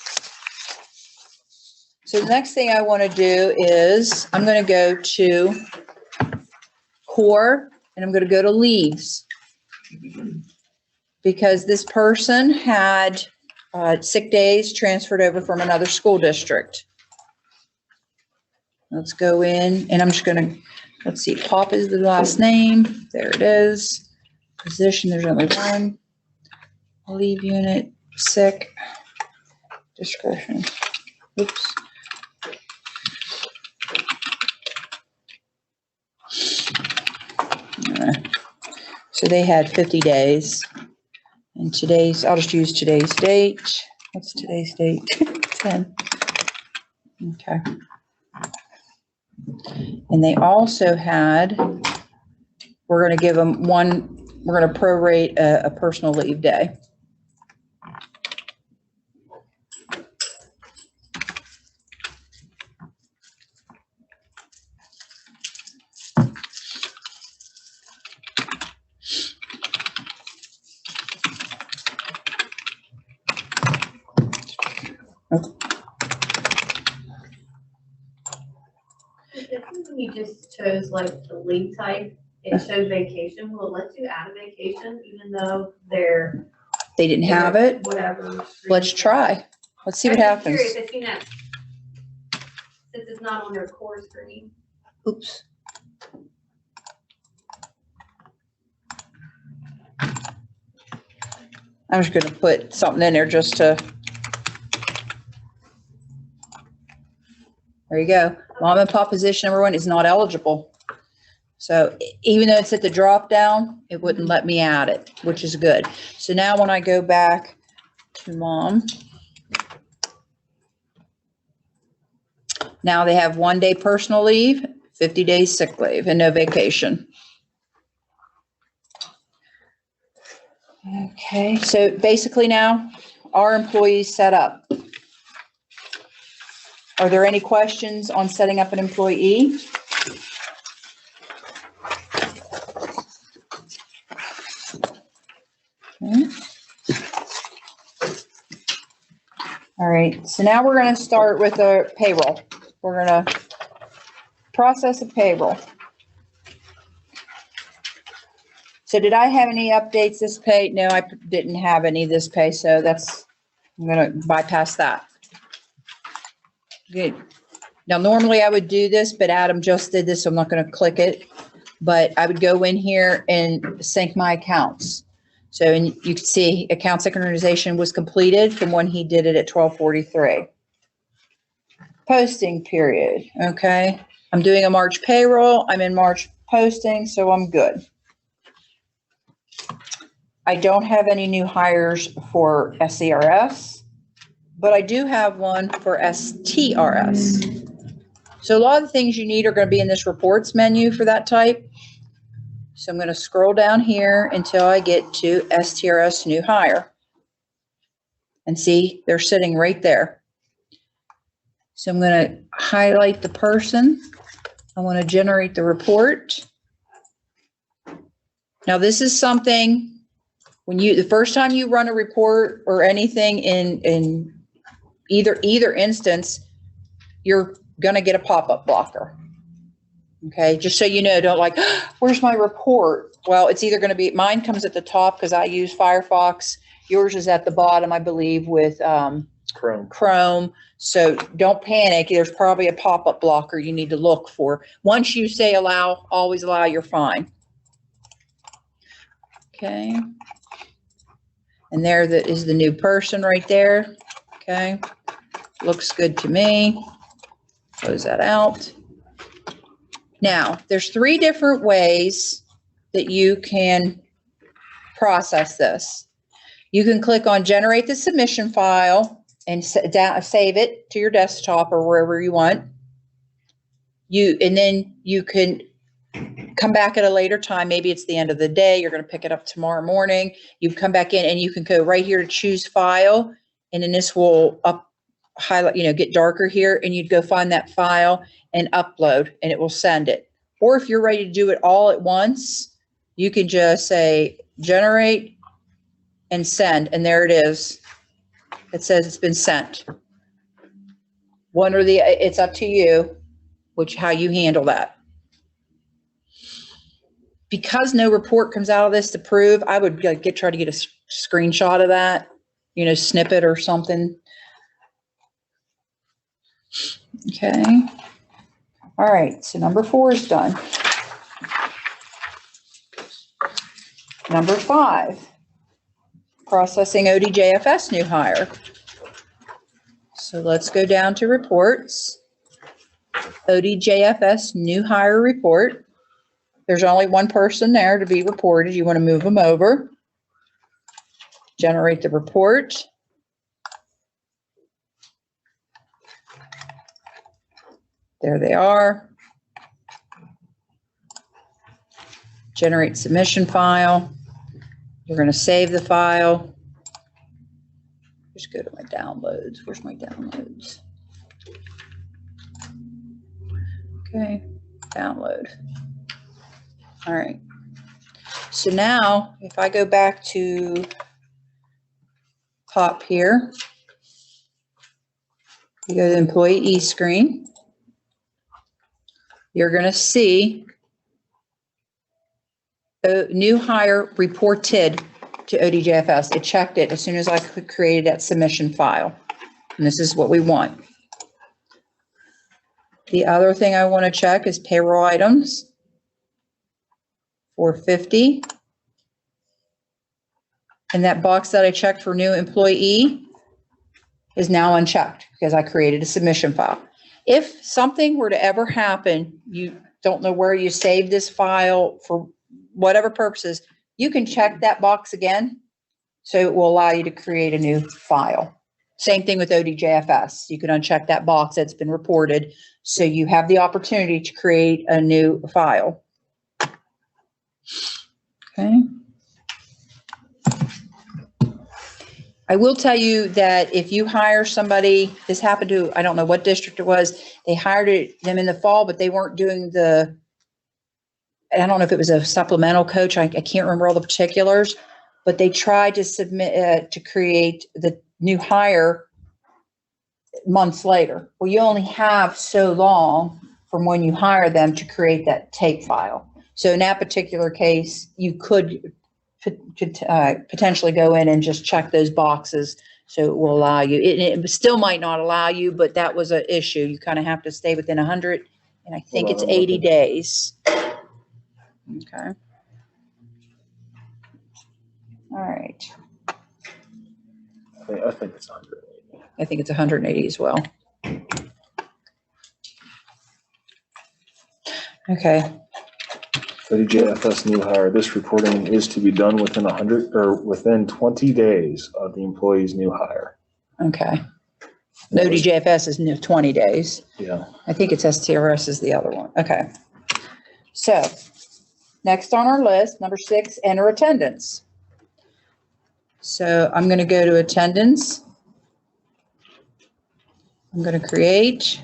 S1: So the next thing I want to do is I'm going to go to core and I'm going to go to leaves, because this person had sick days transferred over from another school district. Let's go in and I'm just going to, let's see, Pop is the last name. There it is. Position, there's only one. Leave unit, sick, discretion. Oops. So they had 50 days. And I'll just use today's date. What's today's date? 10. Okay. And they also had, we're going to give them we're going to prorate a personal leave day.
S6: You just chose like the leave type, it shows vacation. Will it let you add a vacation even though
S1: they didn't have it?
S6: Whatever.
S1: Let's try. Let's see what happens.
S6: I'm just curious if you know, since it's not on their core screen.
S1: I'm just gonna put something in there just to. There you go. Mom and pop position number 1 is not eligible. So even though it's at the drop down, it wouldn't let me add it, which is good. So now when I go back to mom, now they have 1 day personal leave, 50 days sick leave, and no vacation. Okay, so basically now our employees set up. Are there any questions on setting up an employee? Okay. All right, so now we're going to start with the payroll. We're going to process a payroll. So did I have any updates this pay? No, I didn't have any this pay, so that's, I'm going to bypass that. Good. Now, normally I would do this, but Adam just did this, so I'm not going to click it. But I would go in here and sync my accounts. So, and you can see account synchronization was completed from when he did it at 12:43. Posting period. Okay. I'm doing a March payroll. I'm in March posting, so I'm good. I don't have any new hires for SCRS, but I do have one for STRS. So a lot of the things you need are going to be in this reports menu for that type. So I'm going to scroll down here until I get to STRS new hire. And see, they're sitting right there. So I'm going to highlight the person. I want to generate the report. Now this is something when the first time you run a report or anything in either instance, you're going to get a pop-up blocker. Okay, just so you know, don't like, where's my report? Well, it's either going to be, mine comes at the top because I use Firefox. Yours is at the bottom, I believe, with Chrome. So don't panic. There's probably a pop-up blocker you need to look for. Once you say allow, always allow, you're fine. Okay. And there is the new person right there. Okay. Looks good to me. Close that out. Now, there's 3 different ways that you can process this. You can click on generate the submission file and save it to your desktop or wherever you want. And then you can come back at a later time. Maybe it's the end of the day. You're going to pick it up tomorrow morning. You come back in and you can go right here to choose file. And then this will highlight, get darker here, and you'd go find that file and upload, and it will send it. Or if you're ready to do it all at once, you can just say generate and send, and there it is. It says it's been sent. One or the, it's up to you, how you handle that. Because no report comes out of this to prove, I would try to get a screenshot of that, snippet or something. Okay. All right. So number 4 is done. Number 5, processing ODJFS new hire. So let's go down to reports. ODJFS new hire report. There's only one person there to be reported. You want to move them over. Generate the report. There they are. Generate submission file. You're going to save the file. Just go to my downloads. Where's my downloads? Okay, download. All right. So now if I go back to top here, you go to the employee screen. You're going to see a new hire reported to ODJFS. It checked it as soon as I created that submission file. And this is what we want. The other thing I want to check is payroll items. 450. And that box that I checked for new employee is now unchecked because I created a submission file. If something were to ever happen, you don't know where you saved this file for whatever purposes, you can check that box again. So it will allow you to create a new file. Same thing with ODJFS. You can uncheck that box that's been reported. So you have the opportunity to create a new file. Okay. I will tell you that if you hire somebody, this happened to, I don't know what district it was, they hired them in the fall, but they weren't doing the, I don't know if it was a supplemental coach, I can't remember all the particulars, but they tried to submit, to create the new hire months later. Well, you only have so long from when you hire them to create that tape file. So in that particular case, you could potentially go in and just check those boxes. So it will allow you, it still might not allow you, but that was an issue. You kind of have to stay within 100, and I think it's 80 days. Okay. All right.
S15: I think it's 180.
S1: I think it's 180 as well. Okay.
S15: ODJFS new hire, this reporting is to be done within 100 or within 20 days of the employee's new hire.
S1: Okay. No, ODJFS is new 20 days.
S15: Yeah.
S1: I think it's STRS is the other one. Okay. So next on our list, number 6, enter attendance. So I'm going to go to attendance. I'm going to create.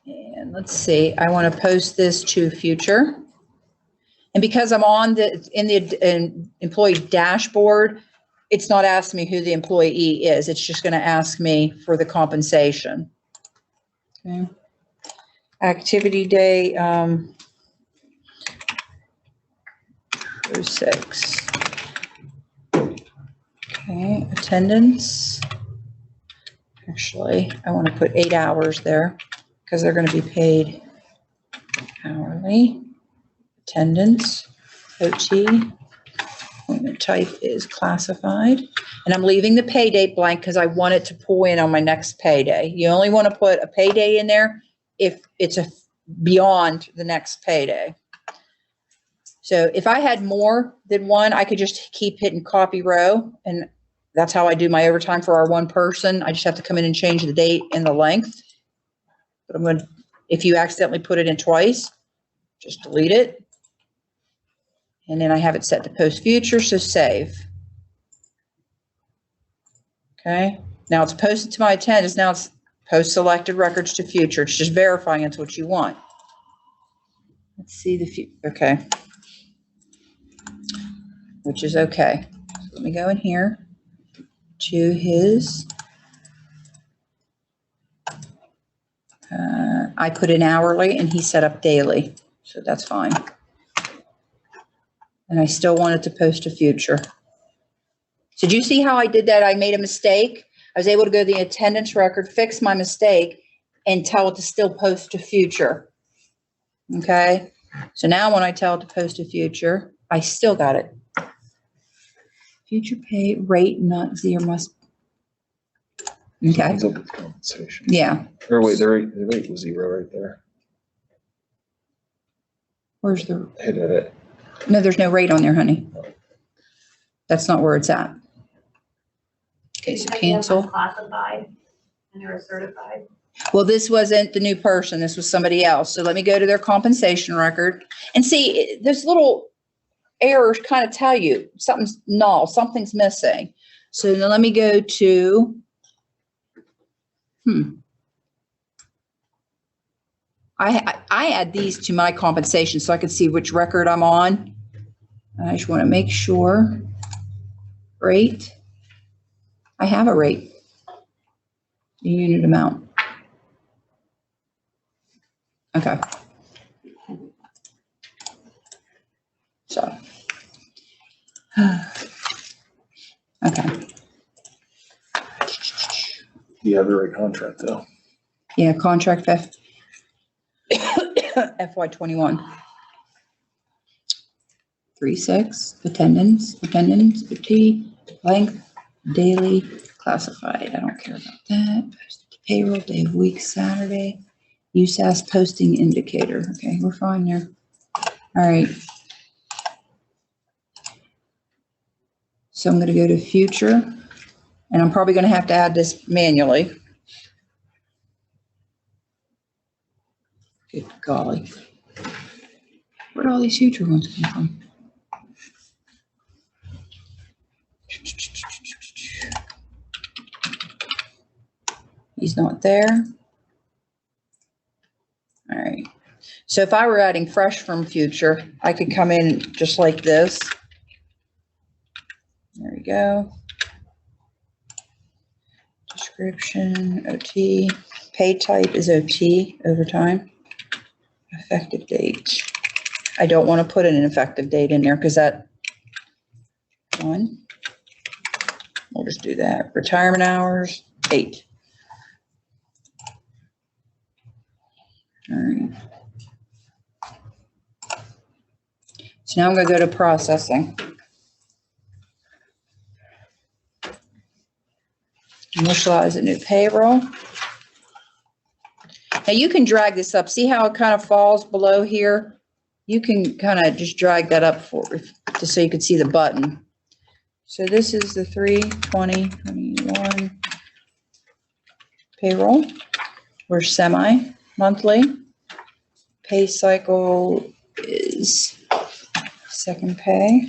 S1: And let's see, I want to post this to future. And because I'm on in the employee dashboard, it's not asking me who the employee is. It's just going to ask me for the compensation. Okay. Activity day, 06. Okay, attendance. Actually, I want to put 8 hours there because they're going to be paid hourly. Attendance, OT, appointment type is classified. And I'm leaving the pay date blank because I want it to pull in on my next payday. You only want to put a payday in there if it's beyond the next payday. So if I had more than one, I could just keep hitting copy row, and that's how I do my overtime for our one person. I just have to come in and change the date and the length. But I'm going to, if you accidentally put it in twice, just delete it. And then I have it set to post future, so save. Okay, now it's posted to my attendance. Now it's post selected records to future. It's just verifying it's what you want. Let's see the future. Okay. Which is okay. So let me go in here to his. I put in hourly and he set up daily. So that's fine. And I still wanted to post to future. So did you see how I did that? I made a mistake. I was able to go to the attendance record, fix my mistake, and tell it to still post to future. Okay. So now when I tell it to post to future, I still got it. Future pay rate not zero must. Okay.
S15: Compensation.
S1: Yeah.
S15: Or wait, the rate was 0 right there.
S1: Where's the?
S15: Hit it.
S1: No, there's no rate on there, honey. That's not where it's at. Okay, so cancel.
S6: Classified and they're certified.
S1: Well, this wasn't the new person. This was somebody else. So let me go to their compensation record and see those little errors kind of tell you something's null, something's missing. So now let me go to, I add these to my compensation so I can see which record I'm on. I just want to make sure. Rate. I have a rate. The unit amount. Okay. So. Okay.
S15: You have the right contract though.
S1: Yeah, contract FY21. 3-6, attendance, OT, length, daily, classified, I don't care about that. Posted to payroll, day of week, Saturday, USAS posting indicator, okay, we're fine there. All right. So I'm gonna go to future, and I'm probably gonna have to add this manually. Good golly. Where'd all these future ones come from? He's not there. All right. So if I were adding fresh from future, I could come in just like this. There we go. Description, OT, pay type is OT, overtime. Effective date. I don't want to put an effective date in there because that one. We'll just do that. Retirement hours, 8. All right. So now I'm going to go to processing. Initialize a new payroll. Now you can drag this up. See how it kind of falls below here? You can kind of just drag that up just so you can see the button. So this is the 3/20/21 payroll. We're semi-monthly. Pay cycle is second pay.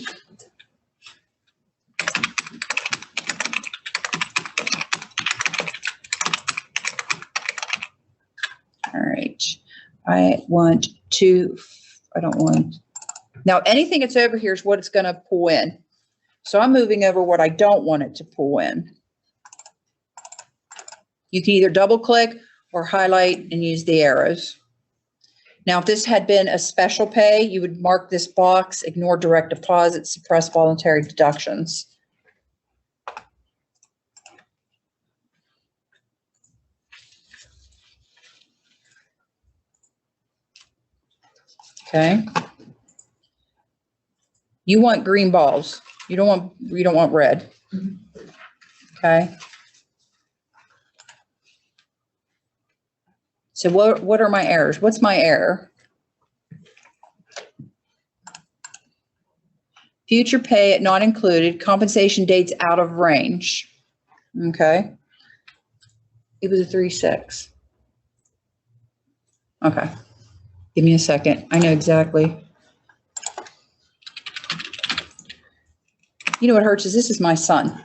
S1: All right, I don't want, now anything that's over here is what it's gonna pull in. So I'm moving over what I don't want it to pull in. You can either double click or highlight and use the arrows. Now, if this had been a special pay, you would mark this box, ignore direct deposit, suppress voluntary deductions. Okay. You want green balls. You don't want red. Okay. So what are my errors? What's my error? Future pay not included, compensation dates out of range. Okay. It was a 3/6. Okay. Give me a second. I know exactly. You know what hurts is this is my son.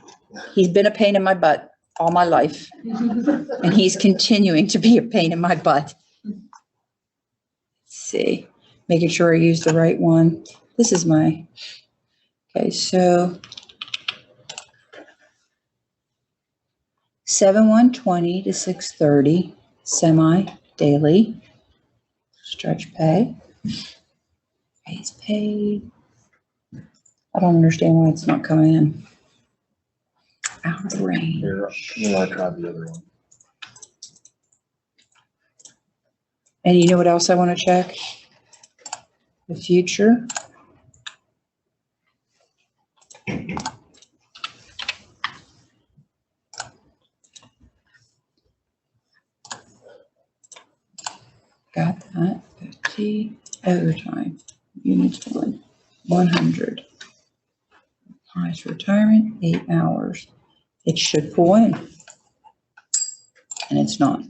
S1: He's been a pain in my butt all my life. And he's continuing to be a pain in my butt. Let's see. Making sure I use the right one. This is my, okay, so 7/1/20 to 6/30, semi-daily, stretch pay, pays paid. I don't understand why it's not coming in. Out of range.
S15: Here, I tried the other one.
S1: And you know what else I want to check? The future. Got that. 50 overtime. Units 100. Highest retirement, 8 hours. It should pull in. And it's not.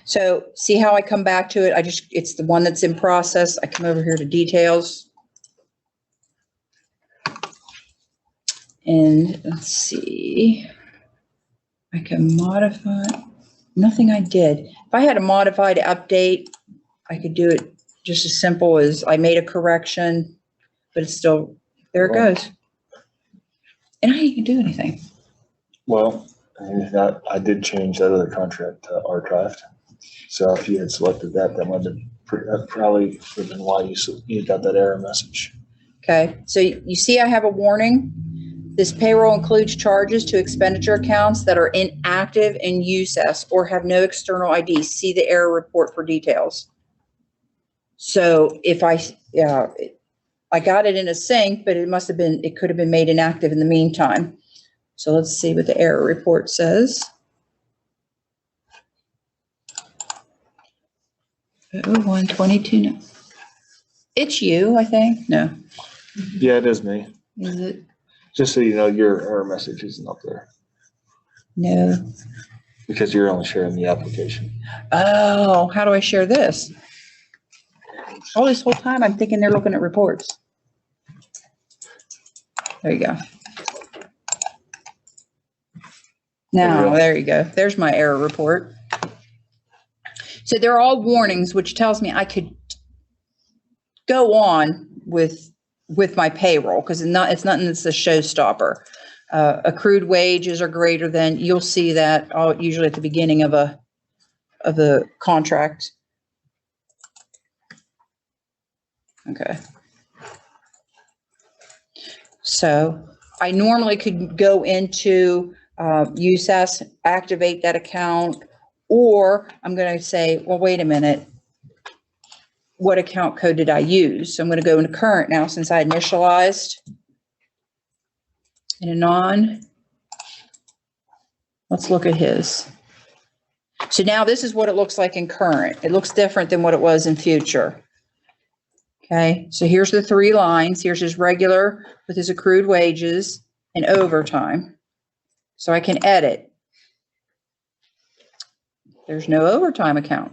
S1: So see how I come back to it? It's the one that's in process. I come over here to details. And let's see. I can modify. Nothing I did. If I had a modified update, I could do it just as simple as I made a correction, but it's still, there it goes. And I didn't do anything.
S15: Well, I did change that other contract to archived. So if you had selected that, that might have probably would have been why you got that error message.
S1: Okay, so you see I have a warning. This payroll includes charges to expenditure accounts that are inactive in USAS or have no external ID. See the error report for details. So if I got it in a sync, but it could have been made inactive in the meantime. So let's see what the error report says. 0122. It's you, I think. No.
S15: Yeah, it is me.
S1: Is it?
S15: Just so you know, your error message isn't up there
S1: No.
S15: because you're only sharing the application.
S1: Oh, how do I share this? All this whole time I'm thinking they're looking at reports. There you go. Now, there you go. There's my error report. So they're all warnings, which tells me I could go on with my payroll because it's nothing that's a showstopper. Accrued wages are greater than, you'll see that usually at the beginning of the contract. Okay. So I normally could go into USAS, activate that account, or I'm going to say, well, wait a minute. What account code did I use? So I'm going to go into current now since I initialized in a non. Let's look at his. So now this is what it looks like in current. It looks different than what it was in future. Okay, so here's the 3 lines. Here's his regular with his accrued wages and overtime. So I can edit. There's no overtime account.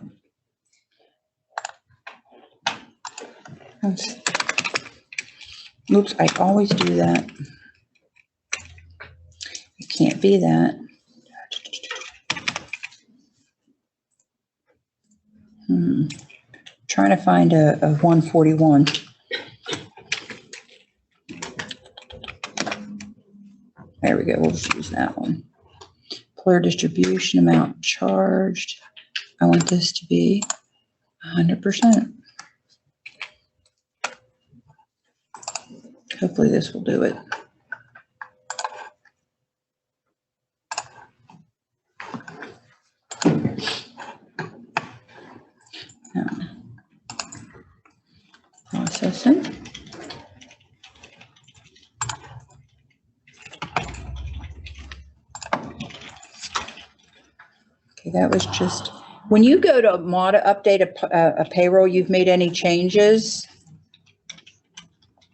S1: Oops, I always do that. It can't be that. Trying to find a 141. There we go. We'll just use that one. Employer distribution amount charged. I want this to be 100%. Hopefully this will do it. Now, processing. Okay, that was just, when you go to update a payroll, you've made any changes,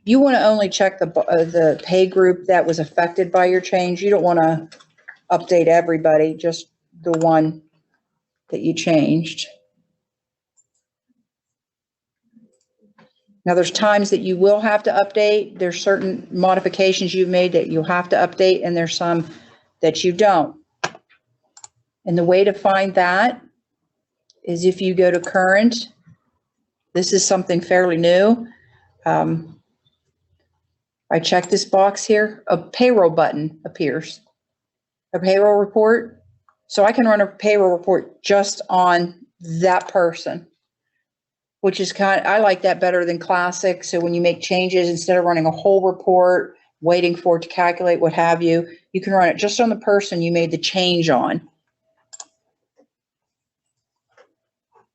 S1: you want to only check the pay group that was affected by your change. You don't want to update everybody, just the one that you changed. Now there's times that you will have to update. There's certain modifications you've made that you'll have to update, and there's some that you don't. And the way to find that is if you go to current. This is something fairly new. I check this box here, a payroll button appears, a payroll report. So I can run a payroll report just on that person, which is I like that better than classic. So when you make changes, instead of running a whole report, waiting for it to calculate, what have you, you can run it just on the person you made the change on.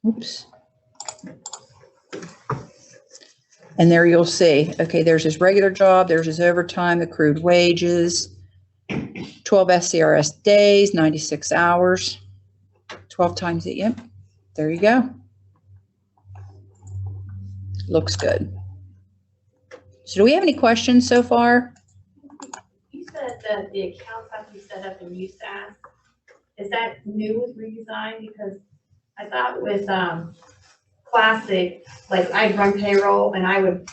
S1: Oops. And there you'll see, okay, there's his regular job, there's his overtime, accrued wages, 12 SCRS days, 96 hours, 12 times it, yep, there you go. Looks good. So do we have any questions so far?
S6: You said that the accounts have to be set up in USAS. Is that new with Redesign? Because I thought with classic, like I'd run payroll and I would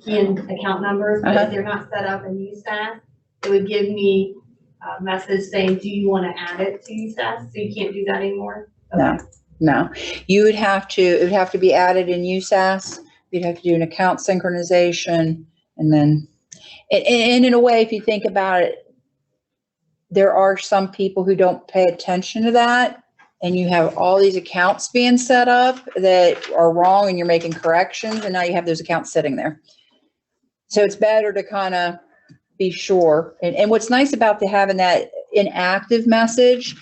S6: key in account numbers, but if they're not set up in USAS, it would give me a message saying, do you want to add it to USAS? So you can't do that anymore? Okay.
S1: No. You would have to, it would have to be added in USAS. You'd have to do an account synchronization, and then, and in a way, if you think about it, there are some people who don't pay attention to that, and you have all these accounts being set up that are wrong, and you're making corrections, and now you have those accounts sitting there. So it's better to kind of be sure. And what's nice about having that inactive message,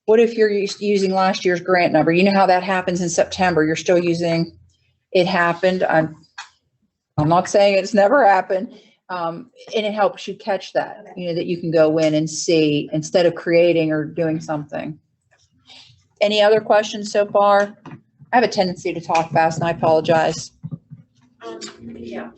S1: what if you're using last year's grant number? You know how that happens in September. You're still using it happened. I'm not saying it's never happened. And it helps you catch that, that you can go in and see instead of creating or doing something. Any other questions so far? I have a tendency to talk fast and I apologize.
S5: Yeah.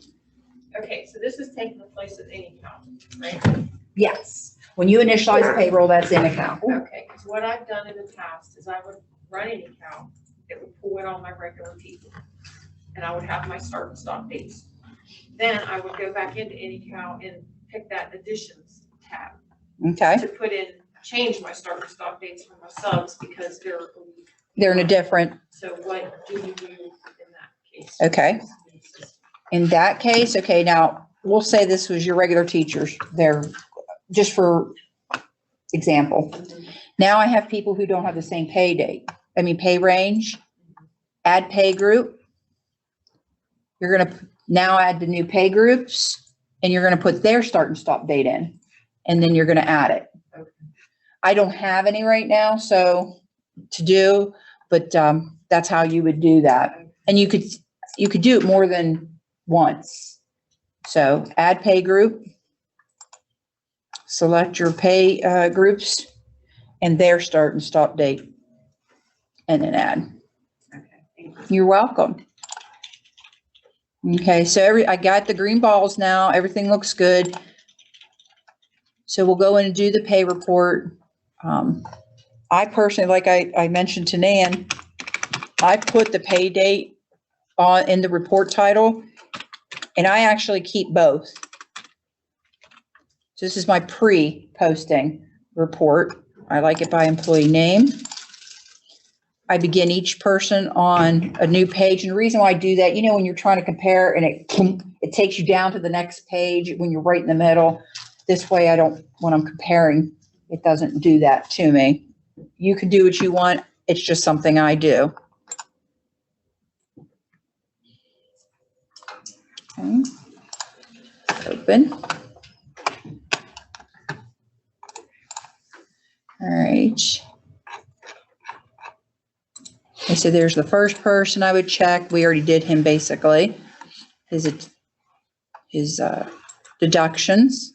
S5: Okay, so this is taking the place of any account, right?
S1: Yes. When you initialize payroll, that's in account.
S5: Okay, because what I've done in the past is I would run an account, it would pull in all my regular people, and I would have my start and stop dates. Then I would go back into any account and pick that additions tab.
S1: Okay.
S5: To put in, change my start and stop dates for my subs because
S1: They're in a different.
S5: So what do you do in that case?
S1: Okay. In that case, okay, now we'll say this was your regular teachers. They're just for example. Now I have people who don't have the same pay date. Pay range, add pay group. You're going to now add the new pay groups and you're going to put their start and stop date in, and then you're going to add it.
S5: Okay.
S1: I don't have any right now, so to do, but that's how you would do that. And you could do it more than once. So add pay group, select your pay groups and their start and stop date, and then add.
S5: Okay.
S1: You're welcome. Okay, so I got the green balls now. Everything looks good. So we'll go in and do the pay report. I personally, like I mentioned to Nan, I put the pay date in the report title, and I actually keep both. So this is my pre-posting report. I like it by employee name. I begin each person on a new page. And the reason why I do that, when you're trying to compare and it takes you down to the next page when you're right in the middle. This way when I'm comparing, it doesn't do that to me. You can do what you want. It's just something I do. Okay. Open. All right. Okay, so there's the first person I would check. We already did him basically. His deductions.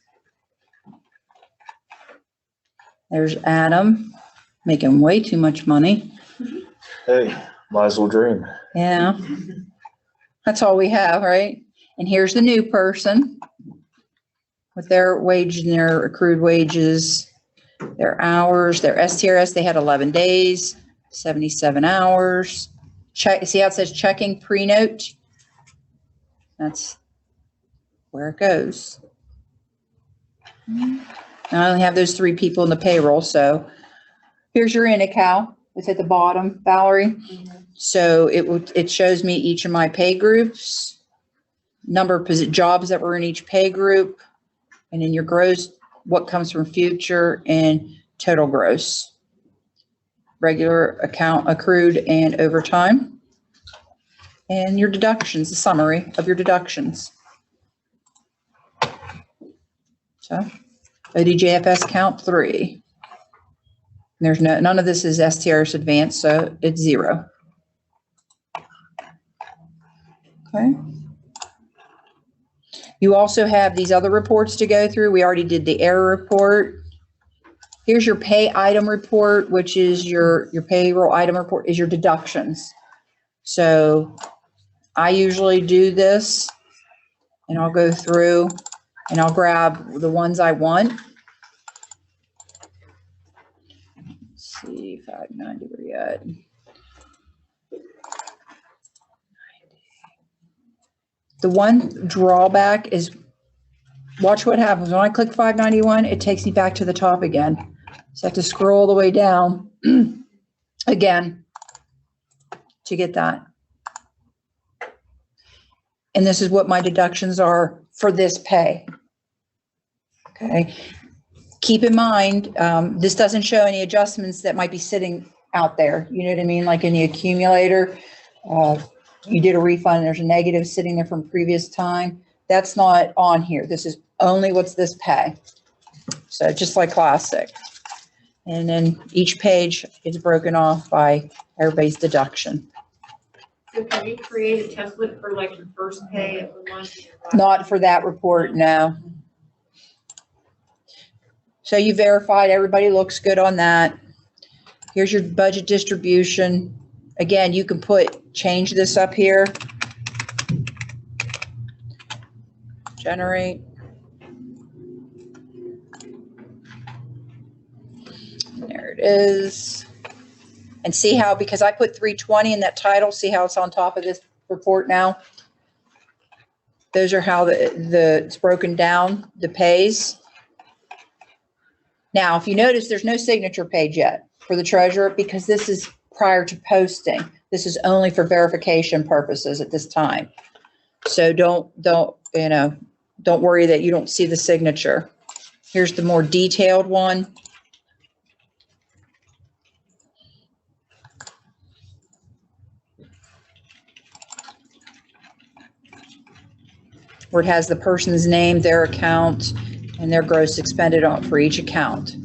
S1: There's Adam, making way too much money.
S15: Hey, might as well dream.
S1: Yeah. That's all we have, right? And here's the new person with their wage and their accrued wages, their hours, their STRS. They had 11 days, 77 hours. See how it says checking pre-note? That's where it goes. Now I only have those 3 people in the payroll. So here's your in-account. It's at the bottom, Valerie. So it shows me each of my pay groups, number of jobs that were in each pay group, and then your gross, what comes from future, and total gross. Regular account, accrued, and overtime. And your deductions, the summary of your deductions. So ODJFS count 3. There's none of this is STRS advanced, so it's 0. Okay. You also have these other reports to go through. We already did the error report. Here's your pay item report, which is your payroll item report is your deductions. So I usually do this and I'll go through and I'll grab the ones I want. Let's see, 590, where you at? The one drawback is, watch what happens. When I click 591, it takes me back to the top again. So I have to scroll all the way down again to get that. And this is what my deductions are for this pay. Okay. Keep in mind, this doesn't show any adjustments that might be sitting out there. You know what I mean? Like in the accumulator, you did a refund, there's a negative sitting there from previous time. That's not on here. This is only what's this pay. So just like classic. And then each page is broken off by everybody's deduction.
S5: So can you create a template for like your first pay of the month? and your last
S1: Not for that report, no. So you verified everybody looks good on that. Here's your budget distribution. Again, you can change this up here. Generate. There it is. And see how, because I put 320 in that title, see how it's on top of this report now? Those are how it's broken down, the pays. Now, if you notice, there's no signature page yet for the treasurer because this is prior to posting. This is only for verification purposes at this time. So don't worry that you don't see the signature. Here's the more detailed one. Where it has the person's name, their account, and their gross expended on for each account.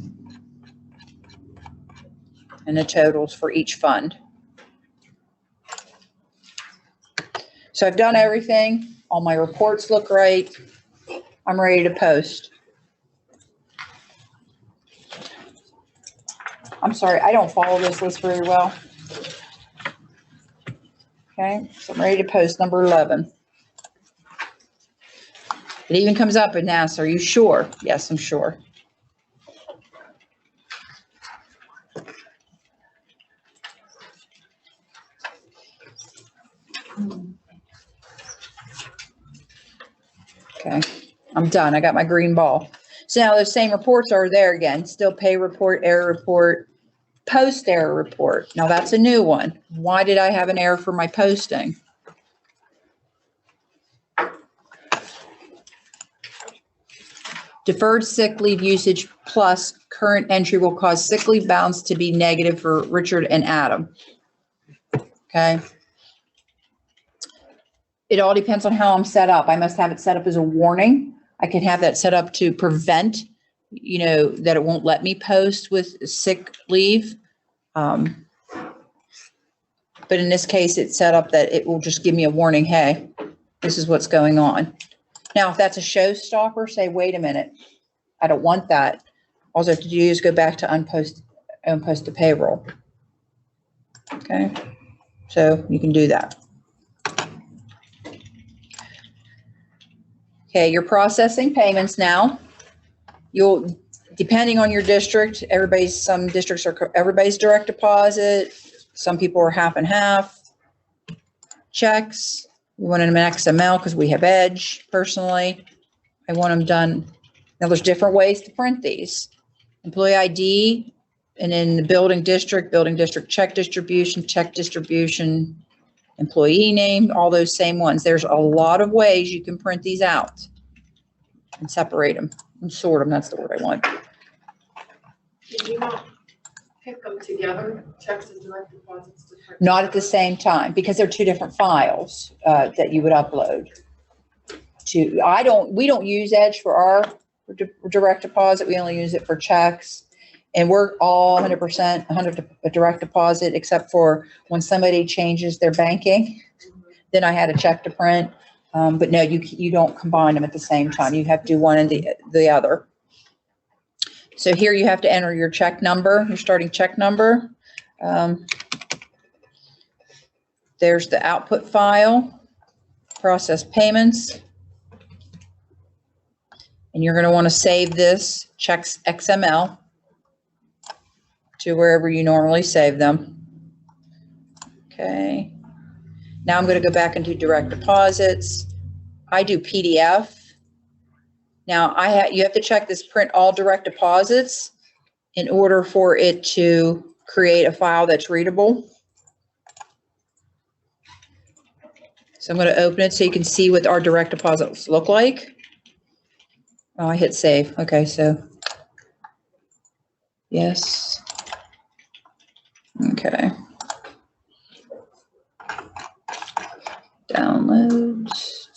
S1: And the totals for each fund. So I've done everything. All my reports look right. I'm ready to post. I'm sorry, I don't follow this list very well. Okay, so I'm ready to post number 11. It even comes up and asks, are you sure? Yes, I'm sure. Okay, I'm done. I got my green ball. So now those same reports are there again. Still pay report, error report, post error report. Now that's a new one. Why did I have an error for my posting? Deferred sick leave usage plus current entry will cause sick leave balance to be negative for Richard and Adam. Okay. It all depends on how I'm set up. I must have it set up as a warning. I can have that set up to prevent, that it won't let me post with sick leave. But in this case, it's set up that it will just give me a warning. Hey, this is what's going on. Now, if that's a showstopper, say, wait a minute, I don't want that. All I have to do is go back to unpost to payroll. Okay, so you can do that. Okay, you're processing payments now. You'll, depending on your district, some districts are everybody's direct deposit. Some people are half and half. Checks. We want them in XML because we have Edge. Personally, I want them done. Now, there's different ways to print these. Employee ID, and in the building district check distribution, employee name, all those same ones. There's a lot of ways you can print these out and separate them and sort them. That's the word I want.
S5: Can you not pick them together, checks and direct deposits?
S1: Not at the same time, because they're two different files that you would upload. We don't use Edge for our direct deposit. We only use it for checks. And we're all 100% direct deposit, except for when somebody changes their banking, then I had a check to print. But no, you don't combine them at the same time. You have to do one and the other. So here you have to enter your check number, your starting check number. There's the output file, process payments. And you're going to want to save this checks XML to wherever you normally save them. Okay. Now I'm going to go back and do direct deposits. I do PDF. Now you have to check this print all direct deposits in order for it to create a file that's readable. So I'm going to open it so you can see what our direct deposits look like. Oh, I hit save. Okay, so yes. Okay. Downloads.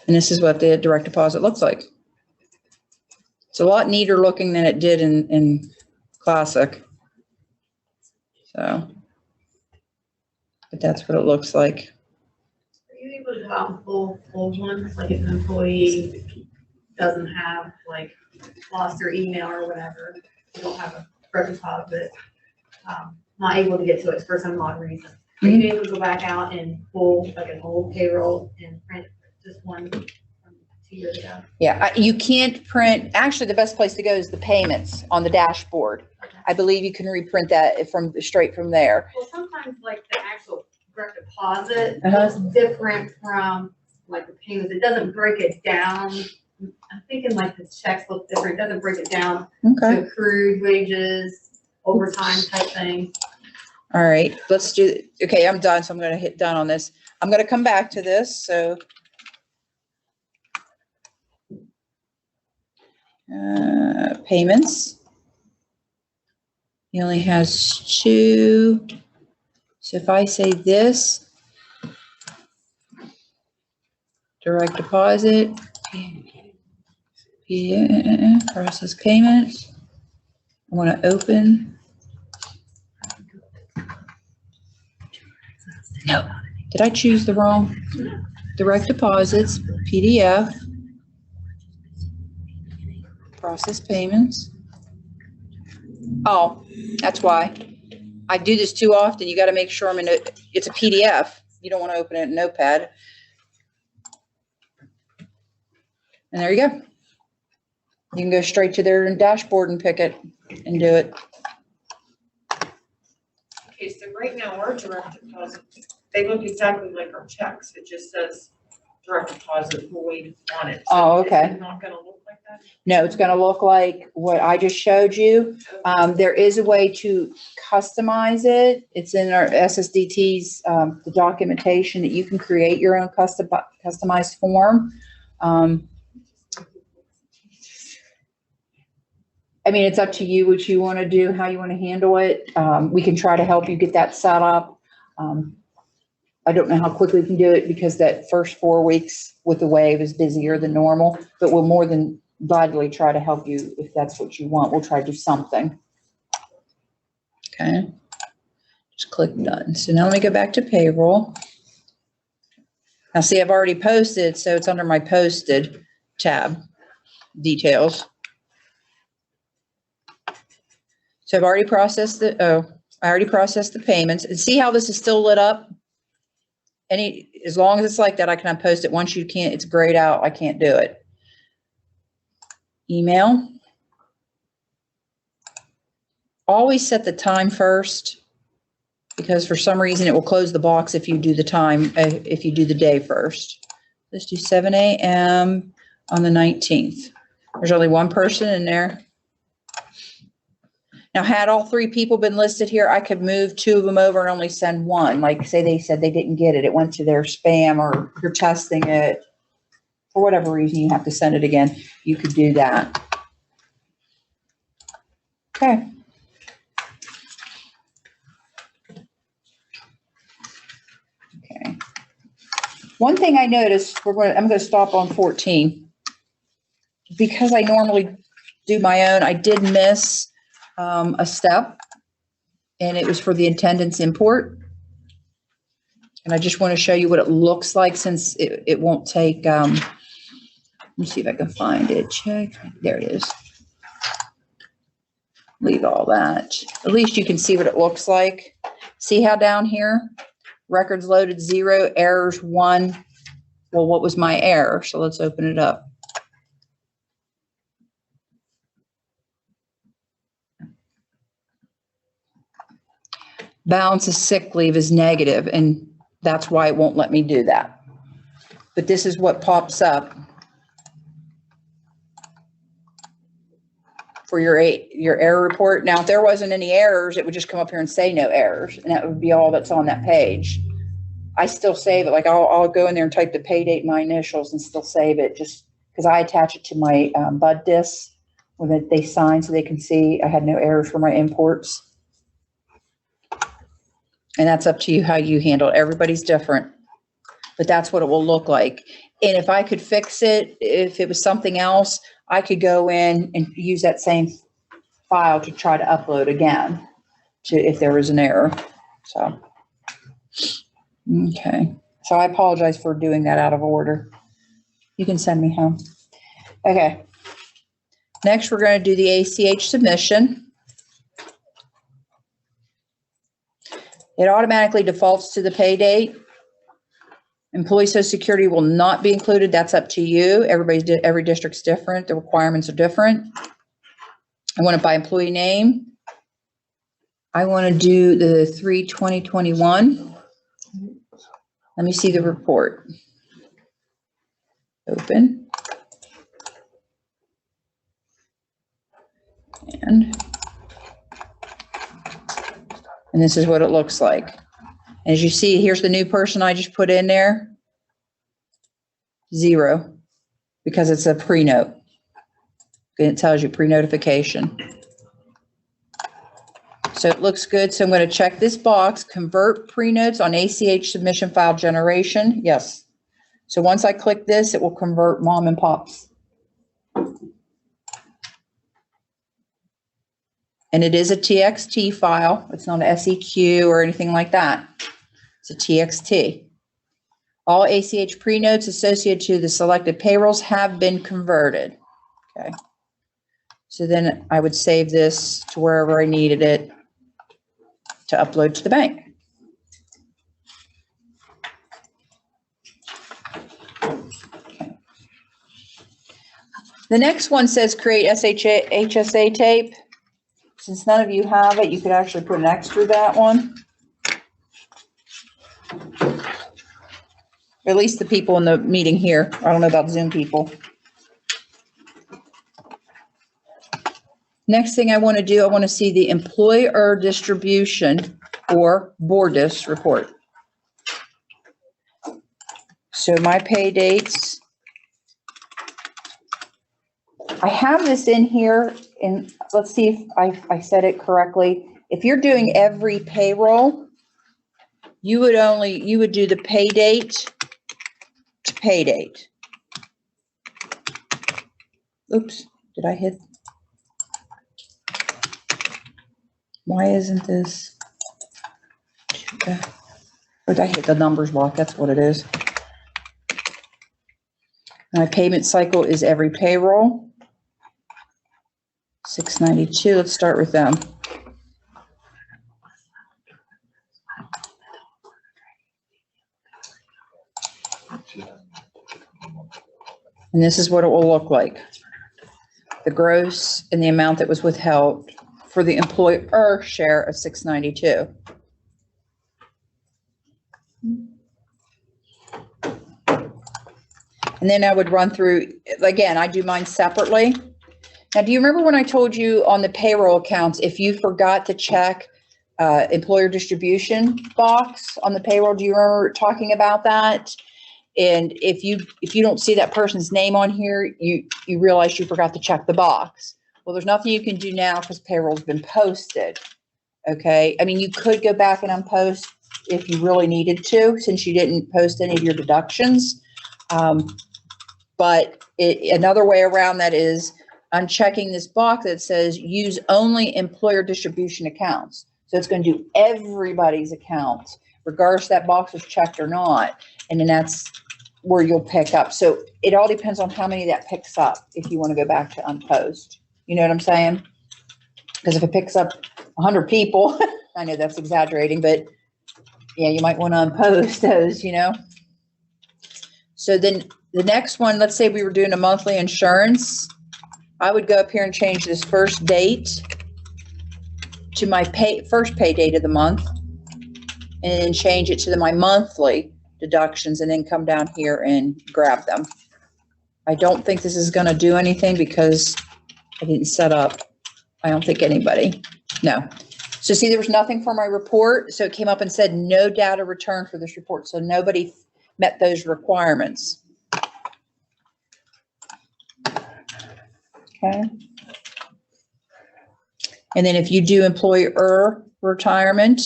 S1: And this is what the direct deposit looks like. It's a lot neater looking than it did in Classic. So, but that's what it looks like.
S6: Are you able to go out and pull ones, like if an employee doesn't have, like, lost their email or whatever, they don't have a reconcile, but, not able to get to it for some odd reason? Are you able to go back out and pull like an old payroll and print just one from 2 years ago?
S1: Yeah, you can't print, actually, the best place to go is the payments on the dashboard. I believe you can reprint that straight from there.
S6: Well, sometimes like the actual direct deposit
S1: Uh-huh.
S6: is different from like the payments. It doesn't break it down. I'm thinking like the checks look different. It doesn't break it down
S1: Okay.
S6: to accrued wages, overtime type thing.
S1: All right, let's do, okay, I'm done, so I'm gonna hit done on this. I'm gonna come back to this, so. Payments. He only has 2. So if I say this, direct deposit, yeah, process payments. I want to open. No, did I choose the wrong? Direct deposits, PDF, process payments. Oh, that's why. I do this too often. You got to make sure I'm in a, it's a PDF. You don't want to open it in Notepad. And there you go. You can go straight to their dashboard and pick it and do it.
S5: Okay, so right now our direct deposit, they look exactly like our checks. It just says direct deposit void on it. So
S1: Oh, okay.
S5: It's not gonna look like that?
S1: No, it's going to look like what I just showed you. There is a way to customize it. It's in our SSDT's, the documentation that you can create your own customized form. I mean, it's up to you what you want to do, how you want to handle it. We can try to help you get that set up. I don't know how quickly we can do it because that first 4 weeks with the wave is busier than normal, but we'll more than gladly try to help you if that's what you want. We'll try to do something. Okay. Just click done. So now let me go back to payroll. Now see, I've already posted, so it's under my posted tab, details. So I've already processed I already processed the payments. And see how this is still lit up? As long as it's like that, I can unpost it. Once you can't, it's grayed out, I can't do it. Email. Always set the time first, because for some reason it will close the box if you do the time, if you do the day first. Let's do 7 a.m. on the 19th. There's only one person in there. Now, had all 3 people been listed here, I could move 2 of them over and only send 1. Like say they said they didn't get it. It went to their spam, or you're testing it. For whatever reason, you have to send it again. You could do that. Okay. Okay. One thing I noticed, I'm going to stop on 14. Because I normally do my own, I did miss a step, and it was for the attendance import. And I just want to show you what it looks like, since it won't take, let me see if I can find it. Check. There it is. Leave all that. At least you can see what it looks like. See how down here, records loaded 0, errors 1. Well, what was my error? So let's open it up. Balance of sick leave is negative, and that's why it won't let me do that. But this is what pops up for your error report. Now, if there wasn't any errors, it would just come up here and say no errors, and that would be all that's on that page. I still save it. Like I'll go in there and type the pay date, my initials, and still save it, just because I attach it to my bud disc when they sign, so they can see I had no errors for my imports. And that's up to you how you handle it. Everybody's different, but that's what it will look like. And if I could fix it, if it was something else, I could go in and use that same file to try to upload again to, if there was an error, so. Okay, so I apologize for doing that out of order. You can send me home. Okay. Next, we're going to do the ACH submission. It automatically defaults to the pay date. Employee Social Security will not be included. That's up to you. Every district's different. The requirements are different. I want it by employee name. I want to do the 3/20/21. Let me see the report. Open. And this is what it looks like. As you see, here's the new person I just put in there. 0, because it's a pre-note. It tells you pre-notification. So it looks good. So I'm going to check this box, convert pre-notes on ACH submission file generation. Yes. So once I click this, it will convert mom and pops. And it is a TXT file. It's not an SEQ or anything like that. It's a TXT. All ACH pre-notes associated to the selected payrolls have been converted. Okay. So then I would save this to wherever I needed it to upload to the bank. Okay. The next one says create HSA tape. Since none of you have it, you could actually put an X through that one. At least the people in the meeting here. I don't know about Zoom people. Next thing I want to do, I want to see the employer distribution or Bordis report. So my pay dates. I have this in here, and let's see if I said it correctly. If you're doing every payroll, you would do the pay date to pay date. Oops, did I hit? Why isn't this? Or did I hit the numbers block? That's what it is. My payment cycle is every payroll. 692, let's start with them. And this is what it will look like. The gross and the amount that was withheld for the employer share of 692. And then I would run through, again, I do mine separately. Now, do you remember when I told you on the payroll accounts, if you forgot to check employer distribution box on the payroll, do you remember talking about that? And if you don't see that person's name on here, you realize you forgot to check the box. Well, there's nothing you can do now because payroll's been posted. Okay. I mean, you could go back and unpost if you really needed to, since you didn't post any of your deductions. But another way around that is unchecking this box that says use only employer distribution accounts. So it's going to do everybody's accounts, regardless if that box is checked or not. And then that's where you'll pick up. So it all depends on how many that picks up if you want to go back to unpost. You know what I'm saying? Because if it picks up 100 people, I know that's exaggerating, but yeah, you might want to unpost those, you know? So then the next one, let's say we were doing a monthly insurance. I would go up here and change this first date to my first pay date of the month, and then change it to my monthly deductions, and then come down here and grab them. I don't think this is going to do anything because I didn't set up. I don't think anybody. No. So see, there was nothing for my report. So it came up and said no data returned for this report. So nobody met those requirements. Okay. And then if you do employer retirement,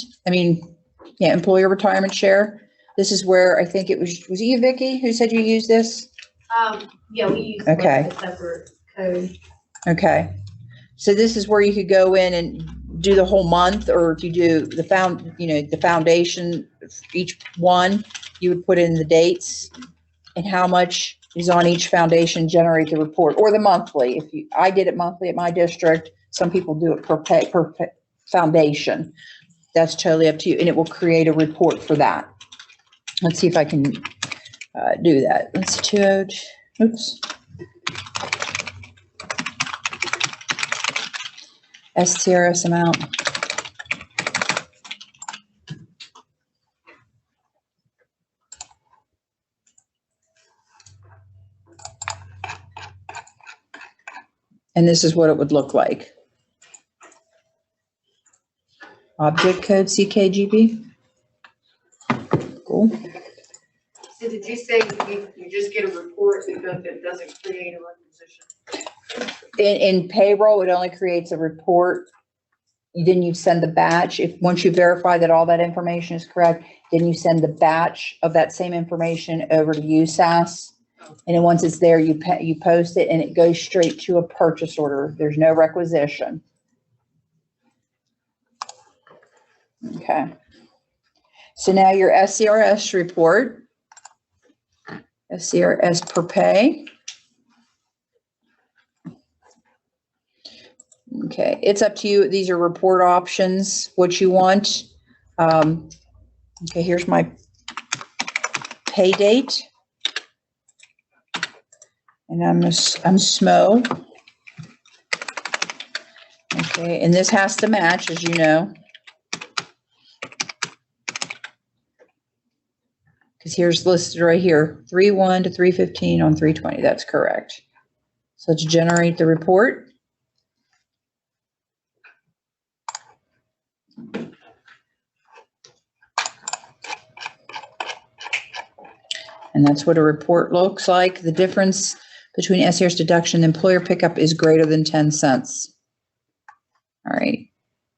S1: employer retirement share, this is where I think it was it you, Vicki, who said you use this?
S6: Yeah, we use
S1: Okay.
S6: a separate code.
S1: Okay. So this is where you could go in and do the whole month, or if you do the foundation, each one, you would put in the dates and how much is on each foundation, generate the report, or the monthly. I did it monthly at my district. Some people do it per foundation. That's totally up to you, and it will create a report for that. Let's see if I can do that. Let's oops. STRS amount. And this is what it would look like. Object code CKGB. Cool.
S5: So did you say you just get a report because it doesn't create a requisition?
S1: In payroll, it only creates a report. Then you send the batch. Once you verify that all that information is correct, then you send the batch of that same information over to USAS. And then once it's there, you post it, and it goes straight to a purchase order. There's no requisition. Okay. So now your SCRS report, SCRS per pay. Okay, it's up to you. These are report options, what you want. Okay, here's my pay date. And I'm SMO. Okay, and this has to match, as you know. Because here's listed right here, 3/1 to 3/15 on 3/20. That's correct. So let's generate the report. And that's what a report looks like. The difference between SCRS deduction and employer pickup is greater than 10 cents. All right.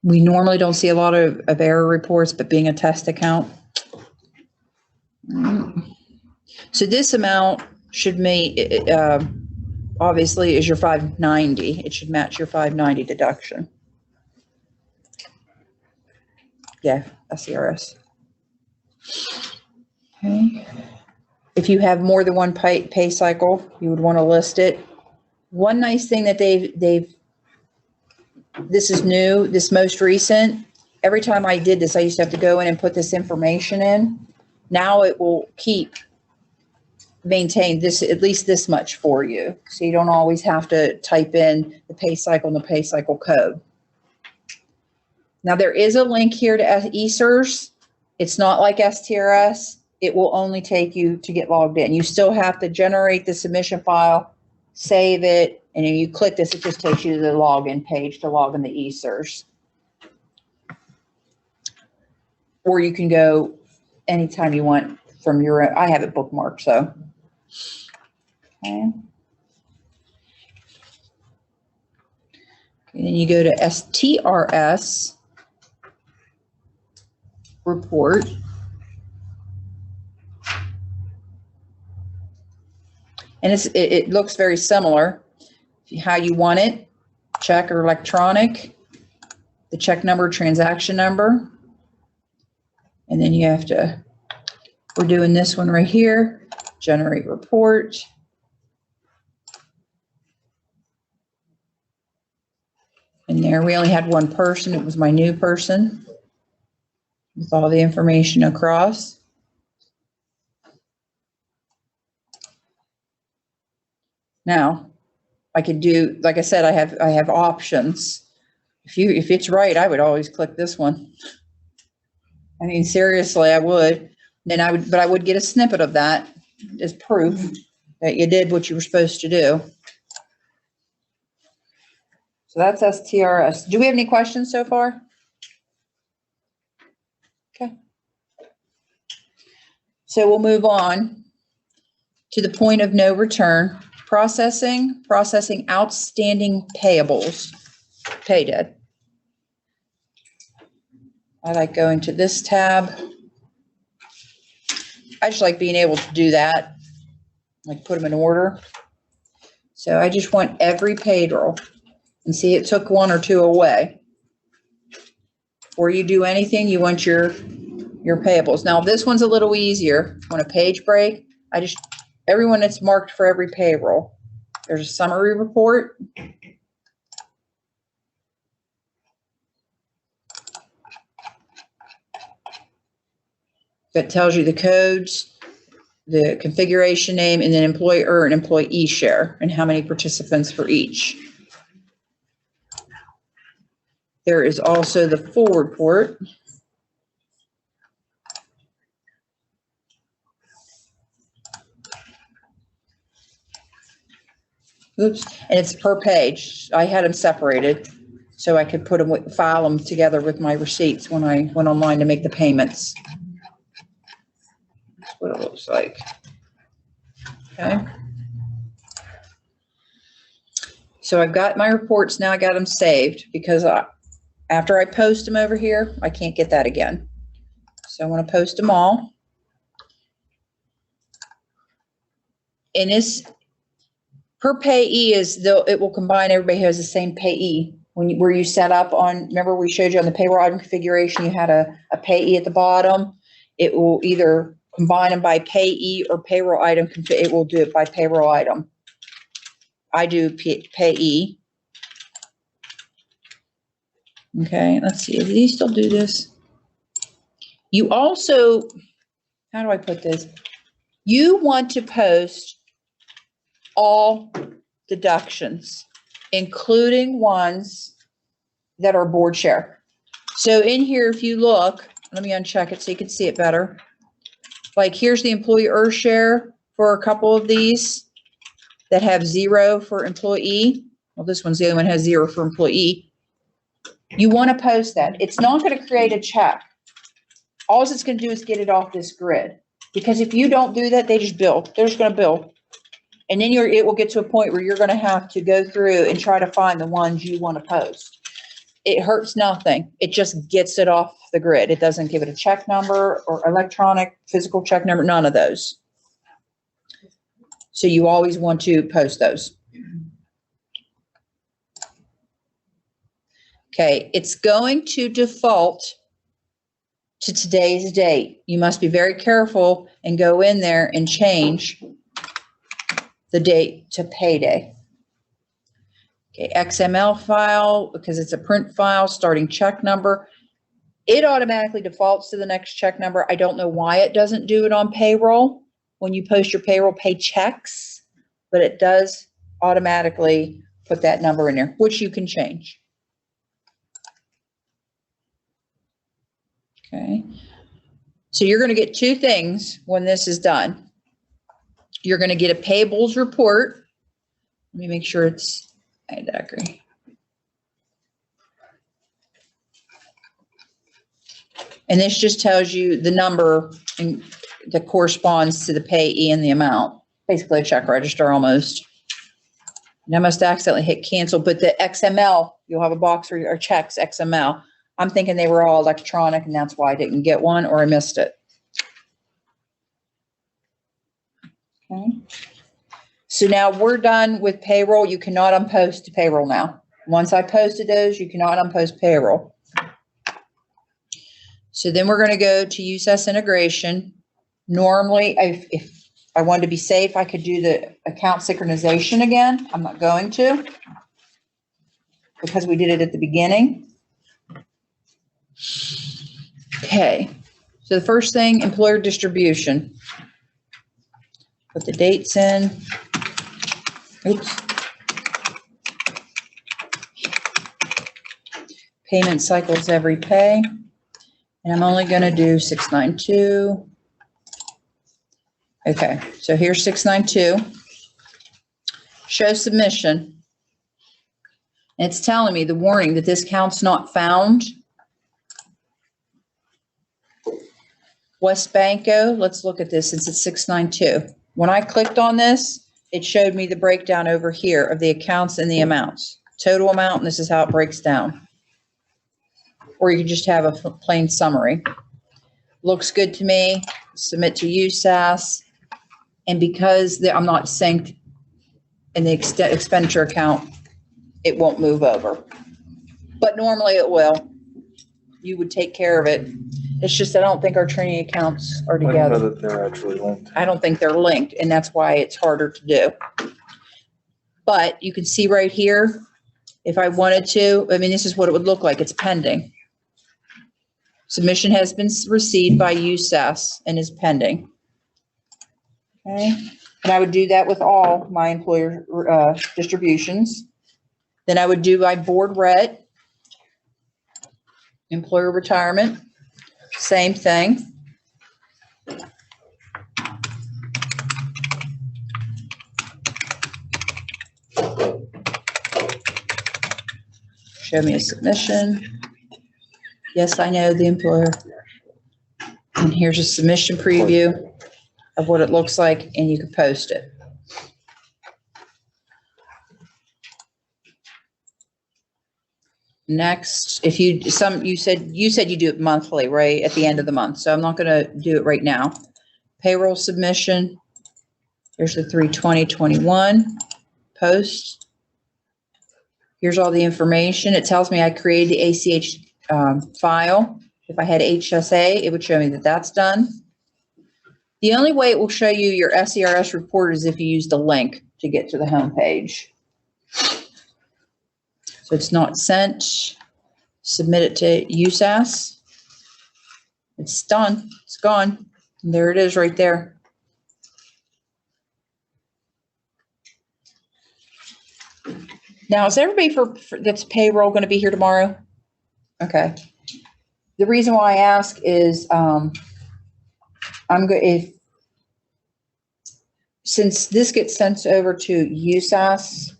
S1: We normally don't see a lot of error reports, but being a test account. So this amount should make, obviously, is your 590. It should match your 590 deduction. Yeah, SCRS. Okay. If you have more than one pay cycle, you would want to list it. One nice thing that this is new, this most recent. Every time I did this, I used to have to go in and put this information in. Now it will maintain this, at least this much for you. So you don't always have to type in the pay cycle and the pay cycle code. Now there is a link here to eSource. It's not like STRS. It will only take you to get logged in. You still have to generate the submission file, save it, and then you click this, it just takes you to the login page to log in the eSource. Or you can go anytime you want from your, I have it bookmarked, so. Okay. And then you go to STRS report. And it looks very similar. How you want it, check or electronic, the check number, transaction number. And then you have to, we're doing this one right here, generate report. And there we only had one person. It was my new person with all the information across. Now, I could do, like I said, I have options. If it's right, I would always click this one. I mean, seriously, I would. Then but I would get a snippet of that as proof that you did what you were supposed to do. So that's STRS. Do we have any questions so far? Okay. So we'll move on to the point of no return. Processing outstanding payables, pay debt. I like going to this tab. I just like being able to do that, like put them in order. So I just want every payroll And see, it took 1 or 2 away. Before you do anything, you want your payables. Now, this one's a little easier. On a page break, everyone that's marked for every payroll. There's a summary report. That tells you the codes, the configuration name, and then employer and employee share, and how many participants for each. There is also the full report. Oops, and it's per page. I had them separated so I could file them together with my receipts when I went online to make the payments. That's what it looks like. Okay. So I've got my reports now. I got them saved because after I post them over here, I can't get that again. So I want to post them all. And this per payee it will combine everybody who has the same payee. Where you set up on, remember we showed you on the payroll item configuration, you had a payee at the bottom. It will either combine them by payee or payroll item. It will do it by payroll item. I do payee. Okay, let's see. Do these still do this? You also, how do I put this? You want to post all deductions, including ones that are board share. So in here, if you look, let me uncheck it so you can see it better. Like here's the employer share for a couple of these that have 0 for employee. Well, this one's the only one that has 0 for employee. You want to post that. It's not going to create a check. All it's going to do is get it off this grid. Because if you don't do that, they just bill. They're just going to bill. And then it will get to a point where you're going to have to go through and try to find the ones you want to post. It hurts nothing. It just gets it off the grid. It doesn't give it a check number or electronic physical check number, none of those. So you always want to post those. Okay, it's going to default to today's date. You must be very careful and go in there and change the date to payday. Okay, XML file, because it's a print file, starting check number. It automatically defaults to the next check number. I don't know why it doesn't do it on payroll when you post your payroll pay checks, but it does automatically put that number in there, which you can change. Okay, so you're going to get 2 things when this is done. You're going to get a payables report. Let me make sure it's, I agree. And this just tells you the number that corresponds to the payee and the amount. Basically a check register almost. And I must accidentally hit cancel, but the XML, you'll have a box for your checks, XML. I'm thinking they were all electronic and that's why I didn't get one or I missed it. Okay. So now we're done with payroll. You cannot unpost to payroll now. Once I posted those, you cannot unpost payroll. So then we're going to go to USS integration. Normally, if I wanted to be safe, I could do the account synchronization again. I'm not going to because we did it at the beginning. Okay, so the first thing, employer distribution. Put the dates in. Oops. Payment cycles every pay. And I'm only going to do 692. Okay, so here's 692. Show submission. And it's telling me the warning that this count's not found. West Banco, let's look at this since it's 692. When I clicked on this, it showed me the breakdown over here of the accounts and the amounts. Total amount, and this is how it breaks down. Or you can just have a plain summary. Looks good to me. Submit to USAS. And because I'm not synced in the expenditure account, it won't move over. But normally it will. You would take care of it. It's just I don't think our training accounts are
S15: I don't know
S1: together.
S15: that they're actually linked.
S1: I don't think they're linked, and that's why it's harder to do. But you can see right here, if I wanted to, I mean, this is what it would look like. It's pending. Submission has been received by USAS and is pending. Okay, and I would do that with all my employer distributions. Then I would do my board ret, employer retirement, same thing. Show me a submission. Yes, I know the employer. And here's a submission preview of what it looks like, and you can post it. Next, if you said you do it monthly, right? At the end of the month. So I'm not gonna do it right now. Payroll submission. Here's the 3/20/21 post. Here's all the information. It tells me I created the ACH file. If I had HSA, it would show me that that's done. The only way it will show you your SERS report is if you use the link to get to the home page. So it's not sent. Submit it to USAS. It's done. It's gone. And there it is right there. Now, is everybody for that's payroll going to be here tomorrow? Okay. The reason why I ask is since this gets sent over to USAS,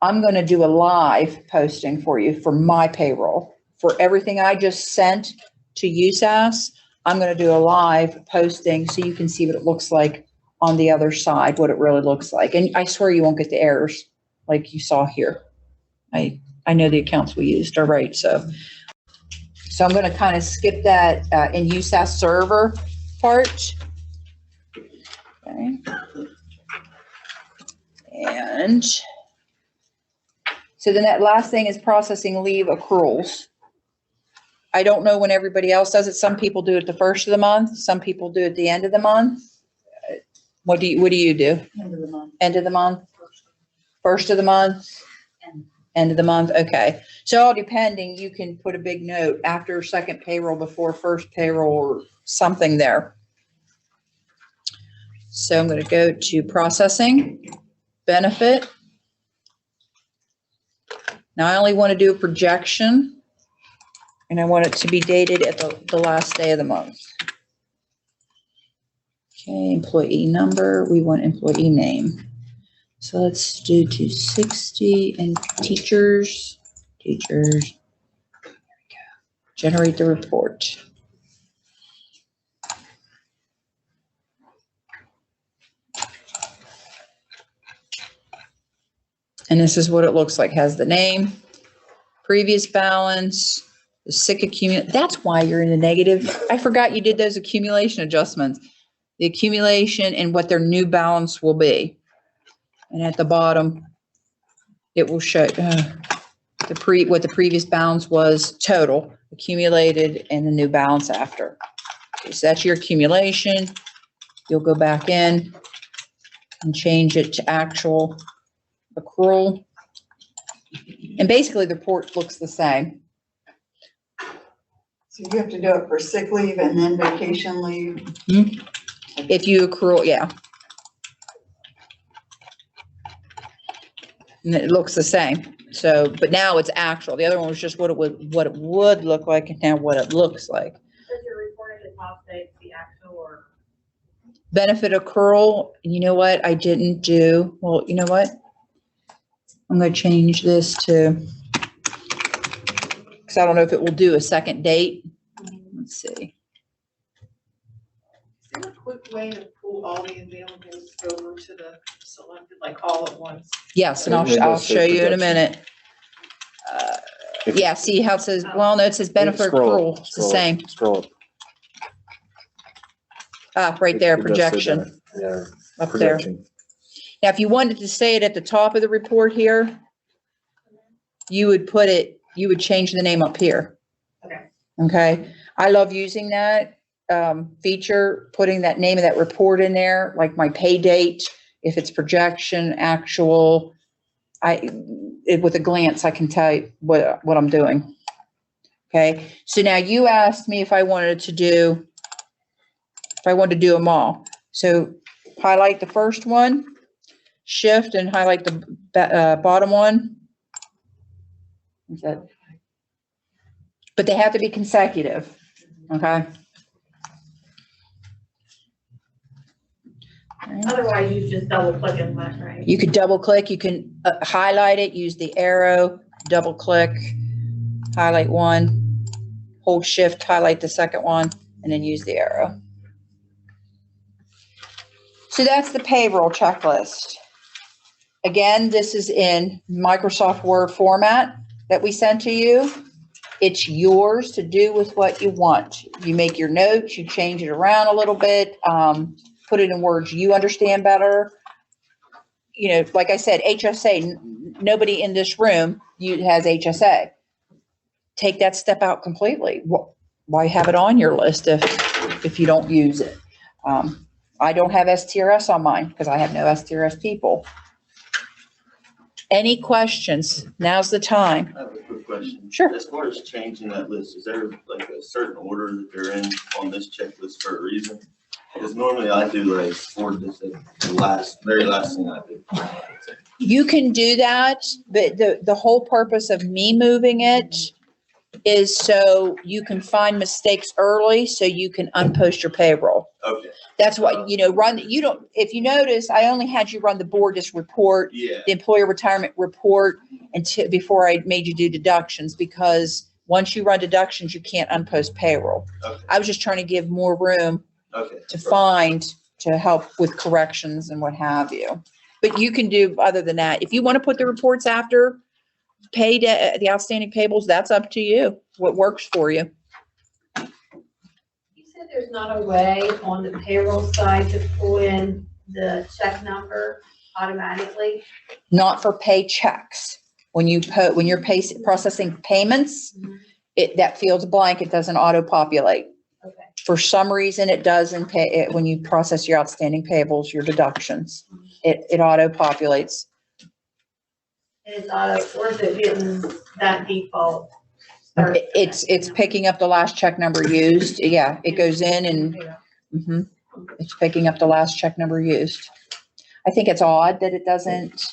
S1: I'm going to do a live posting for you for my payroll. For everything I just sent to USAS, I'm going to do a live posting so you can see what it looks like on the other side, what it really looks like. And I swear you won't get the errors like you saw here. I know the accounts we used are right. So I'm going to kind of skip that in USAS server part. Okay. And so then that last thing is processing leave accruals. I don't know when everybody else does it. Some people do it the first of the month. Some people do it the end of the month. What do you do?
S8: End of the month.
S1: End of the month? First of the month? End of the month. Okay. So all depending, you can put a big note after second payroll, before first payroll, or something there. So I'm going to go to processing, benefit. Now I only want to do a projection, and I want it to be dated at the last day of the month. Okay, employee number, we want employee name. So let's do 260 and teachers. There we go. Generate the report. And this is what it looks like. Has the name, previous balance, the sick accumulation. That's why you're in the negative. I forgot you did those accumulation adjustments. The accumulation and what their new balance will be. And at the bottom, it will show what the previous balance was total, accumulated, and the new balance after. Okay, so that's your accumulation. You'll go back in and change it to actual accrual. And basically the report looks the same.
S8: So you have to do it for sick leave and then vacation leave?
S1: Mm-hmm. If you accrue, yeah. And it looks the same. So, but now it's actual. The other one was just what it would look like, and now what it looks like.
S7: Does your report at the top say it's the actual or?
S1: Benefit accrual, you know what? I didn't do, well, you know what? I'm going to change this to, because I don't know if it will do a second date. Let's see.
S5: Is there a quick way to pull all the availables over to the selected, like all at once?
S1: Yes, and I'll show you in a minute. Yeah, see how it says, well, no, it says benefit accrual. It's the same.
S15: Scroll up.
S1: Ah, right there,
S15: It does say
S1: projection.
S15: Yeah.
S1: Up there.
S15: Projection.
S1: Now, if you wanted to say it at the top of the report here, you would change the name up here.
S6: Okay.
S1: Okay, I love using that feature, putting that name of that report in there, like my pay date, if it's projection, actual. With a glance, I can tell you what I'm doing. Okay, so now you asked me if I wanted to do them all. So highlight the first one, shift and highlight the bottom one. But they have to be consecutive, okay?
S6: Otherwise, you just double click and that, right?
S1: You could double click, you can highlight it, use the arrow, double click, highlight one, hold shift, highlight the second one, and then use the arrow. So that's the payroll checklist. Again, this is in Microsoft Word format that we sent to you. It's yours to do with what you want. You make your notes, you change it around a little bit, put it in words you understand better. You know, like I said, HSA, nobody in this room has HSA. Take that step out completely. Why have it on your list if you don't use it? I don't have STRS on mine because I have no STRS people. Any questions? Now's the time.
S10: I have a quick question.
S1: Sure.
S10: As far as changing that list, is there like a certain order that they're in on this checklist for a reason? Because normally I do like forward this at the very last thing I do.
S1: You can do that, but the whole purpose of me moving it is so you can find mistakes early so you can unpost your payroll.
S10: Okay.
S1: That's what, if you notice, I only had you run the Bordis report,
S10: Yeah.
S1: the employer retirement report before I made you do deductions, because once you run deductions, you can't unpost payroll.
S10: Okay.
S1: I was just trying to give more room to help with corrections and what have you. But you can do other than that. If you want to put the reports after the outstanding payables, that's up to you. What works for you.
S6: You said there's not a way on the payroll side to pull in the check number automatically?
S1: Not for paychecks. When you're processing payments, that field's blank. It doesn't auto-populate.
S6: Okay.
S1: For some reason, it does when you process your outstanding payables, your deductions. It auto-populates.
S6: And it's auto, or is it getting that default?
S1: It's picking up the last check number used. Yeah, it goes in and it's picking up the last check number used. I think it's odd that it doesn't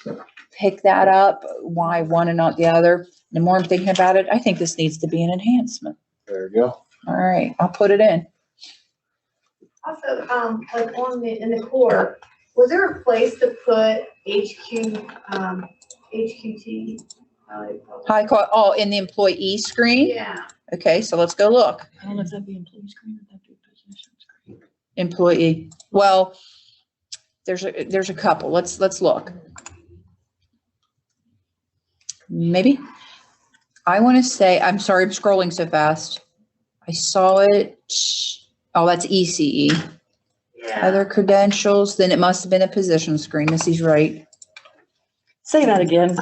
S1: pick that up. Why one and not the other? The more I'm thinking about it, I think this needs to be an enhancement.
S15: There you go.
S1: All right, I'll put it in.
S6: Also, like in the core, was there a place to put HQT?
S1: In the employee screen?
S6: Yeah.
S1: Okay, so let's go look.
S2: I don't know if that'd be employee screen or that'd be position screen.
S1: Employee. Well, there's a couple. Let's look. Maybe. I want to say, I'm sorry, I'm scrolling so fast. I saw it. Oh, that's ECE.
S6: Yeah.
S1: Other credentials, then it must have been a position screen. Missy's right.
S2: Say that again.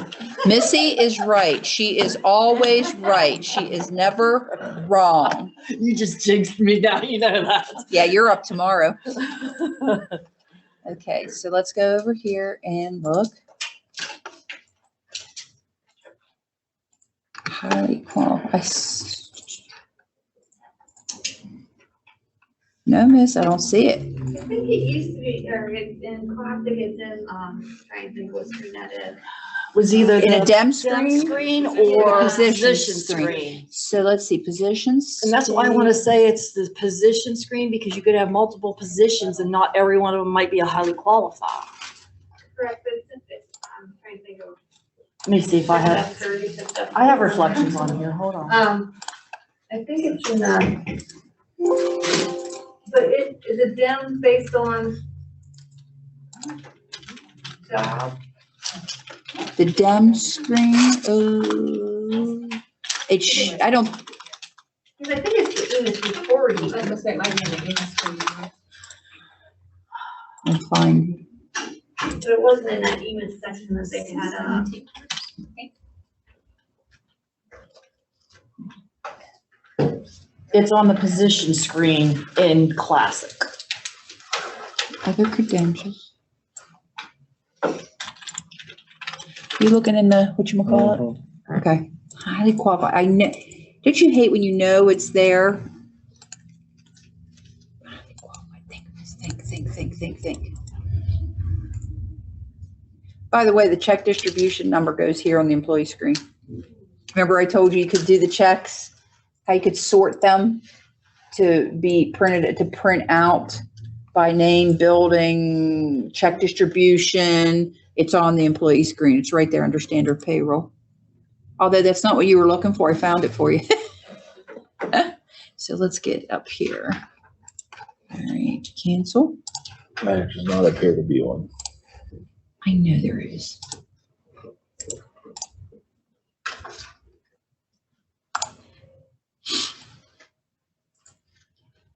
S1: Missy is right. She is always right. She is never wrong.
S2: You just jinxed me now, you know that.
S1: Yeah, you're up tomorrow. Okay, so let's go over here and look. No, miss, I don't see it.
S6: I think it used to be, or in Classic, it's in, trying to think what screen that is.
S2: Was either
S1: In a
S2: the
S1: dem screen
S2: or
S1: position
S2: position
S1: screen.
S2: screen.
S1: So let's see, positions.
S2: And that's why I want to say it's the position screen, because you could have multiple positions and not every one of them might be a highly qualified.
S6: Correct, but since it's, I'm trying to think of.
S2: Let me see if I have reflections on here, hold on.
S6: I think it's in but is it dem based on job?
S1: The dem screen, I don't.
S6: Because I think it's the Emis reporting.
S1: I'm fine.
S6: But it wasn't in that Emis section that they had,
S2: It's on the position screen in Classic.
S1: Other credentials. You looking in the, whatchamacallit? Okay, highly qualified. I know, don't you hate when you know it's there? Highly qualified. Think. By the way, the check distribution number goes here on the employee screen. Remember I told you could do the checks, how you could sort them to be printed, to print out by name, building, check distribution. It's on the employee screen. It's right there under standard payroll. Although that's not what you were looking for. I found it for you. So let's get up here. All right, cancel.
S15: There's not appear to be one.
S1: I know there is.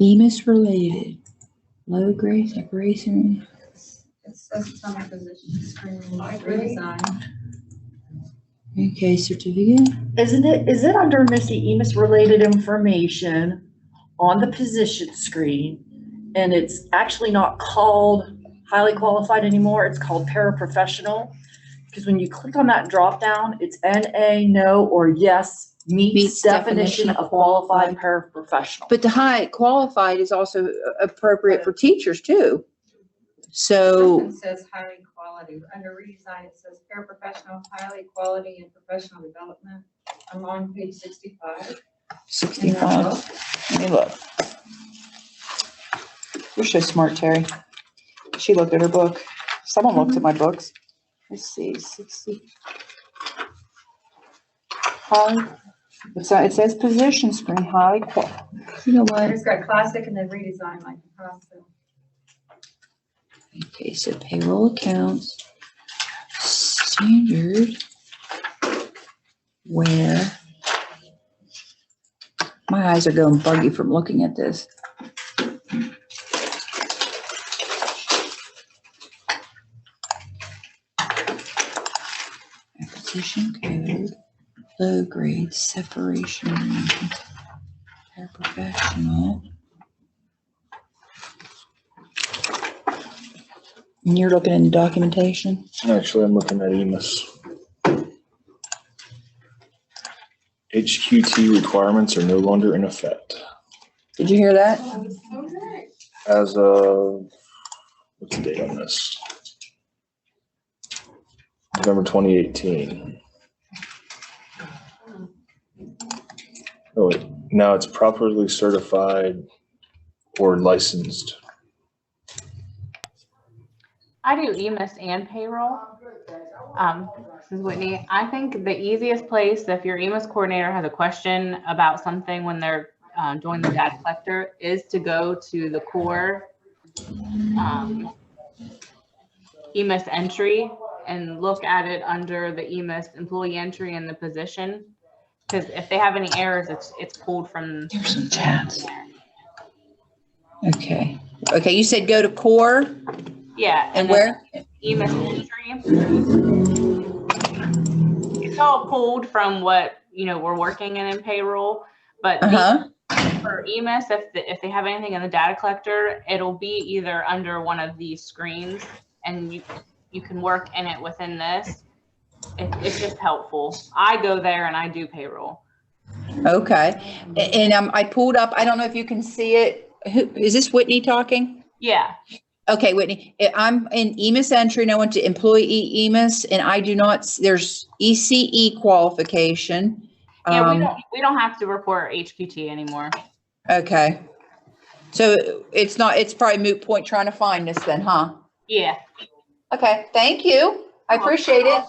S1: Emis related. Low grade separation.
S9: It says it's on the position screen, redesign.
S1: Okay, certificate.
S2: Is it under Missy Emis related information on the position screen? And it's actually not called highly qualified anymore. It's called paraprofessional. Because when you click on that drop down, it's NA, no, or yes, meets definition of qualified paraprofessional.
S1: But the high qualified is also appropriate for teachers too. So.
S9: It says highly quality. Under redesign, it says paraprofessional, highly quality and professional development. I'm on page 65.
S1: 65. Let me look. You're so smart, Terry. She looked at her book. Someone looked at my books. Let's see, 60. Highly, it says position screen, highly qualified. You know what?
S9: It's got classic and then redesign like across the.
S1: Okay, so payroll accounts, standard, where, my eyes are going buggy from looking at this. Acquisition code, low grade, separation, paraprofessional. And you're looking in the documentation?
S15: Actually, I'm looking at Emus. HQT requirements are no longer in effect.
S1: Did you hear that?
S15: As of, what's the date on this? November 2018. Oh wait, now it's properly certified or licensed.
S11: I do Emis and payroll. This is Whitney. I think the easiest place, if your Emis coordinator has a question about something when they're doing the data collector, is to go to the core Emis entry and look at it under the Emis employee entry in the position. Because if they have any errors, it's pulled from.
S1: There's some chats. Okay. Okay, you said go to core?
S11: Yeah.
S1: And where?
S11: Emis entry. It's all pulled from what, we're working in payroll, but for Emis, if they have anything in the data collector, it'll be either under one of these screens and you can work in it within this. It's just helpful. I go there and I do payroll.
S1: Okay. And I pulled up, I don't know if you can see it. Is this Whitney talking?
S11: Yeah.
S1: Okay, Whitney, I'm in Emis entry and I went to employee Emis and I do not, there's ECE qualification.
S11: Yeah, we don't have to report HQT anymore.
S1: Okay. So it's probably moot point trying to find this then, huh?
S11: Yeah.
S1: Okay, thank you. I appreciate it.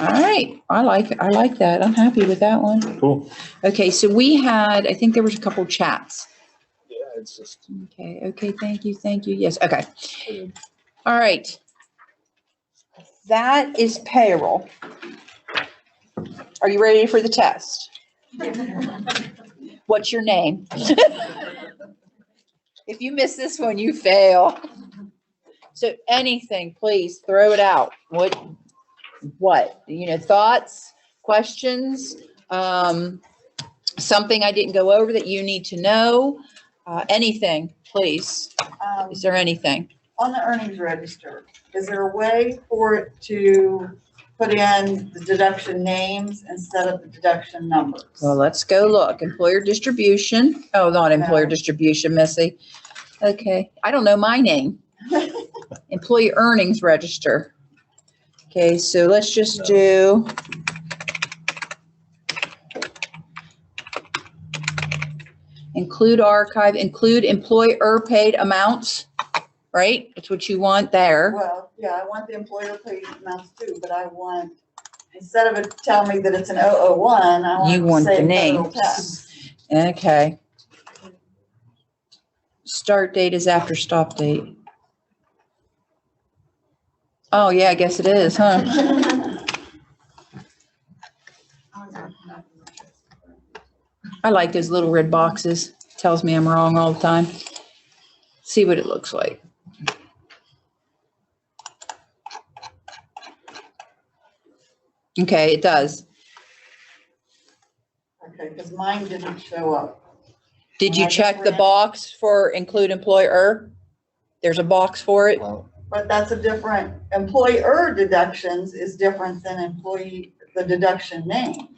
S1: All right, I like that. I'm happy with that one.
S15: Cool.
S1: Okay, so we had, I think there was a couple chats.
S15: Yeah, it's just.
S1: Okay, thank you. Yes, okay. All right. That is payroll. Are you ready for the test? What's your name? If you miss this one, you fail. So anything, please throw it out. What, thoughts, questions? Something I didn't go over that you need to know? Anything, please? Is there anything?
S8: On the earnings register, is there a way for it to put in the deduction names instead of the deduction numbers?
S1: Well, let's go look. Employer distribution. Oh, not employer
S8: No.
S1: distribution, Missy. Okay, I don't know my name. Employee earnings register. Okay, so let's just do. Include archive, include employer paid amounts, right? That's what you want there.
S8: Well, yeah, I want the employer paid amounts too, but I want, instead of it telling me that it's an 001, I
S1: You
S8: want
S1: want
S8: to say
S1: the
S8: federal
S1: names.
S8: tax.
S1: Okay. Start date is after stop date. Oh, yeah, I guess it is, huh? I like those little red boxes. Tells me I'm wrong all the time. See what it looks like. Okay, it does.
S8: Okay, because mine didn't show up.
S1: Did you
S8: I just
S1: check the
S8: ran-
S1: box for include employer? There's a box for it.
S8: But that's a different, employer deductions is different than employee, the deduction name.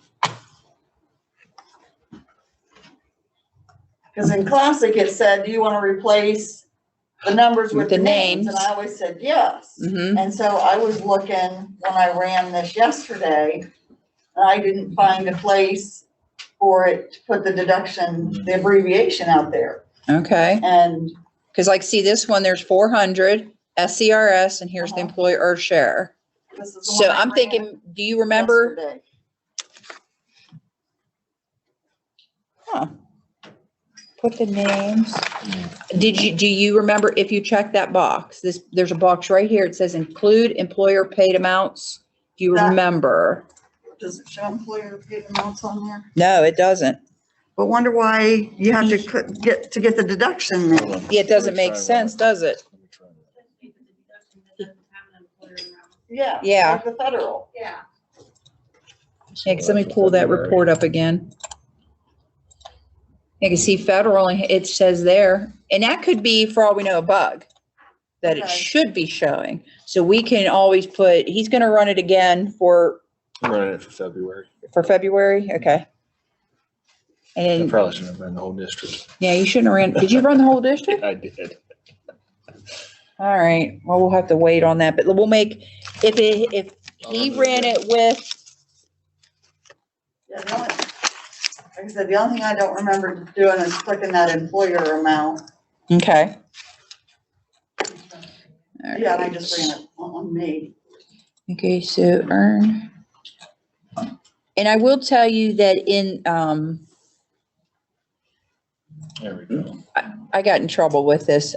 S8: Because in classic, it said, do you want to replace the numbers with the names? And I always said, yes.
S1: Mm-hmm.
S8: And so I was looking when I ran this yesterday, and I didn't find a place for it to put the deduction, the abbreviation out there.
S1: Okay.
S8: And
S1: Because like, see this one, there's 400 SCRS and here's the employer share.
S8: this is the
S1: So
S8: one I
S1: I'm
S8: ran
S1: thinking, do you remember?
S8: yesterday.
S1: Huh. Put the names. Do you remember if you checked that box? There's a box right here. It says include employer paid amounts. Do you
S8: That-
S1: remember?
S8: Does it show employer paid amounts on there?
S1: No, it doesn't.
S8: But wonder why you have to get the deduction then.
S1: Yeah, it doesn't make sense, does it?
S8: Yeah.
S1: Yeah.
S8: Like the federal.
S6: Yeah.
S1: Yeah, 'cause let me pull that report up again. You can see federal, it says there, and that could be, for all we know, a bug that it
S8: Okay.
S1: should be showing. So we can always put, he's gonna run it again for
S15: I'm running it for February.
S1: February, okay.
S15: I
S1: And,
S15: probably shouldn't have run the whole district.
S1: yeah, you shouldn't have ran, did you run the whole district?
S15: I did.
S1: All right, well, we'll have to wait on that, but we'll make, if he ran it with,
S8: Yeah, the only, like I said, the only thing I don't remember doing is clicking that employer amount.
S1: okay.
S8: Yeah, and I just ran it on me.
S1: Okay, so earn. And I will tell you that in,
S15: There we go.
S1: I got in trouble with this.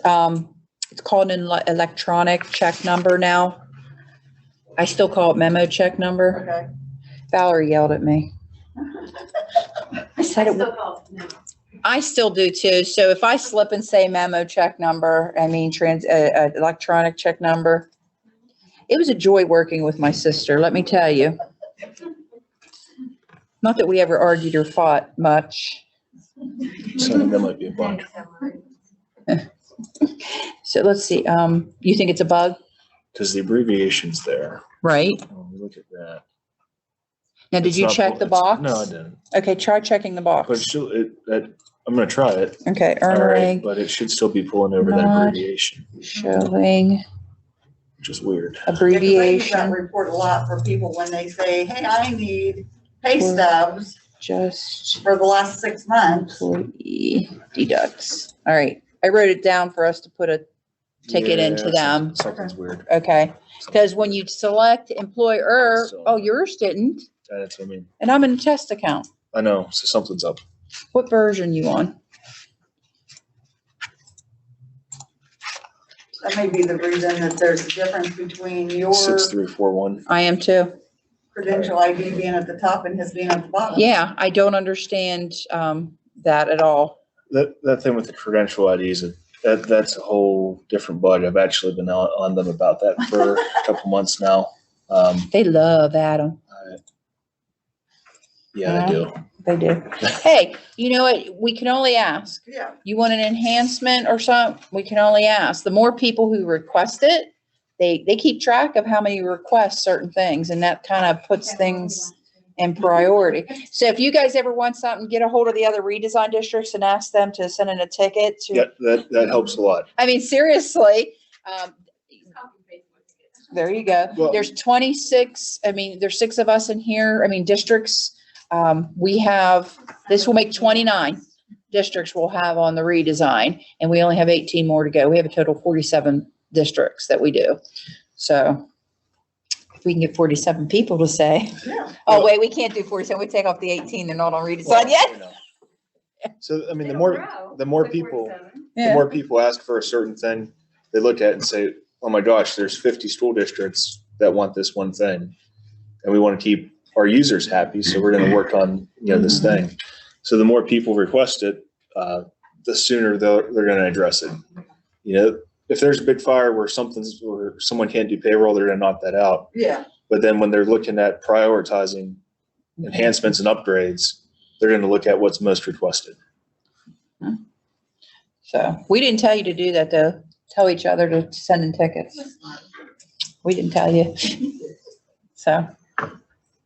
S1: It's called an electronic check number now. I still call it memo check number.
S8: Okay.
S1: Valerie yelled at me. I said it,
S6: Still call it, no.
S1: I still do too. So if I slip and say memo check number, I mean, electronic check number. It was a joy working with my sister, let me tell you. Not that we ever argued or fought much.
S15: So that might be a bug.
S1: So let's see, you think it's a bug,
S15: Because the abbreviation's there.
S1: right?
S15: When we look at that.
S1: Now, did
S15: It's
S1: you
S15: not
S1: check
S15: pull-
S1: the
S15: it's-
S1: box?
S15: No, I didn't.
S1: Okay, try checking the
S15: But
S1: box.
S15: still, I'm gonna try it.
S1: Okay,
S15: All
S1: earn
S15: right,
S1: rate
S15: but it should still be pulling over that
S1: Not
S15: abbreviation,
S1: showing
S15: which is weird.
S8: Yeah, 'cause I use that
S1: abbreviation,
S8: report a lot for people when they say, hey, I need pay stubs
S1: just
S8: for the last 6 months.
S1: employee deducts. All right, I wrote it down for us to put a ticket into
S15: Yeah,
S1: them.
S15: Something's weird.
S1: Okay, because when you select employer, oh, yours didn't,
S15: That's what I mean.
S1: and I'm in a test account.
S15: I know, so something's up.
S1: What version you on?
S8: That may be the reason that there's a difference between your
S15: 6341.
S1: I am too.
S8: credential ID being at the top and his being at the bottom.
S1: Yeah, I don't understand that at all.
S15: That thing with the credential IDs, that's a whole different bug. I've actually been on them about that for a couple months now.
S1: They love Adam.
S15: Yeah, they do.
S1: They do. Hey, you know what? We can only ask.
S8: Yeah.
S1: You want an enhancement or something? We can only ask. The more people who request it, they keep track of how many request certain things, and that kind of puts things in priority. So if you guys ever want something, get a hold of the other redesign districts and ask them to send in a ticket to.
S4: Yeah, that helps a lot.
S1: I mean, seriously, there you go.
S4: Well-
S1: There's 26, I mean, there's 6 of us in here, I mean, districts. We have, this will make 29 districts we'll have on the redesign, and we only have 18 more to go. We have a total of 47 districts that we do. So if we can get 47 people to say, oh, wait, we can't do 47. We take off the 18. They're not on redesign yet.
S4: So, I mean, the more people, the
S1: Yeah.
S4: more people ask for a certain thing, they look at it and say, oh my gosh, there's 50 school districts that want this one thing. And we want to keep our users happy. So we're going to work on, this thing. So the more people request it, the sooner they're going to address it. If there's a big fire where someone can't do payroll, they're going to knock that out.
S8: Yeah.
S4: But then when they're looking at prioritizing enhancements and upgrades, they're going to look at what's most requested.
S1: So we didn't tell you to do that, though. Tell each other to send in tickets. We didn't tell you. So,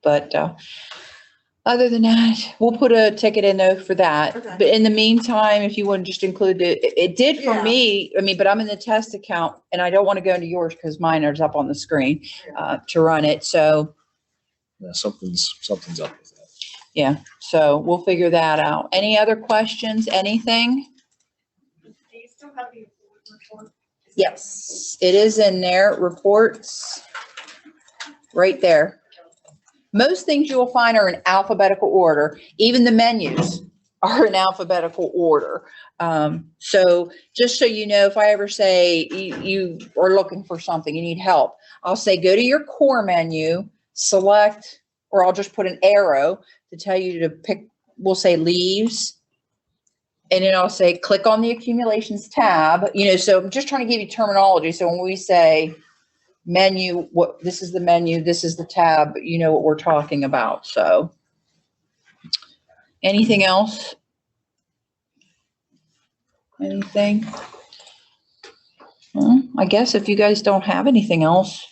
S1: but other than that, we'll put a ticket in though for that.
S8: Okay.
S1: But in the meantime, if you want to just include it did for
S8: Yeah.
S1: me, I mean, but I'm in the test account and I don't want to go into yours because mine is up on the screen to run it. So,
S4: Yeah, something's up with that.
S1: yeah, so we'll figure that out. Any other questions, anything?
S5: Do you still have the report?
S1: Yes, it is in there, reports, right there. Most things you will find are in alphabetical order. Even the menus are in alphabetical order. So just so you know, if I ever say you are looking for something, you need help, I'll say, go to your core menu, select, or I'll just put an arrow to tell you to pick, we'll say leaves. And then I'll say, click on the accumulations tab, so I'm just trying to give you terminology. So when we say menu, this is the menu, this is the tab, you know what we're talking about. So anything else? Anything? Well, I guess if you guys don't have anything else,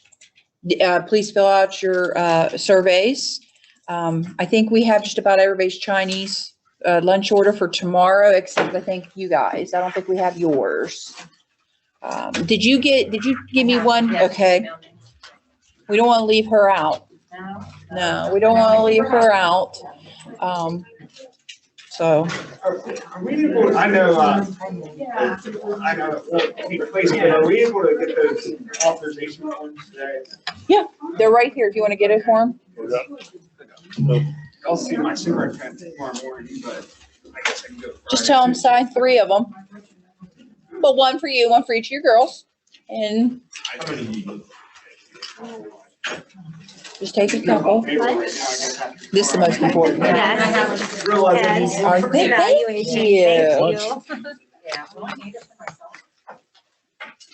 S1: please fill out your surveys. I think we have just about everybody's Chinese lunch order for tomorrow, except I think you guys. I don't think we have yours. Did you give me one?
S7: Yes,
S1: Okay.
S7: email me.
S1: We don't want to leave her out. No, we don't want to leave her out. So,
S13: Are we able, I know, it won't take place, but are we able to get those authorization forms today?
S1: yeah, they're right here. Do you want to get it for them?
S13: I'll see my superintendent tomorrow morning, but I guess I can go Friday.
S1: Just tell them sign 3 of them. Well, one for you, one for each of your girls. And just take a couple. This is the most important. All right, thank you.
S7: Yeah, well, I need it for myself.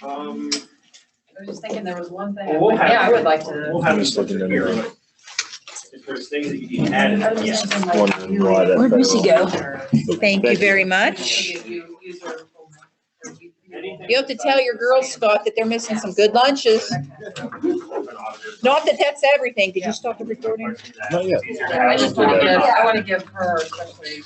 S13: I
S7: I was just thinking there was one thing,
S13: Well, we'll have-
S7: yeah, I would like to.
S13: We'll have
S4: I'm just looking in there.
S13: If there's things that you need added,
S7: I was
S13: yeah.
S7: just thinking like.
S4: Wondering why that
S1: Where'd Missy go?
S7: User-
S1: Thank you very much. You have to tell your girls, Scott, that they're missing some good lunches. Not that that's everything. Did you stop the recording?
S4: Not yet.
S7: I just want to give her especially